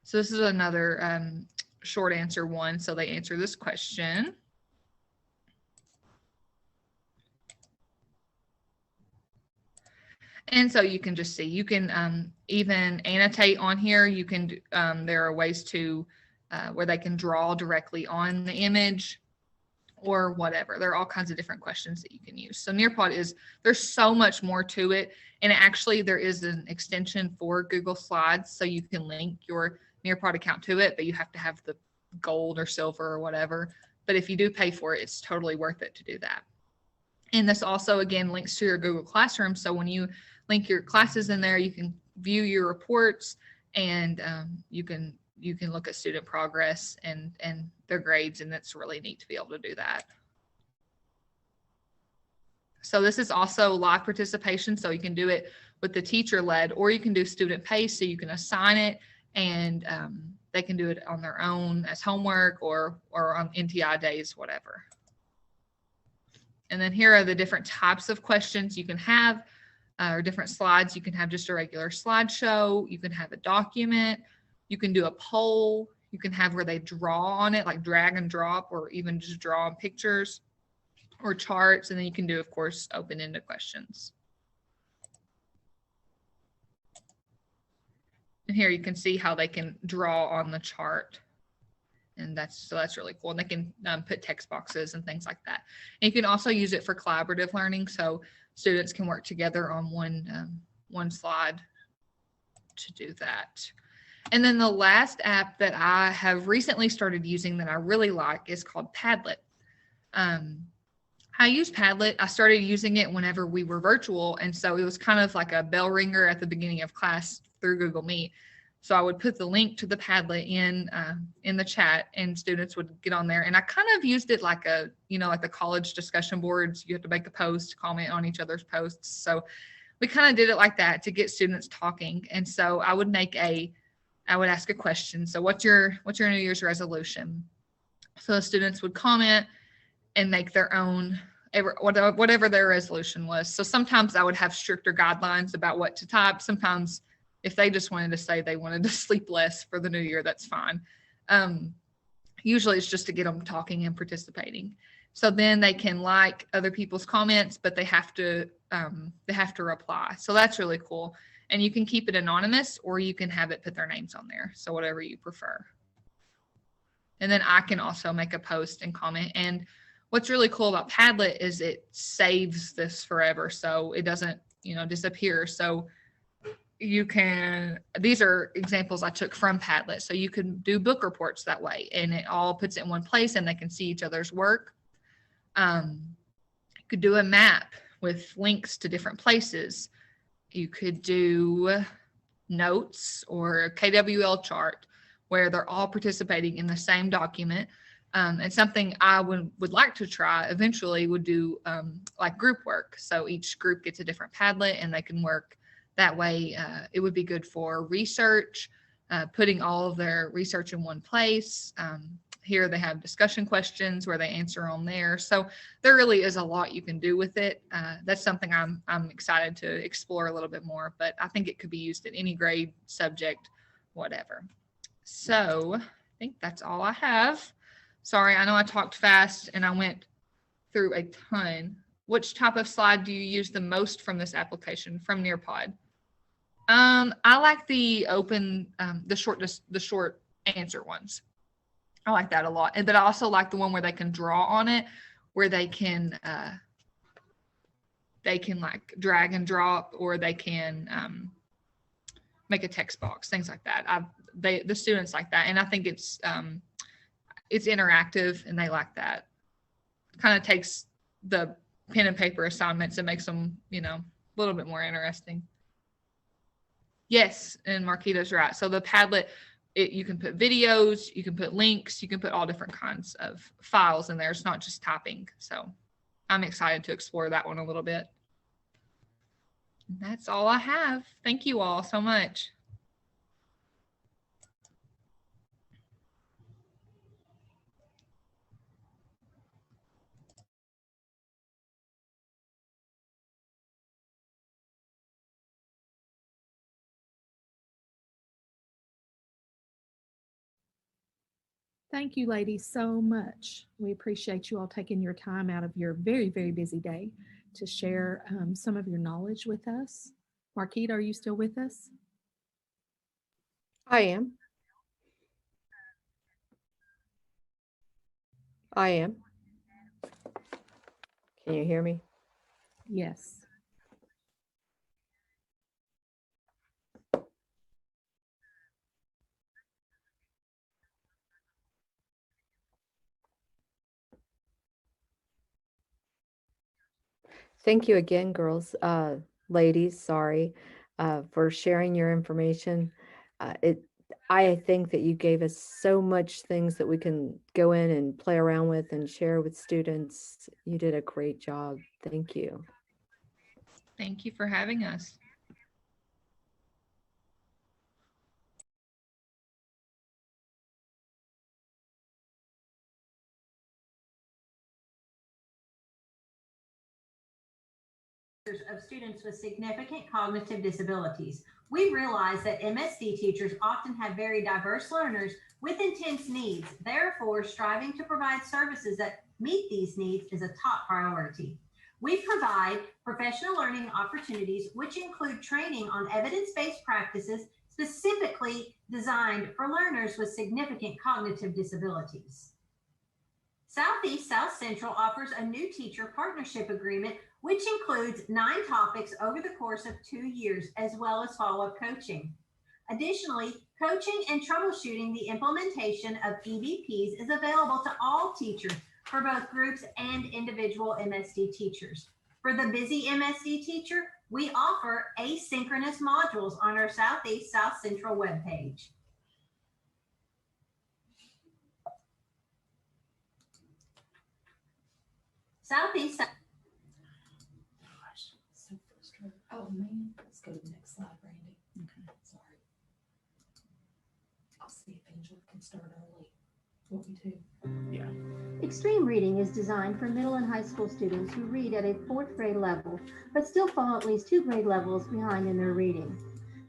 So this is another short answer one. So they answer this question. And so you can just see, you can even annotate on here. You can, there are ways to, where they can draw directly on the image or whatever. There are all kinds of different questions that you can use. So Nearpod is, there's so much more to it. And actually there is an extension for Google Slides. So you can link your Nearpod account to it, but you have to have the gold or silver or whatever. But if you do pay for it, it's totally worth it to do that. And this also, again, links to your Google Classroom. So when you link your classes in there, you can view your reports, and you can look at student progress and their grades, and it's really neat to be able to do that. So this is also live participation, so you can do it with the teacher led, or you can do student paced, so you can assign it, and they can do it on their own as homework or on NTI days, whatever. And then here are the different types of questions you can have, or different slides. You can have just a regular slideshow. You can have a document. You can do a poll. You can have where they draw on it, like drag and drop, or even just draw on pictures or charts. And then you can do, of course, open-ended questions. And here you can see how they can draw on the chart. And that's really cool. And they can put text boxes and things like that. And you can also use it for collaborative learning. So students can work together on one slide to do that. And then the last app that I have recently started using that I really like is called Padlet. I use Padlet. I started using it whenever we were virtual. And so it was kind of like a bell ringer at the beginning of class through Google Meet. So I would put the link to the Padlet in the chat, and students would get on there. And I kind of used it like a, like the college discussion boards. You have to make a post, comment on each other's posts. So we kind of did it like that to get students talking. And so I would ask a question. So what's your New Year's resolution? So the students would comment and make their own, whatever their resolution was. So sometimes I would have stricter guidelines about what to type. Sometimes if they just wanted to say they wanted to sleep less for the new year, that's fine. Usually it's just to get them talking and participating. So then they can like other people's comments, but they have to reply. So that's really cool. And you can keep it anonymous, or you can have it put their names on there. So whatever you prefer. And then I can also make a post and comment. And what's really cool about Padlet is it saves this forever. So it doesn't, disappear. So these are examples I took from Padlet. So you can do book reports that way, and it all puts it in one place, and they can see each other's work. You could do a map with links to different places. You could do notes or a KWL chart where they're all participating in the same document. And something I would like to try eventually would do like group work. So each group gets a different Padlet, and they can work that way. It would be good for research, putting all of their research in one place. Here they have discussion questions where they answer on there. So there really is a lot you can do with it. That's something I'm excited to explore a little bit more, but I think it could be used in any grade, subject, whatever. So I think that's all I have. Sorry, I know I talked fast and I went through a ton. Which type of slide do you use the most from this application, from Nearpod? I like the open, the short answer ones. I like that a lot. But I also like the one where they can draw on it, where they can like drag and drop, or they can make a text box, things like that. The students like that, and I think it's interactive, and they like that. Kind of takes the pen and paper assignments and makes them, a little bit more interesting. Yes, and Marquita's right. So the Padlet, you can put videos, you can put links, you can put all different kinds of files in there. It's not just typing. So I'm excited to explore that one a little bit. And that's all I have. Thank you all so much. Thank you, ladies, so much. We appreciate you all taking your time out of your very, very busy day to share some of your knowledge with us. Marquita, are you still with us? I am. I am. Can you hear me? Yes. Thank you again, girls, ladies, sorry, for sharing your information. I think that you gave us so much things that we can go in and play around with and share with students. You did a great job. Thank you. Thank you for having us. Of students with significant cognitive disabilities. We realize that MSD teachers often have very diverse learners with intense needs. Therefore, striving to provide services that meet these needs is a top priority. We provide professional learning opportunities, which include training on evidence-based practices specifically designed for learners with significant cognitive disabilities. Southeast South Central offers a new teacher partnership agreement, which includes 9 topics over the course of 2 years, as well as follow-up coaching. Additionally, coaching and troubleshooting the implementation of EBPs is available to all teachers for both groups and individual MSD teachers. For the busy MSD teacher, we offer asynchronous modules on our Southeast South Central webpage. Southeast. Gosh, so frustrated. Oh man, let's go to the next slide, Brandy. Okay, sorry. I'll see if Angela can start early. Want me to? Yeah. Extreme reading is designed for middle and high school students who read at a 4th grade level, but still fall at least 2 grade levels behind in their reading.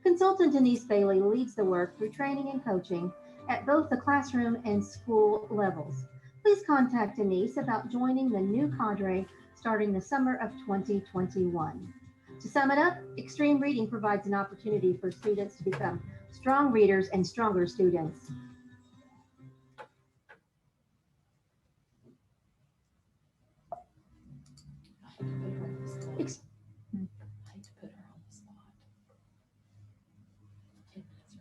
Consultant Denise Bailey leads the work through training and coaching at both the classroom and school levels. Please contact Denise about joining the new cadre starting the summer of 2021. To sum it up, extreme reading provides an opportunity for students to become strong readers and stronger students. I hate to put her on the spot. 10 minutes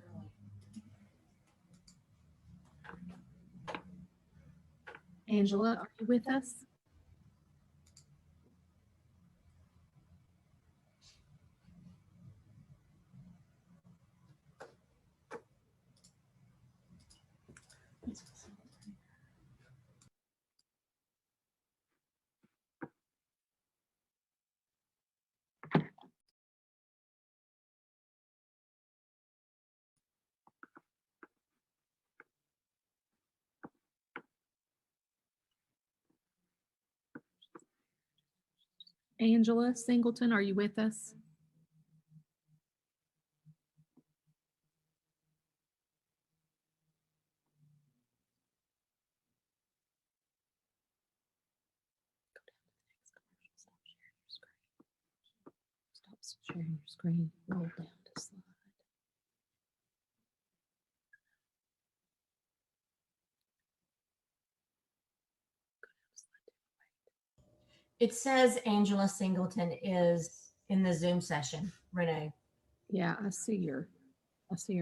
early. Angela, are you with us? Angela Singleton, are you with us? Stop sharing your screen. Roll down to slide. It says Angela Singleton is in the Zoom session, Renee. Yeah, I see her.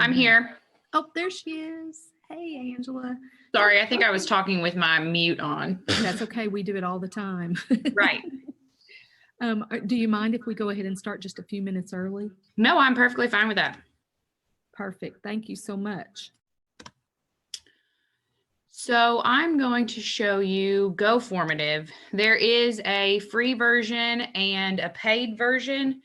I'm now. here. Oh, there she is. Hey, Angela. Sorry, I think I was talking with my mute on. That's okay. We do it all the time. Right. Do you mind if we go ahead and start just a few minutes early? No, I'm perfectly fine with that. Perfect. Thank you so much. So I'm going to show you GoFormative. There is a free version and a paid version.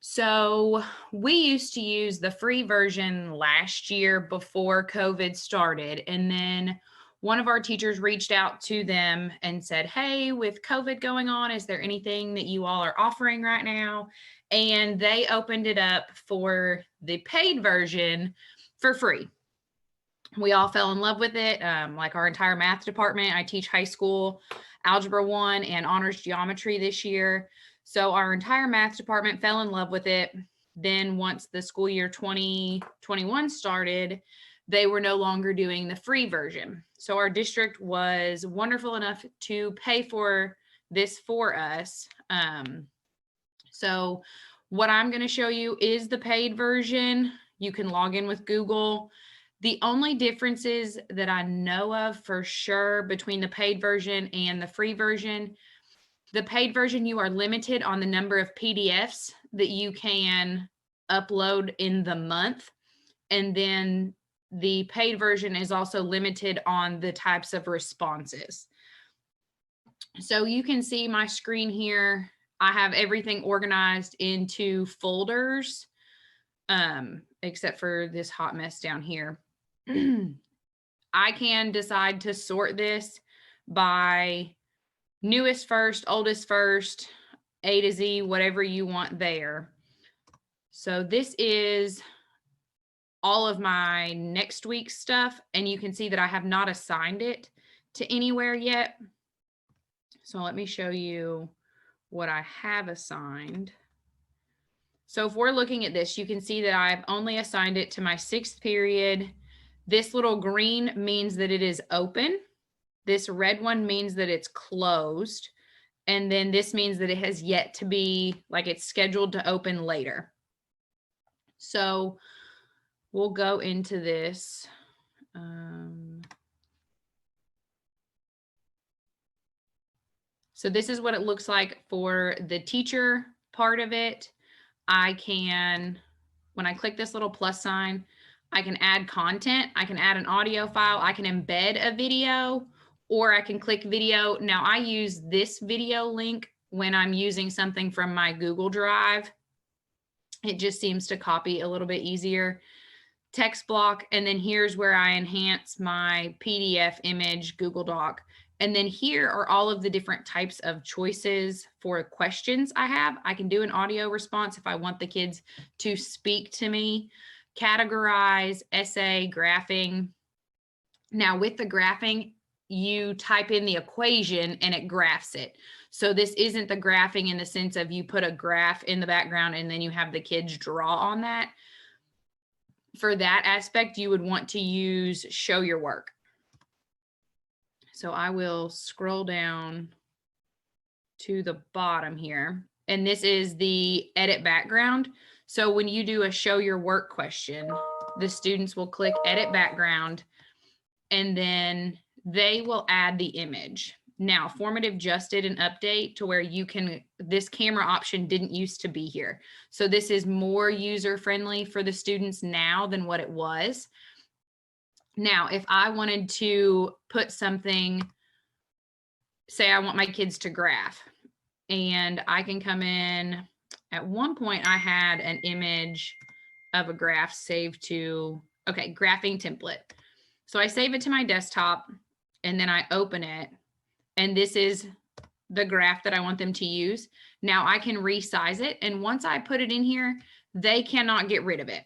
So we used to use the free version last year before COVID started. And then one of our teachers reached out to them and said, hey, with COVID going on, is there anything that you all are offering right now? And they opened it up for the paid version for free. We all fell in love with it, like our entire math department. I teach high school Algebra 1 and honors geometry this year. So our entire math department fell in love with it. then once the school year 2021 started, they were no longer doing the free version. So our district was wonderful enough to pay for this for us. So what I'm going to show you is the paid version. You can log in with Google. The only differences that I know of for sure between the paid version and the free version, the paid version, you are limited on the number of PDFs that you can upload in the month. And then the paid version is also limited on the types of responses. So you can see my screen here. I have everything organized into folders, except for this hot mess down here. I can decide to sort this by newest first, oldest first, A to Z, whatever you want there. So this is all of my next week's stuff, and you can see that I have not assigned it to anywhere yet. So let me show you what I have assigned. So if we're looking at this, you can see that I've only assigned it to my 6th period. This little green means that it is open. This red one means that it's closed. And then this means that it has yet to be, like it's scheduled to open later. So we'll go into this. So this is what it looks like for the teacher part of it. I can, when I click this little plus sign, I can add content. I can add an audio file. I can embed a video, or I can click video. Now I use this video link when I'm using something from my Google Drive. It just seems to copy a little bit easier. Text block, and then here's where I enhance my PDF image Google Doc. And then here are all of the different types of choices for questions I have. I can do an audio response if I want the kids to speak to me, categorize, essay, graphing. Now with the graphing, you type in the equation and it graphs it. So this isn't the graphing in the sense of you put a graph in the background and then you have the kids draw on that. For that aspect, you would want to use show your work. So I will scroll down to the bottom here, and this is the edit background. So when you do a show your work question, the students will click edit background, and then they will add the image. Now, Formative just did an update to where you can, this camera option didn't used to be here. So this is more user friendly for the students now than what it was. Now, if I wanted to put something, say I want my kids to graph, and I can come in, at one point I had an image of a graph saved to, okay, graphing template. So I save it to my desktop and then I open it, and this is the graph that I want them to use. Now I can resize it, and once I put it in here, they cannot get rid of it.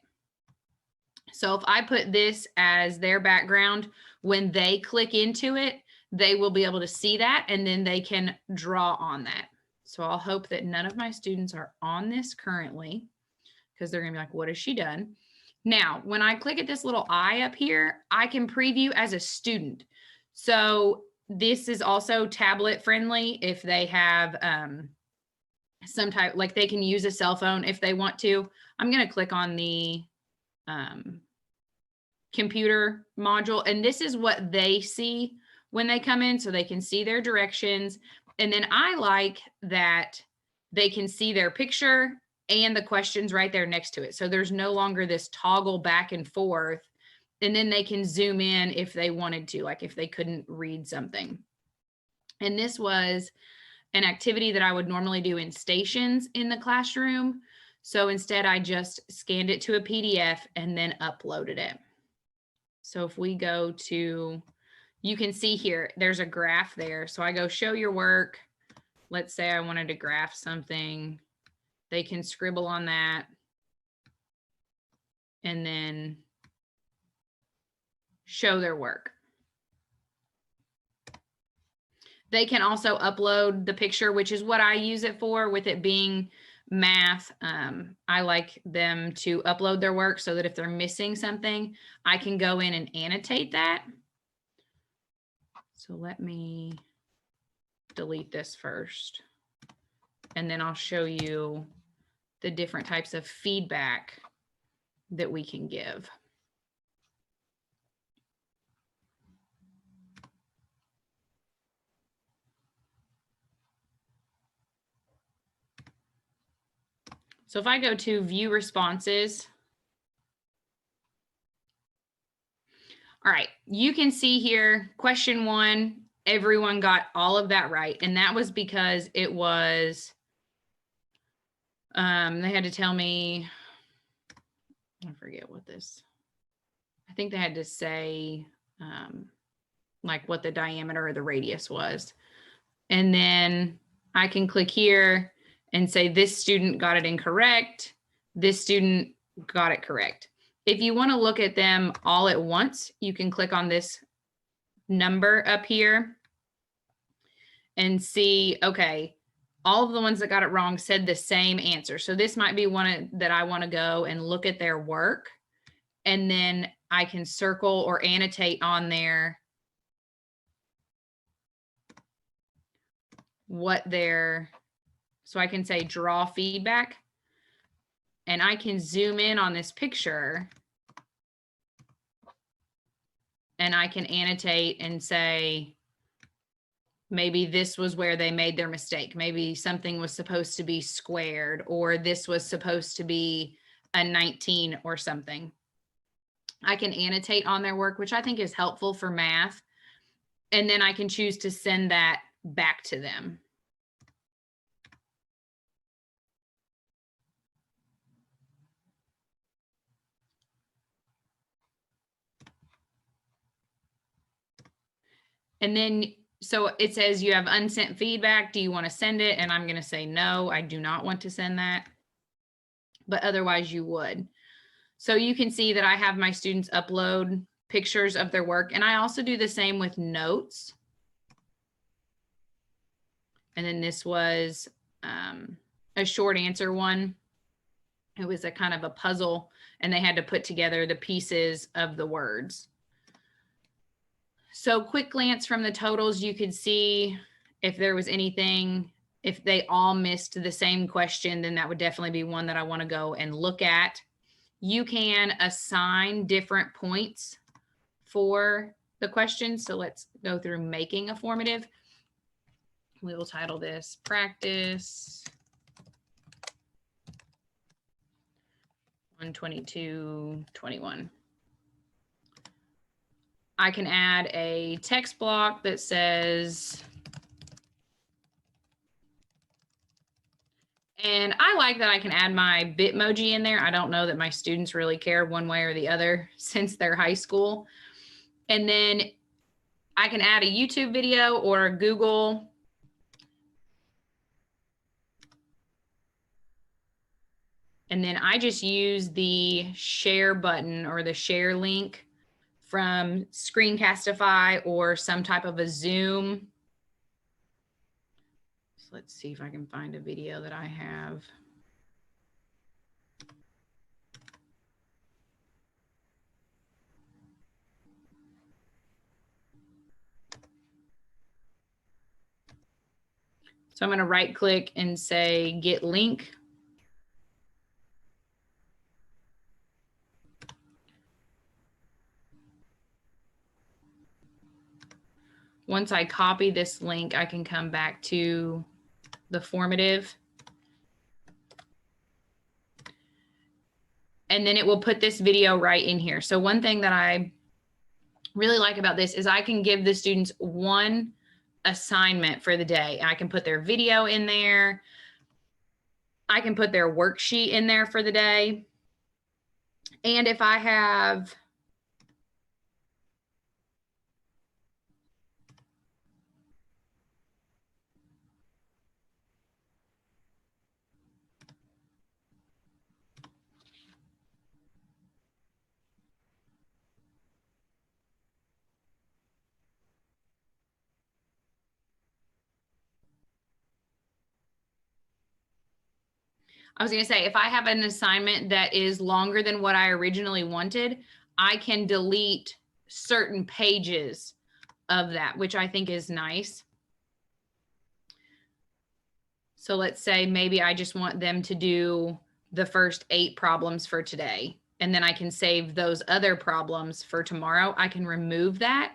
So if I put this as their background, when they click into it, they will be able to see that, and then they can draw on that. So I'll hope that none of my students are on this currently, because they're gonna be like, what has she done? Now, when I click at this little eye up here, I can preview as a student. So this is also tablet friendly if they have some type, like they can use a cell phone if they want to. I'm gonna click on the computer module, and this is what they see when they come in, so they can see their directions. And then I like that they can see their picture and the questions right there next to it. So there's no longer this toggle back and forth, and then they can zoom in if they wanted to, like if they couldn't read something. And this was an activity that I would normally do in stations in the classroom. So instead I just scanned it to a PDF and then uploaded it. So if we go to, you can see here, there's a graph there. So I go show your work. Let's say I wanted to graph something. They can scribble on that and then show their work. They can also upload the picture, which is what I use it for, with it being math, I like them to upload their work so that if they're missing something, I can go in and annotate that. So let me delete this first, and then I'll show you the different types of feedback that we can give. So if I go to view responses, all right, you can see here, question 1, everyone got all of that right. And that was because it was, they had to tell me, I forget what this, I think they had to say like what the diameter or the radius was. And then I can click here and say this student got it incorrect, this student got it correct. If you want to look at them all at once, you can click on this number up here and see, okay, all of the ones that got it wrong said the same answer. So this might be one that I want to go and look at their work, and then I can circle or annotate on there what their, so I can say draw feedback, and I can zoom in on this picture and I can annotate and say, maybe this was where they made their mistake. Maybe something was supposed to be squared, or this was supposed to be a 19 or something. I can annotate on their work, which I think is helpful for math. And then I can choose to send that back to them. And then, so it says you have unsent feedback. Do you want to send it? And I'm going to say, no, I do not want to send that. But otherwise you would. So you can see that I have my students upload pictures of their work. And I also do the same with notes. And then this was a short answer one. It was a kind of a puzzle, and they had to put together the pieces of the words. So quick glance from the totals, you could see if there was anything, if they all missed the same question, then that would definitely be one that I want to go and look at. You can assign different points for the questions. So let's go through making a formative. We will title this practice 122-21. I can add a text block that says, and I like that I can add my Bitmoji in there. I don't know that my students really care one way or the other since they're high school. And then I can add a YouTube video or a Google. And then I just use the share button or the share link from Screencastify or some type of a Zoom. So let's see if I can find a video that I have. So I'm going to right click and say get link. Once I copy this link, I can come back to the formative. And then it will put this video right in here. So one thing that I really like about this is I can give the students one assignment for the day. I can put their video in there. I can put their worksheet in there for the day. And if I have I was going to say, if I have an assignment that is longer than what I originally wanted, I can delete certain pages of that, which I think is nice. So let's say maybe I just want them to do the first 8 problems for today, and then I can save those other problems for tomorrow. I can remove that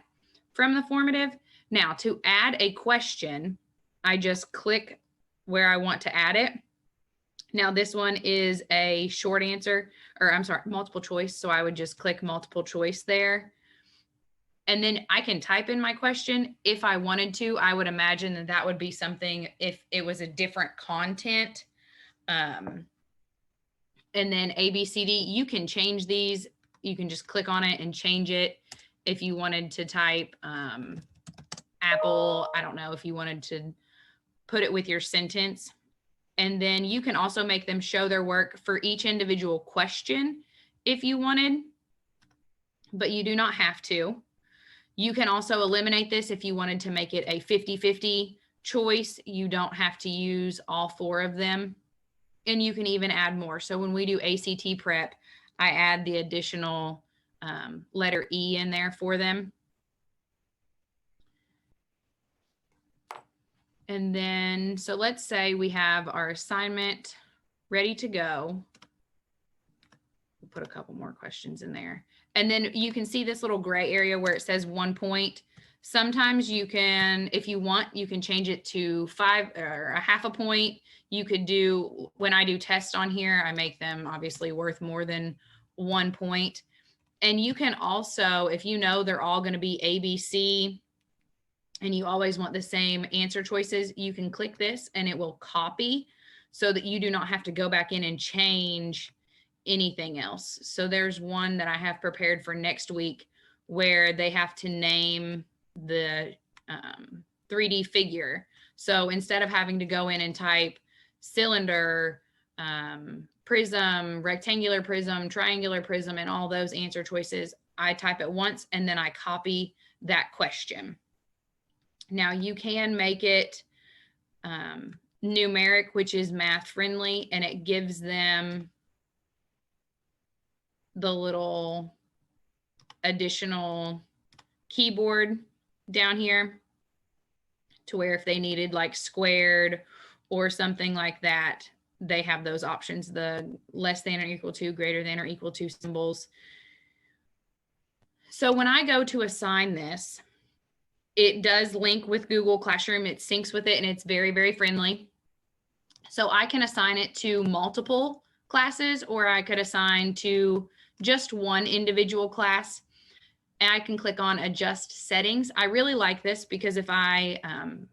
from the formative. Now, to add a question, I just click where I want to add it. Now, this one is a short answer, or I'm sorry, multiple choice. So I would just click multiple choice there. And then I can type in my question if I wanted to. I would imagine that that would be something if it was a different content. And then A, B, C, D, you can change these. You can just click on it and change it. If you wanted to type Apple, I don't know, if you wanted to put it with your sentence. And then you can also make them show their work for each individual question if you wanted, but you do not have to. You can also eliminate this if you wanted to make it a 50-50 choice. You don't have to use all 4 of them. And you can even add more. So when we do ACT prep, I add the additional letter E in there for them. And then, so let's say we have our assignment ready to go. We'll put a couple more questions in there. And then you can see this little gray area where it says 1 point. Sometimes you can, if you want, you can change it to 5 or a half a point. You could do, when I do tests on here, I make them obviously worth more than 1 point. And you can also, if you know they're all going to be A, B, C, and you always want the same answer choices, you can click this and it will copy so that you do not have to go back in and change anything else. So there's one that I have prepared for next week where they have to name the 3D figure. So instead of having to go in and type cylinder, prism, rectangular prism, triangular prism, and all those answer choices, I type it once and then I copy that question. Now you can make it numeric, which is math friendly, and it gives them the little additional keyboard down here to where if they needed like squared or something like that, they have those options, the less than or equal to, greater than or equal to symbols. So when I go to assign this, it does link with Google Classroom. It syncs with it and it's very, very friendly. So I can assign it to multiple classes, or I could assign to just one individual class. And I can click on adjust settings. I really like this because if I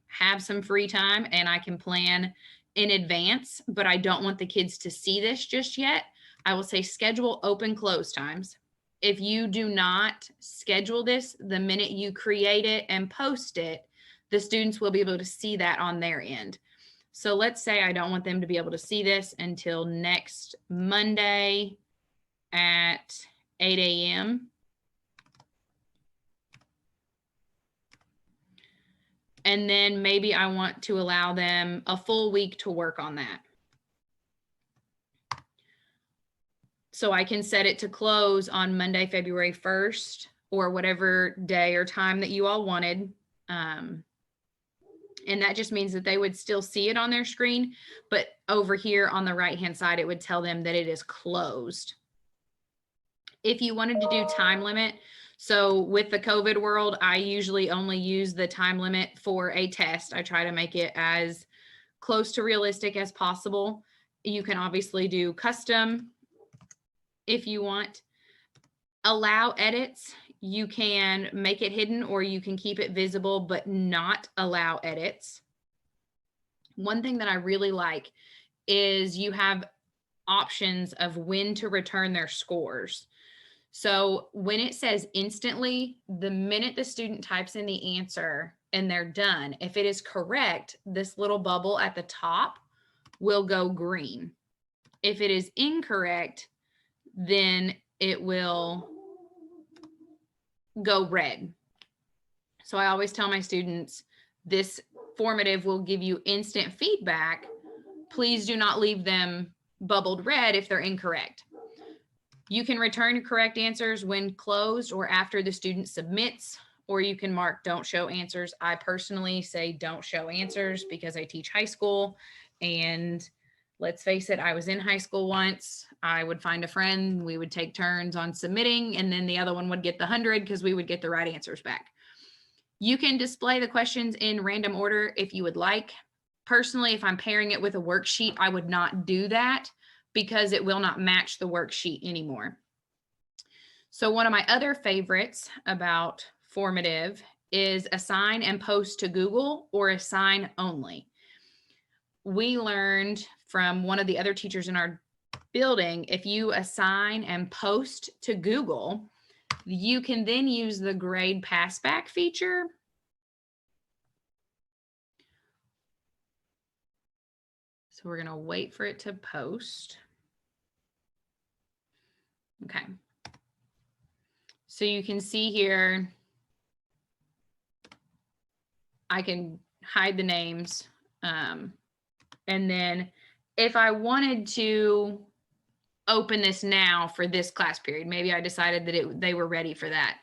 have some free time and I can plan in advance, but I don't want the kids to see this just yet, I will say schedule open close times. If you do not schedule this, the minute you create it and post it, the students will be able to see that on their end. So let's say I don't want them to be able to see this until next Monday at 8 a.m. And then maybe I want to allow them a full week to work on that. So I can set it to close on Monday, February 1st, or whatever day or time that you all wanted. And that just means that they would still see it on their screen, but over here on the right-hand side, it would tell them that it is closed. If you wanted to do time limit, so with the COVID world, I usually only use the time limit for a test. I try to make it as close to realistic as possible. You can obviously do custom if you want. Allow edits. You can make it hidden or you can keep it visible but not allow edits. One thing that I really like is you have options of when to return their scores. So when it says instantly, the minute the student types in the answer and they're done, if it is correct, this little bubble at the top will go green. If it is incorrect, then it will go red. So I always tell my students, this formative will give you instant feedback. Please do not leave them bubbled red if they're incorrect. You can return correct answers when closed or after the student submits, or you can mark don't show answers. I personally say don't show answers because I teach high school, and let's face it, I was in high school once. I would find a friend, we would take turns on submitting, and then the other one would get the 100 because we would get the right answers back. You can display the questions in random order if you would like. Personally, if I'm pairing it with a worksheet, I would not do that because it will not match the worksheet anymore. So one of my other favorites about Formative is assign and post to Google or assign only. We learned from one of the other teachers in our building, if you assign and post to Google, you can then use the grade passback feature. So we're going to wait for it to post. Okay. So you can see here, I can hide the names. And then if I wanted to open this now for this class period, maybe I decided that they were ready for that,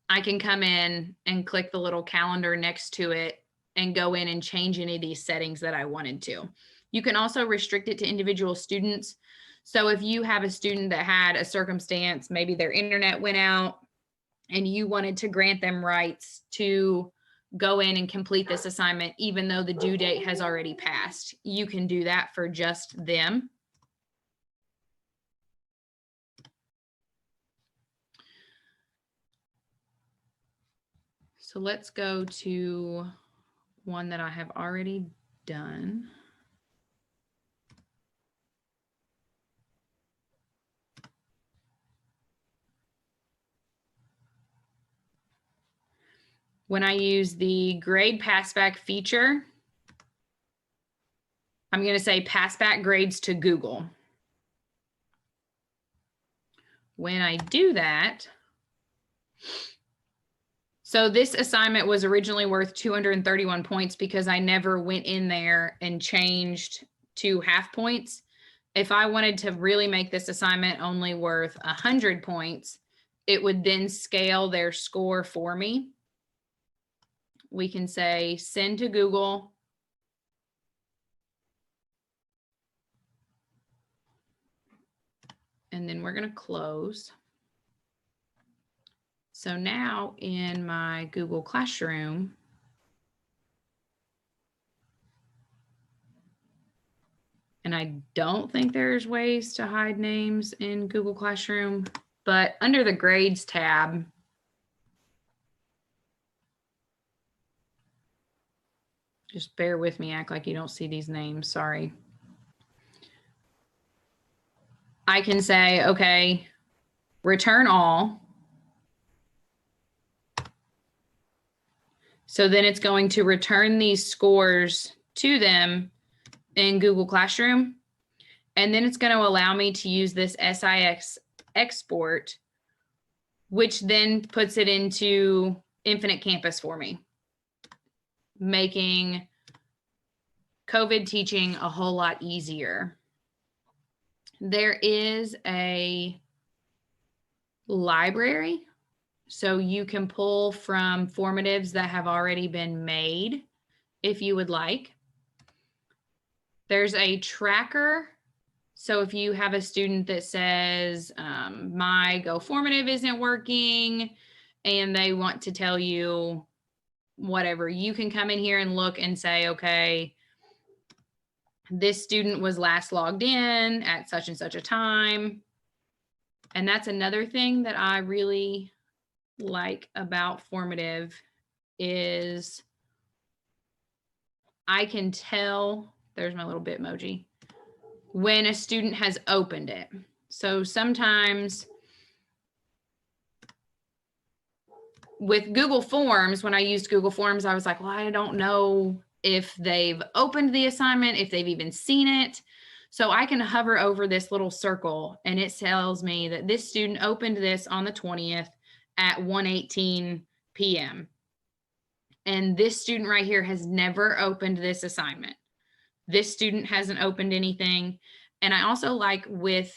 I can come in and click the little calendar next to it and go in and change any of these settings that I wanted to. You can also restrict it to individual students. So if you have a student that had a circumstance, maybe their internet went out and you wanted to grant them rights to go in and complete this assignment, even though the due date has already passed, you can do that for just them. So let's go to one that I have already done. When I use the grade passback feature, I'm going to say passback grades to Google. When I do that, so this assignment was originally worth 231 points because I never went in there and changed to half points. If I wanted to really make this assignment only worth 100 points, it would then scale their score for me. We can say send to Google. And then we're going to close. So now in my Google Classroom, and I don't think there's ways to hide names in Google Classroom, but under the grades tab, just bear with me, act like you don't see these names, sorry. I can say, okay, return all. So then it's going to return these scores to them in Google Classroom. And then it's going to allow me to use this SIX export, which then puts it into Infinite Campus for me, making COVID teaching a whole lot easier. There is a library, so you can pull from formatives that have already been made if you would like. There's a tracker. So if you have a student that says, my Go Formative isn't working, and they want to tell you whatever, you can come in here and look and say, okay, this student was last logged in at such and such a time. And that's another thing that I really like about Formative is I can tell, there's my little Bitmoji, when a student has opened it. So sometimes with Google Forms, when I used Google Forms, I was like, well, I don't know if they've opened the assignment, if they've even seen it. So I can hover over this little circle and it tells me that this student opened this on the 20th at 1:18 p.m. And this student right here has never opened this assignment. This student hasn't opened anything. And I also like with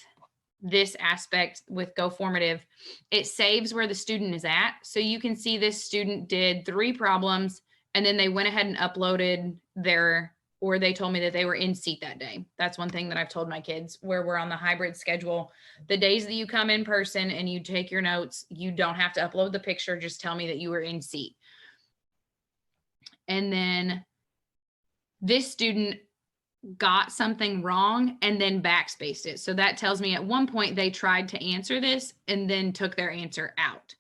this aspect with Go Formative, it saves where the student is at. So you can see this student did 3 problems and then they went ahead and uploaded or they told me that they were in seat that day. That's one thing that I've told my kids where we're on the hybrid schedule. The days that you come in person and you take your notes, you don't have to upload the picture. Just tell me that you were in seat. And then this student got something wrong and then backspaced it. So that tells me at one point they tried to answer this and then took their answer out.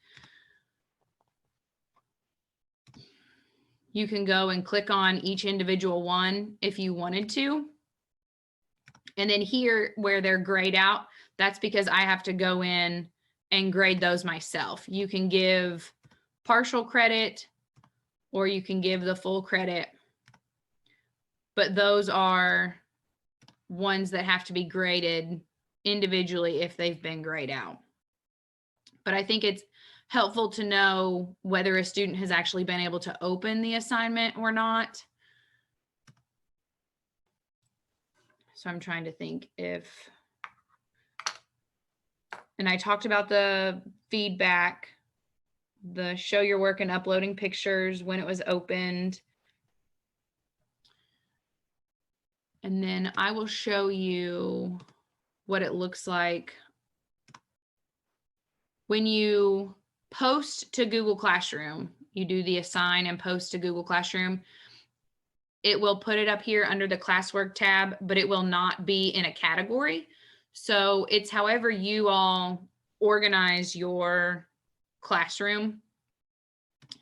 You can go and click on each individual one if you wanted to. And then here where they're grayed out, that's because I have to go in and grade those myself. You can give partial credit or you can give the full credit. But those are ones that have to be graded individually if they've been grayed out. But I think it's helpful to know whether a student has actually been able to open the assignment or not. So I'm trying to think if, and I talked about the feedback, the show your work and uploading pictures when it was opened. And then I will show you what it looks like when you post to Google Classroom. You do the assign and post to Google Classroom. It will put it up here under the classwork tab, but it will not be in a category. So it's however you all organize your classroom.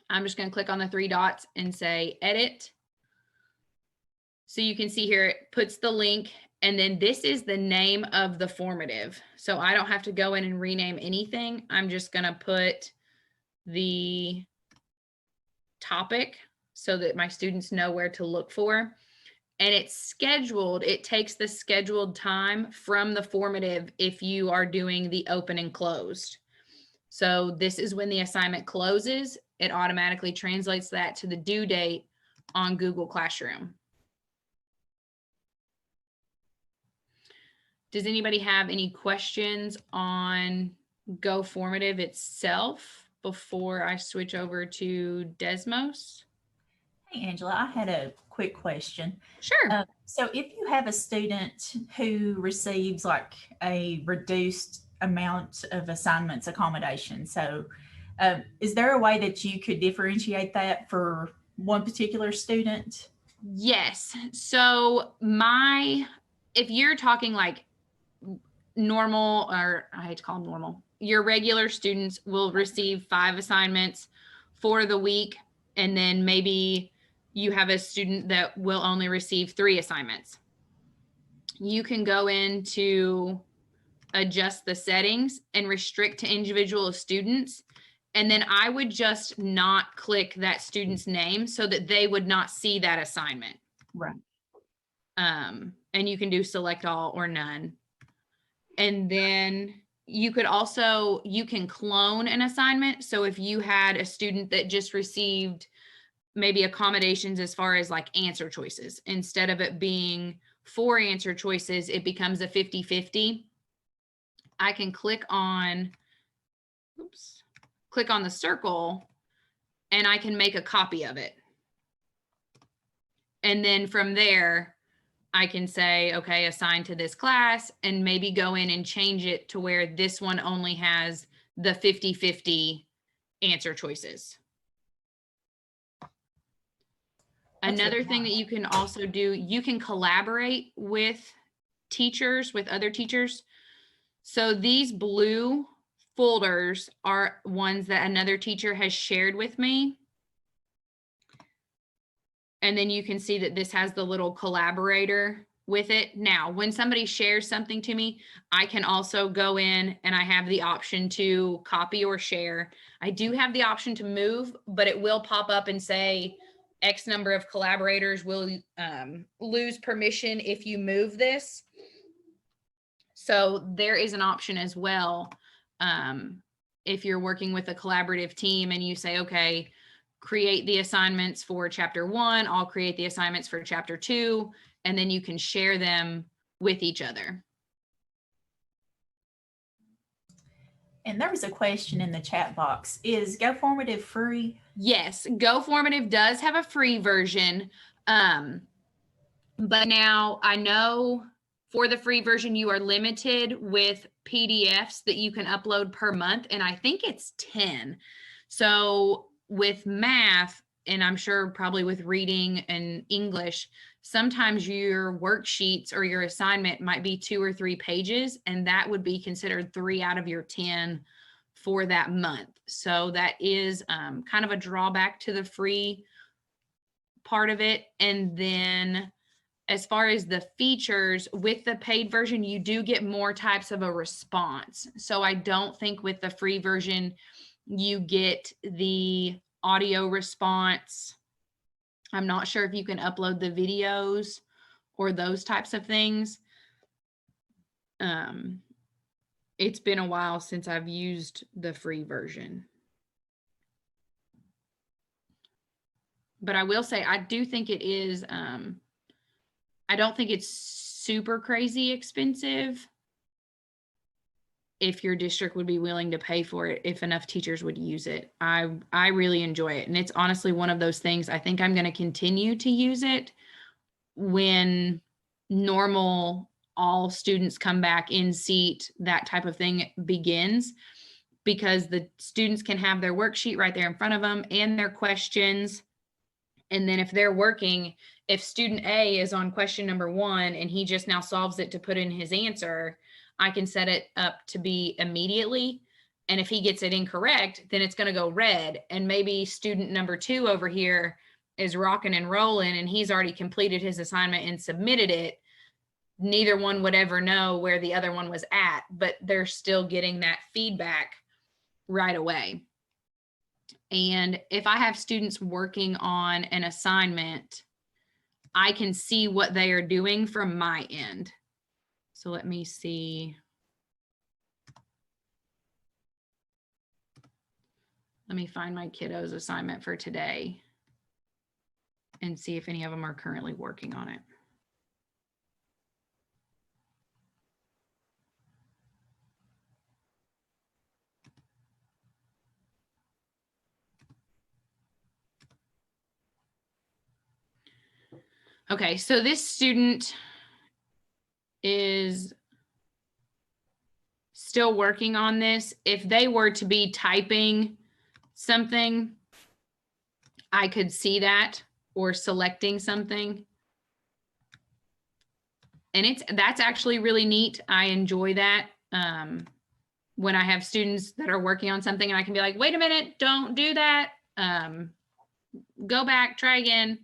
I'm just going to click on the 3 dots and say edit. So you can see here, it puts the link, and then this is the name of the formative. So I don't have to go in and rename anything. I'm just going to put the topic so that my students know where to look for. And it's scheduled. It takes the scheduled time from the formative if you are doing the open and closed. So this is when the assignment closes. It automatically translates that to the due date on Google Classroom. Does anybody have any questions on Go Formative itself before I switch over to Desmos? Hey, Angela, I had a quick question. Sure. So if you have a student who receives like a reduced amount of assignments accommodation, so is there a way that you could differentiate that for one particular student? Yes. So if you're talking like normal, or I hate to call them normal, your regular students will receive 5 assignments for the week. And then maybe you have a student that will only receive 3 assignments. You can go in to adjust the settings and restrict to individual students. And then I would just not click that student's name so that they would not see that assignment. Right. And you can do select all or none. And then you can clone an assignment. So if you had a student that just received maybe accommodations as far as like answer choices, instead of it being 4 answer choices, it becomes a 50-50. I can click on the circle and I can make a copy of it. And then from there, I can say, okay, assign to this class, and maybe go in and change it to where this one only has the 50-50 answer choices. Another thing that you can also do, you can collaborate with teachers, with other teachers. So these blue folders are ones that another teacher has shared with me. And then you can see that this has the little collaborator with it. Now, when somebody shares something to me, I can also go in and I have the option to copy or share. I do have the option to move, but it will pop up and say X number of collaborators will lose permission if you move this. So there is an option as well. If you're working with a collaborative team and you say, okay, create the assignments for chapter 1, I'll create the assignments for chapter 2, and then you can share them with each other. And there was a question in the chat box. Is GoFormative free? Yes, GoFormative does have a free version. But now I know for the free version, you are limited with PDFs that you can upload per month. And I think it's 10. So with math, and I'm sure probably with reading and English, sometimes your worksheets or your assignment might be 2 or 3 pages, and that would be considered 3 out of your 10 for that month. So that is kind of a drawback to the free part of it. And then as far as the features, with the paid version, you do get more types of a response. So I don't think with the free version, you get the audio response. I'm not sure if you can upload the videos or those types of things. It's been a while since I've used the free version. But I will say, I do think it is, I don't think it's super crazy expensive if your district would be willing to pay for it, if enough teachers would use it. I really enjoy it. And it's honestly one of those things, I think I'm going to continue to use it when normal all students come back in seat, that type of thing begins, because the students can have their worksheet right there in front of them and their questions. And then if they're working, if student A is on question number 1 and he just now solves it to put in his answer, I can set it up to be immediately. And if he gets it incorrect, then it's going to go red. And maybe student number 2 over here is rocking and rolling and he's already completed his assignment and submitted it. Neither one would ever know where the other one was at, but they're still getting that feedback right away. And if I have students working on an assignment, I can see what they are doing from my end. So let me see. Let me find my kiddo's assignment for today and see if any of them are currently working on it. Okay, so this student is still working on this. If they were to be typing something, I could see that, or selecting something. And that's actually really neat. I enjoy that. When I have students that are working on something and I can be like, wait a minute, don't do that. Go back, try again.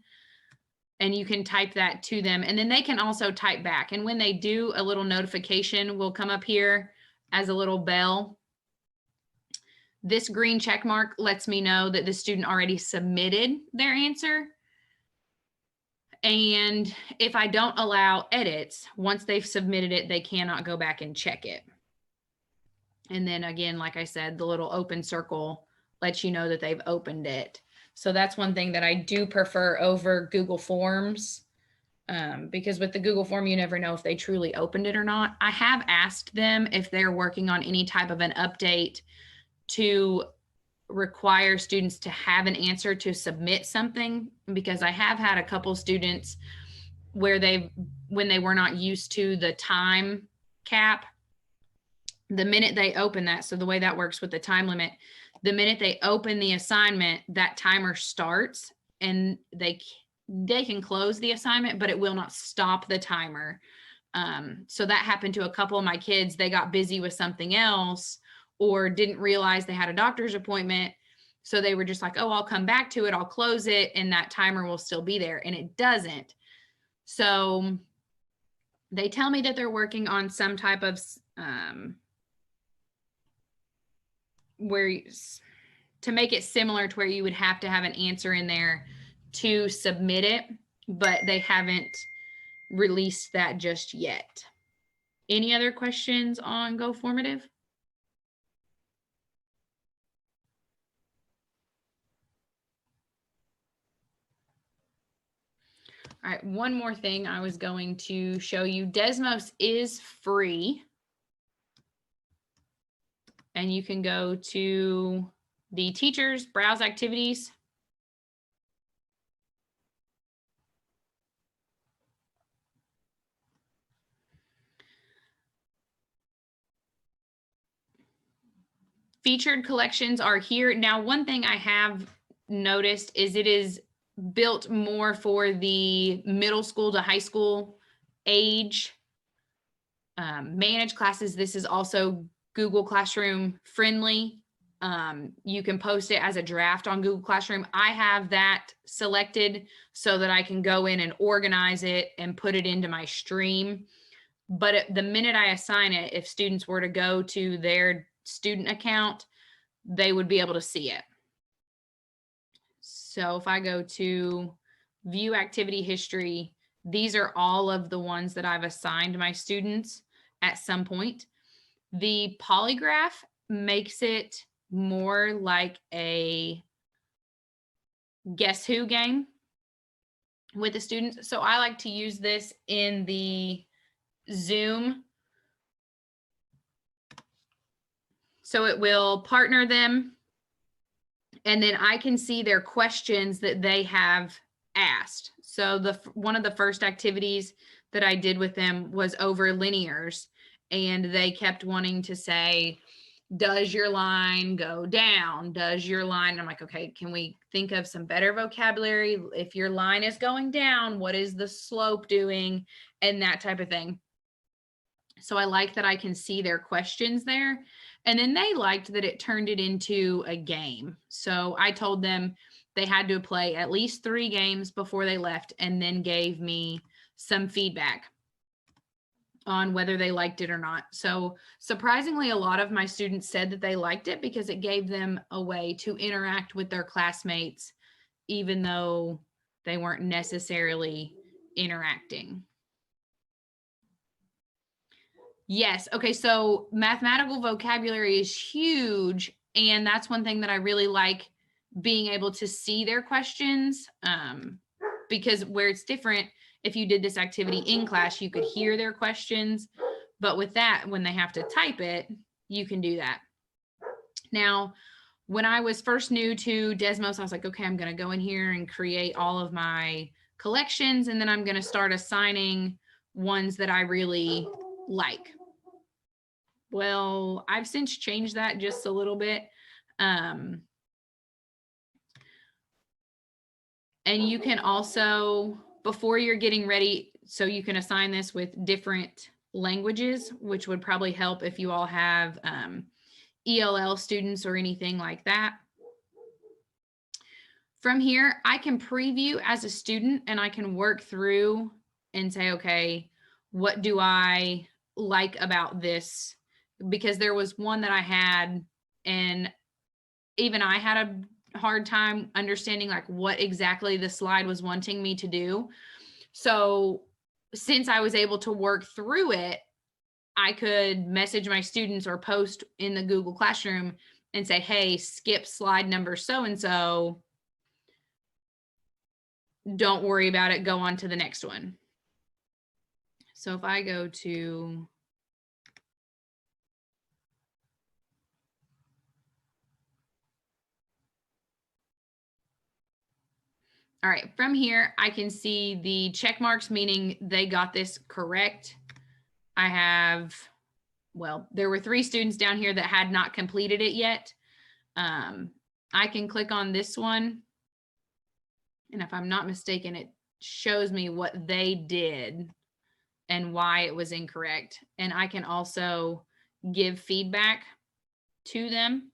And you can type that to them. And then they can also type back. And when they do, a little notification will come up here as a little bell. This green check mark lets me know that the student already submitted their answer. And if I don't allow edits, once they've submitted it, they cannot go back and check it. And then again, like I said, the little open circle lets you know that they've opened it. So that's one thing that I do prefer over Google Forms, because with the Google form, you never know if they truly opened it or not. I have asked them if they're working on any type of an update to require students to have an answer to submit something, because I have had a couple students where when they were not used to the time cap, the minute they open that, so the way that works with the time limit, the minute they open the assignment, that timer starts and they can close the assignment, but it will not stop the timer. So that happened to a couple of my kids. They got busy with something else or didn't realize they had a doctor's appointment. So they were just like, oh, I'll come back to it. I'll close it and that timer will still be there. And it doesn't. So they tell me that they're working on some type of to make it similar to where you would have to have an answer in there to submit it, but they haven't released that just yet. Any other questions on GoFormative? All right, one more thing I was going to show you. Desmos is free. and you can go to the teachers, browse activities. Featured collections are here. Now, one thing I have noticed is it is built more for the middle school to high school age. Managed classes, this is also Google Classroom friendly. You can post it as a draft on Google Classroom. I have that selected so that I can go in and organize it and put it into my stream. But the minute I assign it, if students were to go to their student account, they would be able to see it. So if I go to view activity history, these are all of the ones that I've assigned my students at some point. The polygraph makes it more like a guess who game with the students. So I like to use this in the Zoom. So it will partner them, and then I can see their questions that they have asked. So one of the first activities that I did with them was over linears, and they kept wanting to say, does your line go down? Does your line, I'm like, okay, can we think of some better vocabulary? If your line is going down, what is the slope doing? And that type of thing. So I like that I can see their questions there. And then they liked that it turned it into a game. So I told them they had to play at least 3 games before they left, and then gave me some feedback on whether they liked it or not. So surprisingly, a lot of my students said that they liked it because it gave them a way to interact with their classmates, even though they weren't necessarily interacting. Yes. Okay. So mathematical vocabulary is huge. And that's one thing that I really like, being able to see their questions, because where it's different, if you did this activity in class, you could hear their questions. But with that, when they have to type it, you can do that. Now, when I was first new to Desmos, I was like, okay, I'm going to go in here and create all of my collections. And then I'm going to start assigning ones that I really like. Well, I've since changed that just a little bit. And you can also, before you're getting ready, so you can assign this with different languages, which would probably help if you all have ELL students or anything like that. From here, I can preview as a student, and I can work through and say, okay, what do I like about this? Because there was one that I had, and even I had a hard time understanding like what exactly the slide was wanting me to do. So since I was able to work through it, I could message my students or post in the Google Classroom and say, hey, skip slide number so-and-so. Don't worry about it. Go on to the next one. So if I go to all right, from here, I can see the check marks, meaning they got this correct. I have, well, there were 3 students down here that had not completed it yet. I can click on this one. And if I'm not mistaken, it shows me what they did and why it was incorrect. And I can also give feedback to them.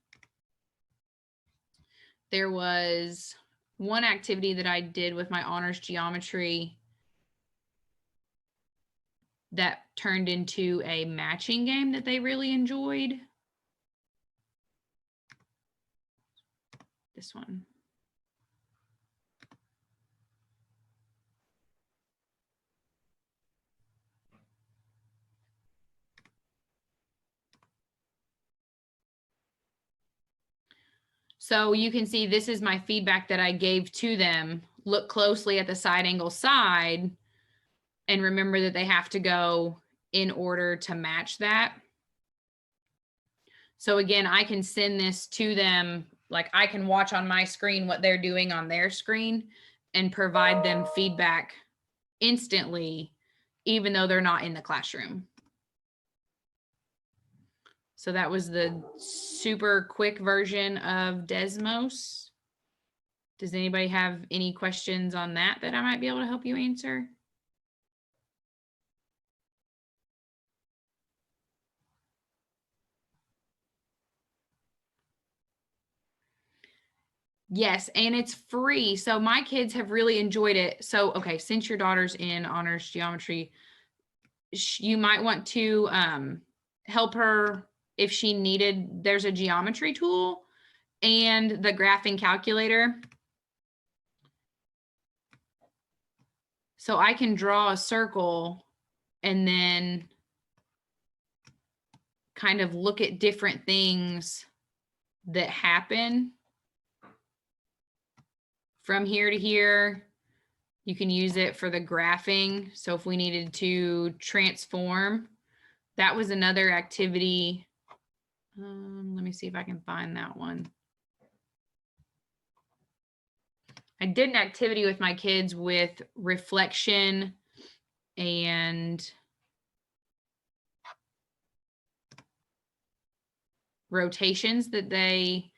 There was one activity that I did with my honors geometry that turned into a matching game that they really enjoyed. This one. So you can see this is my feedback that I gave to them. Look closely at the side angle side and remember that they have to go in order to match that. So again, I can send this to them. Like I can watch on my screen what they're doing on their screen and provide them feedback instantly, even though they're not in the classroom. So that was the super quick version of Desmos. Does anybody have any questions on that I might be able to help you answer? Yes, and it's free. So my kids have really enjoyed it. So, okay, since your daughter's in honors geometry, you might want to help her if she needed. There's a geometry tool and the graphing calculator. So I can draw a circle and then kind of look at different things that happen from here to here. You can use it for the graphing. So if we needed to transform, that was another activity. Let me see if I can find that one. I did an activity with my kids with reflection and rotations that they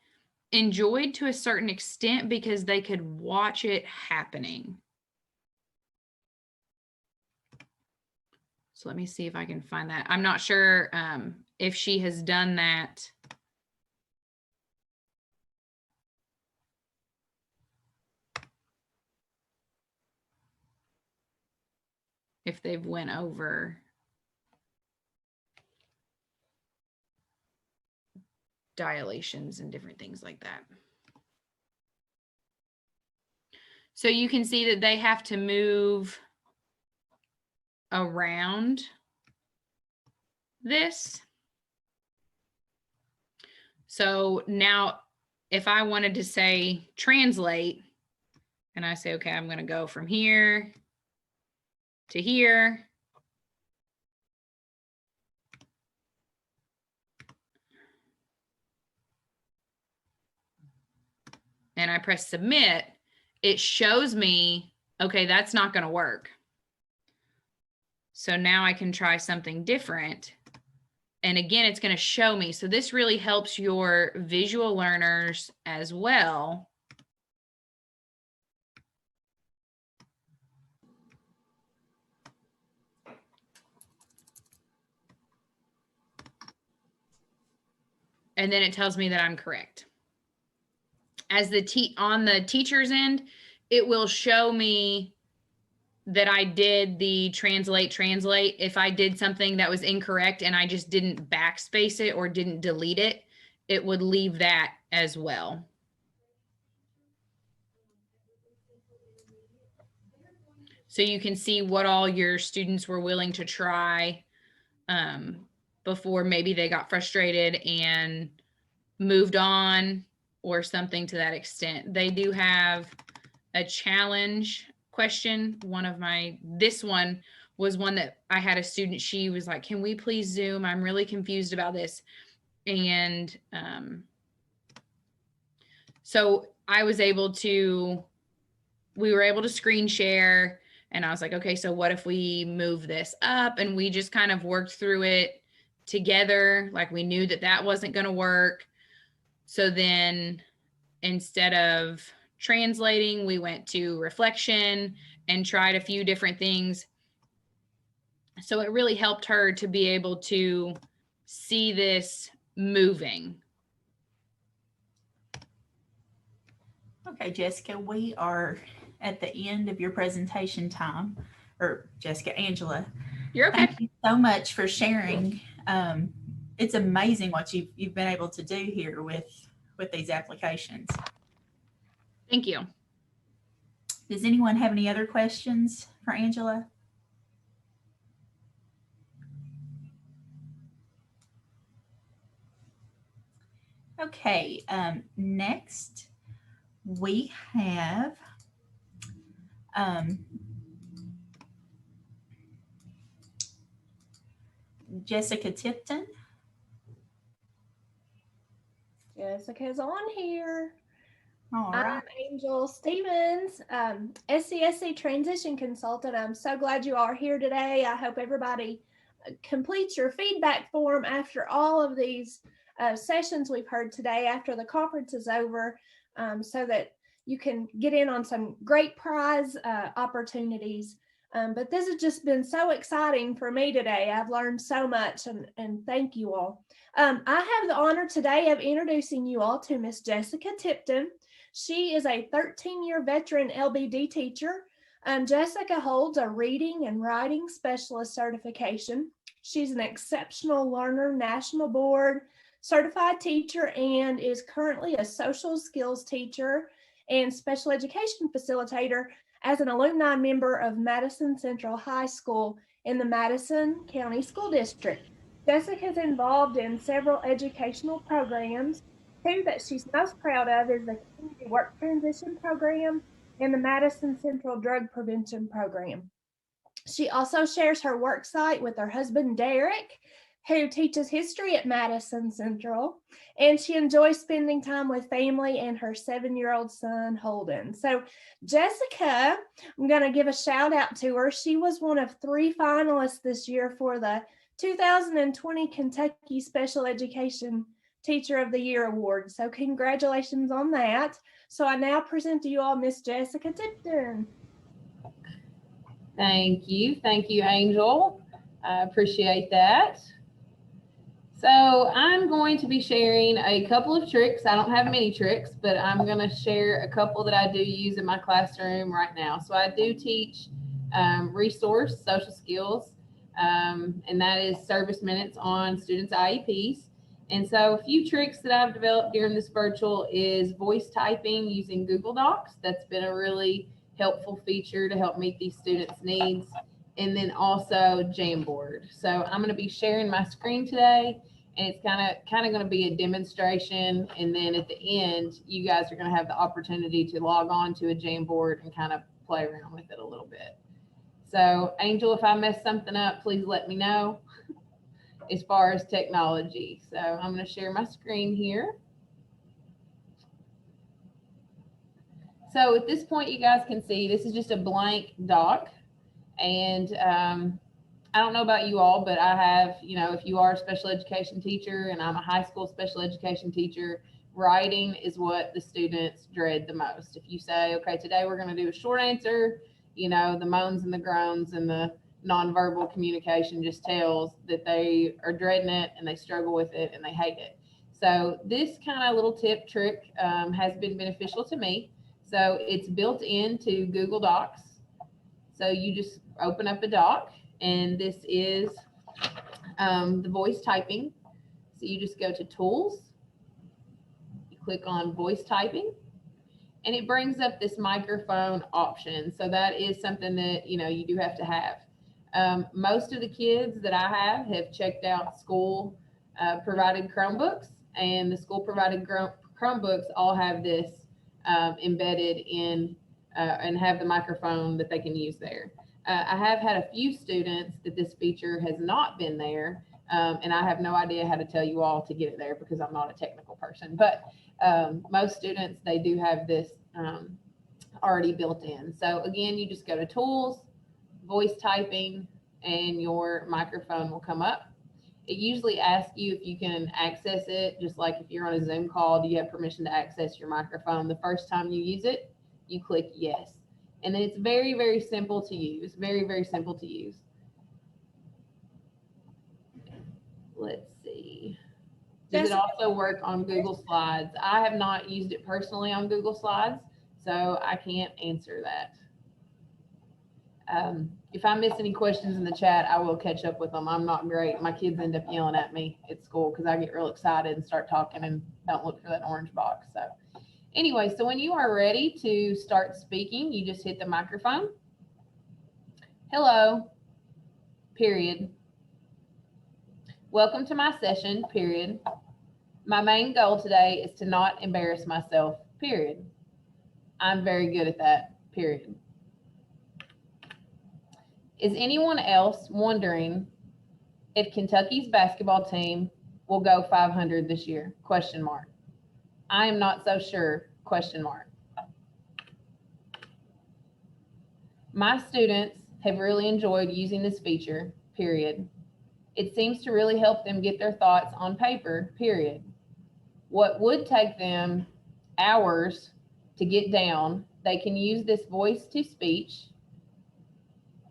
enjoyed to a certain extent because they could watch it happening. So let me see if I can find that. I'm not sure if she has done that. If they've went over dilations and different things like that. So you can see that they have to move around this. So now if I wanted to say translate, and I say, okay, I'm going to go from here to here. And I press submit, it shows me, okay, that's not going to work. So now I can try something different. And again, it's going to show me. So this really helps your visual learners as well. And then it tells me that I'm correct. As on the teacher's end, it will show me that I did the translate. If I did something that was incorrect and I just didn't backspace it or didn't delete it, it would leave that as well. So you can see what all your students were willing to try before maybe they got frustrated and moved on or something to that extent. They do have a challenge question. This one was one that I had a student, she was like, can we please Zoom? I'm really confused about this. And so we were able to screen share, and I was like, okay, so what if we move this up? And we just kind of worked through it together. Like we knew that that wasn't going to work. So then instead of translating, we went to reflection and tried a few different things. So it really helped her to be able to see this moving. Okay, Jessica, we are at the end of your presentation time, or Jessica, Angela. You're okay. Thank you so much for sharing. It's amazing what you've been able to do here with these applications. Thank you. Does anyone have any other questions for Angela? Okay, next we have Jessica Tipton. Jessica's on here. All I'm right. Angel Stevens, SCSC Transition Consultant. I'm so glad you are here today. I hope everybody completes your feedback form after all of these sessions we've heard today after the conference is over, so that you can get in on some great prize opportunities. But this has just been so exciting for me today. I've learned so much, and thank you all. I have the honor today of introducing you all to Miss Jessica Tipton. She is a 13-year veteran LBD teacher. Jessica holds a reading and writing specialist certification. She's an exceptional learner, national board certified teacher, and is currently a social skills teacher and special education facilitator as an alumni member of Madison Central High School in the Madison County School District. Jessica is involved in several educational programs. Two that she's most proud of is the Community Work Transition Program and the Madison Central Drug Prevention Program. She also shares her work site with her husband, Derek, who teaches history at Madison Central, and she enjoys spending time with family and her 7-year-old son, Holden. So Jessica, I'm going to give a shout out to her. She was one of 3 finalists this year for the 2020 Kentucky Special Education Teacher of the Year Award. So congratulations on that. So I now present to you all Miss Jessica Tipton. Thank you, Angel. I appreciate that. So I'm going to be sharing a couple of tricks. I don't have many tricks, but I'm going to share a couple that I do use in my classroom right now. So I do teach resource social skills, and that is service minutes on students' IEPs. And so a few tricks that I've developed during this virtual is voice typing using Google Docs. That's been a really helpful feature to help meet these students' needs. And then also Jamboard. So I'm going to be sharing my screen today, and it's kind of going to be a demonstration. And then at the end, you guys are going to have the opportunity to log on to a Jamboard and kind of play around with it a little bit. So Angel, if I mess something up, please let me know as far as technology. So I'm going to share my screen here. So at this point, you guys can see this is just a blank doc. And I don't know about you all, but I have, if you are a special education teacher and I'm a high school special education teacher, writing is what the students dread the most. If you say, okay, today we're going to do a short answer, the moans and the groans and the nonverbal communication just tells that they are dreading it and they struggle with it and they hate it. So this kind of little trick has been beneficial to me. So it's built into Google Docs. So you just open up a doc, and this is the voice typing. So you just go to Tools, you click on Voice Typing, and it brings up this microphone option. So that is something that, you do have to have. Most of the kids that I have checked out school provided Chromebooks, and the school provided Chromebooks all have this embedded in and have the microphone that they can use there. I have had a few students that this feature has not been there, and I have no idea how to tell you all to get it there because I'm not a technical person. But most students, they do have this already built in. So again, you just go to Tools, Voice Typing, and your microphone will come up. It usually asks you if you can access it, just like if you're on a Zoom call, do you have permission to access your microphone? The first time you use it, you click yes. And then it's very, very simple to use, very, very simple to use. Let's see. Does it also work on Google Slides? I have not used it personally on Google Slides, so I can't answer that. If I miss any questions in the chat, I will catch up with them. I'm not great. My kids end up yelling at me at school because I get real excited and start talking and don't look for that orange box. So anyway, so when you are ready to start speaking, you just hit the microphone. Hello, period. Welcome to my session, period. My main goal today is to not embarrass myself, period. I'm very good at that, period. Is anyone else wondering if Kentucky's basketball team will go 500 this year? Question mark. I am not so sure, question mark. My students have really enjoyed using this feature, period. It seems to really help them get their thoughts on paper, period. What would take them hours to get down, they can use this voice to speech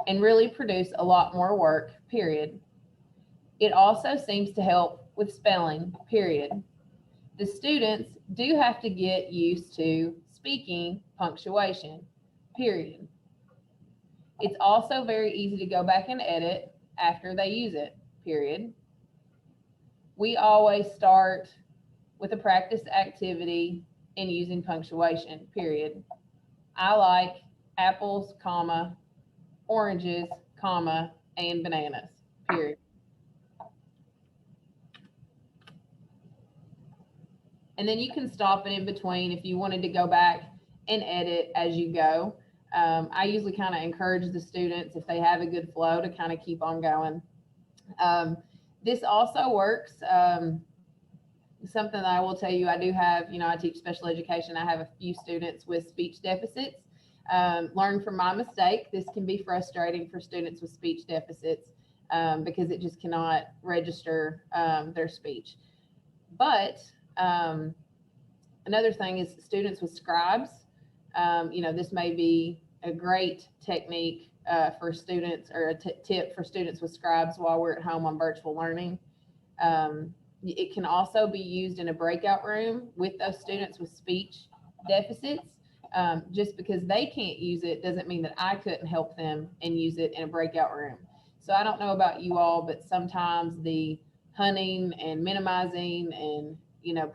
and really produce a lot more work, period. It also seems to help with spelling, period. The students do have to get used to speaking punctuation, period. It's also very easy to go back and edit after they use it, period. We always start with a practice activity and using punctuation, period. I like apples, comma, oranges, comma, and bananas, period. And then you can stop it in between if you wanted to go back and edit as you go. I usually kind of encourage the students, if they have a good flow, to kind of keep on going. This also works. Something that I will tell you, I do have, I teach special education. I have a few students with speech deficits. Learn from my mistake. This can be frustrating for students with speech deficits because it just cannot register their speech. But another thing is students with scribes. This may be a great technique for students, or a tip for students with scribes while we're at home on virtual learning. It can also be used in a breakout room with those students with speech deficits. Just because they can't use it doesn't mean that I couldn't help them and use it in a breakout room. So I don't know about you all, but sometimes the hunting and minimizing and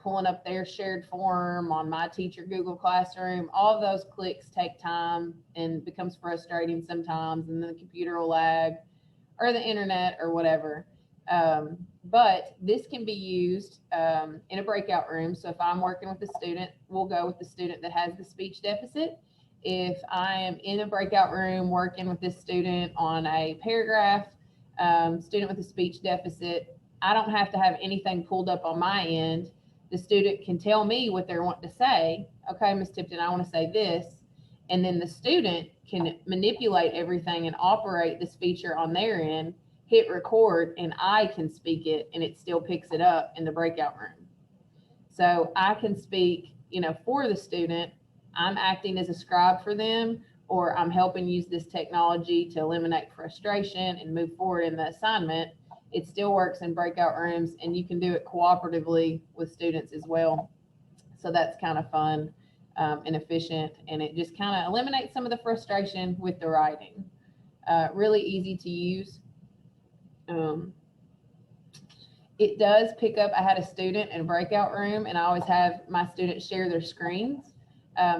pulling up their shared form on My Teacher Google Classroom, all of those clicks take time and becomes frustrating sometimes, and then the computer will lag or the internet or whatever. But this can be used in a breakout room. So if I'm working with a student, we'll go with the student that has the speech deficit. If I am in a breakout room working with this student on a paragraph, student with a speech deficit, I don't have to have anything pulled up on my end. The student can tell me what they're wanting to say. Okay, Ms. Tipton, I want to say this. And then the student can manipulate everything and operate this feature on their end, hit record, and I can speak it, and it still picks it up in the breakout room. So I can speak, for the student. I'm acting as a scribe for them, or I'm helping use this technology to eliminate frustration and move forward in the assignment. It still works in breakout rooms, and you can do it cooperatively with students as well. So that's kind of fun and efficient, and it just kind of eliminates some of the frustration with the writing. Really easy to use. It does pick up. I had a student in a breakout room, and I always have my students share their screens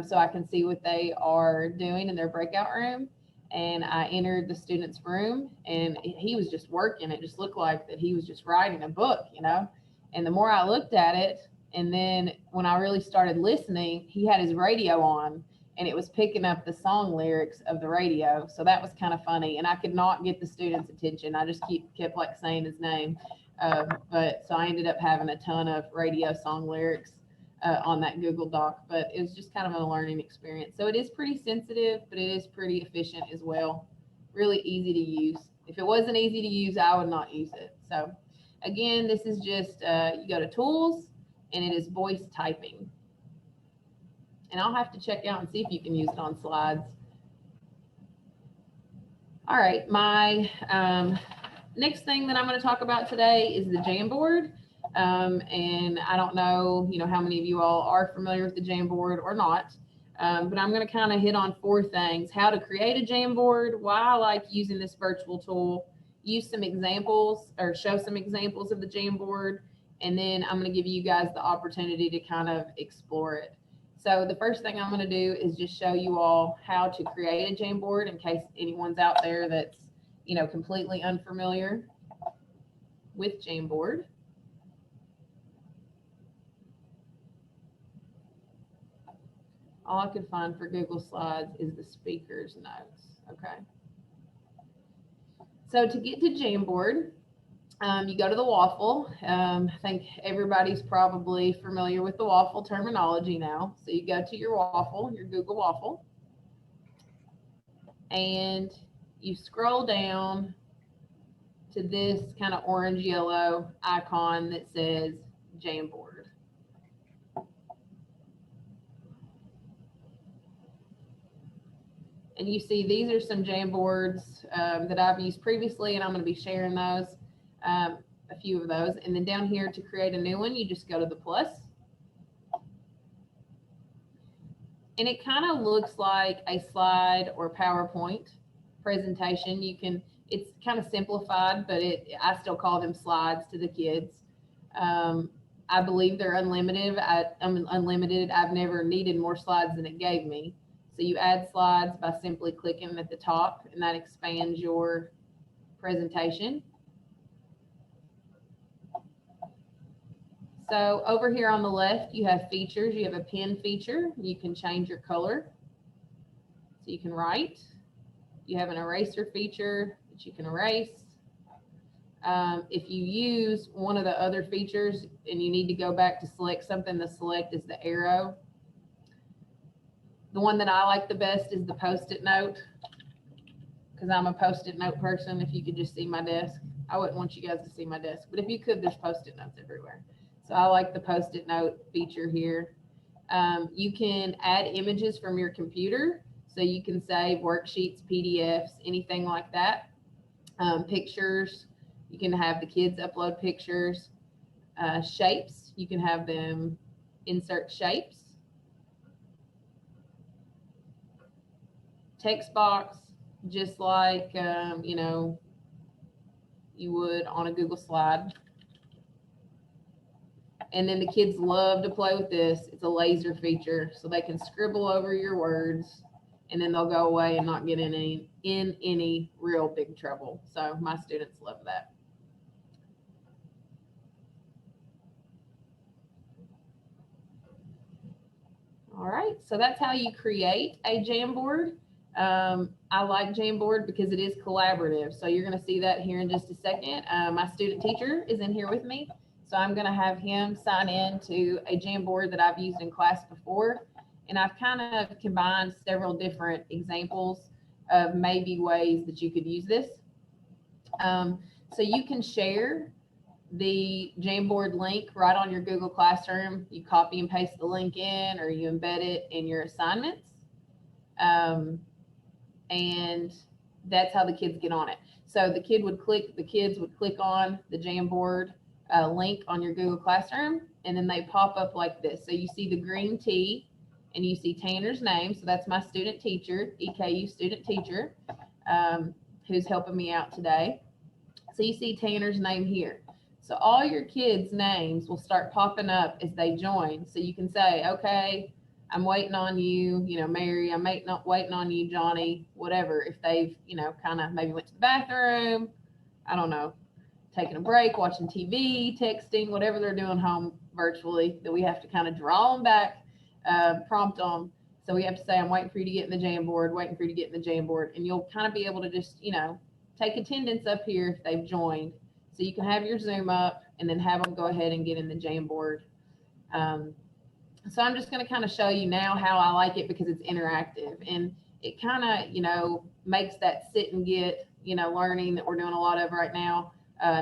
so I can see what they are doing in their breakout room. And I entered the student's room, and he was just working. It just looked like that he was just writing a book, And the more I looked at it, and then when I really started listening, he had his radio on, and it was picking up the song lyrics of the radio. So that was kind of funny. And I could not get the student's attention. I just kept like saying his name. But so I ended up having a ton of radio song lyrics on that Google Doc, but it was just kind of a learning experience. So it is pretty sensitive, but it is pretty efficient as well. Really easy to use. If it wasn't easy to use, I would not use it. So again, this is just, you go to tools, and it is voice typing. And I'll have to check out and see if you can use it on slides. All right, my next thing that I'm going to talk about today is the Jamboard. And I don't know, how many of you all are familiar with the Jamboard or not, but I'm going to kind of hit on 4 things: how to create a Jamboard, why I like using this virtual tool, use some examples or show some examples of the Jamboard, and then I'm going to give you guys the opportunity to kind of explore it. So the first thing I'm going to do is just show you all how to create a Jamboard in case anyone's out there that's, completely unfamiliar with Jamboard. All I could find for Google Slides is the speaker's notes. Okay. So to get to Jamboard, You go to the waffle. I think everybody's probably familiar with the waffle terminology now. So you go to your waffle, your Google waffle, and you scroll down to this kind of orange yellow icon that says Jamboard. And you see these are some Jamboards that I've used previously, and I'm going to be sharing those, a few of those. And then down here to create a new one, you just go to the plus. And it kind of looks like a slide or PowerPoint presentation. It's kind of simplified, but I still call them slides to the kids. I believe they're unlimited. I've never needed more slides than it gave me. So you add slides by simply clicking at the top, and that expands your presentation. So over here on the left, you have features. You have a pen feature. You can change your color. So you can write. You have an eraser feature that you can erase. If you use one of the other features and you need to go back to select something, the select is the arrow. The one that I like the best is the Post-it note, because I'm a Post-it note person. If you could just see my desk. I wouldn't want you guys to see my desk, but if you could, there's Post-it notes everywhere. So I like the Post-it note feature here. You can add images from your computer. So you can save worksheets, PDFs, anything like that. Pictures, you can have the kids upload pictures. Shapes, you can have them insert shapes. Text box, just like, you would on a Google slide. And then the kids love to play with this. It's a laser feature, so they can scribble over your words, and then they'll go away and not get in any real big trouble. So my students love that. All right, so that's how you create a Jamboard. I like Jamboard because it is collaborative. So you're going to see that here in just a second. My student teacher is in here with me. So I'm going to have him sign in to a Jamboard that I've used in class before. And I've kind of combined several different examples of maybe ways that you could use this. So you can share the Jamboard link right on your Google Classroom. You copy and paste the link in, or you embed it in your assignments. And that's how the kids get on it. So the kids would click on the Jamboard link on your Google Classroom, and then they pop up like this. So you see the green T, and you see Tanner's name. So that's my student teacher, EKU student teacher, who's helping me out today. So you see Tanner's name here. So all your kids' names will start popping up as they join. So you can say, okay, I'm waiting on you, Mary, I'm waiting on you, Johnny, whatever. If they've, kind of maybe went to the bathroom, I don't know, taking a break, watching TV, texting, whatever they're doing home virtually, that we have to kind of draw them back, prompt them. So we have to say, I'm waiting for you to get in the Jamboard, waiting for you to get in the Jamboard. And you'll kind of be able to just, take attendance up here if they've joined. So you can have your Zoom up and then have them go ahead and get in the Jamboard. So I'm just going to kind of show you now how I like it, because it's interactive, and it kind of, makes that sit and get, learning that we're doing a lot of right now,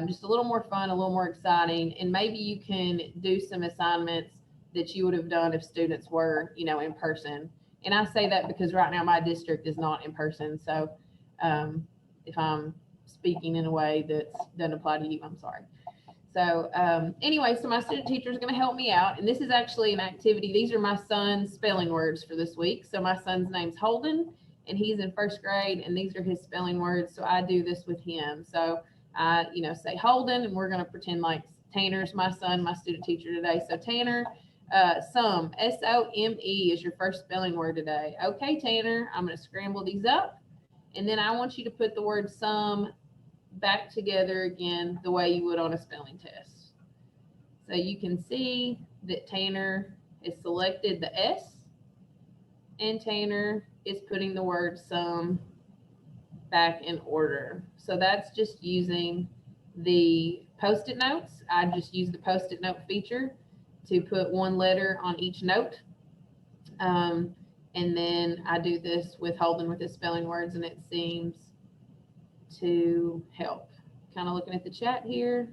just a little more fun, a little more exciting. And maybe you can do some assignments that you would have done if students were, in person. And I say that because right now my district is not in person. So if I'm speaking in a way that doesn't apply to you, I'm sorry. So anyway, so my student teacher is going to help me out. And this is actually an activity. These are my son's spelling words for this week. So my son's name's Holden, and he's in first grade, and these are his spelling words. So I do this with him. So I, say Holden, and we're going to pretend like Tanner's my son, my student teacher today. So Tanner, some, S-O-M-E is your first spelling word today. Okay, Tanner, I'm going to scramble these up. And then I want you to put the word some back together again the way you would on a spelling test. So you can see that Tanner has selected the S, and Tanner is putting the word some back in order. So that's just using the Post-it notes. I just use the Post-it note feature to put one letter on each note. And then I do this with Holden with his spelling words, and it seems to help. Kind of looking at the chat here.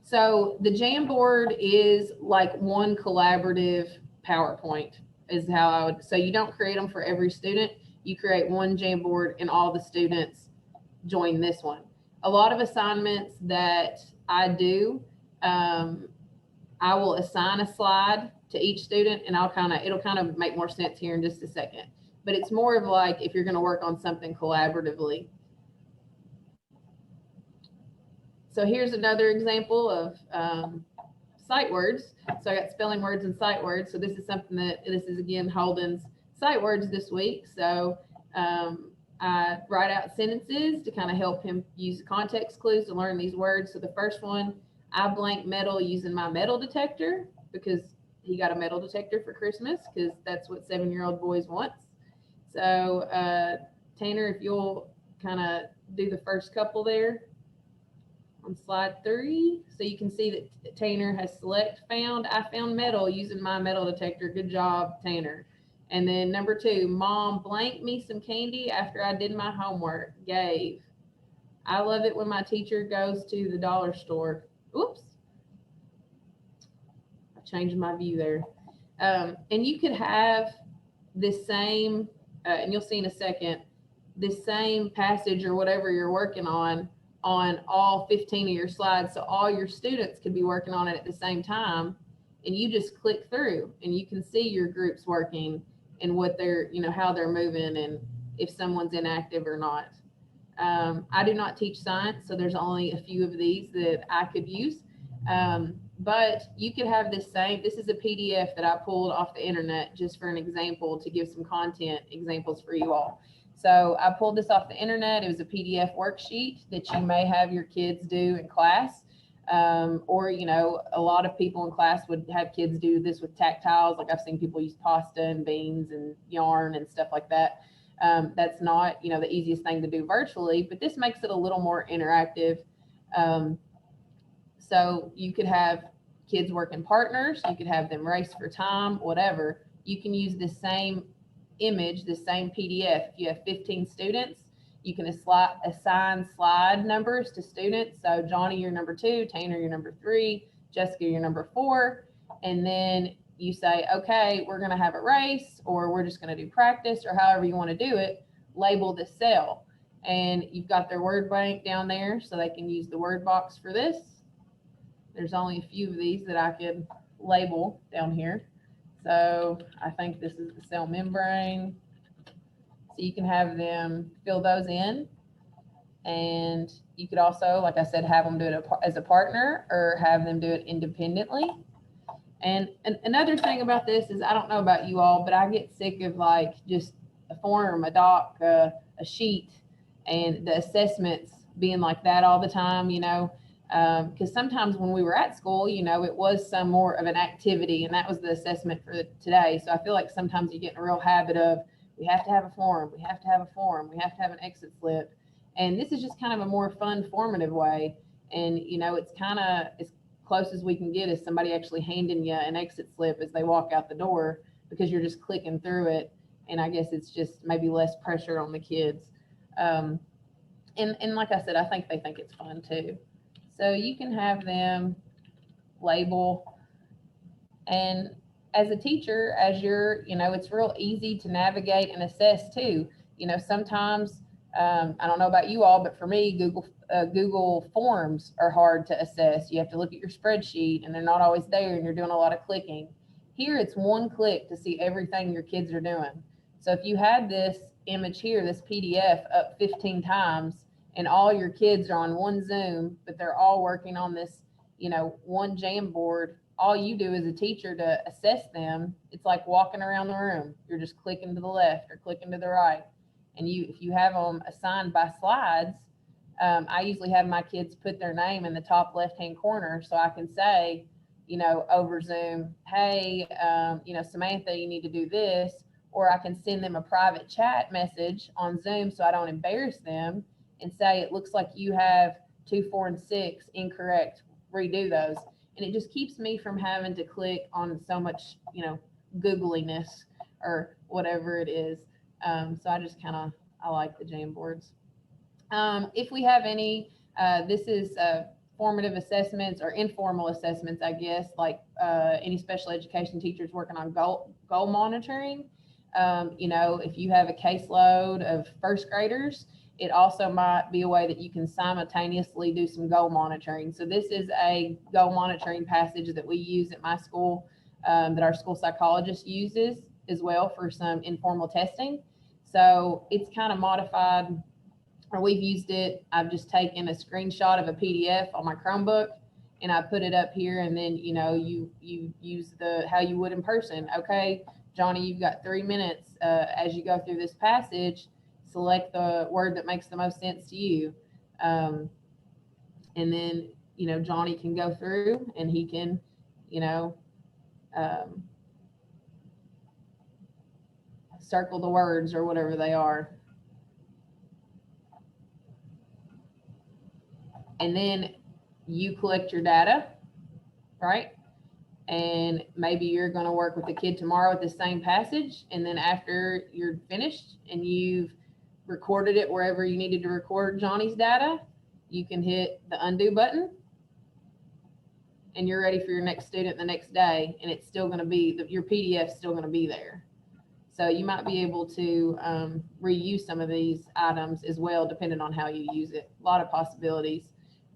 So the Jamboard is like one collaborative PowerPoint is how I would, so you don't create them for every student. You create one Jamboard and all the students join this one. A lot of assignments that I do, I will assign a slide to each student, and it'll kind of make more sense here in just a second. But it's more of like if you're going to work on something collaboratively. So here's another example of sight words. So I got spelling words and sight words. So this is something this is again Holden's sight words this week. So I write out sentences to kind of help him use context clues to learn these words. So the first one, I blank metal using my metal detector, because he got a metal detector for Christmas, because that's what 7-year-old boys want. So Tanner, if you'll kind of do the first couple there on slide 3. So you can see that Tanner has select found. I found metal using my metal detector. Good job, Tanner. And then number 2, Mom blank me some candy after I did my homework. Gave. I love it when my teacher goes to the dollar store. Oops. I changed my view there. And you could have this same, and you'll see in a second, this same passage or whatever you're working on all 15 of your slides. So all your students could be working on it at the same time, and you just click through and you can see your groups working and what they're, how they're moving and if someone's inactive or not. I do not teach science, so there's only a few of these that I could use. But you could have this is a PDF that I pulled off the internet just for an example to give some content examples for you all. So I pulled this off the internet. It was a PDF worksheet that you may have your kids do in class. Or, a lot of people in class would have kids do this with tactiles. Like I've seen people use pasta and beans and yarn and stuff like that. That's not, the easiest thing to do virtually, but this makes it a little more interactive. So you could have kids work in partners. You could have them race for time, whatever. You can use the same image, the same PDF. If you have 15 students, you can assign slide numbers to students. So Johnny, you're number 2, Tanner, you're number 3, Jessica, you're number 4. And then you say, okay, we're going to have a race, or we're just going to do practice, or however you want to do it. Label this cell. And you've got their word bank down there, so they can use the word box for this. There's only a few of these that I could label down here. So I think this is the cell membrane. So you can have them fill those in. And you could also, like I said, have them do it as a partner or have them do it independently. And another thing about this is, I don't know about you all, but I get sick of like just a form, a doc, a sheet, and the assessments being like that all the time, because sometimes when we were at school, it was some more of an activity, and that was the assessment for today. So I feel like sometimes you get in a real habit of, we have to have a form, we have to have a form, we have to have an exit slip. And this is just kind of a more fun, formative way. And, it's kind of as close as we can get is somebody actually handing you an exit slip as they walk out the door, because you're just clicking through it. And I guess it's just maybe less pressure on the kids. And like I said, I think they think it's fun too. So you can have them label. And as a teacher, as you're, it's real easy to navigate and assess too. Sometimes, I don't know about you all, but for me, Google Forms are hard to assess. You have to look at your spreadsheet and they're not always there and you're doing a lot of clicking. Here, it's one click to see everything your kids are doing. So if you had this image here, this PDF up 15 times, and all your kids are on one Zoom, but they're all working on this, one Jamboard, all you do as a teacher to assess them, it's like walking around the room. You're just clicking to the left or clicking to the right. And if you have them assigned by slides, I usually have my kids put their name in the top left-hand corner so I can say, over Zoom, hey, Samantha, you need to do this. Or I can send them a private chat message on Zoom so I don't embarrass them and say, it looks like you have 2, 4, and 6 incorrect, redo those. And it just keeps me from having to click on so much, Googliness or whatever it is. So I just I like the Jamboards. If we have any, this is formative assessments or informal assessments, I guess, like any special education teachers working on goal monitoring. If you have a caseload of first graders, it also might be a way that you can simultaneously do some goal monitoring. So this is a goal monitoring passage that we use at my school, that our school psychologist uses as well for some informal testing. So it's kind of modified, or we've used it. I've just taken a screenshot of a PDF on my Chromebook and I put it up here, and then you use how you would in person. Okay, Johnny, you've got 3 minutes as you go through this passage. Select the word that makes the most sense to you, and then Johnny can go through and he can circle the words or whatever they are. And then you collect your data, right? And maybe you're going to work with the kid tomorrow with the same passage. And then after you're finished and you've recorded it wherever you needed to record Johnny's data, you can hit the undo button and you're ready for your next student the next day. And it's still going to be, your PDF is still going to be there. So you might be able to reuse some of these items as well, depending on how you use it. A lot of possibilities.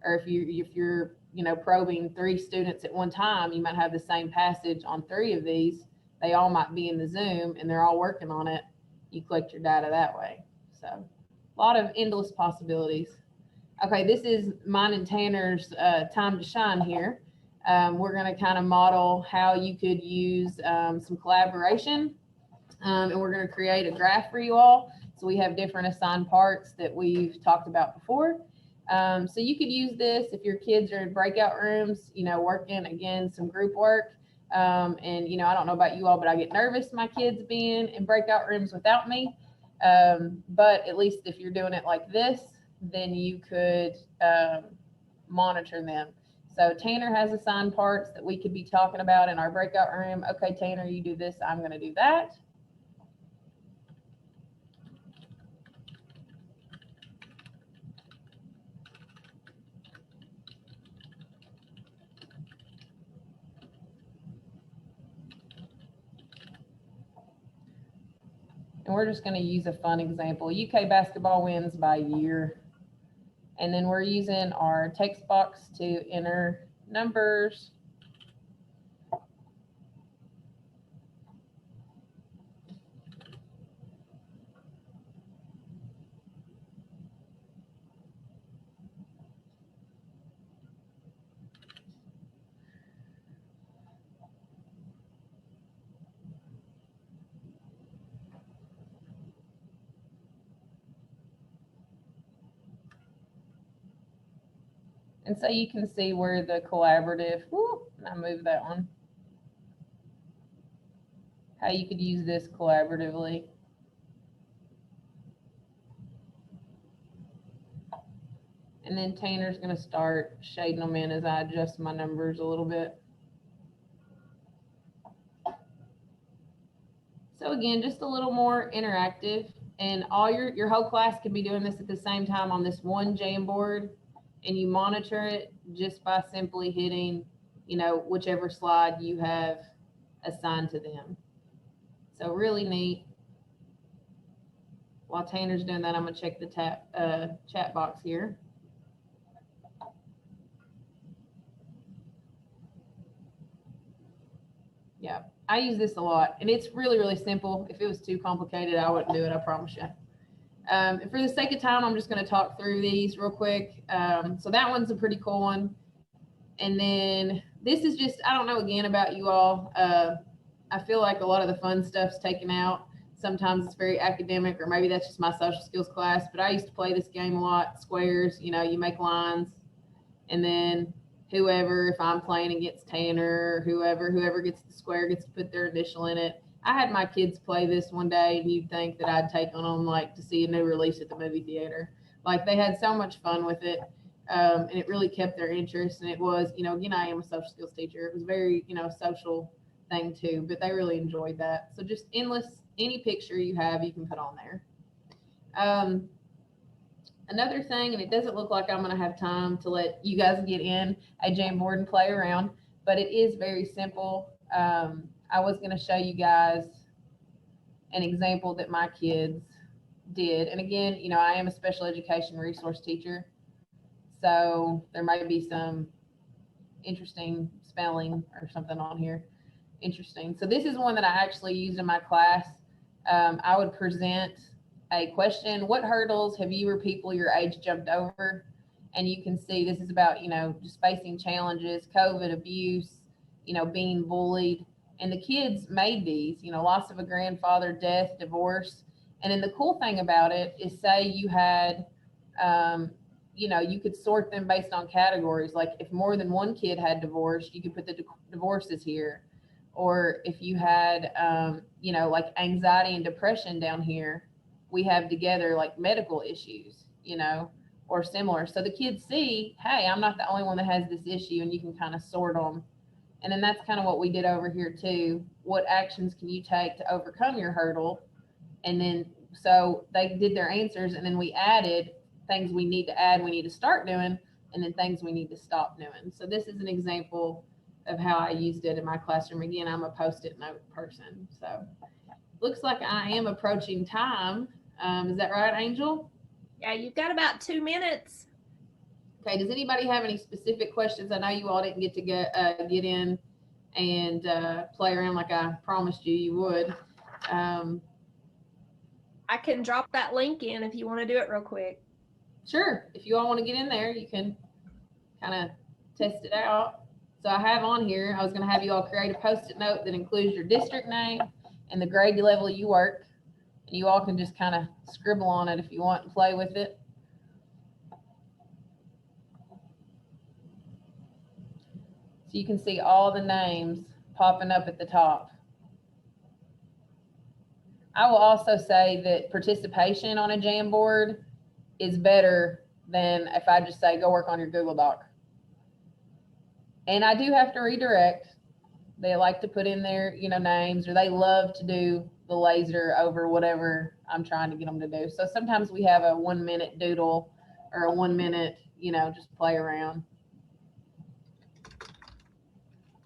Or if you're probing 3 students at one time, you might have the same passage on 3 of these. They all might be in the Zoom and they're all working on it. You collect your data that way. So a lot of endless possibilities. Okay, this is mine and Tanner's time to shine here. We're going to kind of model how you could use some collaboration. And we're going to create a graph for you all. So we have different assigned parts that we've talked about before. So you could use this if your kids are in breakout rooms, working, again, some group work. And, I don't know about you all, but I get nervous my kids being in breakout rooms without me. But at least if you're doing it like this, then you could monitor them. So Tanner has assigned parts that we could be talking about in our breakout room. Okay, Tanner, you do this, I'm going to do that. And we're just going to use a fun example. UK basketball wins by year. And then we're using our text box to enter numbers. And so you can see where the collaborative, and I moved that one, how you could use this collaboratively. And then Tanner's going to start shading them in as I adjust my numbers a little bit. So again, just a little more interactive, and all your whole class can be doing this at the same time on this one Jamboard. And you monitor it just by simply hitting, whichever slide you have assigned to them. So really neat. While Tanner's doing that, I'm going to check the chat box here. Yeah, I use this a lot, and it's really, really simple. If it was too complicated, I wouldn't do it, I promise you. For the sake of time, I'm just going to talk through these real quick. So that one's a pretty cool one. And then this is just, I don't know, again, about you all. I feel like a lot of the fun stuff's taken out. Sometimes it's very academic, or maybe that's just my social skills class. But I used to play this game a lot, squares. You make lines. And then whoever, if I'm playing against Tanner, whoever gets the square gets to put their initial in it. I had my kids play this one day, and you'd think that I'd take on them like to see a new release at the movie theater. Like they had so much fun with it. And it really kept their interest. And it was, again, I am a social skills teacher. It was very, social thing too, but they really enjoyed that. So just any picture you have, you can put on there. Another thing, and it doesn't look like I'm going to have time to let you guys get in a Jamboard and play around, but it is very simple. I was going to show you guys an example that my kids did. And again, I am a special education resource teacher, so there might be some interesting spelling or something on here. Interesting. So this is one that I actually used in my class. I would present a question: what hurdles have you or people your age jumped over? And you can see this is about, just facing challenges, COVID, abuse, being bullied. And the kids made these, loss of a grandfather, death, divorce. And then the cool thing about it is, say you had, you could sort them based on categories. Like if more than one kid had divorced, you could put the divorces here. Or if you had, like anxiety and depression down here, we have together like medical issues, or similar. So the kids see, hey, I'm not the only one that has this issue, and you can kind of sort them. And then that's kind of what we did over here too. What actions can you take to overcome your hurdle? And then, so they did their answers, and then we added things we need to add, we need to start doing, and then things we need to stop doing. So this is an example of how I used it in my classroom. Again, I'm a Post-it note person. So looks like I am approaching time. Is that right, Angel? Yeah, you've got about 2 minutes. Okay, does anybody have any specific questions? I know you all didn't get to get in and play around like I promised you would. I can drop that link in if you want to do it real quick. Sure. If you all want to get in there, you can kind of test it out. So I have on here, I was going to have you all create a Post-it note that includes your district name and the grade level you work. And you all can just kind of scribble on it if you want and play with it. So you can see all the names popping up at the top. I will also say that participation on a Jamboard is better than if I just say, go work on your Google Doc. And I do have to redirect. They like to put in their, names, or they love to do the laser over whatever I'm trying to get them to do. So sometimes we have a 1 minute doodle or a 1 minute, just play around.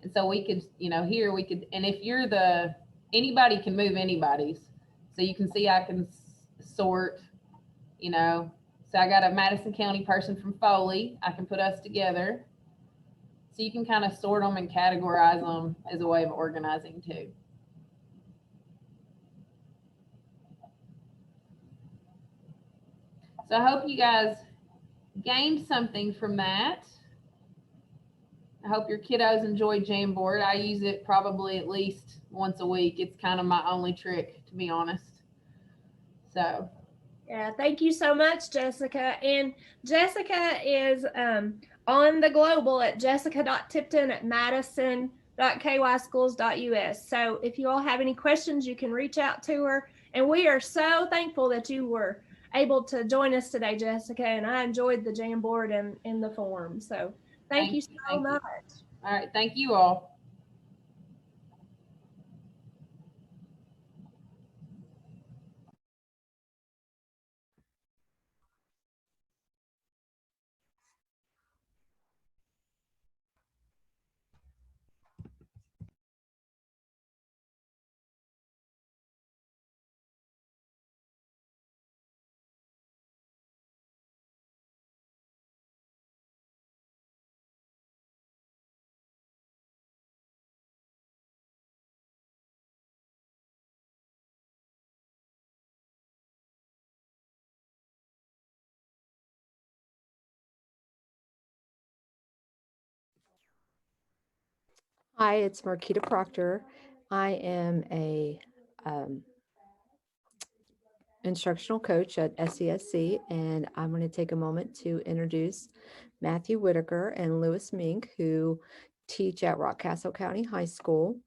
And so we could, here we could, and if you're anybody can move anybody's. So you can see I can sort, so I got a Madison County person from Foley. I can put us together. So you can kind of sort them and categorize them as a way of organizing too. So I hope you guys gained something from that. I hope your kiddos enjoy Jamboard. I use it probably at least once a week. It's kind of my only trick, to be honest. So. Yeah, thank you so much, Jessica. And Jessica is on the global at jessica.tipton@madison.kyschools.us. So if you all have any questions, you can reach out to her. And we are so thankful that you were able to join us today, Jessica. And I enjoyed the Jamboard and the forum. So thank you so much. All right, thank you all. Hi, it's Marquita Proctor. I am a instructional coach at SESC, and I'm going to take a moment to introduce Matthew Whitaker and Lewis Mink, who teach at Rockcastle County High School.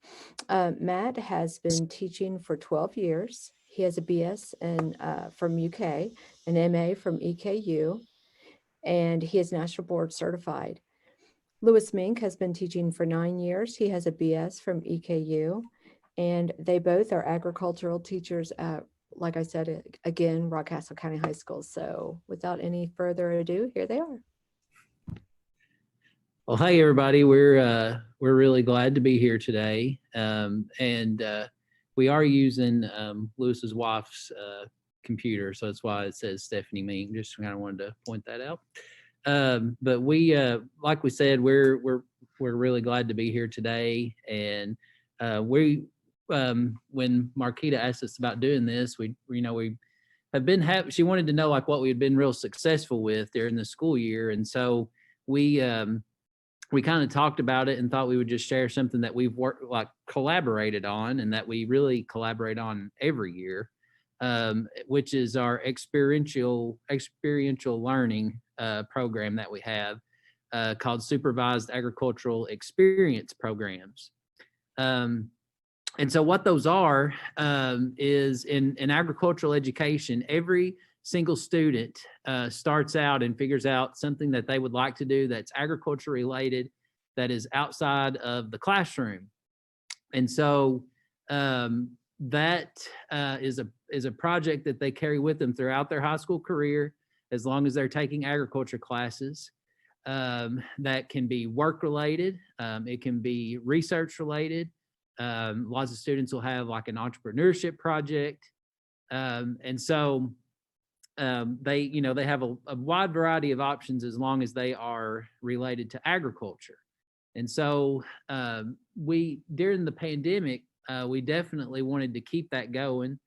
Matt has been teaching for 12 years. He has a BS from UK an MA from EKU, and he is National Board Certified. Louis Mink has been teaching for 9 years. He has a BS from EKU, and they both are agricultural teachers at, like I said, again, Rockcastle County High School. So without any further ado, here they are. Well, hey everybody, we're really glad to be here today, we are using Lewis's wife's computer, so that's why it says Stephanie Mink. Just kind of wanted to point that out. But we, like we said, we're really glad to be here today, and when Marquita asked us about doing this, we have been she wanted to know like what we had been real successful with during the school year, and so we kind of talked about it and thought we would just share something that we've collaborated on, and that we really collaborate on every year, which is our experiential learning program that we have called Supervised Agricultural Experience Programs. And so what those are is in agricultural education, every single student starts out and figures out something that they would like to do that's agriculture related, that is outside of the classroom. And so that is a project that they carry with them throughout their high school career, as long as they're taking agriculture classes. That can be work related, it can be research related. Lots of students will have like an entrepreneurship project. And so they have a wide variety of options as long as they are related to agriculture. And so during the pandemic, we definitely wanted to keep that going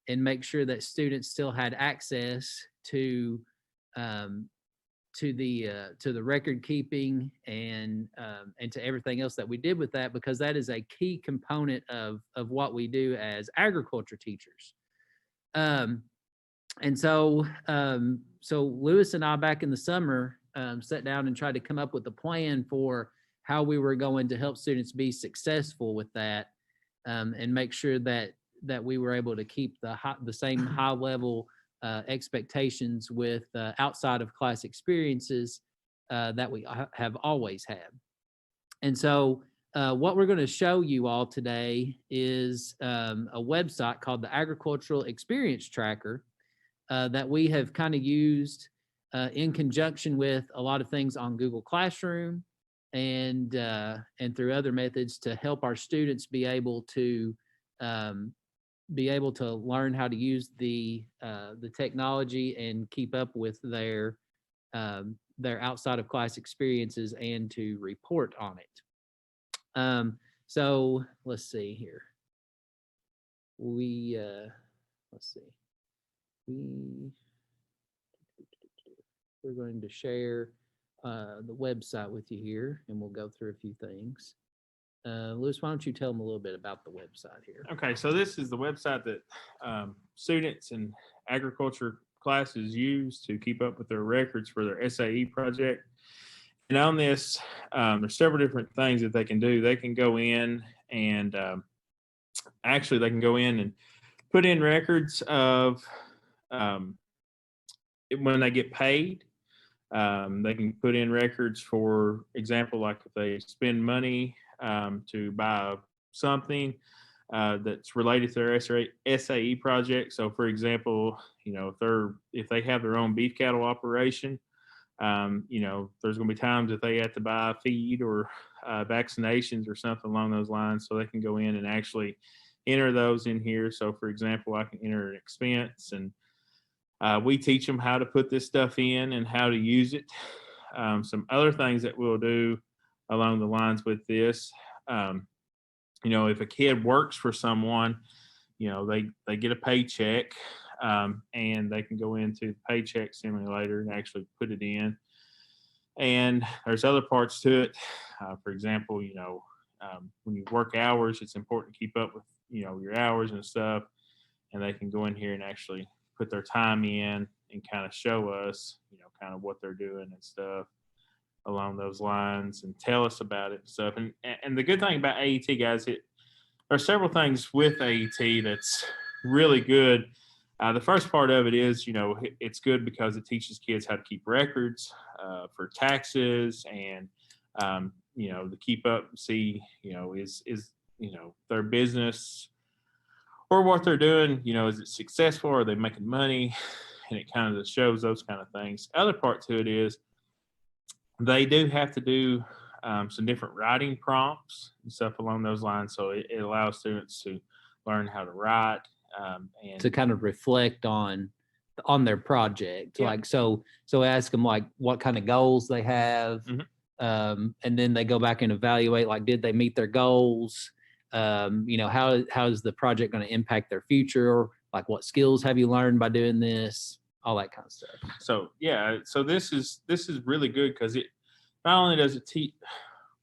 and make sure that students still had access to the record keeping and to everything else that we did with that, because that is a key component of what we do as agriculture teachers. And so Lewis and I back in the summer sat down and tried to come up with a plan for how we were going to help students be successful with that, and make sure that we were able to keep the same high level expectations with outside of class experiences that we have always had. And so what we're going to show you all today is a website called the Agricultural Experience Tracker that we have kind of used in conjunction with a lot of things on Google Classroom and through other methods to help our students be able to learn how to use the technology and keep up with their outside of class experiences and to report on it. So let's see here. We're going to share the website with you here, and we'll go through a few things. Lewis, why don't you tell them a little bit about the website here? Okay, so this is the website that students in agriculture classes use to keep up with their records for their SAE project. And on this, there's several different things that they can do. They can go in and actually they can go in and put in records of when they get paid. They can put in records, for example, like if they spend money to buy something that's related to their SAE project. So for example, if they have their own beef cattle operation, there's going to be times that they have to buy feed or vaccinations or something along those lines. So they can go in and actually enter those in here. So for example, I can enter an expense, and we teach them how to put this stuff in and how to use it. Some other things that we'll do along the lines with this, if a kid works for someone, they get a paycheck, and they can go into the paycheck simulator and actually put it in. And there's other parts to it. For example, when you work hours, it's important to keep up with, your hours and stuff. And they can go in here and actually put their time in and kind of show us, kind of what they're doing and stuff along those lines, and tell us about it and stuff. And the good thing about AET, guys, there are several things with AET that's really good. The first part of it is, it's good because it teaches kids how to keep records for taxes and, to keep up and see, is their business or what they're doing, is it successful? Are they making money? And it kind of shows those kind of things. Other part to it is they do have to do some different writing prompts and stuff along those lines. So it allows students to learn how to write and to kind of reflect on their project. Yeah. Like, so ask them like what kind of goals they have. And then they go back and evaluate, like, did they meet their goals? How is the project going to impact their future? Like, what skills have you learned by doing this? All that kind of stuff. So yeah, so this is really good because it not only does it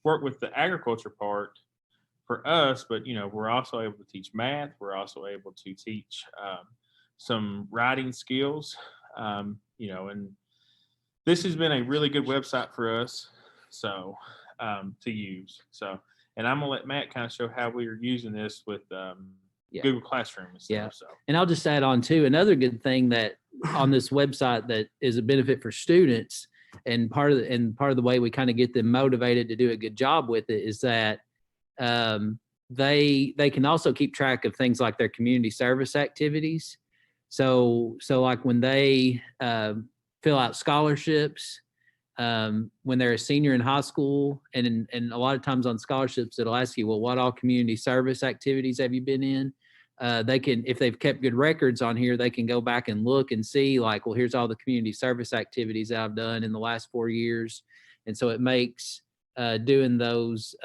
work with the agriculture part for us, but we're also able to teach math. We're also able to teach some writing skills. And this has been a really good website for us, so to use. So, and I'm gonna let Matt kind of show how we are using this with Google Classroom and stuff. Yeah. So, And I'll just add on too, another good thing that on this website that is a benefit for students, and part of the way we kind of get them motivated to do a good job with it is that they can also keep track of things like their community service activities. So like when they fill out scholarships, when they're a senior in high school, and a lot of times on scholarships, it'll ask you, well, what all community service activities have you been in? They can, if they've kept good records on here, they can go back and look and see, like, well, here's all the community service activities that I've done in the last 4 years. And so it makes doing those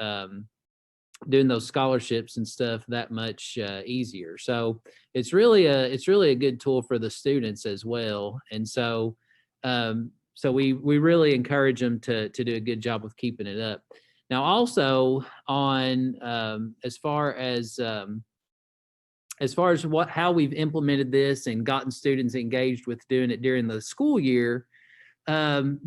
scholarships and stuff that much easier. So it's really a good tool for the students as well. And so we really encourage them to do a good job with keeping it up. Now, also on as far as how we've implemented this and gotten students engaged with doing it during the school year,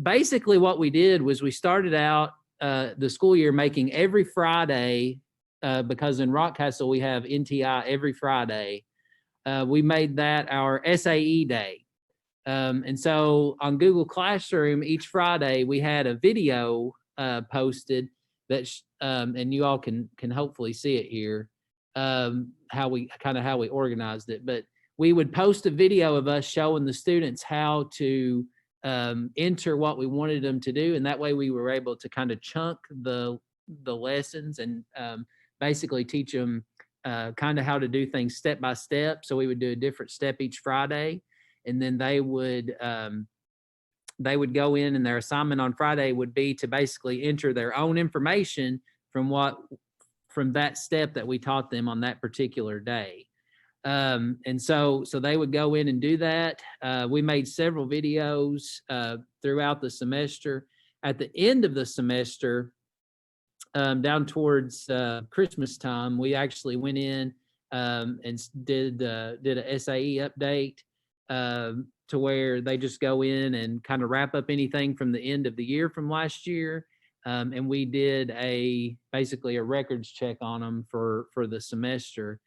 basically what we did was we started out the school year making every Friday, because in Rockcastle we have NTI every Friday. We made that our SAE day. And so on Google Classroom, each Friday we had a video posted that, and you all can hopefully see it here, how we organized it. But we would post a video of us showing the students how to enter what we wanted them to do, and that way we were able to kind of chunk the lessons and basically teach them kind of how to do things step by step. So we would do a different step each Friday, and then they would go in, and their assignment on Friday would be to basically enter their own information from that step that we taught them on that particular day. And so they would go in and do that. We made several videos throughout the semester. At the end of the semester, down towards Christmas time, we actually went in and did a SAE update to where they just go in and kind of wrap up anything from the end of the year from last year. And we did basically a records check on them for the semester.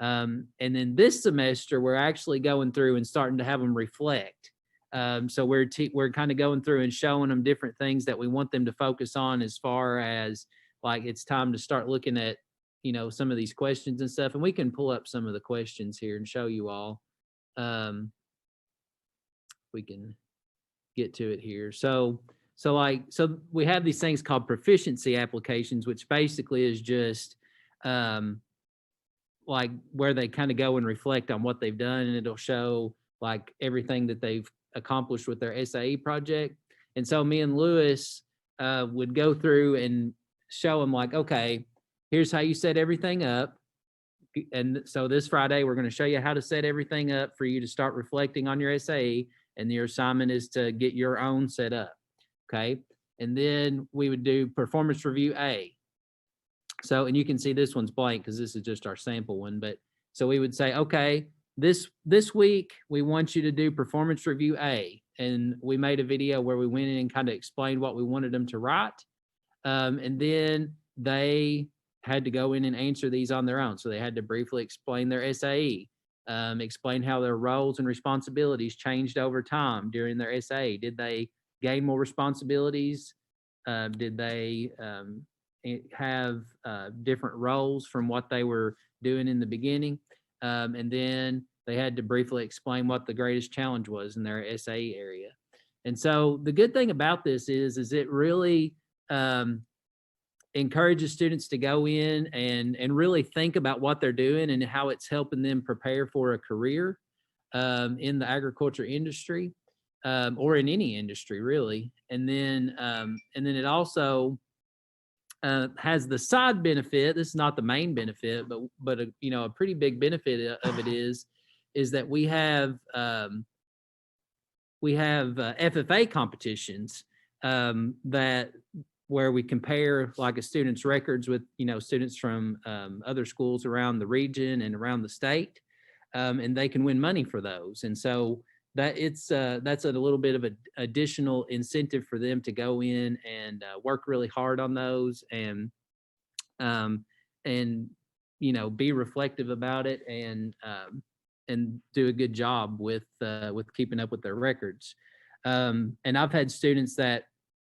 And then this semester, we're actually going through and starting to have them reflect. So we're kind of going through and showing them different things that we want them to focus on, as far as like it's time to start looking at, some of these questions and stuff. And we can pull up some of the questions here and show you all. We can get to it here. So we have these things called proficiency applications, which basically is just like where they kind of go and reflect on what they've done, and it'll show like everything that they've accomplished with their SAE project. And so me and Lewis would go through and show them, like, okay, here's how you set everything up. And so this Friday, we're going to show you how to set everything up for you to start reflecting on your SAE, and your assignment is to get your own set up. Okay. And then we would do performance review A. So, and you can see this one's blank because this is just our sample one. But so we would say, okay, this week we want you to do performance review A. And we made a video where we went in and kind of explained what we wanted them to write. And then they had to go in and answer these on their own. So they had to briefly explain their SAE. explain how their roles and responsibilities changed over time during their SA. Did they gain more responsibilities? Did they have different roles from what they were doing in the beginning? And then they had to briefly explain what the greatest challenge was in their SA area. And so the good thing about this is it really encourages students to go in and really think about what they're doing and how it's helping them prepare for a career in the agriculture industry or in any industry really. And then it also has the side benefit. This is not the main benefit, but a pretty big benefit of it is that we have FFA competitions that where we compare like a student's records with students from other schools around the region and around the state, and they can win money for those. And so that's a little bit of an additional incentive for them to go in and work really hard on those and be reflective about it and do a good job with keeping up with their records. And I've had students that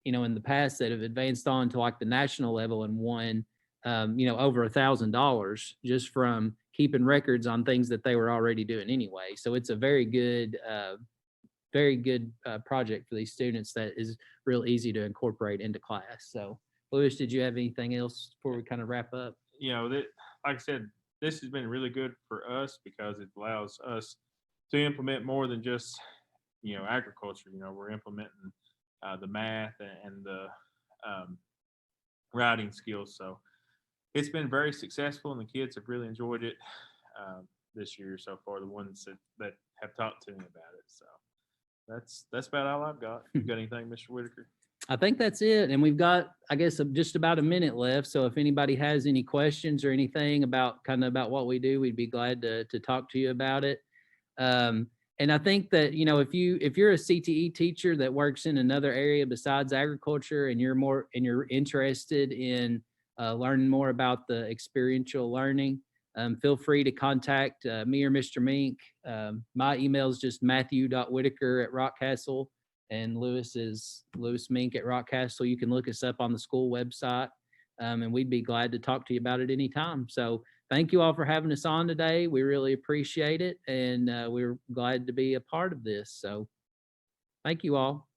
in the past that have advanced on to like the national level and won over $1,000 just from keeping records on things that they were already doing anyway. So it's a very good project for these students that is real easy to incorporate into class. So Lewis, did you have anything else before we kind of wrap up? Like I said, this has been really good for us because it allows us to implement more than just agriculture. We're implementing the math and the writing skills. So it's been very successful, and the kids have really enjoyed it this year so far. The ones that have talked to me about it. So that's about all I've got. You got anything, Mr. Whitaker? I think that's it. And we've got, I guess, just about a minute left. So if anybody has any questions or anything about what we do, we'd be glad to talk to you about it. And I think that, if you're a CTE teacher that works in another area besides agriculture and you're interested in learning more about the experiential learning, feel free to contact me or Mr. Mink. My email is just matthew.whitaker@Rockcastle, and Lewis is Lewis Mink at Rockcastle. You can look us up on the school website, and we'd be glad to talk to you about it anytime. So thank you all for having us on today. We really appreciate it, and we're glad to be a part of this. So thank you all.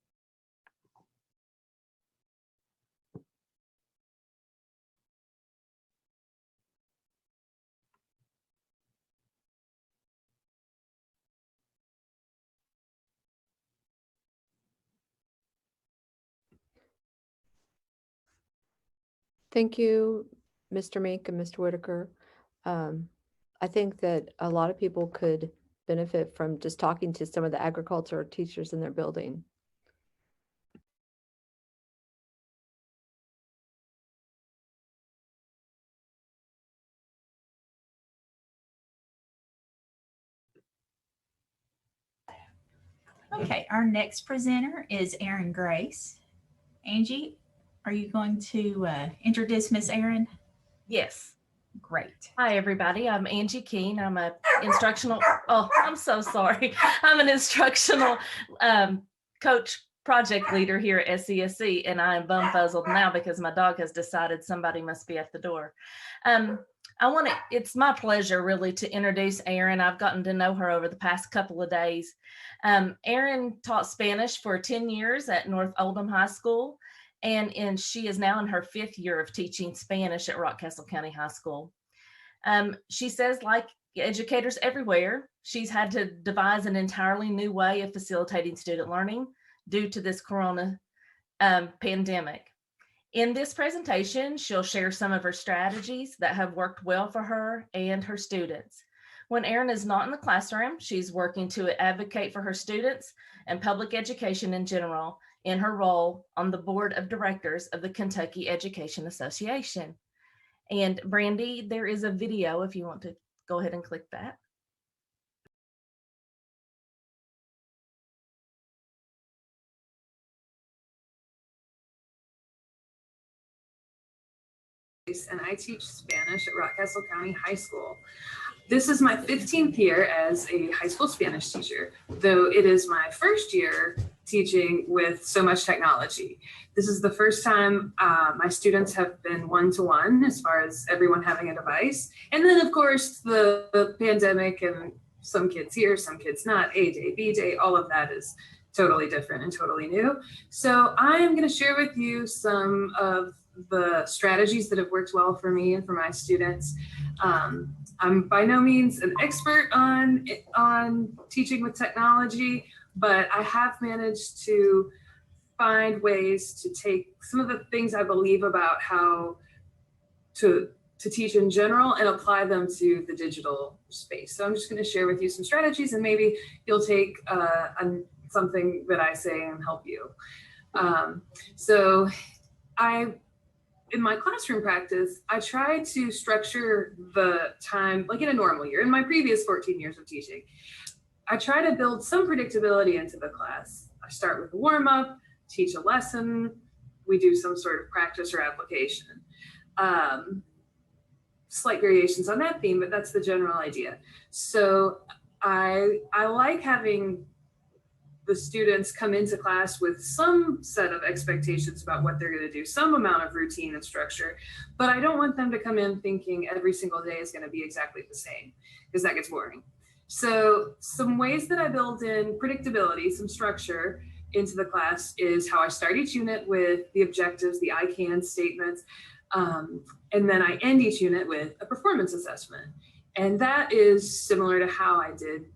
Thank you, Mr. Mink and Mr. Whitaker. I think that a lot of people could benefit from just talking to some of the agriculture teachers in their building. Okay, our next presenter is Erin Grace. Angie, are you going to introduce Miss Erin? Yes. Great. Hi, everybody. I'm Angie Keene. I'm a instructional, I'm so sorry. I'm an instructional coach project leader here at SESC, and I'm bumfuzzled now because my dog has decided somebody must be at the door. It's my pleasure really to introduce Erin. I've gotten to know her over the past couple of days. Erin taught Spanish for 10 years at North Oldham High School, and she is now in her 5th year of teaching Spanish at Rockcastle County High School. She says, like educators everywhere, she's had to devise an entirely new way of facilitating student learning due to this corona pandemic. In this presentation, she'll share some of her strategies that have worked well for her and her students. When Erin is not in the classroom, she's working to advocate for her students and public education in general in her role on the board of directors of the Kentucky Education Association. And Brandy, there is a video if you want to go ahead and click that. And I teach Spanish at Rockcastle County High School. This is my 15th year as a high school Spanish teacher, though it is my first year teaching with so much technology. This is the first time my students have been one-to-one as far as everyone having a device. And then of course the pandemic and some kids here, some kids not, A day, B day, all of that is totally different and totally new. So I am going to share with you some of the strategies that have worked well for me and for my students. I'm by no means an expert on teaching with technology, but I have managed to find ways to take some of the things I believe about how to teach in general and apply them to the digital space. So I'm just going to share with you some strategies, and maybe you'll take something that I say and help you. So in my classroom practice, I try to structure the time like in a normal year. In my previous 14 years of teaching, I try to build some predictability into the class. I start with a warm up, teach a lesson, we do some sort of practice or application. Slight variations on that theme, but that's the general idea. So I like having the students come into class with some set of expectations about what they're going to do, some amount of routine and structure, but I don't want them to come in thinking every single day is going to be exactly the same, because that gets boring. So some ways that I build in predictability, some structure into the class is how I start each unit with the objectives, the I can statements, and then I end each unit with a performance assessment. And that is similar to how I did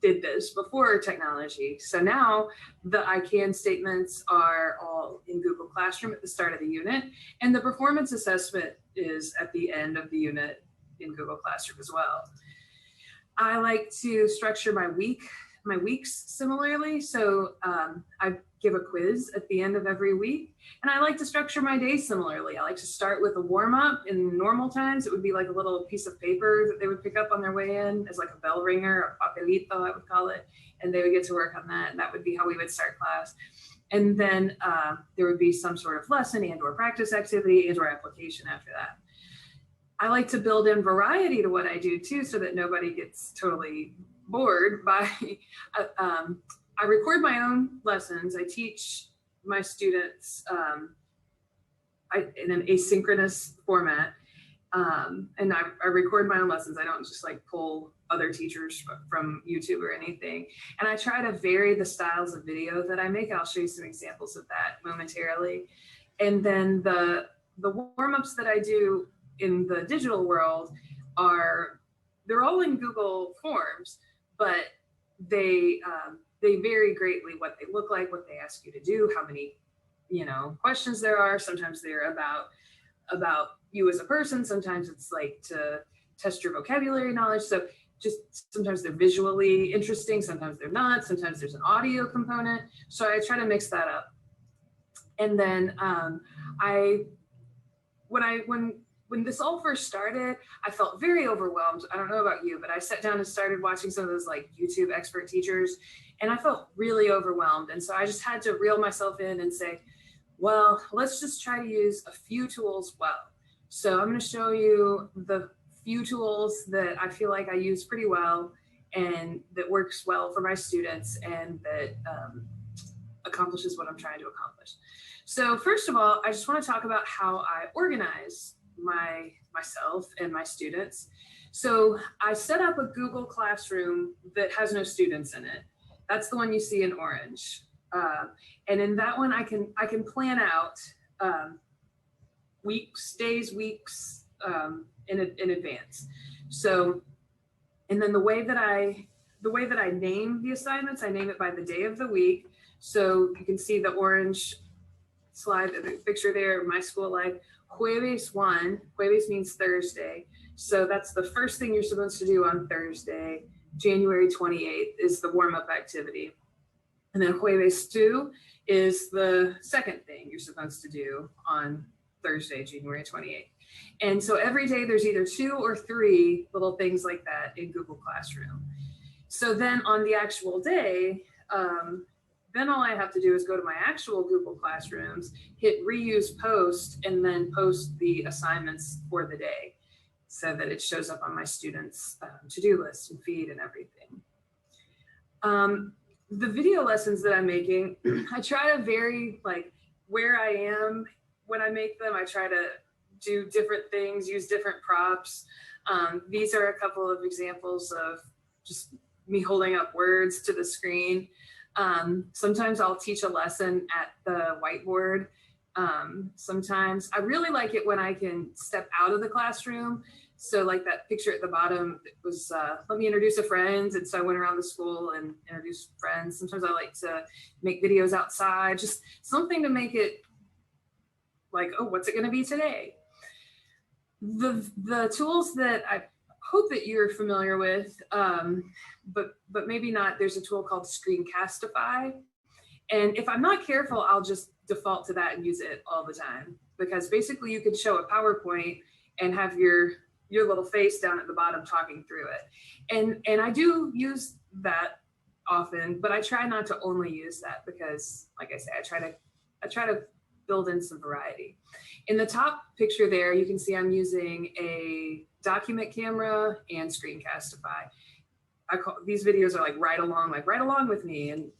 this before technology. So now the I can statements are all in Google Classroom at the start of the unit, and the performance assessment is at the end of the unit in Google Classroom as well. I like to structure my weeks similarly. So I give a quiz at the end of every week, and I like to structure my days similarly. I like to start with a warm up. In normal times, it would be like a little piece of paper that they would pick up on their way in as like a bell ringer, a papelito, I would call it, and they would get to work on that. And that would be how we would start class. And then there would be some sort of lesson and or practice activity and or application after that. I like to build in variety to what I do too, so that nobody gets totally bored by, I record my own lessons. I teach my students in an asynchronous format, and I record my own lessons. I don't just like pull other teachers from YouTube or anything. And I try to vary the styles of video that I make. I'll show you some examples of that momentarily. And then the warm-ups that I do in the digital world they're all in Google Forms, but they vary greatly what they look like, what they ask you to do, how many questions there are. Sometimes they're about you as a person. Sometimes it's like to test your vocabulary knowledge. So just sometimes they're visually interesting, sometimes they're not, sometimes there's an audio component. So I try to mix that up. And then when this all first started, I felt very overwhelmed. I don't know about you, but I sat down and started watching some of those like YouTube expert teachers, and I felt really overwhelmed. And so I just had to reel myself in and say, well, let's just try to use a few tools well. So I'm going to show you the few tools that I feel like I use pretty well and that works well for my students and that accomplishes what I'm trying to accomplish. So first of all, I just want to talk about how I organize myself and my students. So I set up a Google Classroom that has no students in it. That's the one you see in orange. And in that one, I can plan out days, weeks in advance. So, and then the way that I name the assignments, I name it by the day of the week. So you can see the orange slide, the picture there, my school life. Jueves 1, Jueves means Thursday. So that's the first thing you're supposed to do on Thursday. January 28th is the warm-up activity. And then Jueves 2 is the second thing you're supposed to do on Thursday, January 28th. And so every day there's either 2 or 3 little things like that in Google Classroom. So then on the actual day, then all I have to do is go to my actual Google Classrooms, hit reuse post, and then post the assignments for the day. so that it shows up on my students' to-do list and feed and everything. The video lessons that I'm making, I try to vary like where I am when I make them. I try to do different things, use different props. These are a couple of examples of just me holding up words to the screen. Sometimes I'll teach a lesson at the whiteboard. Sometimes I really like it when I can step out of the classroom. So like that picture at the bottom was, let me introduce a friend. And so I went around the school and introduced friends. Sometimes I like to make videos outside, just something to make it like, oh, what's it gonna be today? The tools that I hope that you're familiar with, but maybe not, there's a tool called Screencastify. And if I'm not careful, I'll just default to that and use it all the time, because basically you could show a PowerPoint and have your little face down at the bottom talking through it. And I do use that often, but I try not to only use that because, like I say, I try to build in some variety. In the top picture there, you can see I'm using a document camera and Screencastify. These videos are like right along with me, and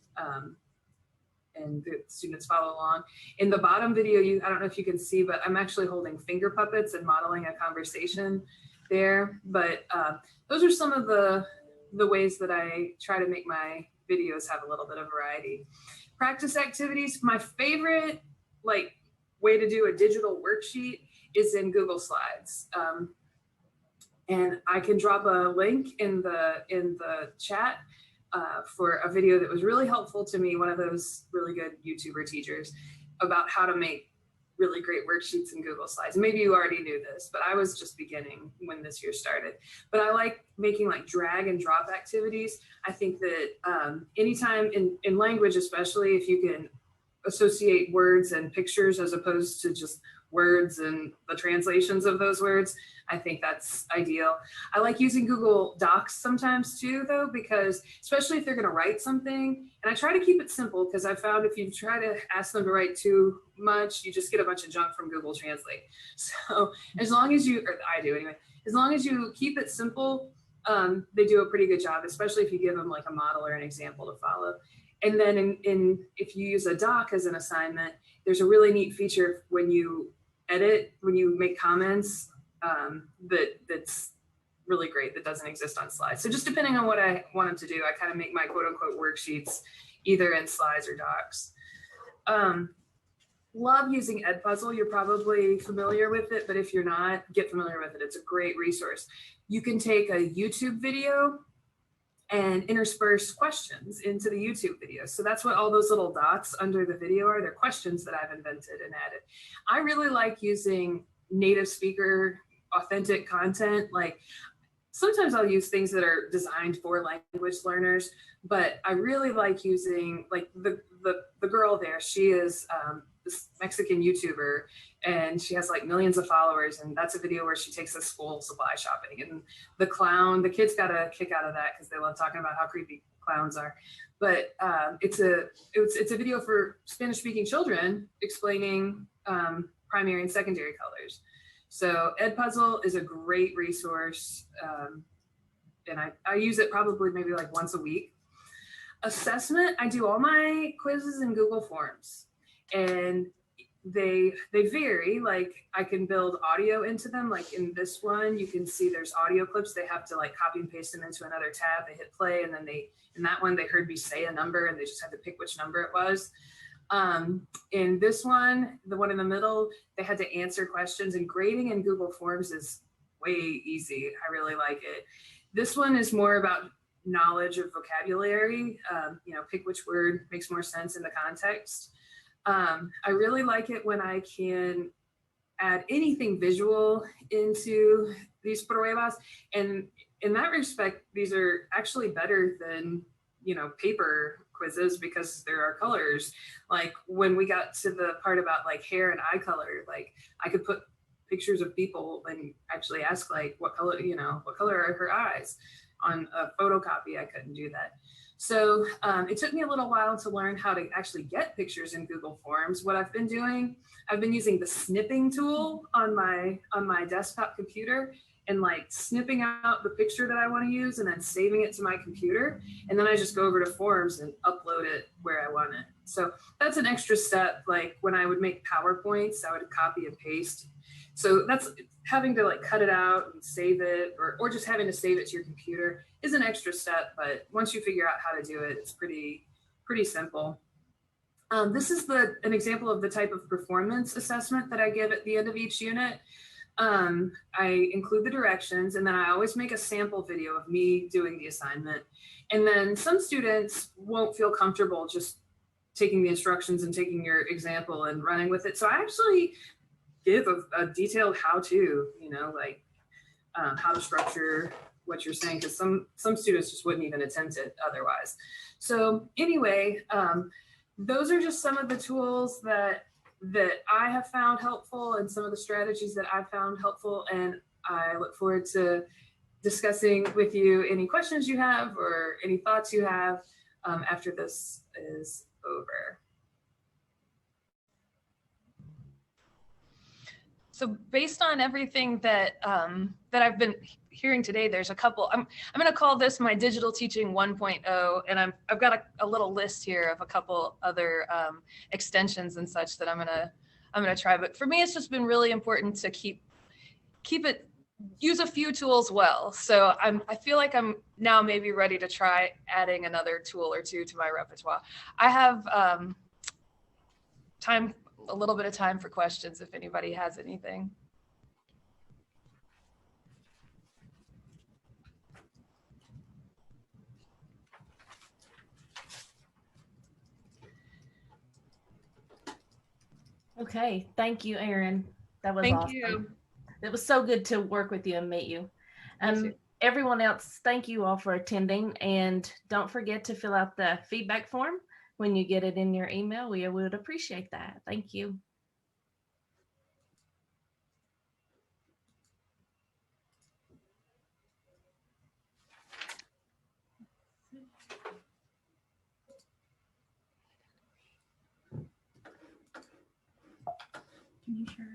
the students follow along. In the bottom video, I don't know if you can see, but I'm actually holding finger puppets and modeling a conversation there. But those are some of the ways that I try to make my videos have a little bit of variety. Practice activities, my favorite way to do a digital worksheet is in Google Slides. And I can drop a link in the chat for a video that was really helpful to me, one of those really good YouTuber teachers, about how to make really great worksheets in Google Slides. Maybe you already knew this, but I was just beginning when this year started. But I like making like drag and drop activities. I think that anytime in language, especially if you can associate words and pictures as opposed to just words and the translations of those words, I think that's ideal. I like using Google Docs sometimes too, though, because especially if they're going to write something, and I try to keep it simple, because I found if you try to ask them to write too much, you just get a bunch of junk from Google Translate. So as long as you, or I do anyway, as long as you keep it simple, they do a pretty good job, especially if you give them like a model or an example to follow. And then if you use a doc as an assignment, there's a really neat feature when you edit, when you make comments, that's really great, that doesn't exist on slides. So just depending on what I want them to do, I kind of make my quote unquote worksheets either in slides or docs. Love using Edpuzzle. You're probably familiar with it, but if you're not, get familiar with it. It's a great resource. You can take a YouTube video and intersperse questions into the YouTube video. So that's what all those little dots under the video are. They're questions that I've invented and added. I really like using native speaker authentic content. Like sometimes I'll use things that are designed for language learners, but I really like using like the girl there. She is this Mexican YouTuber, and she has like millions of followers, and that's a video where she takes us school supply shopping. And the clown, the kids got a kick out of that because they love talking about how creepy clowns are. But it's a video for Spanish speaking children explaining primary and secondary colors. So Edpuzzle is a great resource, and I use it probably maybe like once a week. Assessment, I do all my quizzes in Google Forms, and they vary. Like I can build audio into them. Like in this one, you can see there's audio clips. They have to like copy and paste them into another tab. They hit play, and then in that one, they heard me say a number, and they just had to pick which number it was. In this one, the one in the middle, they had to answer questions, and grading in Google Forms is way easy. I really like it. This one is more about knowledge of vocabulary, pick which word makes more sense in the context. I really like it when I can add anything visual into these pruebas. And in that respect, these are actually better than, paper quizzes because there are colors. Like when we got to the part about like hair and eye color, like I could put pictures of people and actually ask like, what color are her eyes? on a photocopy, I couldn't do that. So it took me a little while to learn how to actually get pictures in Google Forms. What I've been doing, I've been using the snipping tool on my desktop computer and like snipping out the picture that I want to use and then saving it to my computer. And then I just go over to Forms and upload it where I want it. So that's an extra step. Like when I would make PowerPoints, I would copy and paste. So that's having to like cut it out and save it, or just having to save it to your computer is an extra step. But once you figure out how to do it, it's pretty simple. This is an example of the type of performance assessment that I give at the end of each unit. I include the directions, and then I always make a sample video of me doing the assignment. And then some students won't feel comfortable just taking the instructions and taking your example and running with it. So I actually give a detailed how-to, like how to structure what you're saying, because some students just wouldn't even attempt it otherwise. So anyway, those are just some of the tools that I have found helpful and some of the strategies that I've found helpful. And I look forward to discussing with you any questions you have or any thoughts you have after this is over. So based on everything that that I've been hearing today, there's a couple. I'm going to call this my digital teaching 1.0, and I've got a little list here of a couple other extensions and such that I'm gonna try. But for me, it's just been really important to keep it, use a few tools well. So I feel like I'm now maybe ready to try adding another tool or two to my repertoire. I have a little bit of time for questions if anybody has anything. Okay, thank you, Erin. That was Thank awesome. you. It was so good to work with you and meet you. Everyone else, thank you all for attending, and don't forget to fill out the feedback form when you get it in your email. We would appreciate that. Thank you. Can you share?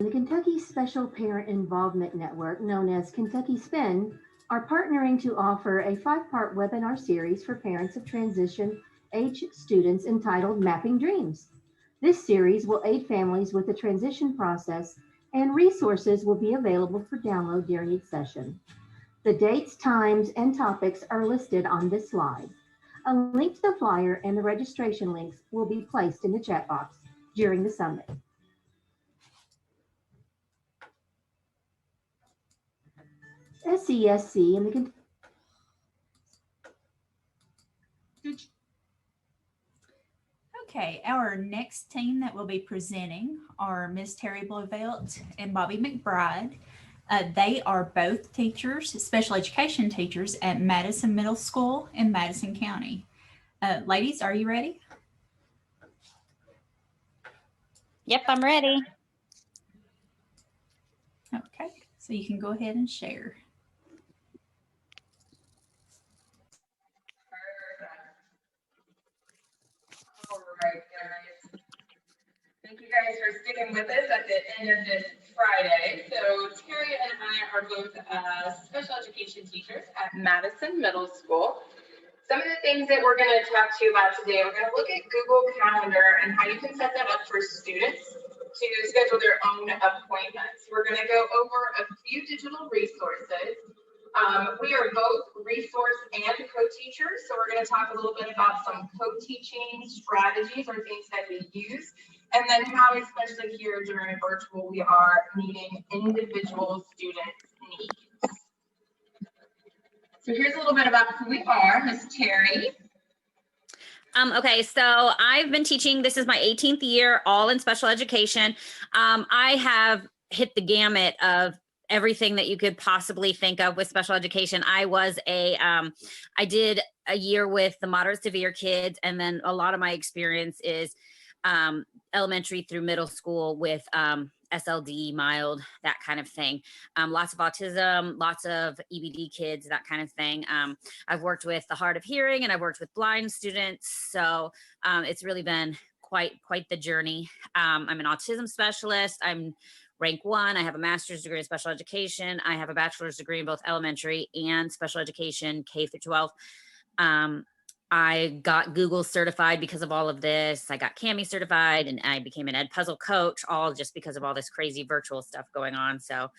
The Kentucky Special Parent Involvement Network, known as Kentucky SPIN, are partnering to offer a 5-part webinar series for parents of transition age students entitled Mapping Dreams. This series will aid families with the transition process, and resources will be available for download during each session. The dates, times, and topics are listed on this slide. A link to the flyer and the registration links will be placed in the chat box during the summit. SESC and the Okay, our next team that will be presenting are Ms. Terry Blovelt and Bobby McBride. They are both teachers, special education teachers at Madison Middle School in Madison County. Ladies, are you ready? Yep, I'm ready. Okay, so you can go ahead and share. All right, guys. Thank you guys for sticking with us at the end of this Friday. So Terry and I are both special education teachers at Madison Middle School. Some of the things that we're going to talk to you about today, we're going to look at Google Calendar and how you can set that up for students to schedule their own appointments. We're going to go over a few digital resources. We are both resource and co-teachers, so we're going to talk a little bit about some co-teaching strategies or things that we use, and then how, especially here during virtual, we are meeting individual students' needs. So So here's a little bit about who we are. Miss Terry. Okay, so I've been teaching, this is my 18th year, all in special education. I have hit the gamut of everything that you could possibly think of with special education. I did a year with the moderate severe kids, and then a lot of my experience is elementary through middle school with SLD, mild, that kind of thing. Lots of autism, lots of EBD kids, that kind of thing. I've worked with the hard of hearing, and I've worked with blind students. So it's really been quite the journey. I'm an autism specialist. I'm rank 1. I have a master's degree in special education. I have a bachelor's degree in both elementary and special education, K through 12. I got Google certified because of all of this. I got CAMI certified, and I became an Ed Puzzle coach, all just because of all this crazy virtual stuff going on. So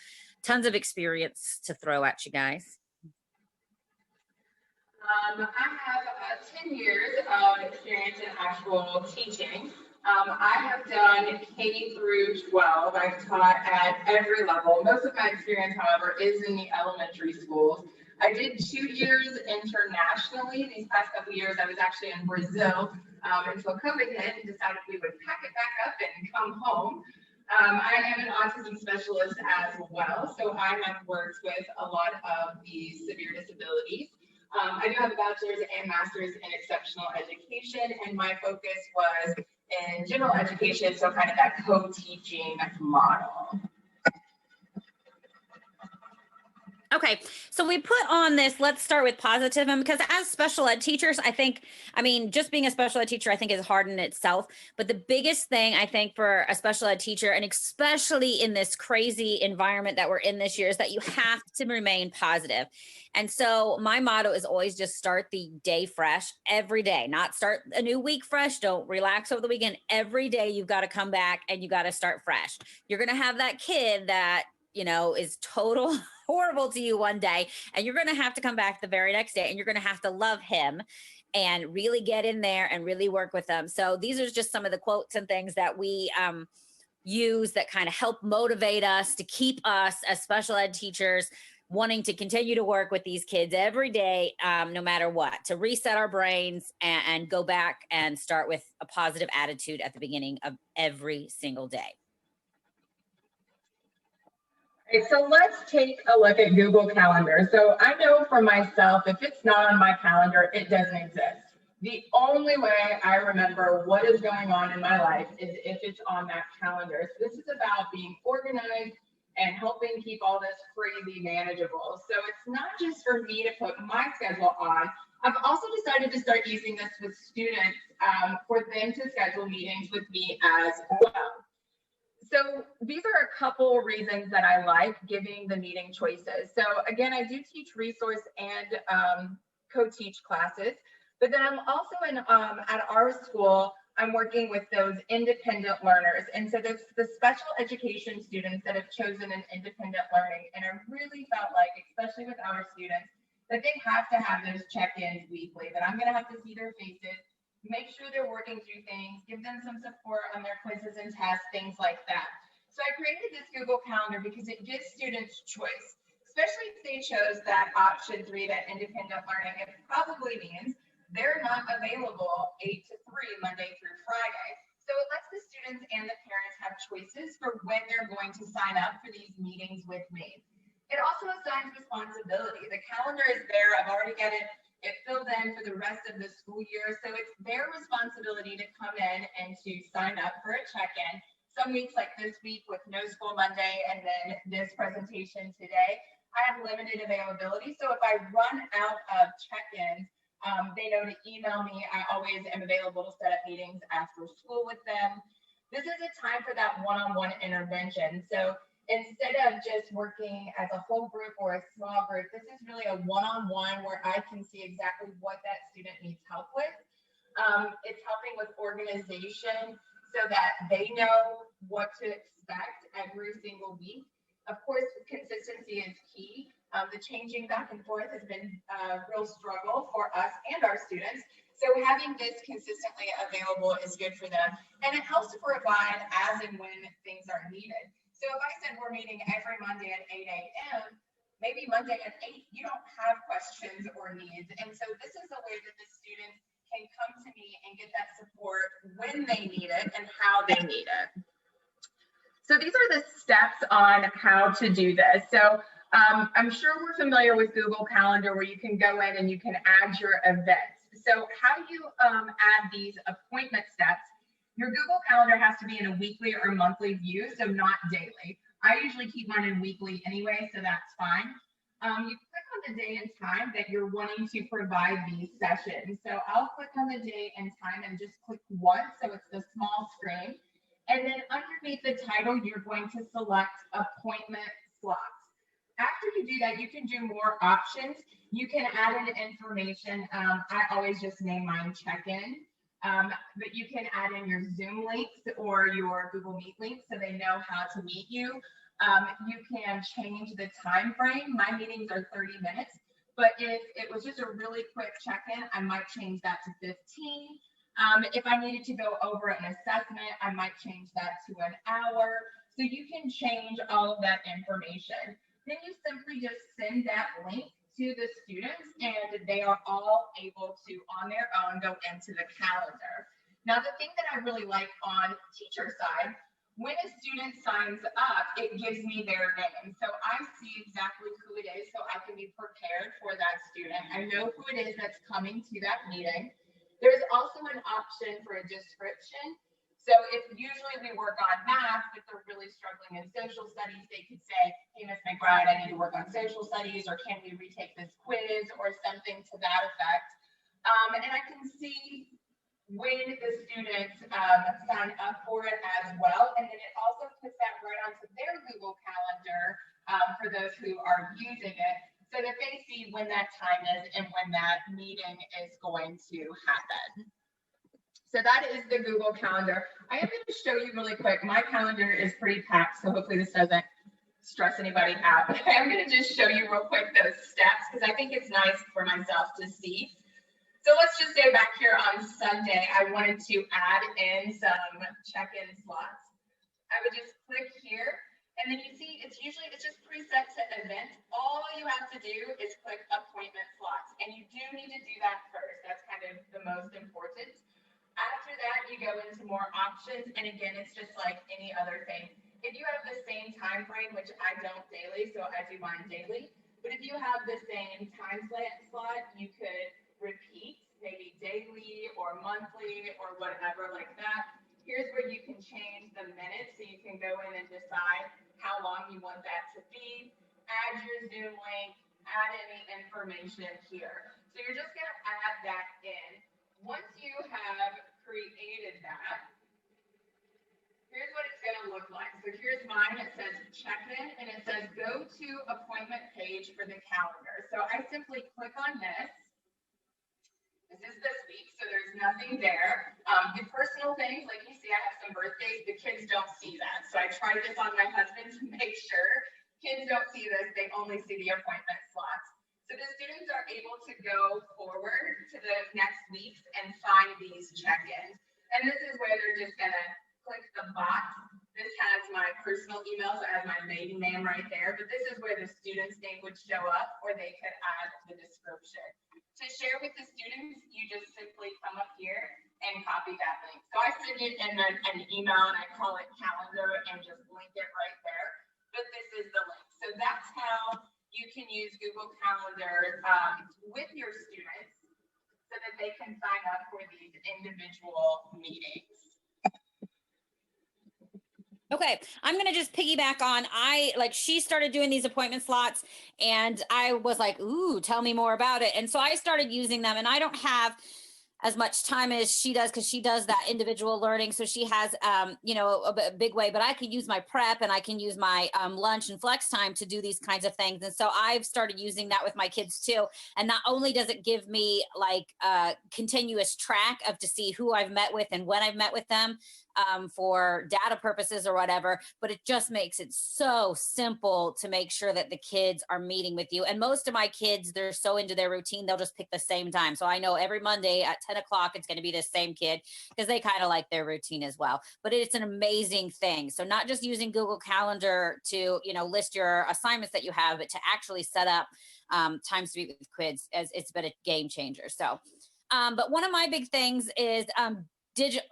tons of experience to throw at you guys. I have 10 years of experience in actual teaching. I have done K through 12. I've taught at every level. Most of my experience, however, is in the elementary schools. I did 2 years internationally. These past couple years, I was actually in Brazil until COVID hit and decided we would pack it back up and come home. I am an autism specialist as well, so I have worked with a lot of the severe disabilities. I do have a bachelor's and master's in exceptional education, and my focus was in general education, so kind of that co-teaching model. Okay, so we put on this, let's start with positivism, because as special ed teachers, just being a special ed teacher, I think is hard in itself. But the biggest thing I think for a special ed teacher, and especially in this crazy environment that we're in this year, is that you have to remain positive. And so my motto is always just start the day fresh every day, not start a new week fresh. Don't relax over the weekend. Every day you've got to come back and you got to start fresh. You're going to have that kid that, is total horrible to you one day, and you're going to have to come back the very next day, and you're going to have to love him and really get in there and really work with them. So these are just some of the quotes and things that we use that kind of help motivate us to keep us as special ed teachers wanting to continue to work with these kids every day, no matter what, to reset our brains and go back and start with a positive attitude at the beginning of every single day. Okay, so let's take a look at Google Calendar. So I know for myself, if it's not on my calendar, it doesn't exist. The only way I remember what is going on in my life is if it's on that calendar. So this is about being organized and helping keep all this crazy manageable. So it's not just for me to put my schedule on. I've also decided to start using this with students for them to schedule meetings with me as well. So these are a couple reasons that I like giving the meeting choices. So again, I do teach resource and co-teach classes, but then I'm also at our school, I'm working with those independent learners. And so there's the special education students that have chosen an independent learning. And I really felt like, especially with our students, that they have to have those check-ins weekly, that I'm gonna have to see their faces, make sure they're working through things, give them some support on their quizzes and tests, things like that. So I created this Google Calendar because it gives students choice, especially if they chose that option 3, that independent learning. It probably means they're not available 8 to 3 Monday through Friday. So it lets the students and the parents have choices for when they're going to sign up for these meetings with me. It also assigns responsibility. The calendar is there. I've already got it filled in for the rest of the school year. So it's their responsibility to come in and to sign up for a check-in. Some weeks like this week with no school Monday and then this presentation today, I have limited availability. So if I run out of check-ins, they know to email me. I always am available to set up meetings after school with them. This is a time for that one-on-one intervention. So instead of just working as a whole group or a small group, this is really a one-on-one where I can see exactly what that student needs help with. It's helping with organization so that they know what to expect every single week. Of course, consistency is key. The changing back and forth has been a real struggle for us and our students. So having this consistently available is good for them. And it helps to provide as and when things are needed. So if I said we're meeting every Monday at 8 a.m., maybe Monday at 8, you don't have questions or needs. And so this is a way that the students can come to me and get that support when they need it and how they need it. So these are the steps on how to do this. So I'm sure we're familiar with Google Calendar, where you can go in and you can add your events. So how do you add these appointment steps? Your Google Calendar has to be in a weekly or monthly view, so not daily. I usually keep mine in weekly anyway, so that's fine. You click on the day and time that you're wanting to provide these sessions. So I'll click on the day and time and just click once, so it's the small screen. And then underneath the title, you're going to select appointment slots. After you do that, you can do more options. You can add in information. I always just name mine check-in, but you can add in your Zoom links or your Google Meet links so they know how to meet you. You can change the time frame. My meetings are 30 minutes, but if it was just a really quick check-in, I might change that to 15. If I needed to go over an assessment, I might change that to an hour. So you can change all of that information. Then you simply just send that link to the students, and they are all able to, on their own, go into the calendar. Now, the thing that I really like on teacher side, when a student signs up, it gives me their name. So I see exactly who it is, so I can be prepared for that student. I know who it is that's coming to that meeting. There's also an option for a description. So if usually we work on math, if they're really struggling in social studies, they could say, hey, Ms. McBride, I need to work on social studies, or can we retake this quiz, or something to that effect. And I can see when the students sign up for it as well. And then it also puts that right onto their Google Calendar for those who are using it, so that they see when that time is and when that meeting is going to happen. So that is the Google Calendar. I am going to show you really quick. My calendar is pretty packed, so hopefully this doesn't stress anybody out. I'm going to just show you real quick those steps, because I think it's nice for myself to see. So let's just say back here on Sunday, I wanted to add in some check-in slots. I would just click here, and then you see it's just preset to event. All you have to do is click appointment slots, and you do need to do that first. That's kind of the most important. After that, you go into more options, and again, it's just like any other thing. If you have the same time frame, which I don't daily, so I do mine daily, but if you have the same time slot, you could repeat maybe daily or monthly or whatever like that. Here's where you can change the minutes, so you can go in and decide how long you want that to be, add your Zoom link, add any information here. So you're just going to add that in. Once you have created that, here's what it's going to look like. So here's mine. It says check-in, and it says go to appointment page for the calendar. So I simply click on this. This is this week, so there's nothing there. The personal things, like you see, I have some birthdays. The kids don't see that. So I tried this on my husband to make sure kids don't see this. They only see the appointment slots. So the students are able to go forward to the next weeks and find these check-ins. And this is where they're just going to click the box. This has my personal email, so it has my maiden name right there. But this is where the student's name would show up, or they could add the description. To share with the students, you just simply come up here and copy that link. So I send it in an email, and I call it calendar and just link it right there. But this is the link. So that's how you can use Google Calendar with your students so that they can sign up for these individual meetings. Okay, I'm gonna just piggyback on, she started doing these appointment slots, and I was like, ooh, tell me more about it. And so I started using them, and I don't have as much time as she does, because she does that individual learning. So she has, a big way, but I could use my prep, and I can use my lunch and flex time to do these kinds of things. And so I've started using that with my kids too. And not only does it give me like a continuous track of to see who I've met with and when I've met with them, for data purposes or whatever, but it just makes it so simple to make sure that the kids are meeting with you. And most of my kids, they're so into their routine, they'll just pick the same time. So I know every Monday at 10 o'clock, it's going to be the same kid because they kind of like their routine as well. But it's an amazing thing. So not just using Google Calendar to, list your assignments that you have, but to actually set up times to meet with kids, as it's been a game changer. So, but one of my big things is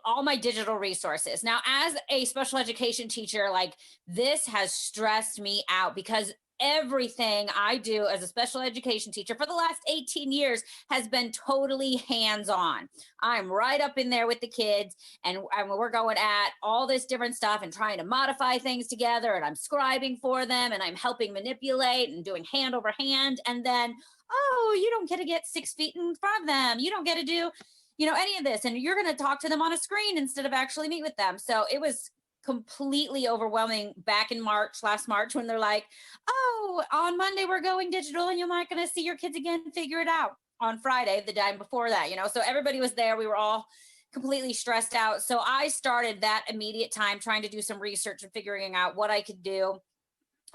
all my digital resources. Now, as a special education teacher, like this has stressed me out because everything I do as a special education teacher for the last 18 years has been totally hands-on. I'm right up in there with the kids and we're going at all this different stuff and trying to modify things together, and I'm scribing for them and I'm helping manipulate and doing hand over hand. And then, oh, you don't get to get 6 feet in front of them. You don't get to do any of this, and you're going to talk to them on a screen instead of actually meet with them. So it was completely overwhelming back in last March, when they're like, oh, on Monday we're going digital and you're not going to see your kids again, figure it out on Friday, the time before that, so everybody was there. We were all completely stressed out. So I started that immediate time trying to do some research and figuring out what I could do.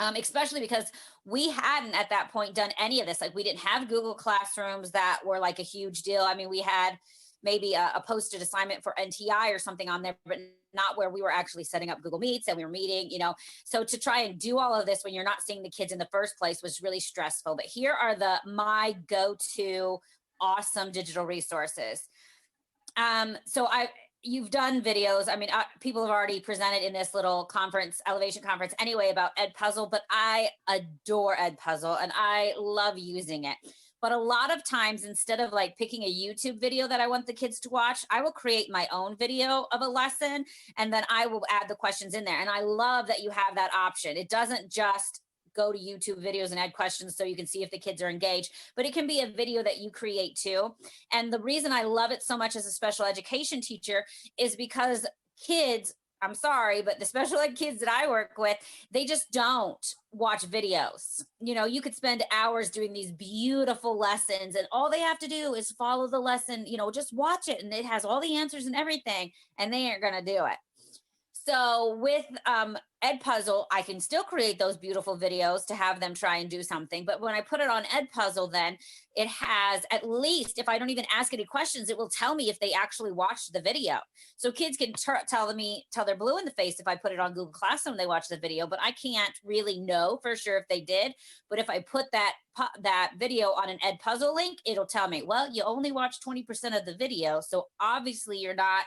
Especially because we hadn't at that point done any of this. Like, we didn't have Google Classrooms that were like a huge deal. I mean, we had maybe a posted assignment for NTI or something on there, but not where we were actually setting up Google Meets and we were meeting, So to try and do all of this when you're not seeing the kids in the first place was really stressful. But here are my go-to awesome digital resources. You've done videos. I mean, people have already presented in this little elevation conference anyway about Edpuzzle, but I adore Edpuzzle and I love using it. But a lot of times, instead of like picking a YouTube video that I want the kids to watch, I will create my own video of a lesson and then I will add the questions in there. And I love that you have that option. It doesn't just go to YouTube videos and add questions so you can see if the kids are engaged, but it can be a video that you create too. And the reason I love it so much as a special education teacher is because kids, I'm sorry, but the special ed kids that I work with, they just don't watch videos. You could spend hours doing these beautiful lessons and all they have to do is follow the lesson, just watch it and it has all the answers and everything, and they aren't going to do it. So with Edpuzzle, I can still create those beautiful videos to have them try and do something. But when I put it on Edpuzzle, then it has, at least if I don't even ask any questions, it will tell me if they actually watched the video. So kids can tell they're blue in the face if I put it on Google Classroom and they watch the video, but I can't really know for sure if they did. But if I put that video on an Edpuzzle link, it'll tell me, well, you only watched 20% of the video. So obviously you're not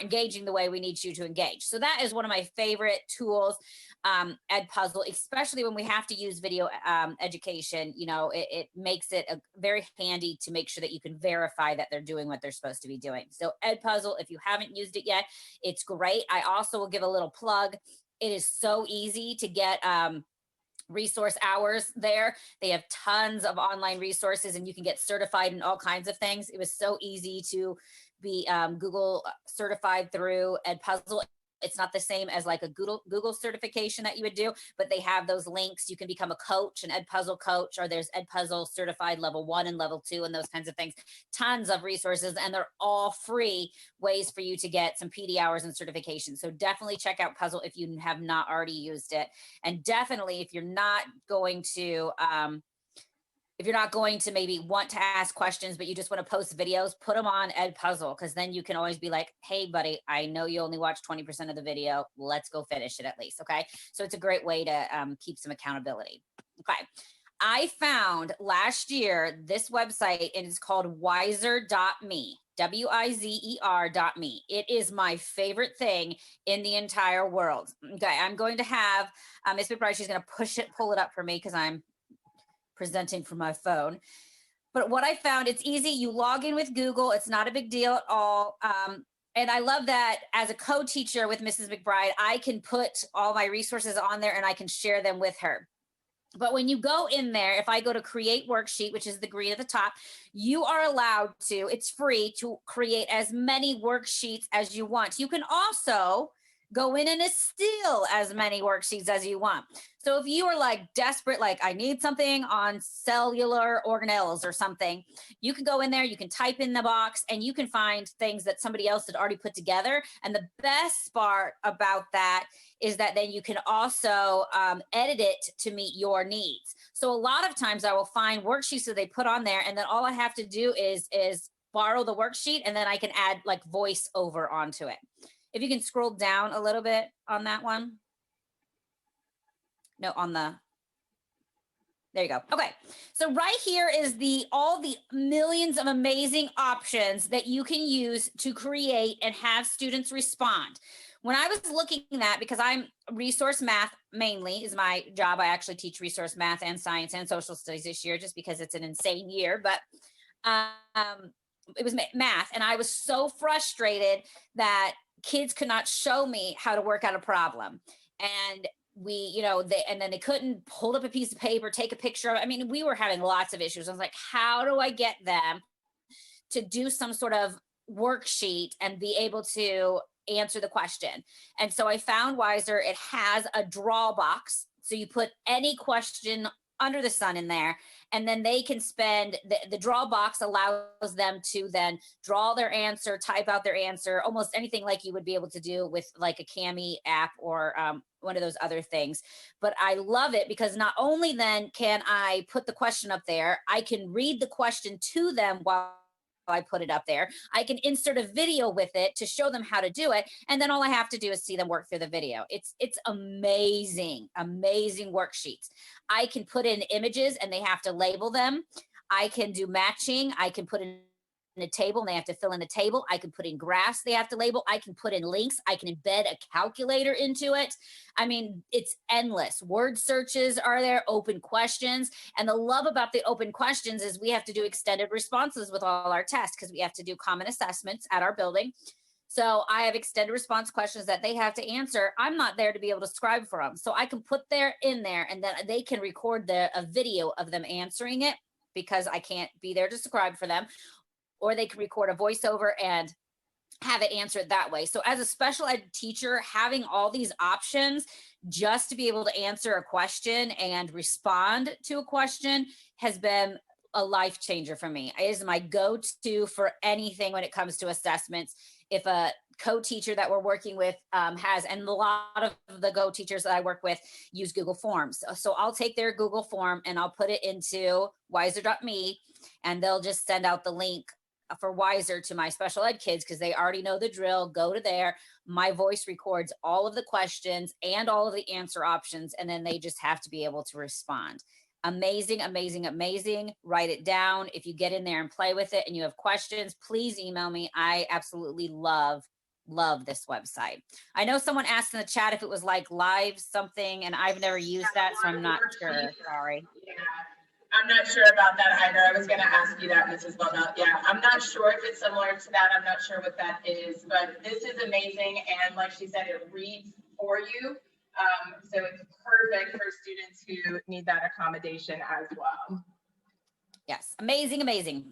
engaging the way we need you to engage. So that is one of my favorite tools, Edpuzzle, especially when we have to use video education. It makes it very handy to make sure that you can verify that they're doing what they're supposed to be doing. So Edpuzzle, if you haven't used it yet, it's great. I also will give a little plug. It is so easy to get resource hours there. They have tons of online resources and you can get certified in all kinds of things. It was so easy to be Google certified through Edpuzzle. It's not the same as like a Google certification that you would do, but they have those links. You can become a coach, an Edpuzzle coach, or there's Edpuzzle certified level 1 and level 2 and those kinds of things. Tons of resources, and they're all free ways for you to get some PD hours and certifications. So definitely check out Puzzle if you have not already used it. And definitely if you're not going to maybe want to ask questions, but you just want to post videos, put them on Edpuzzle, because then you can always be like, hey, buddy, I know you only watch 20% of the video. Let's go finish it at least. Okay. So it's a great way to keep some accountability. Okay. I found last year this website, and it's called wizer.me. WIZER.me. It is my favorite thing in the entire world. Okay. I'm going to have Ms. McBride, she's going to pull it up for me because I'm presenting from my phone. But what I found, it's easy. You log in with Google. It's not a big deal at all. And I love that as a co-teacher with Mrs. McBride, I can put all my resources on there and I can share them with her. But when you go in there, if I go to create worksheet, which is the green at the top, you are allowed to, it's free to create as many worksheets as you want. You can also go in and steal as many worksheets as you want. So if you are like desperate, like I need something on cellular organelles or something, you can go in there, you can type in the box, and you can find things that somebody else had already put together. And the best part about that is that then you can also edit it to meet your needs. So a lot of times I will find worksheets that they put on there, and then all I have to do is borrow the worksheet, and then I can add like voice over onto it. If you can scroll down a little bit on that one. No, on the, there you go. Okay. So right here is all the millions of amazing options that you can use to create and have students respond. When I was looking at that, because I'm resource math mainly is my job. I actually teach resource math and science and social studies this year, just because it's an insane year, but it was math. And I was so frustrated that kids could not show me how to work out a problem. And and then they couldn't hold up a piece of paper, take a picture of it. I mean, we were having lots of issues. I was like, how do I get them to do some sort of worksheet and be able to answer the question? And so I found Wiser. It has a draw box. So you put any question under the sun in there, and then they can spend the draw box allows them to then draw their answer, type out their answer, almost anything like you would be able to do with like a Kami app or one of those other things. But I love it because not only then can I put the question up there, I can read the question to them while I put it up there. I can insert a video with it to show them how to do it. And then all I have to do is see them work through the video. It's amazing, amazing worksheets. I can put in images and they have to label them. I can do matching. I can put in a table and they have to fill in the table. I can put in graphs they have to label. I can put in links. I can embed a calculator into it. I mean, it's endless. Word searches are there, open questions. And the love about the open questions is we have to do extended responses with all our tests because we have to do common assessments at our building. So I have extended response questions that they have to answer. I'm not there to be able to scribe for them. So I can put in there and then they can record a video of them answering it because I can't be there to scribe for them. Or they can record a voiceover and have it answered that way. So as a special ed teacher, having all these options just to be able to answer a question and respond to a question has been a life changer for me. It is my go-to for anything when it comes to assessments. If a co-teacher that we're working with has, and a lot of the co-teachers that I work with use Google Forms. So I'll take their Google form and I'll put it into wiser.me and they'll just send out the link for Wiser to my special ed kids because they already know the drill. Go to there. My voice records all of the questions and all of the answer options, and then they just have to be able to respond. Amazing, amazing, amazing. Write it down. If you get in there and play with it and you have questions, please email me. I absolutely love this website. I know someone asked in the chat if it was like live something, and I've never used that, so I'm not sure. Sorry. Yeah. I'm not sure about that either. I was going to ask you that, Mrs. Bubba. Yeah, I'm not sure if it's similar to that. I'm not sure what that is, but this is amazing. And like she said, it reads for you. So it's perfect for students who need that accommodation as well. Yes, amazing, amazing.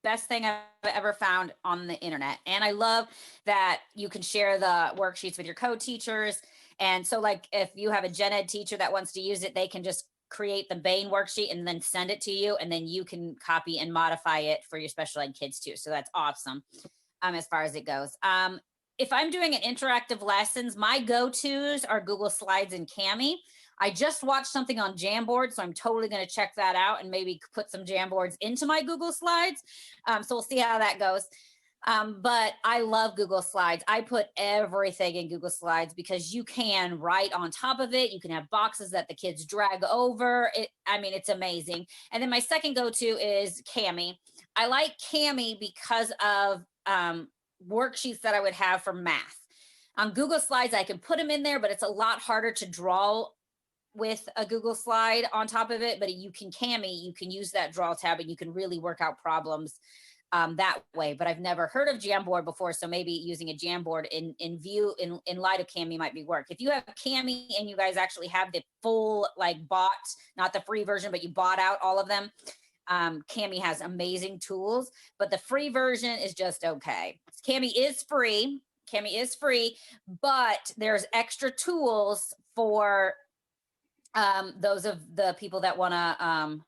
Best thing I've ever found on the internet. And I love that you can share the worksheets with your co-teachers. And so like if you have a gen ed teacher that wants to use it, they can just create the Bain worksheet and then send it to you. And then you can copy and modify it for your special ed kids too. So that's awesome as far as it goes. If I'm doing an interactive lessons, my go-tos are Google Slides and Kami. I just watched something on Jamboard, so I'm totally going to check that out and maybe put some Jamboards into my Google Slides. So we'll see how that goes. But I love Google Slides. I put everything in Google Slides because you can write on top of it. You can have boxes that the kids drag over. It's amazing. And then my second go-to is Kami. I like Kami because of worksheets that I would have for math. On Google Slides, I can put them in there, but it's a lot harder to draw with a Google slide on top of it. But you can use that draw tab and you can really work out problems that way. But I've never heard of Jamboard before, so maybe using a Jamboard in light of Kami might be work. If you have Kami and you guys actually have the full bought, not the free version, but you bought out all of them, Kami has amazing tools, but the free version is just okay. Kami is free, Cami is free, but there's extra tools for those of the people that want to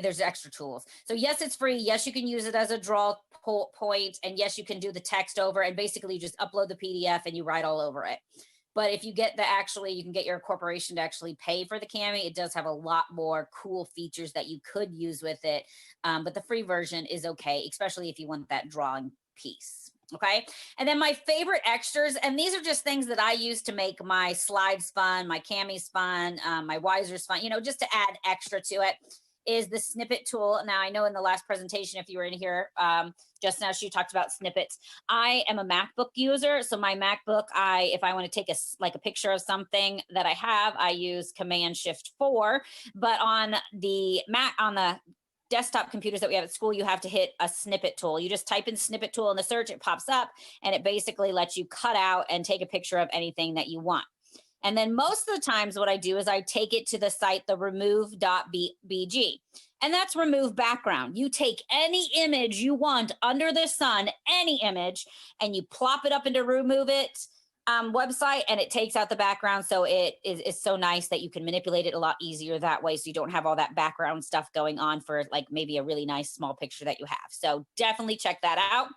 there's extra tools. So yes, it's free. Yes, you can use it as a draw point, and yes, you can do the text over, and basically you just upload the PDF and you write all over it. But if you get you can get your corporation to actually pay for the Cami. It does have a lot more cool features that you could use with it. But the free version is okay, especially if you want that drawing piece. Okay. And then my favorite extras, and these are just things that I use to make my slides fun, my Camis fun, my Wisers fun, just to add extra to it, is the snippet tool. Now, I know in the last presentation, if you were in here just now, she talked about snippets. I am a MacBook user. So my MacBook, if I want to take a picture of something that I have, I use Command-Shift-4. But on the desktop computers that we have at school, you have to hit a snippet tool. You just type in snippet tool in the search, it pops up, and it basically lets you cut out and take a picture of anything that you want. And then most of the times what I do is I take it to the site, the remove.bg, and that's remove background. You take any image you want under the sun, any image, and you plop it up into remove it website, and it takes out the background. So it's so nice that you can manipulate it a lot easier that way. So you don't have all that background stuff going on for like maybe a really nice small picture that you have. So definitely check that out.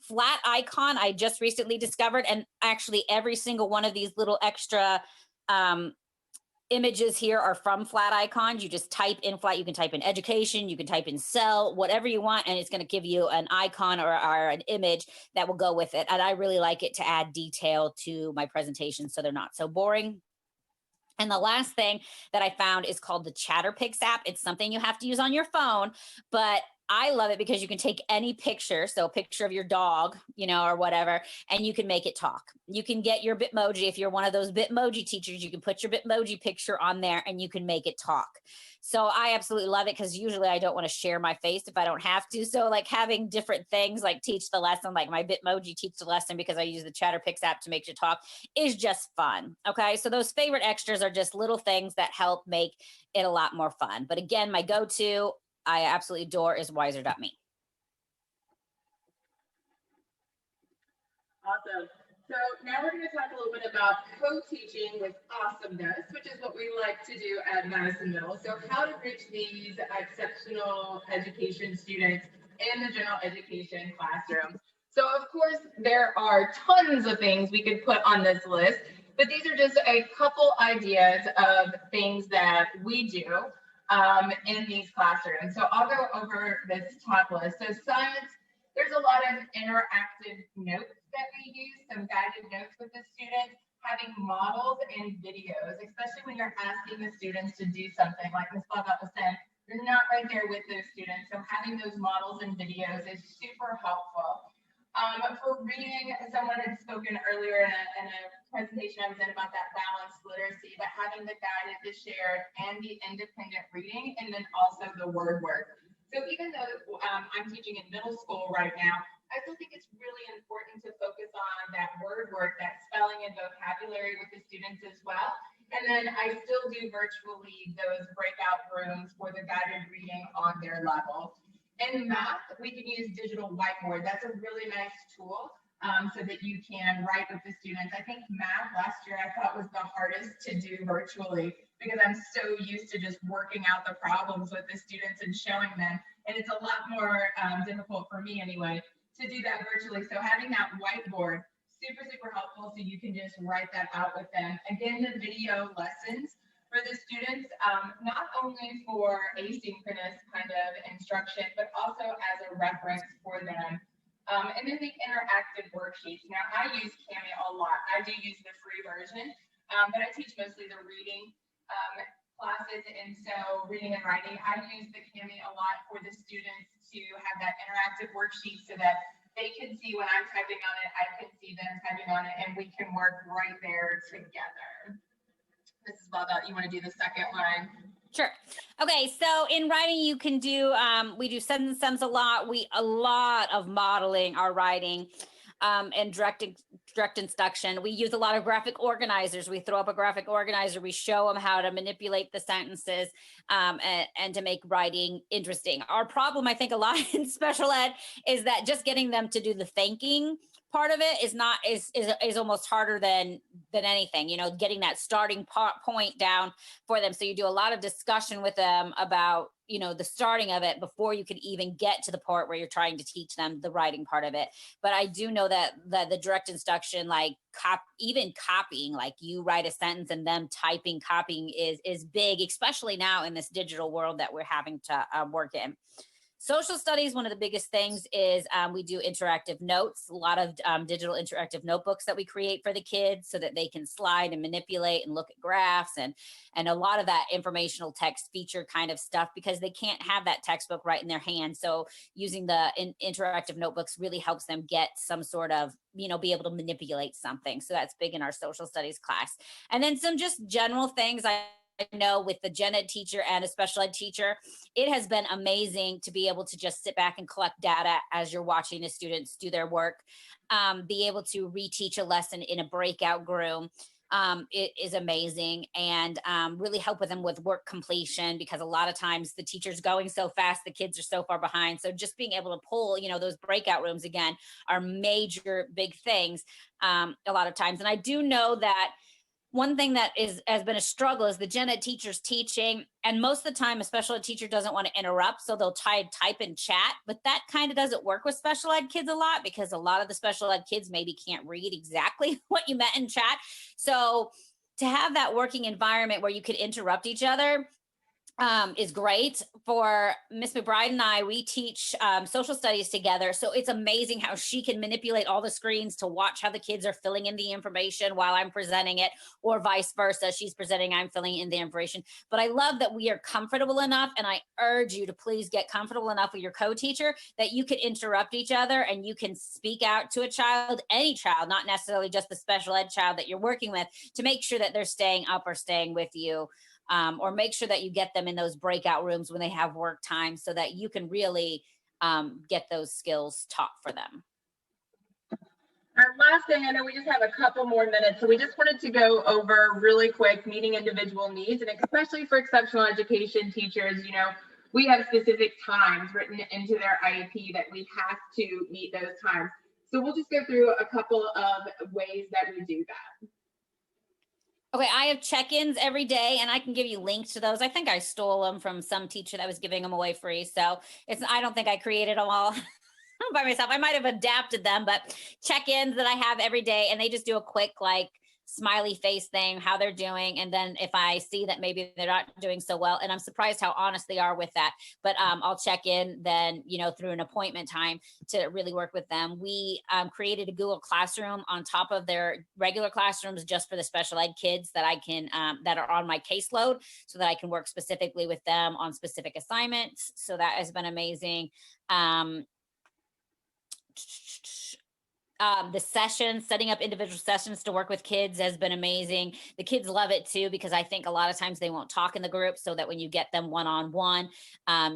Flat icon, I just recently discovered, and actually every single one of these little extra images here are from Flat Icons. You just type in flat, you can type in education, you can type in cell, whatever you want, and it's going to give you an icon or an image that will go with it. And I really like it to add detail to my presentation so they're not so boring. And the last thing that I found is called the ChatterPix app. It's something you have to use on your phone, but I love it because you can take any picture, so a picture of your dog, or whatever, and you can make it talk. You can get your Bitmoji. If you're one of those Bitmoji teachers, you can put your Bitmoji picture on there and you can make it talk. So I absolutely love it because usually I don't want to share my face if I don't have to. So like having different things like teach the lesson, like my Bitmoji teach the lesson because I use the ChatterPix app to make it talk, is just fun. Okay, so those favorite extras are just little things that help make it a lot more fun. But again, my go-to, I absolutely adore, is wiser.me. Awesome. So now we're going to talk a little bit about co-teaching with awesomeness, which is what we like to do at Madison Middle. So how to reach these exceptional education students in the general education classroom. So of course, there are tons of things we could put on this list, but these are just a couple ideas of things that we do in these classrooms. So I'll go over this top list. So science, there's a lot of interactive notes that we use, some guided notes with the students, having models and videos, especially when you're asking the students to do something like Ms. Bobbitt was saying, you're not right there with those students. So having those models and videos is super helpful. For reading, someone had spoken earlier in a presentation I was in about that balanced literacy, but having the guided, the shared, and the independent reading, and then also the word work. So even though I'm teaching in middle school right now, I still think it's really important to focus on that word work, that spelling and vocabulary with the students as well. And then I still do virtually those breakout rooms for the guided reading on their level. In math, we can use digital whiteboard. That's a really nice tool so that you can write with the students. I think math last year I thought was the hardest to do virtually because I'm so used to just working out the problems with the students and showing them. And it's a lot more difficult for me anyway to do that virtually. So having that whiteboard, super, super helpful so you can just write that out with them. Again, the video lessons for the students, not only for asynchronous kind of instruction, but also as a reference for them. And then the interactive worksheets. Now, I use Cami a lot. I do use the free version, but I teach mostly the reading classes, and so reading and writing. I use the Cami a lot for the students to have that interactive worksheet so that they can see when I'm typing on it, I can see them typing on it, and we can work right there together. Mrs. Bobbitt, you want to do the second line? Sure. Okay, so in writing, you can do, we do sentence stems a lot. A lot of modeling our writing and direct instruction. We use a lot of graphic organizers. We throw up a graphic organizer. We show them how to manipulate the sentences and to make writing interesting. Our problem, I think, a lot in special ed is that just getting them to do the thinking part of it is almost harder than anything, getting that starting point down for them. So you do a lot of discussion with them about, the starting of it before you could even get to the part where you're trying to teach them the writing part of it. But I do know that the direct instruction, like even copying, like you write a sentence and them copying is big, especially now in this digital world that we're having to work in. Social studies, one of the biggest things is we do interactive notes, a lot of digital interactive notebooks that we create for the kids so that they can slide and manipulate and look at graphs and a lot of that informational text feature kind of stuff, because they can't have that textbook right in their hand. So using the interactive notebooks really helps them get some sort of, be able to manipulate something. So that's big in our social studies class. And then some just general things I know with the gen ed teacher and a special ed teacher, it has been amazing to be able to just sit back and collect data as you're watching the students do their work, be able to reteach a lesson in a breakout room. It is amazing, and really help with them with work completion, because a lot of times the teacher's going so fast, the kids are so far behind. So just being able to pull, those breakout rooms again are major big things a lot of times. And I do know that one thing that has been a struggle is the gen ed teachers teaching, and most of the time a special ed teacher doesn't want to interrupt, so they'll type in chat, but that kind of doesn't work with special ed kids a lot, because a lot of the special ed kids maybe can't read exactly what you meant in chat. So to have that working environment where you could interrupt each other is great. For Miss McBride and I, we teach social studies together. So it's amazing how she can manipulate all the screens to watch how the kids are filling in the information while I'm presenting it, or vice versa. She's presenting, I'm filling in the information. But I love that we are comfortable enough, and I urge you to please get comfortable enough with your co-teacher that you can interrupt each other and you can speak out to a child, any child, not necessarily just the special ed child that you're working with, to make sure that they're staying up or staying with you. Or make sure that you get them in those breakout rooms when they have work time, so that you can really get those skills taught for them. Our last thing, I know we just have a couple more minutes, so we just wanted to go over really quick meeting individual needs, and especially for exceptional education teachers, we have specific times written into their IEP that we have to meet those times. So we'll just go through a couple of ways that we do that. Okay, I have check-ins every day, and I can give you links to those. I think I stole them from some teacher that was giving them away free. So I don't think I created them all by myself. I might have adapted them, but check-ins that I have every day, and they just do a quick smiley face thing, how they're doing. And then if I see that maybe they're not doing so well, and I'm surprised how honest they are with that, but I'll check in then, through an appointment time to really work with them. We created a Google Classroom on top of their regular classrooms just for the special ed kids that I can, that are on my caseload, so that I can work specifically with them on specific assignments. So that has been amazing. The sessions, setting up individual sessions to work with kids has been amazing. The kids love it too, because I think a lot of times they won't talk in the group, so that when you get them one-on-one,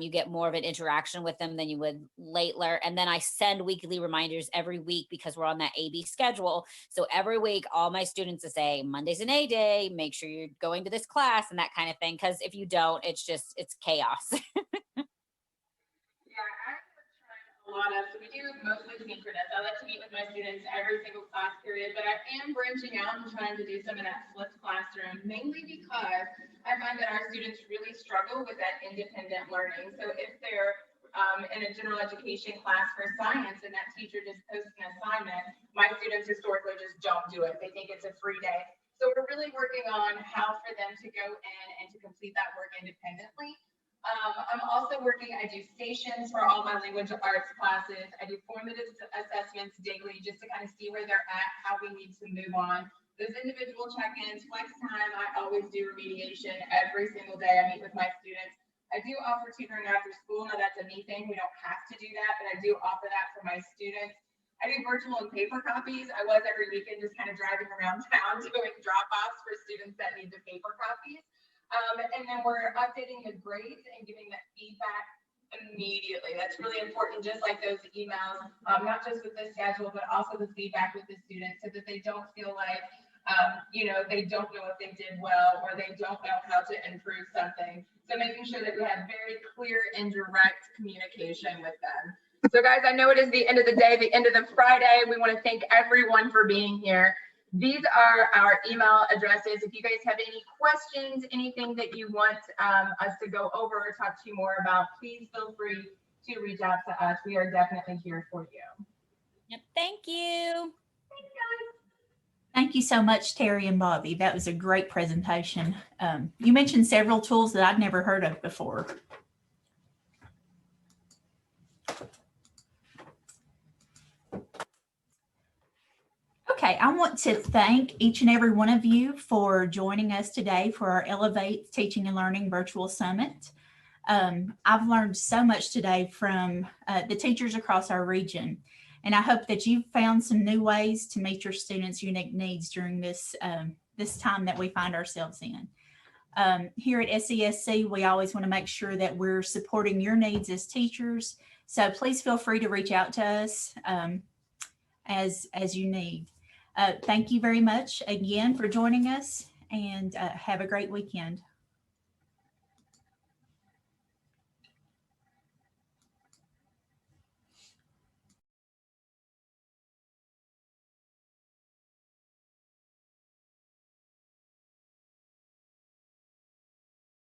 you get more of an interaction with them than you would later. And then I send weekly reminders every week, because we're on that AB schedule. So every week, all my students will say, Monday's an A day, make sure you're going to this class and that kind of thing. Because if you don't, it's chaos. So we do mostly synchronous. I like to meet with my students every single class period, but I am branching out and trying to do some of that flipped classroom, mainly because I find that our students really struggle with that independent learning. So if they're in a general education class for science and that teacher just posts an assignment, my students historically just don't do it. They think it's a free day. So we're really working on how for them to go in and to complete that work independently. I'm also working, I do stations for all my language arts classes. I do formative assessments daily just to kind of see where they're at, how we need to move on. Those individual check-ins, flex time, I always do remediation every single day. I meet with my students. I do offer tutoring after school. Now that's a me thing. We don't have to do that, but I do offer that for my students. I do virtual and paper copies. I was every weekend just kind of driving around town doing drop-offs for students that need the paper copies. And then we're updating the grades and giving that feedback immediately. That's really important, just like those emails, not just with the schedule, but also the feedback with the students, so that they don't feel like, they don't know if they did well, or they don't know how to improve something. So making sure that we have very clear and direct communication with them. So guys, I know it is the end of the day, the end of the Friday. We want to thank everyone for being here. These are our email addresses. If you guys have any questions, anything that you want us to go over or talk to you more about, please feel free to reach out to us. We are definitely here for you. Yep. Thank you. Thank you so much, Terry and Bobby. That was a great presentation. You mentioned several tools that I'd never heard of before. Okay, I want to thank each and every one of you for joining us today for our Elevate Teaching and Learning Virtual Summit. I've learned so much today from the teachers across our region, and I hope that you've found some new ways to meet your students' unique needs during this, this time that we find ourselves in. Here at SESC, we always want to make sure that we're supporting your needs as teachers, so please feel free to reach out to us as you need. Thank you very much again for joining us, and have a great weekend.